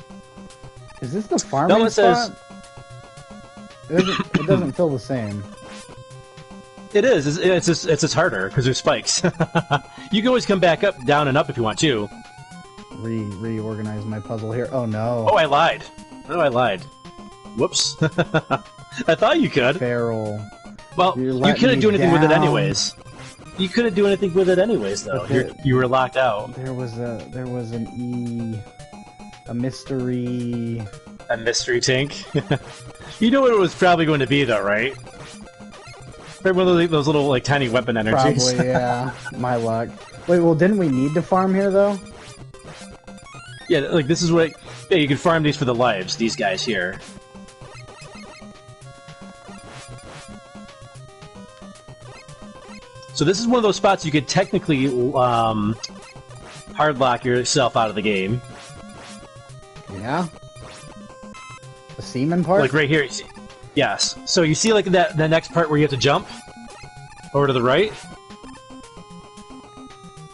Is this the farming spot? It doesn't feel the same. It is. It's just harder because there's spikes. You can always come back up, down, and up if you want to. Reorganize my puzzle here. Oh no. Oh, I lied. No, I lied. Whoops. I thought you could. Feral. Well, you couldn't do anything with it anyways. You couldn't do anything with it anyways, though. You were locked out. There was a mystery. A mystery tank. You know what it was probably going to be, though, right? Probably one of those little, like, tiny weapon energies. Probably, yeah. My luck. Wait, well, didn't we need to farm here, though? Yeah, like, this is what... Yeah, you can farm these for the lives, these guys here. So this is one of those spots you could technically hard lock yourself out of the game. Yeah? The seaman part? Like right here. Yes. So you see like the next part where you have to jump over to the right?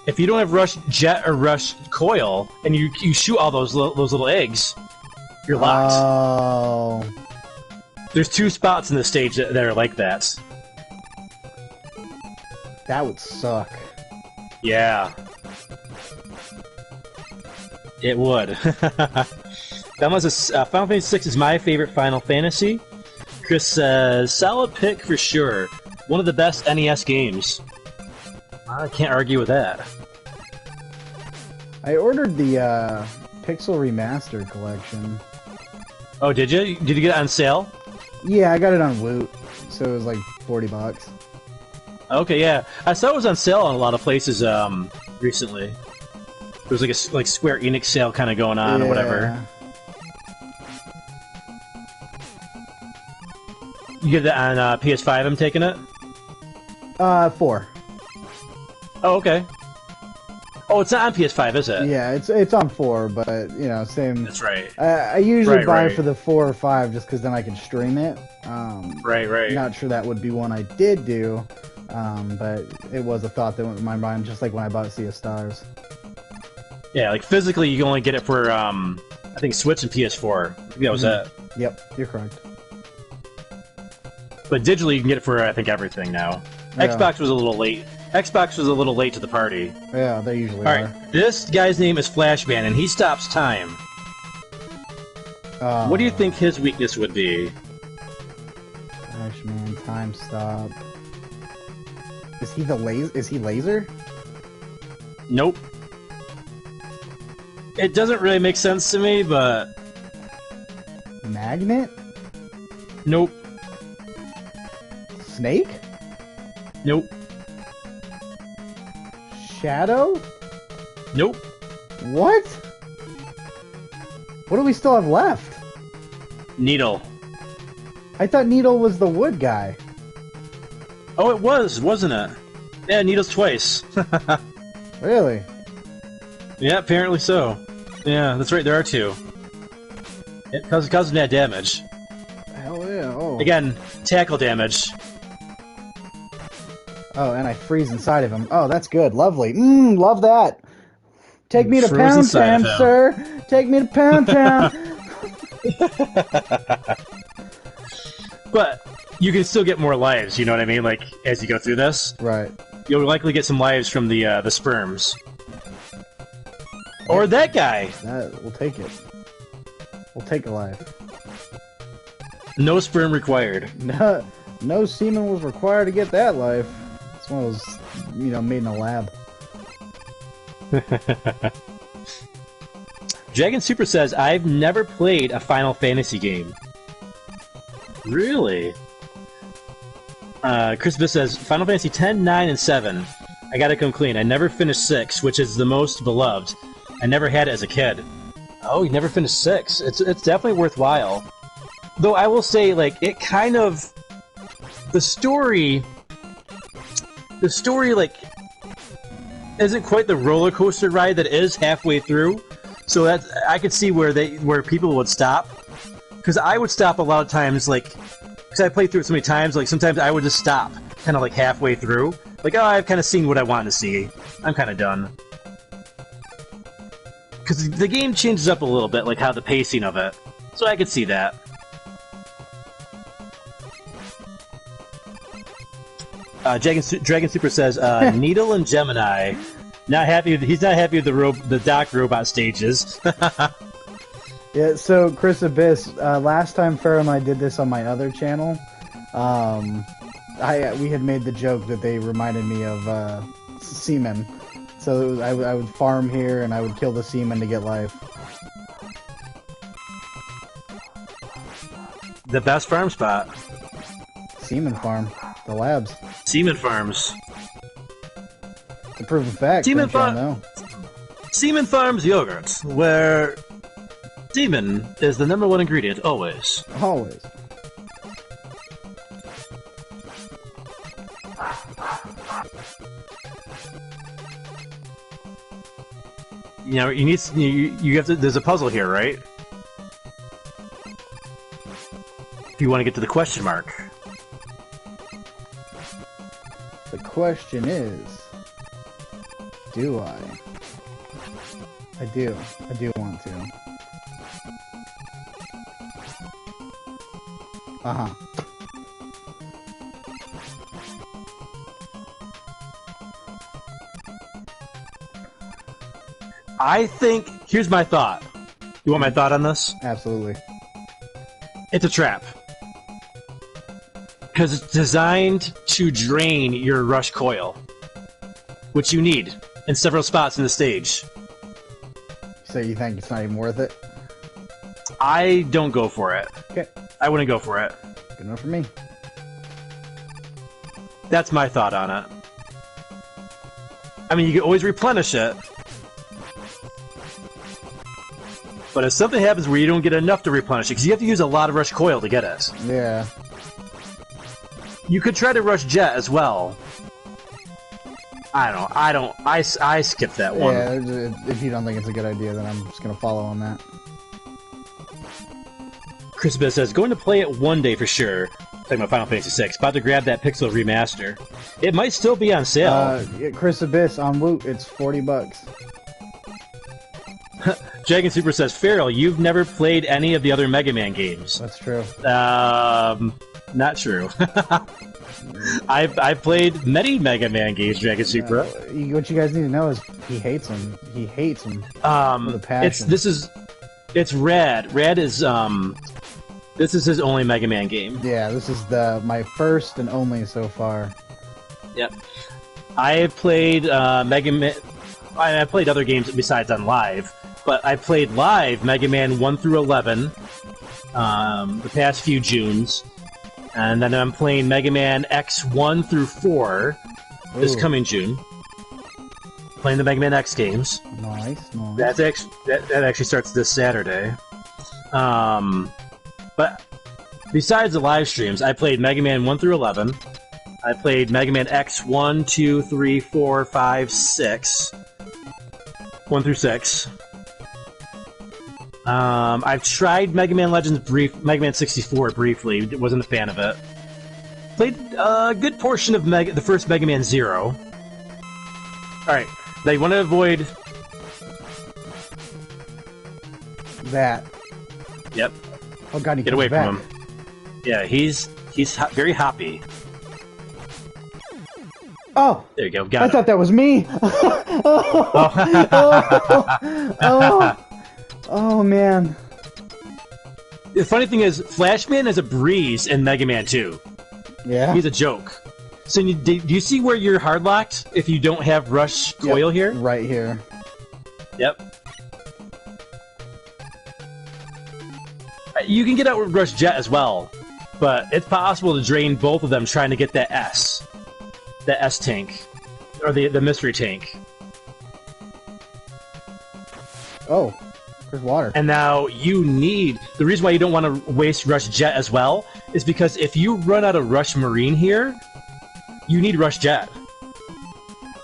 If you don't have rush jet or rush coil, and you shoot all those little eggs, you're locked. Oh. There's 2 spots in the stage that are like that. That would suck. Yeah. It would. That says, Final Fantasy VI is my favorite Final Fantasy. Chris says, solid pick for sure. One of the best NES games. I can't argue with that. I ordered the Pixel Remastered collection. Oh, did you? Did you get it on sale? Yeah, I got it on Woot, so it was like $40. Okay, yeah. I saw it was on sale in a lot of places recently. There was like a Square Enix sale kind of going on or whatever. You get it on PS5, I'm taking it? 4. Oh, okay. Oh, it's not on PS5, is it? Yeah, it's on 4, but, you know, same... That's right. I usually buy for the 4 or 5 just because then I can stream it. Right. Not sure that would be one I did do, but it was a thought that went in my mind, just like when I bought Sea of Stars. Yeah, like physically you can only get it for, I think Switch and PS4. I think that was it. Yep, you're correct. But digitally you can get it for, I think, everything now. Yeah. Xbox was a little late. Xbox was a little late to the party. Yeah, they usually are. Alright, this guy's name is Flashman, and he stops time. What do you think his weakness would be? Flashman, time stop. Is he laser? Nope. It doesn't really make sense to me, but... Magnet? Nope. Snake? Nope. Shadow? Nope. What? What do we still have left? Needle. I thought Needle was the wood guy. Oh, it was, wasn't it? Yeah, Needle's twice. Really? Yeah, apparently so. Yeah, that's right, there are two. It causes net damage. Hell yeah, oh. Again, tackle damage. Oh, and I freeze inside of him. Oh, that's good. Lovely. Love that. Take me to Pound Town, sir. Take me to Pound Town. But you can still get more lives, you know what I mean? Like, as you go through this. Right. You'll likely get some lives from the sperms. Or that guy. We'll take it. We'll take a life. No sperm required. No semen was required to get that life. This one was, you know, made in a lab. Dragon Super says, I've never played a Final Fantasy game. Really? Chris Biss says, Final Fantasy 10, 9, and 7. I gotta come clean. I never finished 6, which is the most beloved. I never had it as a kid. Oh, you never finished 6. It's definitely worthwhile. Though I will say, like, it kind of... The story, like, isn't quite the roller coaster ride that it is halfway through. So that I could see where people would stop. Because I would stop a lot of times, like, because I played through it so many times, like, sometimes I would just stop, kind of like halfway through. Like, oh, I've kind of seen what I wanted to see. I'm kind of done. Because the game changes up a little bit, like how the pacing of it. So I could see that. Dragon Super says, Needle and Gemini. Not happy. He's not happy with the Doc Robot stages. Yeah, so Chris Abyss, last time Pharaoh and I did this on my other channel, we had made the joke that they reminded me of semen. So I would farm here and I would kill the semen to get life. The best farm spot. Semen farm. The labs. Semen farms. It's a proven fact. Semen Farms yogurt, where semen is the #1 ingredient, always. Always. You know, you have to. There's a puzzle here, right? If you want to get to the question mark. The question is, do I? I do. I do want to. Uh-huh. I think, here's my thought. You want my thought on this? Absolutely. It's a trap. Because it's designed to drain your rush coil, which you need in several spots in the stage. So you think it's not even worth it? I don't go for it. Okay. I wouldn't go for it. Good enough for me. That's my thought on it. I mean, you can always replenish it. But if something happens where you don't get enough to replenish it, because you have to use a lot of rush coil to get it. Yeah. You could try to rush jet as well. I skipped that one. Yeah, if you don't think it's a good idea, then I'm just gonna follow on that. Christmas says, going to play it one day for sure. Talking about Final Fantasy VI. About to grab that Pixel remaster. It might still be on sale. Chris Abyss on Woot, it's $40. Dragon Super says, Farrell, you've never played any of the other Mega Man games. That's true. Not true. I've played many Mega Man games, Dragon Super. What you guys need to know is he hates them. He hates them with a passion. It's Rad. Rad is this is his only Mega Man game. Yeah, this is my first and only so far. Yep. I have played Mega Man. I played other games besides on live, but I played live Mega Man 1 through 11 the past few Junes, and then I'm playing Mega Man X 1 through 4 this coming June. Playing the Mega Man X games. Nice. That actually starts this Saturday. But besides the live streams, I played Mega Man 1 through 11. I played Mega Man X 1, 2, 3, 4, 5, 6. 1 through 6. I've tried Mega Man Legends Mega Man 64 briefly. Wasn't a fan of it. Played a good portion of the first Mega Man 0. Alright, now you want to avoid... that. Yep. Oh god, he Get away from him. Yeah, he's very hoppy. Oh! There you go, got I it. thought that was me! Oh, man. The funny thing is, Flashman is a breeze in Mega Man 2. Yeah? He's a joke. So do you see where you're hard-locked if you don't have rush coil here? Right here. Yep. You can get out with rush jet as well, but it's possible to drain both of them trying to get that S tank, or the mystery tank. Oh, there's water. And now the reason why you don't want to waste rush jet as well is because if you run out of rush marine here, you need rush jet.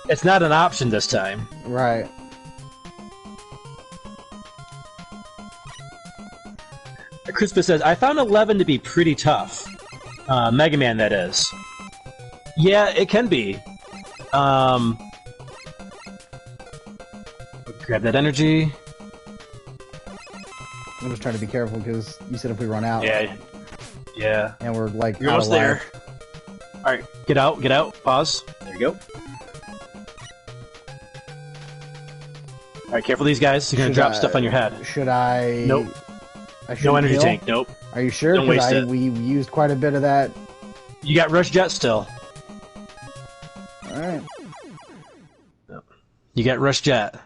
It's not an option this time. Right. Crispus says, I found 11 to be pretty tough. Mega Man, that is. Yeah, it can be. Grab that energy. I'm just trying to be careful because you said if we run out. Yeah. And we're like You're almost there. Alright, get out, pause. There you go. Alright, careful these guys. You're gonna drop stuff on your head. Should I... Nope. No energy tank, nope. Are you sure? Don't waste it. We used quite a bit of that. You got rush jet still. Alright. You got rush jet.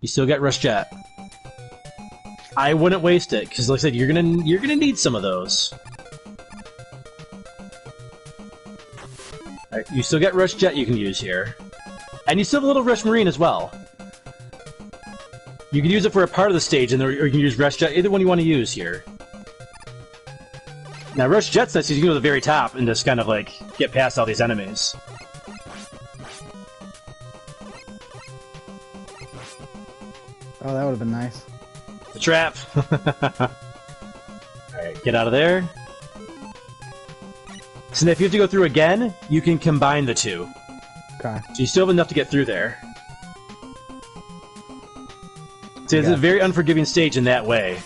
You still got rush jet. I wouldn't waste it, because like I said, you're gonna need some of those. Alright, you still got rush jet you can use here. And you still have a little rush marine as well. You can use it for a part of the stage, or you can use rush jet, either one you want to use here. Now rush jet's nice, you can go to the very top and just kind of like get past all these enemies. Oh, that would have been nice. The trap! Alright, get out of there. So now if you have to go through again, you can combine the two. Okay. So you still have enough to get through there. So it's a very unforgiving stage in that way.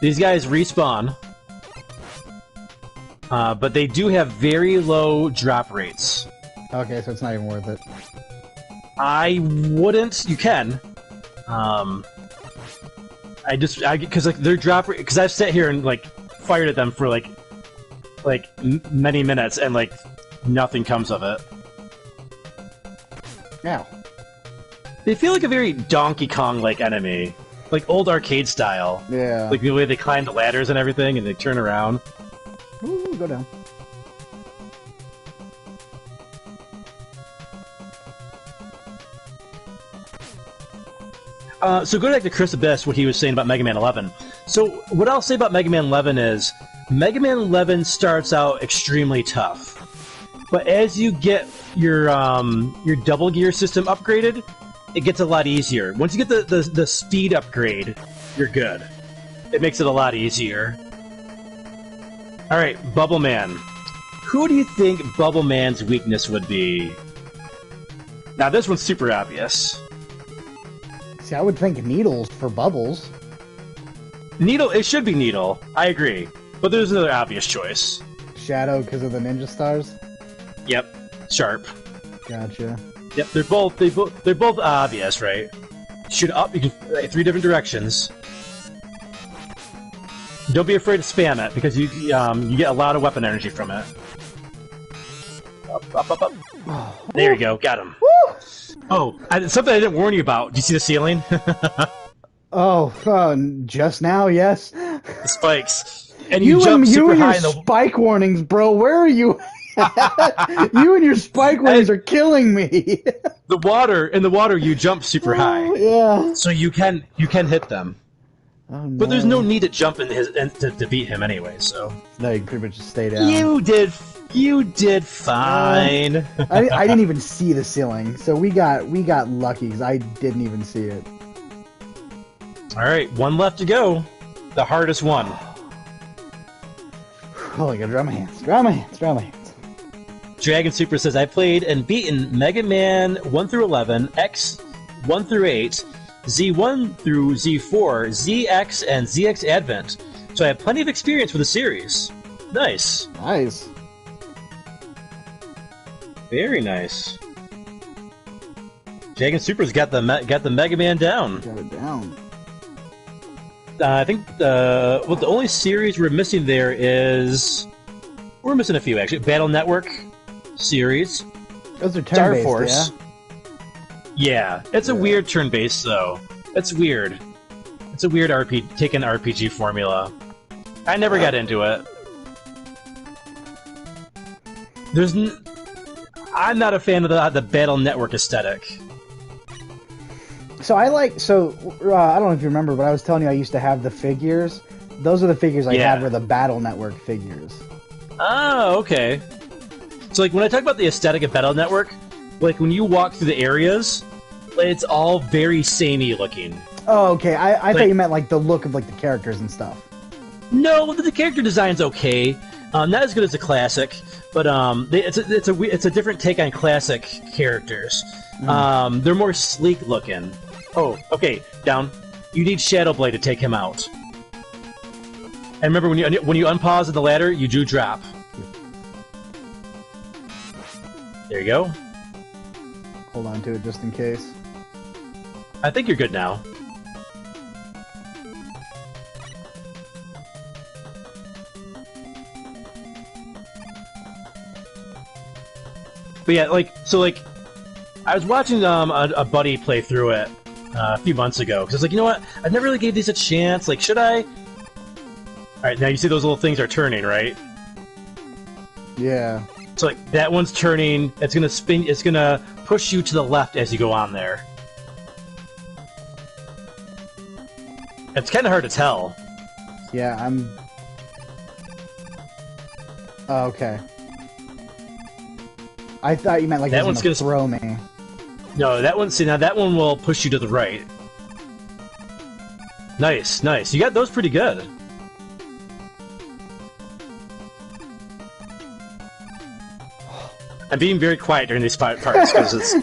These guys respawn. But they do have very low drop rates. Okay, so it's not even worth it. I wouldn't. You can. because like they're dropping, because I've sat here and like fired at them for like many minutes and like nothing comes of it. Now, they feel like a very Donkey Kong like enemy, like old arcade style. yeah. Like the way they climb the ladders and everything, and they turn around. Ooh, go down. So going back to Chris Abyss, what he was saying about Mega Man 11. So what I'll say about Mega Man 11 is, Mega Man 11 starts out extremely tough, but as you get your double gear system upgraded, it gets a lot easier. Once you get the speed upgrade, you're good. It makes it a lot easier. All right, Bubble Man. Who do you think Bubble Man's weakness would be? Now this one's super obvious. See, I would think Needles for Bubbles. Needle, it should be Needle. I agree. But there's another obvious choice. Shadow because of the ninja stars? Yep. Sharp. Gotcha. Yep, they're both obvious, right? Shoot up, you can 3 different directions. Don't be afraid to spam it, because you get a lot of weapon energy from it. Up, up, up, up. There you go, got him. Woo! Oh, something I didn't warn you about. Do you see the ceiling? Just now, yes. The spikes. And you jump and super your high in the... spike warnings, bro. Where are you? You and your spike warnings are killing me. In the water, you jump super high. Yeah. So you can hit them. Oh, no. But there's no need to jump in to beat him anyway, so... No, you pretty much just stay down. You did fine. I didn't even see the ceiling, so we got lucky because I didn't even see it. All right, one left to go. The hardest one. Oh, I gotta dry my hands. Dragon Super says, I played and beaten Mega Man 1 through 11, X 1 through 8, Z1 through Z4, ZX, and ZX Advent. So I have plenty of experience with the series. Nice. Nice. Very nice. Dragon Super's got the Mega Man down. Got it down. I think the only series we're missing there is... We're missing a few, actually. Battle Network series. Those are Star turn-based, Force. Yeah, it's a weird turn-based, though. It's weird. It's a weird taken RPG formula. I never got into it. I'm not a fan of the Battle Network aesthetic. So I don't know if you remember, but I was telling you I used to have the figures. Those are the figures I had were the Battle Network figures. Oh, okay. So, like, when I talk about the aesthetic of Battle Network, like, when you walk through the areas, it's all very samey looking. Oh, okay. I thought you meant, like, the look of, like, the characters and stuff. No, the character design's okay. Not as good as the classic, but it's a different take on classic characters. They're more sleek looking. Oh, okay, down. You need Shadow Blade to take him out. And remember, when you unpause at the ladder, you do drop. There you go. Hold on to it just in case. I think you're good now. But yeah, I was watching a buddy play through it a few months ago, because I was like, you know what? I never really gave these a chance. Like, should I? Alright, now you see those little things are turning, right? Yeah. So, like, that one's turning, it's gonna spin, it's gonna push you to the left as you go on there. It's kind of hard to tell. Yeah, Oh, okay. I thought you meant like that it was one's gonna throw me. No, that one. See, now that one will push you to the right. Nice, nice. You got those pretty good. I'm being very quiet during these parts because it's...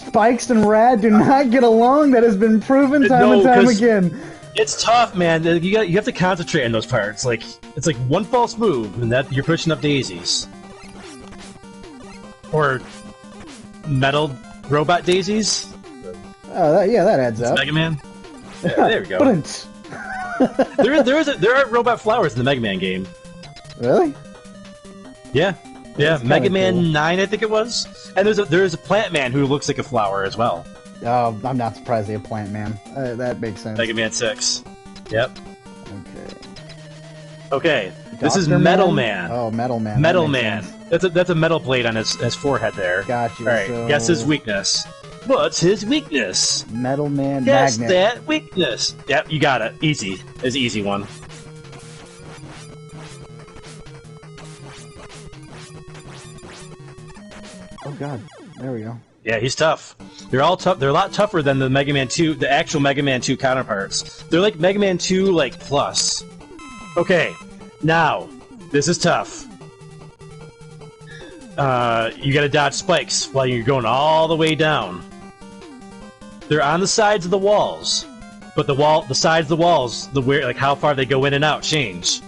Spikes and Rad do not get along. That has been proven time and time again. It's tough, man. You have to concentrate on those parts. Like, it's like one false move, and that you're pushing up daisies. Or metal robot daisies. Oh, yeah, that adds up. Mega Man. Yeah, there we go. there are robot flowers in the Mega Man game. Really? Yeah. Yeah, Mega Man cool. 9, I think it was. And there's a Plant Man who looks like a flower as well. Oh, I'm not surprised they have Plant Man. That makes sense. Mega Man 6. Yep. Okay. This is Metal Man. Oh, Metal Man. Metal Man. That's a metal blade on his forehead there. Gotcha. All right. So... Guess his weakness. What's his weakness? Metal Man. Guess magnet. that weakness. Yep, you got it. Easy. It's an easy one. Oh God. There we go. Yeah, he's tough. They're all tough. They're a lot tougher than the Mega Man 2, the actual Mega Man 2 counterparts. They're like Mega Man 2, like plus. Okay, now this is tough. You gotta dodge spikes while you're going all the way down. They're on the sides of the walls, but the sides of the walls, like how far they go in and out, change.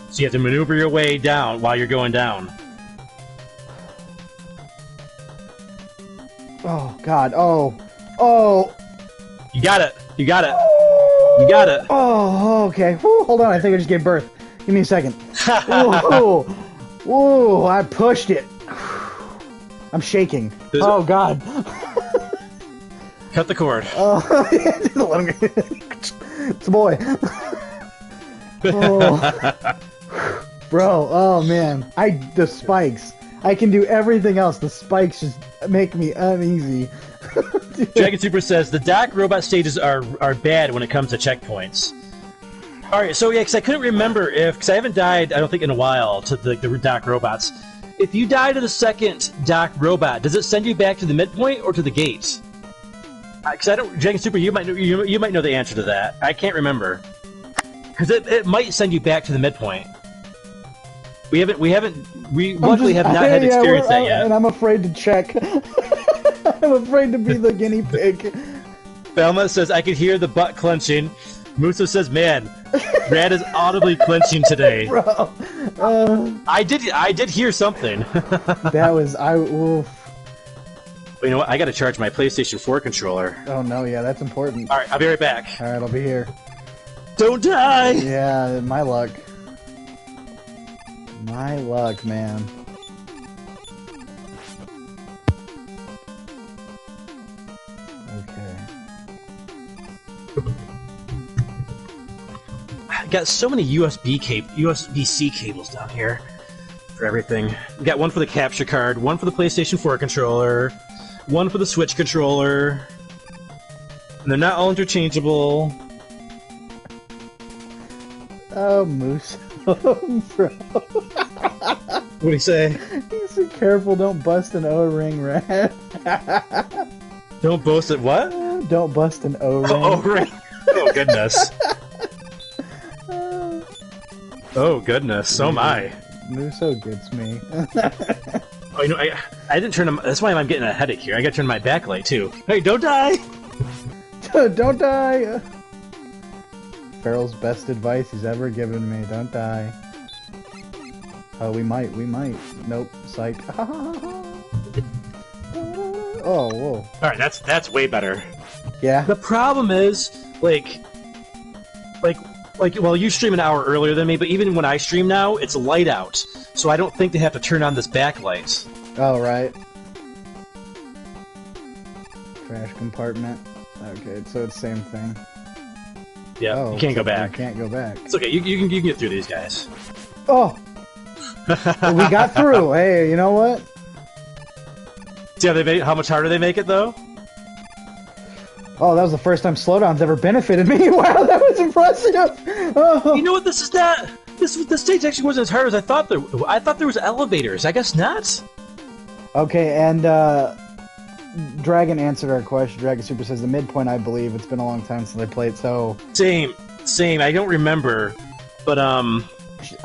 So you have to maneuver your way down while you're going down. Oh God. Oh. You got it. You got it. You got it. Oh. Okay. Whew, hold on. I think I just gave birth. Give me a second. Whoa. Whoa. I pushed it. I'm shaking. Oh God. Cut the cord. Oh, it's a boy. Oh. Bro, oh man. The spikes. I can do everything else. The spikes just make me uneasy. Dragon Super says the Doc robot stages are bad when it comes to checkpoints. Alright, so yeah, because I couldn't remember because I haven't died, I don't think, in a while to the Doc robots. If you die to the second Doc robot, does it send you back to the midpoint or to the gate? Because I don't, Dragon Super, you might know the answer to that. I can't remember. Because it might send you back to the midpoint. We luckily have not had experienced that yet. And I'm afraid to check. I'm afraid to be the guinea pig. Velma says, I could hear the butt clenching. Muso says, man, Brad is audibly clenching today. Bro. I did hear something. That was, oof. You know what? I gotta charge my PlayStation 4 controller. Oh no, yeah, that's important. Alright, I'll be right back. Alright, I'll be here. Don't die! Yeah, my luck. My luck, man. Okay. I got so many USB-C cables down here for everything. We got one for the capture card, one for the PlayStation 4 controller, one for the Switch controller. And they're not all interchangeable. Oh, Moose. Bro. What do you say? He said, careful, don't bust an O-ring, Rat. Don't boast it, what? Don't bust an O-ring. O-ring. Oh, goodness. Oh, goodness. So am I. Muso gets me. Oh, you know, I didn't turn them. That's why I'm getting a headache here. I gotta turn my backlight, too. Hey, don't die! Don't die! Farrell's best advice he's ever given me. Don't die. Oh, we might. Nope. Psych. Oh, whoa. Alright, that's way better. Yeah? The problem is, like, well, you stream an hour earlier than me, but even when I stream now, it's light out. So I don't think they have to turn on this backlight. Oh, right. Trash compartment. Okay, so it's the same thing. Yeah, oh, you can't go back. You can't go back. It's okay, you can get through these guys. Oh! We got through! Hey, you know what? See how much harder they make it, though? Oh, that was the first time slowdown's ever benefited me. Wow, that was impressive. Oh. You know what? This stage actually wasn't as hard as I thought. I thought there was elevators. I guess not. Okay, and Dragon answered our question. Dragon Super says the midpoint. I believe it's been a long time since I played. So same. I don't remember, but I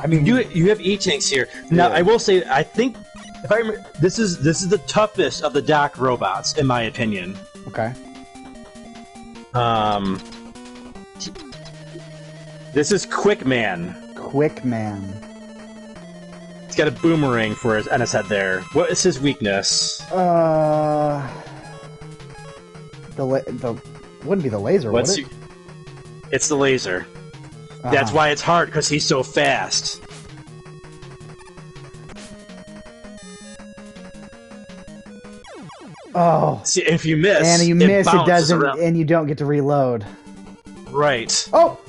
mean, you have E-tanks here. Now, yeah. I will say, I think if I remember, this is the toughest of the Doc robots, in my opinion. Okay. This is Quick Man. Quick Man. He's got a boomerang on his head there. What is his weakness? The Wouldn't be the laser, would it? It's the laser. That's why it's hard, because he's so fast. Oh. See, if you miss, and you miss, it doesn't, around. and you don't get to reload. Right. Oh!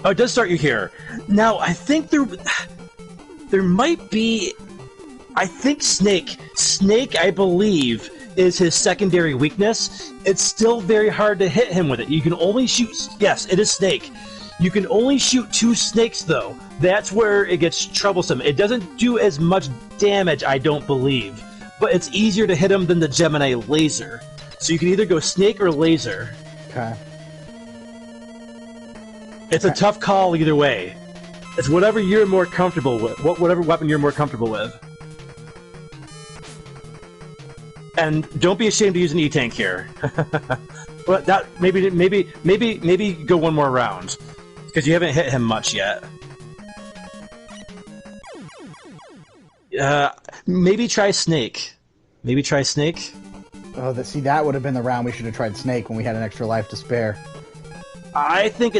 Oh, it does start you here. Now, I think there might be... I think Snake. Snake, I believe, is his secondary weakness. It's still very hard to hit him with it. You can only shoot... Yes, it is Snake. You can only shoot 2 snakes, though. That's where it gets troublesome. It doesn't do as much damage, I don't believe. But it's easier to hit him than the Gemini laser. So you can either go snake or laser. Okay. It's a tough call either way. It's whatever you're more comfortable with. Whatever weapon you're more comfortable with. And don't be ashamed to use an E-Tank here. But that maybe go one more round. Because you haven't hit him much yet. Maybe try Snake. Maybe try Snake. Oh, see, that would have been the round we should have tried Snake when we had an extra life to spare. I think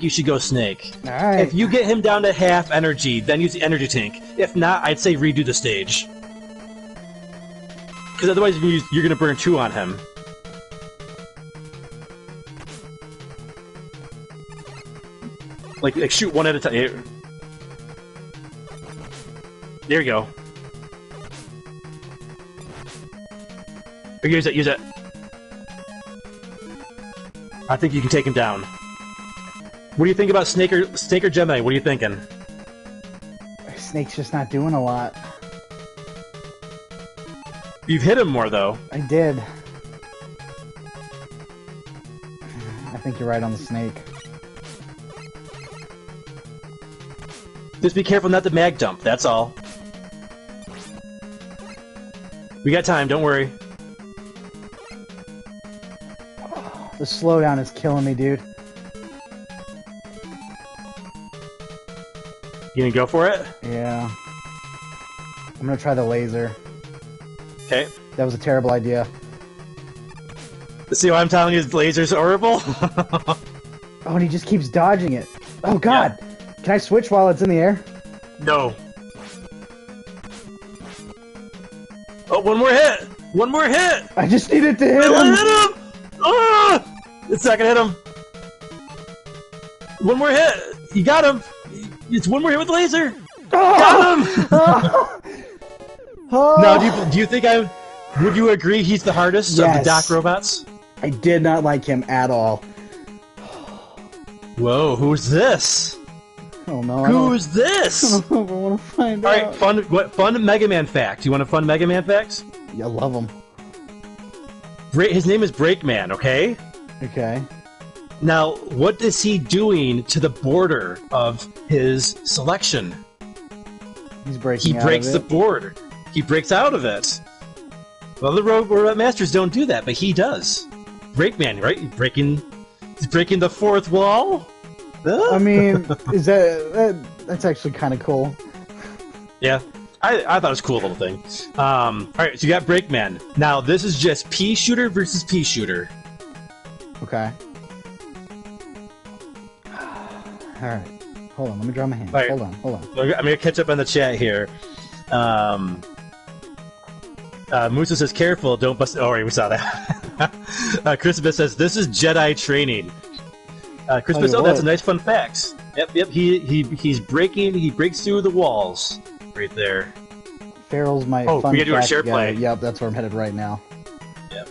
you should go Snake. All right. If you get him down to half energy, then use the energy tank. If not, I'd say redo the stage. Because otherwise you're going to burn 2 on him. Like shoot 1 at a time. Here. There you go. Use it. I think you can take him down. What do you think about Snake or Gemini? What are you thinking? Snake's just not doing a lot. You've hit him more, though. I did. I think you're right on the Snake. Just be careful not to mag dump, that's all. We got time, don't worry. The slowdown is killing me, dude. You gonna go for it? Yeah. I'm gonna try the laser. Okay. That was a terrible idea. See why I'm telling you the laser's horrible? Oh, and he just keeps dodging it. Oh, God! Yeah. Can I switch while it's in the air? No. Oh, one more hit! One more hit! I just needed to hit him! Hit him! Ah! It's not gonna hit him. One more hit! You got him! It's one more hit with the laser! Oh! Got him! Oh! Now, do you think would you agree he's the hardest of the Doc robots? I did not like him at all. Whoa, who's this? Oh no! Who's this? I don't know if I want to find out. All right, fun Mega Man fact. You want a fun Mega Man facts? Yeah, I love him. His name is Breakman, okay? Okay. Now, what is he doing to the border of his selection? He's breaking. He breaks the board. He breaks out of it. Well, the Robot Masters don't do that, but he does. Breakman, right? He's breaking the fourth wall. I mean, that's actually kind of cool. Yeah, I thought it was a cool little thing. All right, so you got Breakman. Now this is just pea shooter versus pea shooter. Okay. All right. Hold on. Let me draw my hand. Right. Hold on. I'm gonna catch up on the chat here. Musa says, "Careful, don't bust." Oh, right, we saw that. Christmas says, "This is Jedi training." Christmas, that's a nice fun fact. Yep. He breaks through the walls right there. Farrell's my fun we gotta do our fact share guy. play. Yep, that's where I'm headed right now. Yep.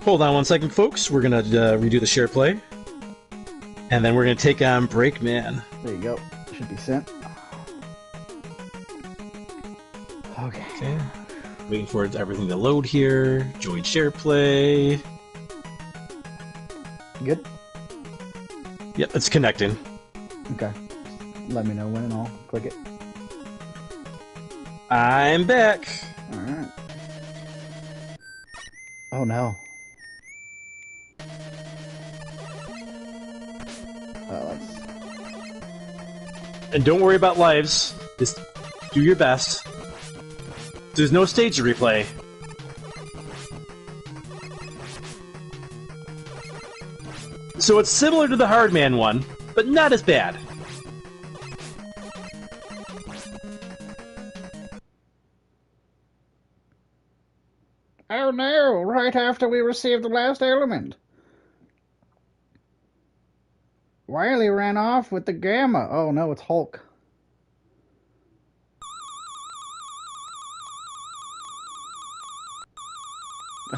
Hold on one second, folks. We're gonna redo the share play, and then we're gonna take on Breakman. There you go. Should be sent. Okay. Waiting for everything to load here. Join share play. Good? Yep, it's connecting. Okay. Let me know when and I'll click it. I'm back. Alright. Oh no. And don't worry about lives. Just do your best. There's no stage to replay. So it's similar to the Hardman one, but not as bad. Oh no, right after we received the last element. Wily ran off with the Gamma. Oh no, it's Hulk.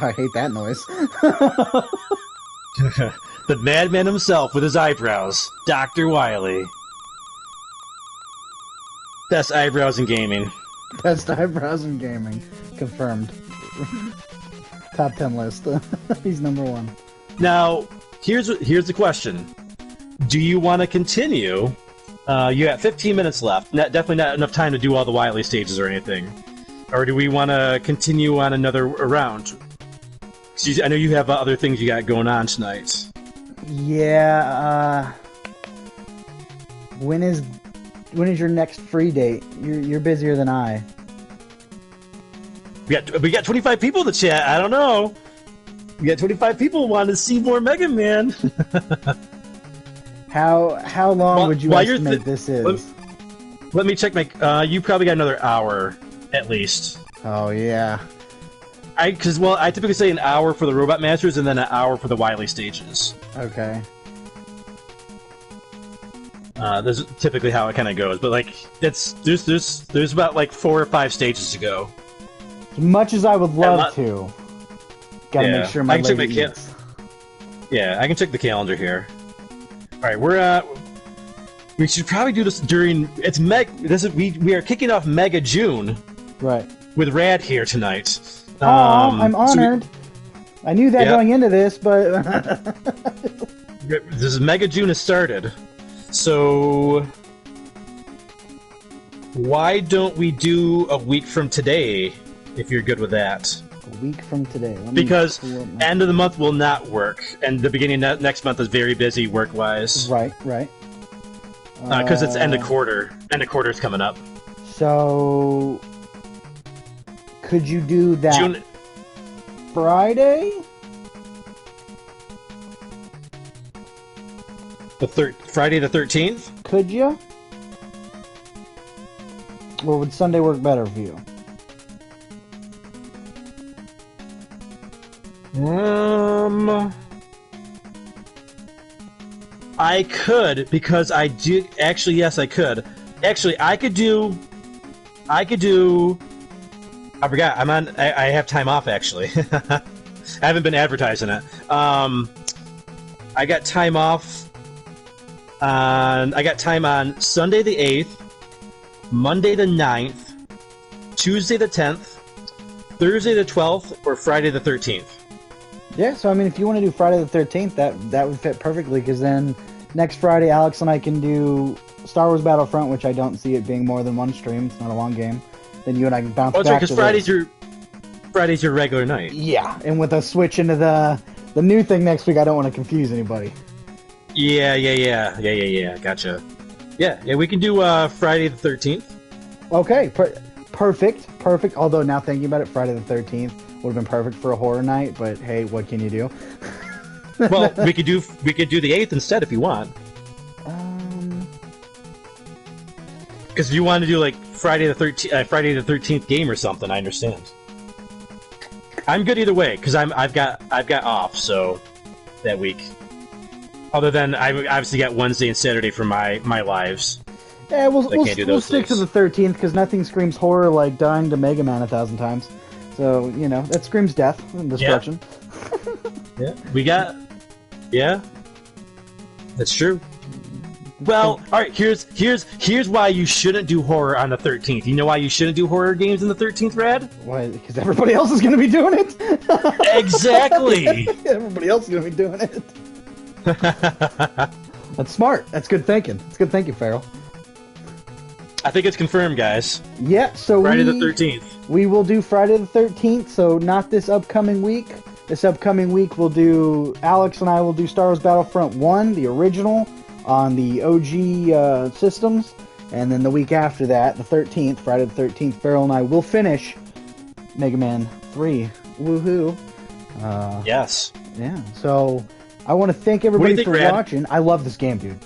I hate that noise. The madman himself with his eyebrows, Dr. Wily. Best eyebrows in gaming. Best eyebrows in gaming. Confirmed. Top 10 list. He's number 1. Now, here's the question. Do you want to continue? You got 15 minutes left. Definitely not enough time to do all the Wily stages or anything. Or do we want to continue on another round? I know you have other things you got going on tonight. Yeah, when is your next free date? You're busier than I. We got 25 people in the chat. I don't know. We got 25 people wanting to see more Mega Man. How long would you estimate this is? Let me check my. You probably got another hour at least. Oh yeah. I typically say an hour for the Robot Masters and then an hour for the Wily stages. Okay. That's typically how it kind of goes, but like there's about like 4 or 5 stages to go. As much as I would love to, gotta make sure my lady eats. Yeah, I can check the calendar here. All right, we should probably do this during we are kicking off Mega June. Right. With Rad here tonight. I'm honored. I knew that going into this, but this is Mega June has started. So why don't we do a week from today, if you're good with that? A week from today. Because end of the month will not work, and the beginning of next month is very busy work-wise. Right. Because it's end of quarter. End of quarter is coming up. So could you do that Friday? Friday the 13th? Could you? Or would Sunday work better for you? I could, because I do... Actually, yes, I could. Actually, I could do... I forgot. I have time off, actually. I haven't been advertising it. I got time off. I got time on Sunday the 8th, Monday the 9th, Tuesday the 10th, Thursday the 12th, or Friday the 13th. Yeah, so I mean, if you want to do Friday the 13th, that would fit perfectly, because then next Friday, Alex and I can do Star Wars Battlefront, which I don't see it being more than one stream. It's not a long game. Then you and I can bounce back. Because Friday's your regular night. Yeah, and with a switch into the new thing next week, I don't want to confuse anybody. Yeah. Gotcha. Yeah. We can do Friday the 13th. Okay, perfect. Although now thinking about it, Friday the 13th would have been perfect for a horror night. But hey, what can you do? Well, we could do the 8th instead if you want. Because if you want to do like Friday the 13th game or something, I understand. I'm good either way because I've got off so that week. Other than I obviously got Wednesday and Saturday for my lives. Yeah, we'll stick to the 13th because nothing screams horror like dying to Megaman 1,000 times. So that screams death and destruction. Yeah, that's true. Well, all right. Here's why you shouldn't do horror on the 13th. You know why you shouldn't do horror games on the 13th, Rad? Why? Because everybody else is going to be doing it. Exactly. Everybody else is going to be doing it. That's smart. That's good thinking. It's good thinking, Farrell. I think it's confirmed, guys. Yeah. So Friday the 13th. We will do Friday the 13th. So not this upcoming week. This upcoming week Alex and I will do Star Wars Battlefront 1, the original, on the OG systems, and then the week after that, the 13th, Friday the 13th, Farrell and I will finish Mega Man 3. Woohoo! Yes. Yeah. So I want to thank everybody think, for Rad? watching. I love this game, dude.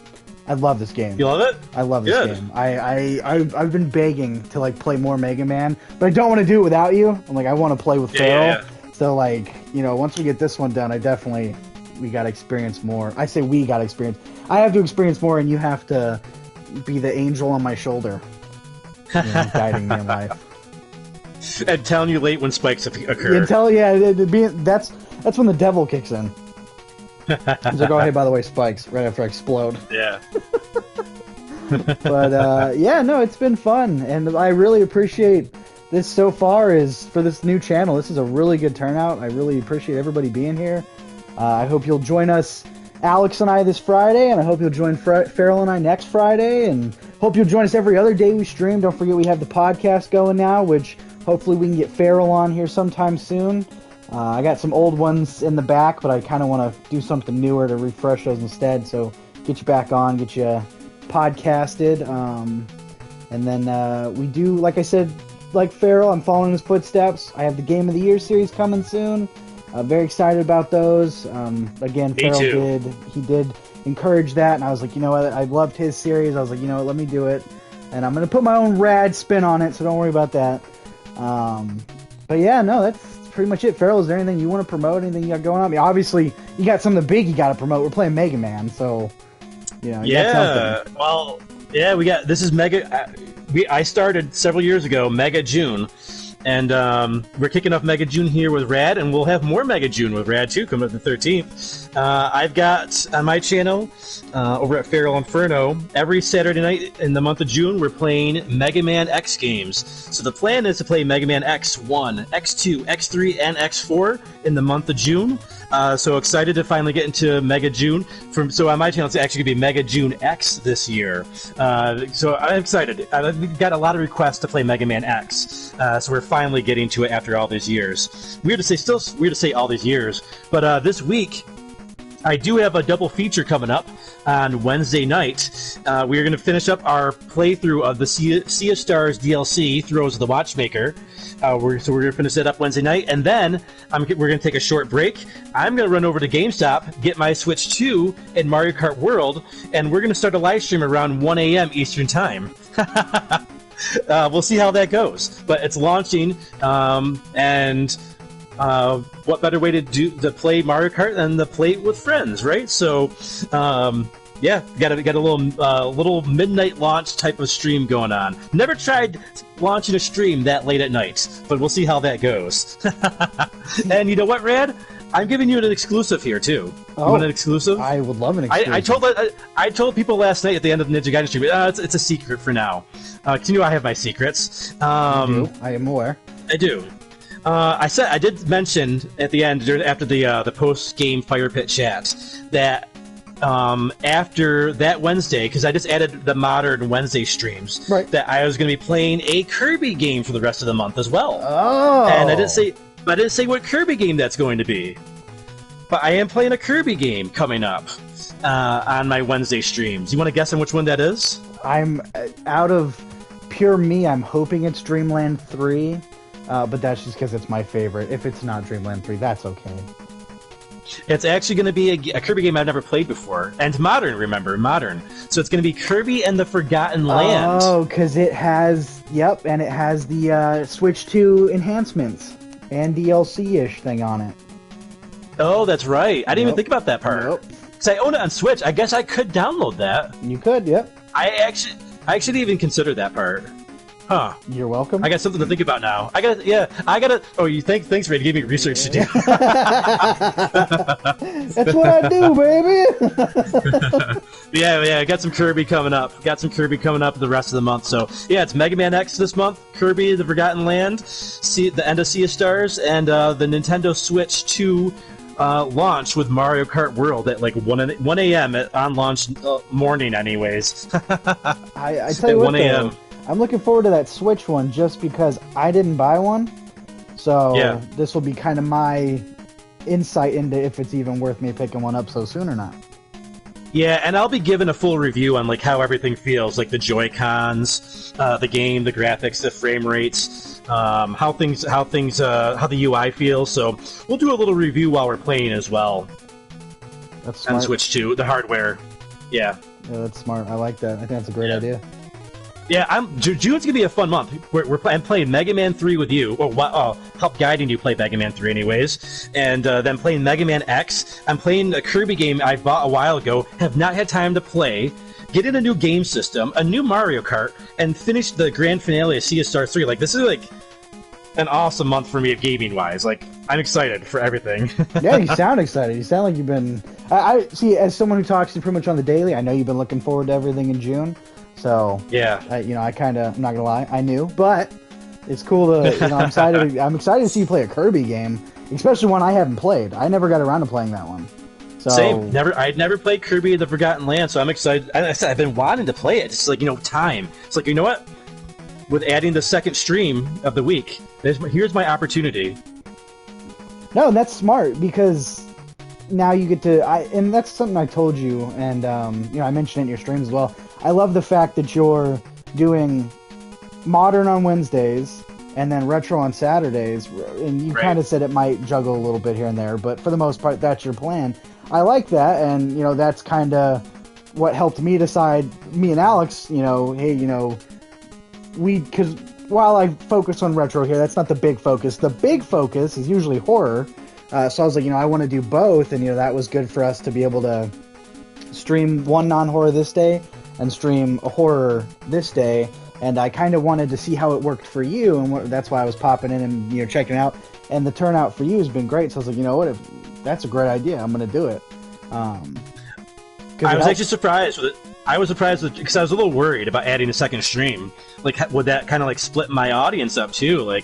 I love this game. You love it? I love this Good. game. I've been begging to like play more Mega Man, but I don't want to do it without you. I'm like, I want to play with Farrell. Yeah. So like, you know, once we get this one done, we got to experience more. I say we got to experience. I have to experience more, and you have to be the angel on my shoulder, you know, guiding me in life. And telling you late when spikes occur. That's when the devil kicks in. He's like, oh, hey, by the way, spikes, right after I explode. Yeah. But, yeah, no, it's been fun, and I really appreciate this so far is for this new channel. This is a really good turnout. I really appreciate everybody being here. I hope you'll join us, Alex and I, this Friday, and I hope you'll join Farrell and I next Friday, and hope you'll join us every other day we stream. Don't forget we have the podcast going now, which hopefully we can get Farrell on here sometime soon. I got some old ones in the back, but I kind of want to do something newer to refresh those instead. So get you back on, get you podcasted. And then we do, like I said, like Farrell, I'm following his footsteps. I have the Game of the Year series coming soon. Very excited about those. Again, Farrell did encourage that, and I was like, you know what, I loved his series. I was like, you know what, let me do it. And I'm going to put my own rad spin on it, so don't worry about that. But yeah, no, that's pretty much it. Farrell, is there anything you want to promote? Anything you got going on? I mean, obviously, you got something big you got to promote. We're playing Mega Man, so you know. Yeah. Well, yeah, this is Mega. I started several years ago, Mega June, and we're kicking off Mega June here with Rad, and we'll have more Mega June with Rad too, coming up the 13th. I've got on my channel over at Feral Inferno every Saturday night in the month of June we're playing Mega Man X games. So the plan is to play Mega Man X1, X2, X3, and X4 in the month of June. So excited to finally get into Mega June. So on my channel, it's actually going to be Mega June X this year. So I'm excited. We've got a lot of requests to play Mega Man X. So we're finally getting to it after all these years. Weird to say all these years. But this week, I do have a double feature coming up on Wednesday night. We are going to finish up our playthrough of the Sea of Stars DLC, Throws of the Watchmaker. We're going to finish that up Wednesday night, and then we're going to take a short break. I'm going to run over to GameStop, get my Switch 2 in Mario Kart World, and we're going to start a live stream around 1 a.m. Eastern Time. We'll see how that goes. But it's launching, and what better way to play Mario Kart than to play it with friends, right? So, yeah, got a little midnight launch type of stream going on. Never tried launching a stream that late at night, but we'll see how that goes. And you know what, Rad? I'm giving you an exclusive here too. You want an exclusive? I would love an exclusive. I told people last night at the end of the Ninja Gaiden stream. It's a secret for now. 'Cause you know I have my secrets. You do. I am aware. I do. I did mention at the end, after the post-game Fire Pit chat, that after that Wednesday, because I just added the modern Wednesday streams, right, that I was going to be playing a Kirby game for the rest of the month as well. Oh. And I didn't say what Kirby game that's going to be. But I am playing a Kirby game coming up on my Wednesday streams. You want to guess on which one that is? I'm out of pure me. I'm hoping it's Dreamland 3. But that's just because it's my favorite. If it's not Dreamland 3, that's okay. It's actually going to be a Kirby game I've never played before. And modern, remember, modern. So it's going to be Kirby and the Forgotten Land. Oh, because it has, yep, and it has the Switch 2 enhancements and DLC-ish thing on it. Oh, that's right. I didn't even think about that part. Nope. Because I own it on Switch. I guess I could download that. You could, yep. I actually didn't even consider that part. Huh. You're welcome. I got something to think about now. Oh, thanks, Ray, to give me research to do. That's what I do, baby. Yeah, got some Kirby coming up. The rest of the month. So, yeah, it's Mega Man X this month, Kirby, the Forgotten Land, the end of Sea of Stars, and the Nintendo Switch 2 launch with Mario Kart World at like 1 a.m. on launch morning anyways. I tell you what, 1 a.m. I'm looking forward to that Switch one just because I didn't buy one. So yeah, this will be kind of my insight into if it's even worth me picking one up so soon or not. Yeah, and I'll be giving a full review on like how everything feels, like the Joy-Cons, the game, the graphics, the frame rates, how the UI feels. So we'll do a little review while we're playing as well. That's smart. on Switch 2, the hardware. Yeah. Yeah, that's smart. I like that. I think that's a great idea. Yeah, June's gonna be a fun month. I'm playing Mega Man 3 with you, or help guiding you play Mega Man 3 anyways, and then playing Mega Man X. I'm playing a Kirby game I bought a while ago, have not had time to play, get in a new game system, a new Mario Kart, and finish the grand finale of Sea of Stars 3. Like, this is like an awesome month for me gaming-wise. Like, I'm excited for everything. Yeah, you sound excited. You sound like you've been... I see, as someone who talks to you pretty much on the daily, I know you've been looking forward to everything in June. So yeah, I kind of, I'm not gonna lie, I knew, but it's cool to, I'm excited. I'm excited to see you play a Kirby game, especially one I haven't played. I never got around to playing that one. So, same. I'd never played Kirby the Forgotten Land, so I'm excited. I've been wanting to play it. It's like, time. It's like, you know what? With adding the second stream of the week, here's my opportunity. No, that's smart because now you get to, and that's something I told you, and I mentioned it in your streams as well. I love the fact that you're doing modern on Wednesdays and then retro on Saturdays, and you kind of said it might juggle a little bit here and there, but for the most part, that's your plan. I like that, and that's kind of what helped me decide. Me and Alex, hey, because while I focus on retro here, that's not the big focus. The big focus is usually horror. So I was like, I want to do both, and that was good for us to be able to stream one non-horror this day and stream a horror this day, and I kind of wanted to see how it worked for you, and that's why I was popping in and checking it out, and the turnout for you has been great, so I was like, you know what, that's a great idea, I'm going to do it. I was actually surprised with it. I was surprised because I was a little worried about adding a second stream. Like, would that kind of like split my audience up too?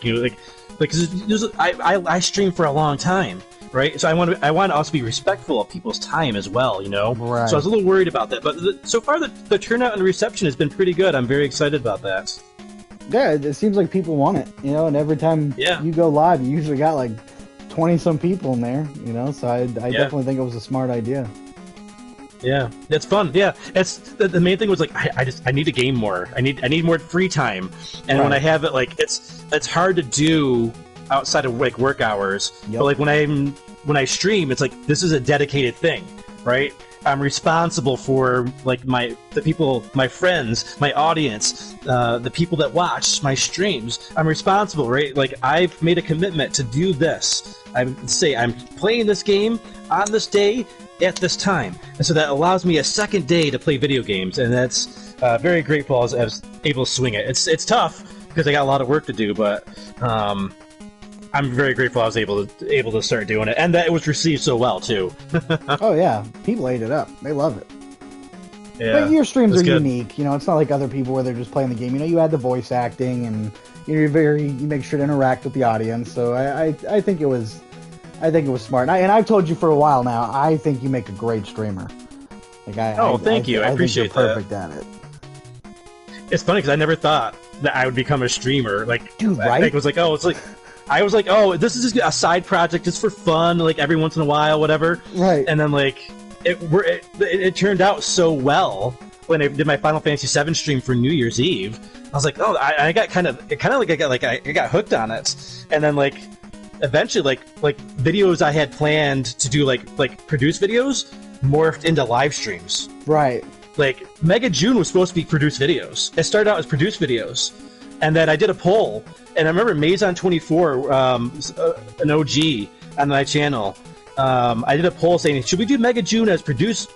Because I stream for a long time. Right, so I want to also be respectful of people's time as well, Right. So I was a little worried about that, but so far the turnout and the reception has been pretty good. I'm very excited about that. Yeah, it seems like people want it, and every time you go live, you usually got like 20-some people in there, So I definitely think it was a smart idea. Yeah, it's fun. Yeah, it's the main thing was like I need to game more. I need more free time, and when I have it, like it's hard to do outside of like work hours. Yep. But like when I stream, it's like this is a dedicated thing, right? I'm responsible for like the people, my friends, my audience, the people that watch my streams. I'm responsible, right? Like I've made a commitment to do this. I'm playing this game on this day at this time, and so that allows me a second day to play video games, and that's very grateful I was able to swing it. It's tough because I got a lot of work to do, but I'm very grateful I was able to start doing it, and that it was received so well too. Oh yeah, people ate it up. They love it. Yeah, but your streams are unique. It's not like other people where they're just playing the game. You add the voice acting, and you make sure to interact with the audience. So I think it was smart. And I've told you for a while now. I think you make a great streamer. Thank you. I appreciate think you're perfect at it. It's funny because I never thought that I would become a streamer. Like, dude, right? I was like, I was like, oh, this is just a side project, just for fun, like every once in a while, whatever. Right. And then like it turned out so well when I did my Final Fantasy VII stream for New Year's Eve. I was like, oh, I got I got hooked on it, and then like eventually like videos I had planned to do like produce videos morphed into live streams. Right. Like Mega June was supposed to be produced videos. It started out as produced videos, and then I did a poll. And I remember Maison24, an OG on my channel, I did a poll saying, should we do Mega June as produced,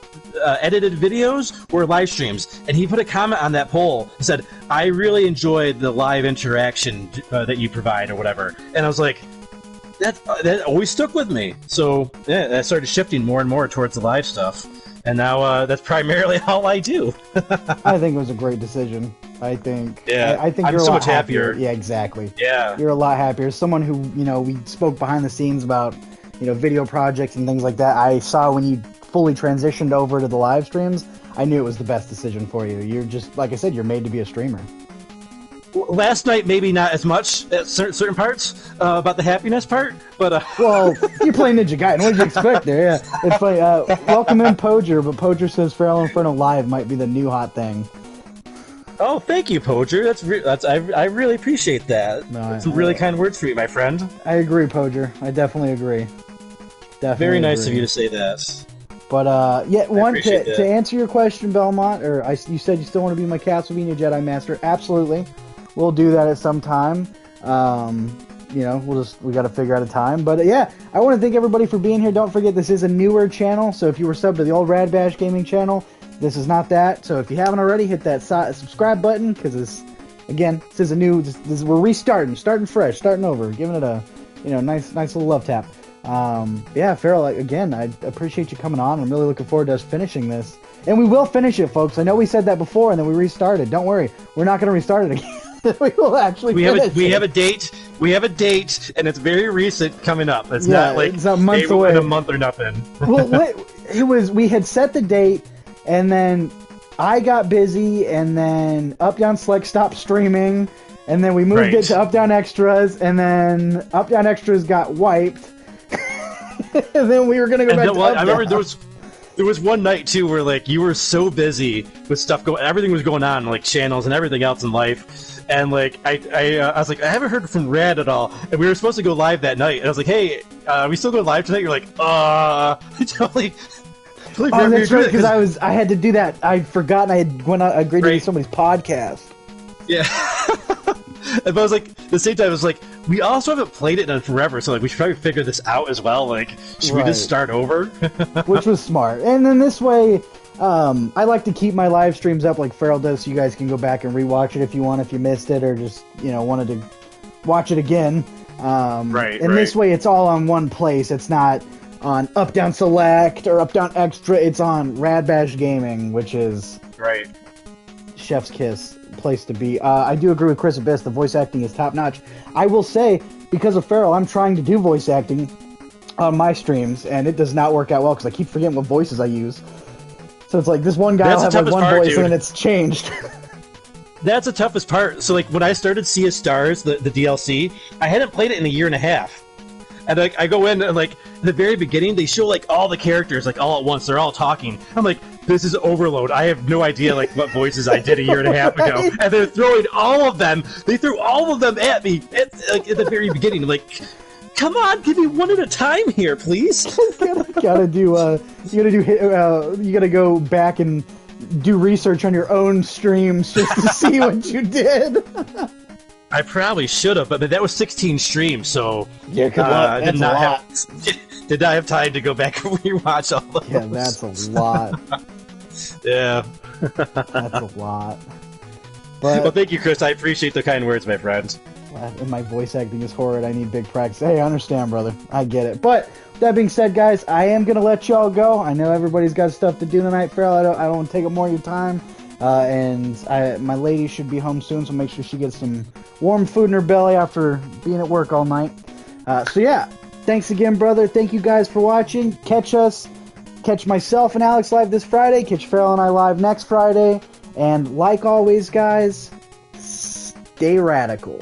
edited videos or live streams? And he put a comment on that poll and said, I really enjoyed the live interaction that you provide or whatever. And I was like, that always stuck with me. So yeah, I started shifting more and more towards the live stuff. And now that's primarily all I do. I think it was a great decision. I think I'm you're so a lot much happier. Yeah, exactly. Yeah, you're a lot happier. Someone who we spoke behind the scenes about video projects and things like that. I saw when you fully transitioned over to the live streams. I knew it was the best decision for you. You're just, like I said, you're made to be a streamer. Last night, maybe not as much at certain parts about the happiness part, but well, you're playing Ninja Gaiden. What did you expect there? Yeah, it's funny. Welcome in Poger, but Poger says Feral Inferno Live might be the new hot thing. Oh, thank you, Poger. I really appreciate that. No, that's some really kind words for you, my friend. I agree, Poger. I definitely agree. Very nice of you to say that. But yeah, appreciate to answer your question, Belmont, you said you still want to be my Castlevania Jedi Master. Absolutely, we'll do that at some time. You know, we got to figure out a time. But yeah, I want to thank everybody for being here. Don't forget, this is a newer channel, so if you were subbed to the old Rad Bash Gaming channel, this is not that. So if you haven't already, hit that subscribe button, because this is a new. We're restarting, starting fresh, starting over, giving it a nice little love tap. Yeah, Farrell, again, I appreciate you coming on. I'm really looking forward to us finishing this, and we will finish it, folks. I know we said that before, and then we restarted. Don't worry, we're not going to restart it again. We will actually. We have a date. We have a date, and it's very recent coming up. It's not like it's a month away. In a month or nothing. Well, we had set the date, and then I got busy, and then Up Down Select stopped streaming, and then we moved it to Up Down Extras, and then Up Down Extras got wiped, and then we were gonna go back to Up Down. I remember there was one night too where like you were so busy with stuff everything was going on, like channels and everything else in life. And like I was like, I haven't heard from Rad at all, and we were supposed to go live that night. And I was like, hey, are we still going live tonight? You're like, totally. Oh, that's right, because I had to do that. I'd forgotten I had agreed to do somebody's podcast. Yeah. But I was like, at the same time, I was like, we also haven't played it in forever, so like we should probably figure this out as well. Like, should we just start over? Which was smart. And then this way, I like to keep my live streams up like Farrell does, so you guys can go back and rewatch it if you want, if you missed it, or just wanted to watch it again. This way, it's all on one place. It's not on Up Down Select or Up Down Extra. It's on Rad Bash Gaming, which is chef's kiss place to be. I do agree with Chris Abyss. The voice acting is top notch. I will say, because of Farrell, I'm trying to do voice acting on my streams, and it does not work out well because I keep forgetting what voices I use. So it's like this one guy will have like one voice, and then it's changed. That's the toughest part. So like when I started Sea of Stars, the DLC, I hadn't played it in a year and a half. And like I go in and like at the very beginning they show like all the characters like all at once. They're all talking. I'm like, this is overload. I have no idea like what voices I did a year and a half ago. And they're throwing all of them. They threw all of them at me at the very beginning. I'm like, come on, give me one at a time here, please. You gotta go back and do research on your own streams just to see what you did. I probably should have, but that was 16 streams, so yeah, I did not have time to go back and rewatch all of them. Yeah, that's a lot. Yeah. That's a lot. Well, thank you, Chris. I appreciate the kind words, my friend. And my voice acting is horrid. I need big practice. Hey, I understand, brother. I get it. But that being said, guys, I am going to let y'all go. I know everybody's got stuff to do tonight, Farrell. I don't want to take up more of your time. My lady should be home soon, so make sure she gets some warm food in her belly after being at work all night. So yeah, thanks again, brother. Thank you guys for watching. Catch myself and Alex live this Friday. Catch Farrell and I live next Friday. And like always, guys, stay radical.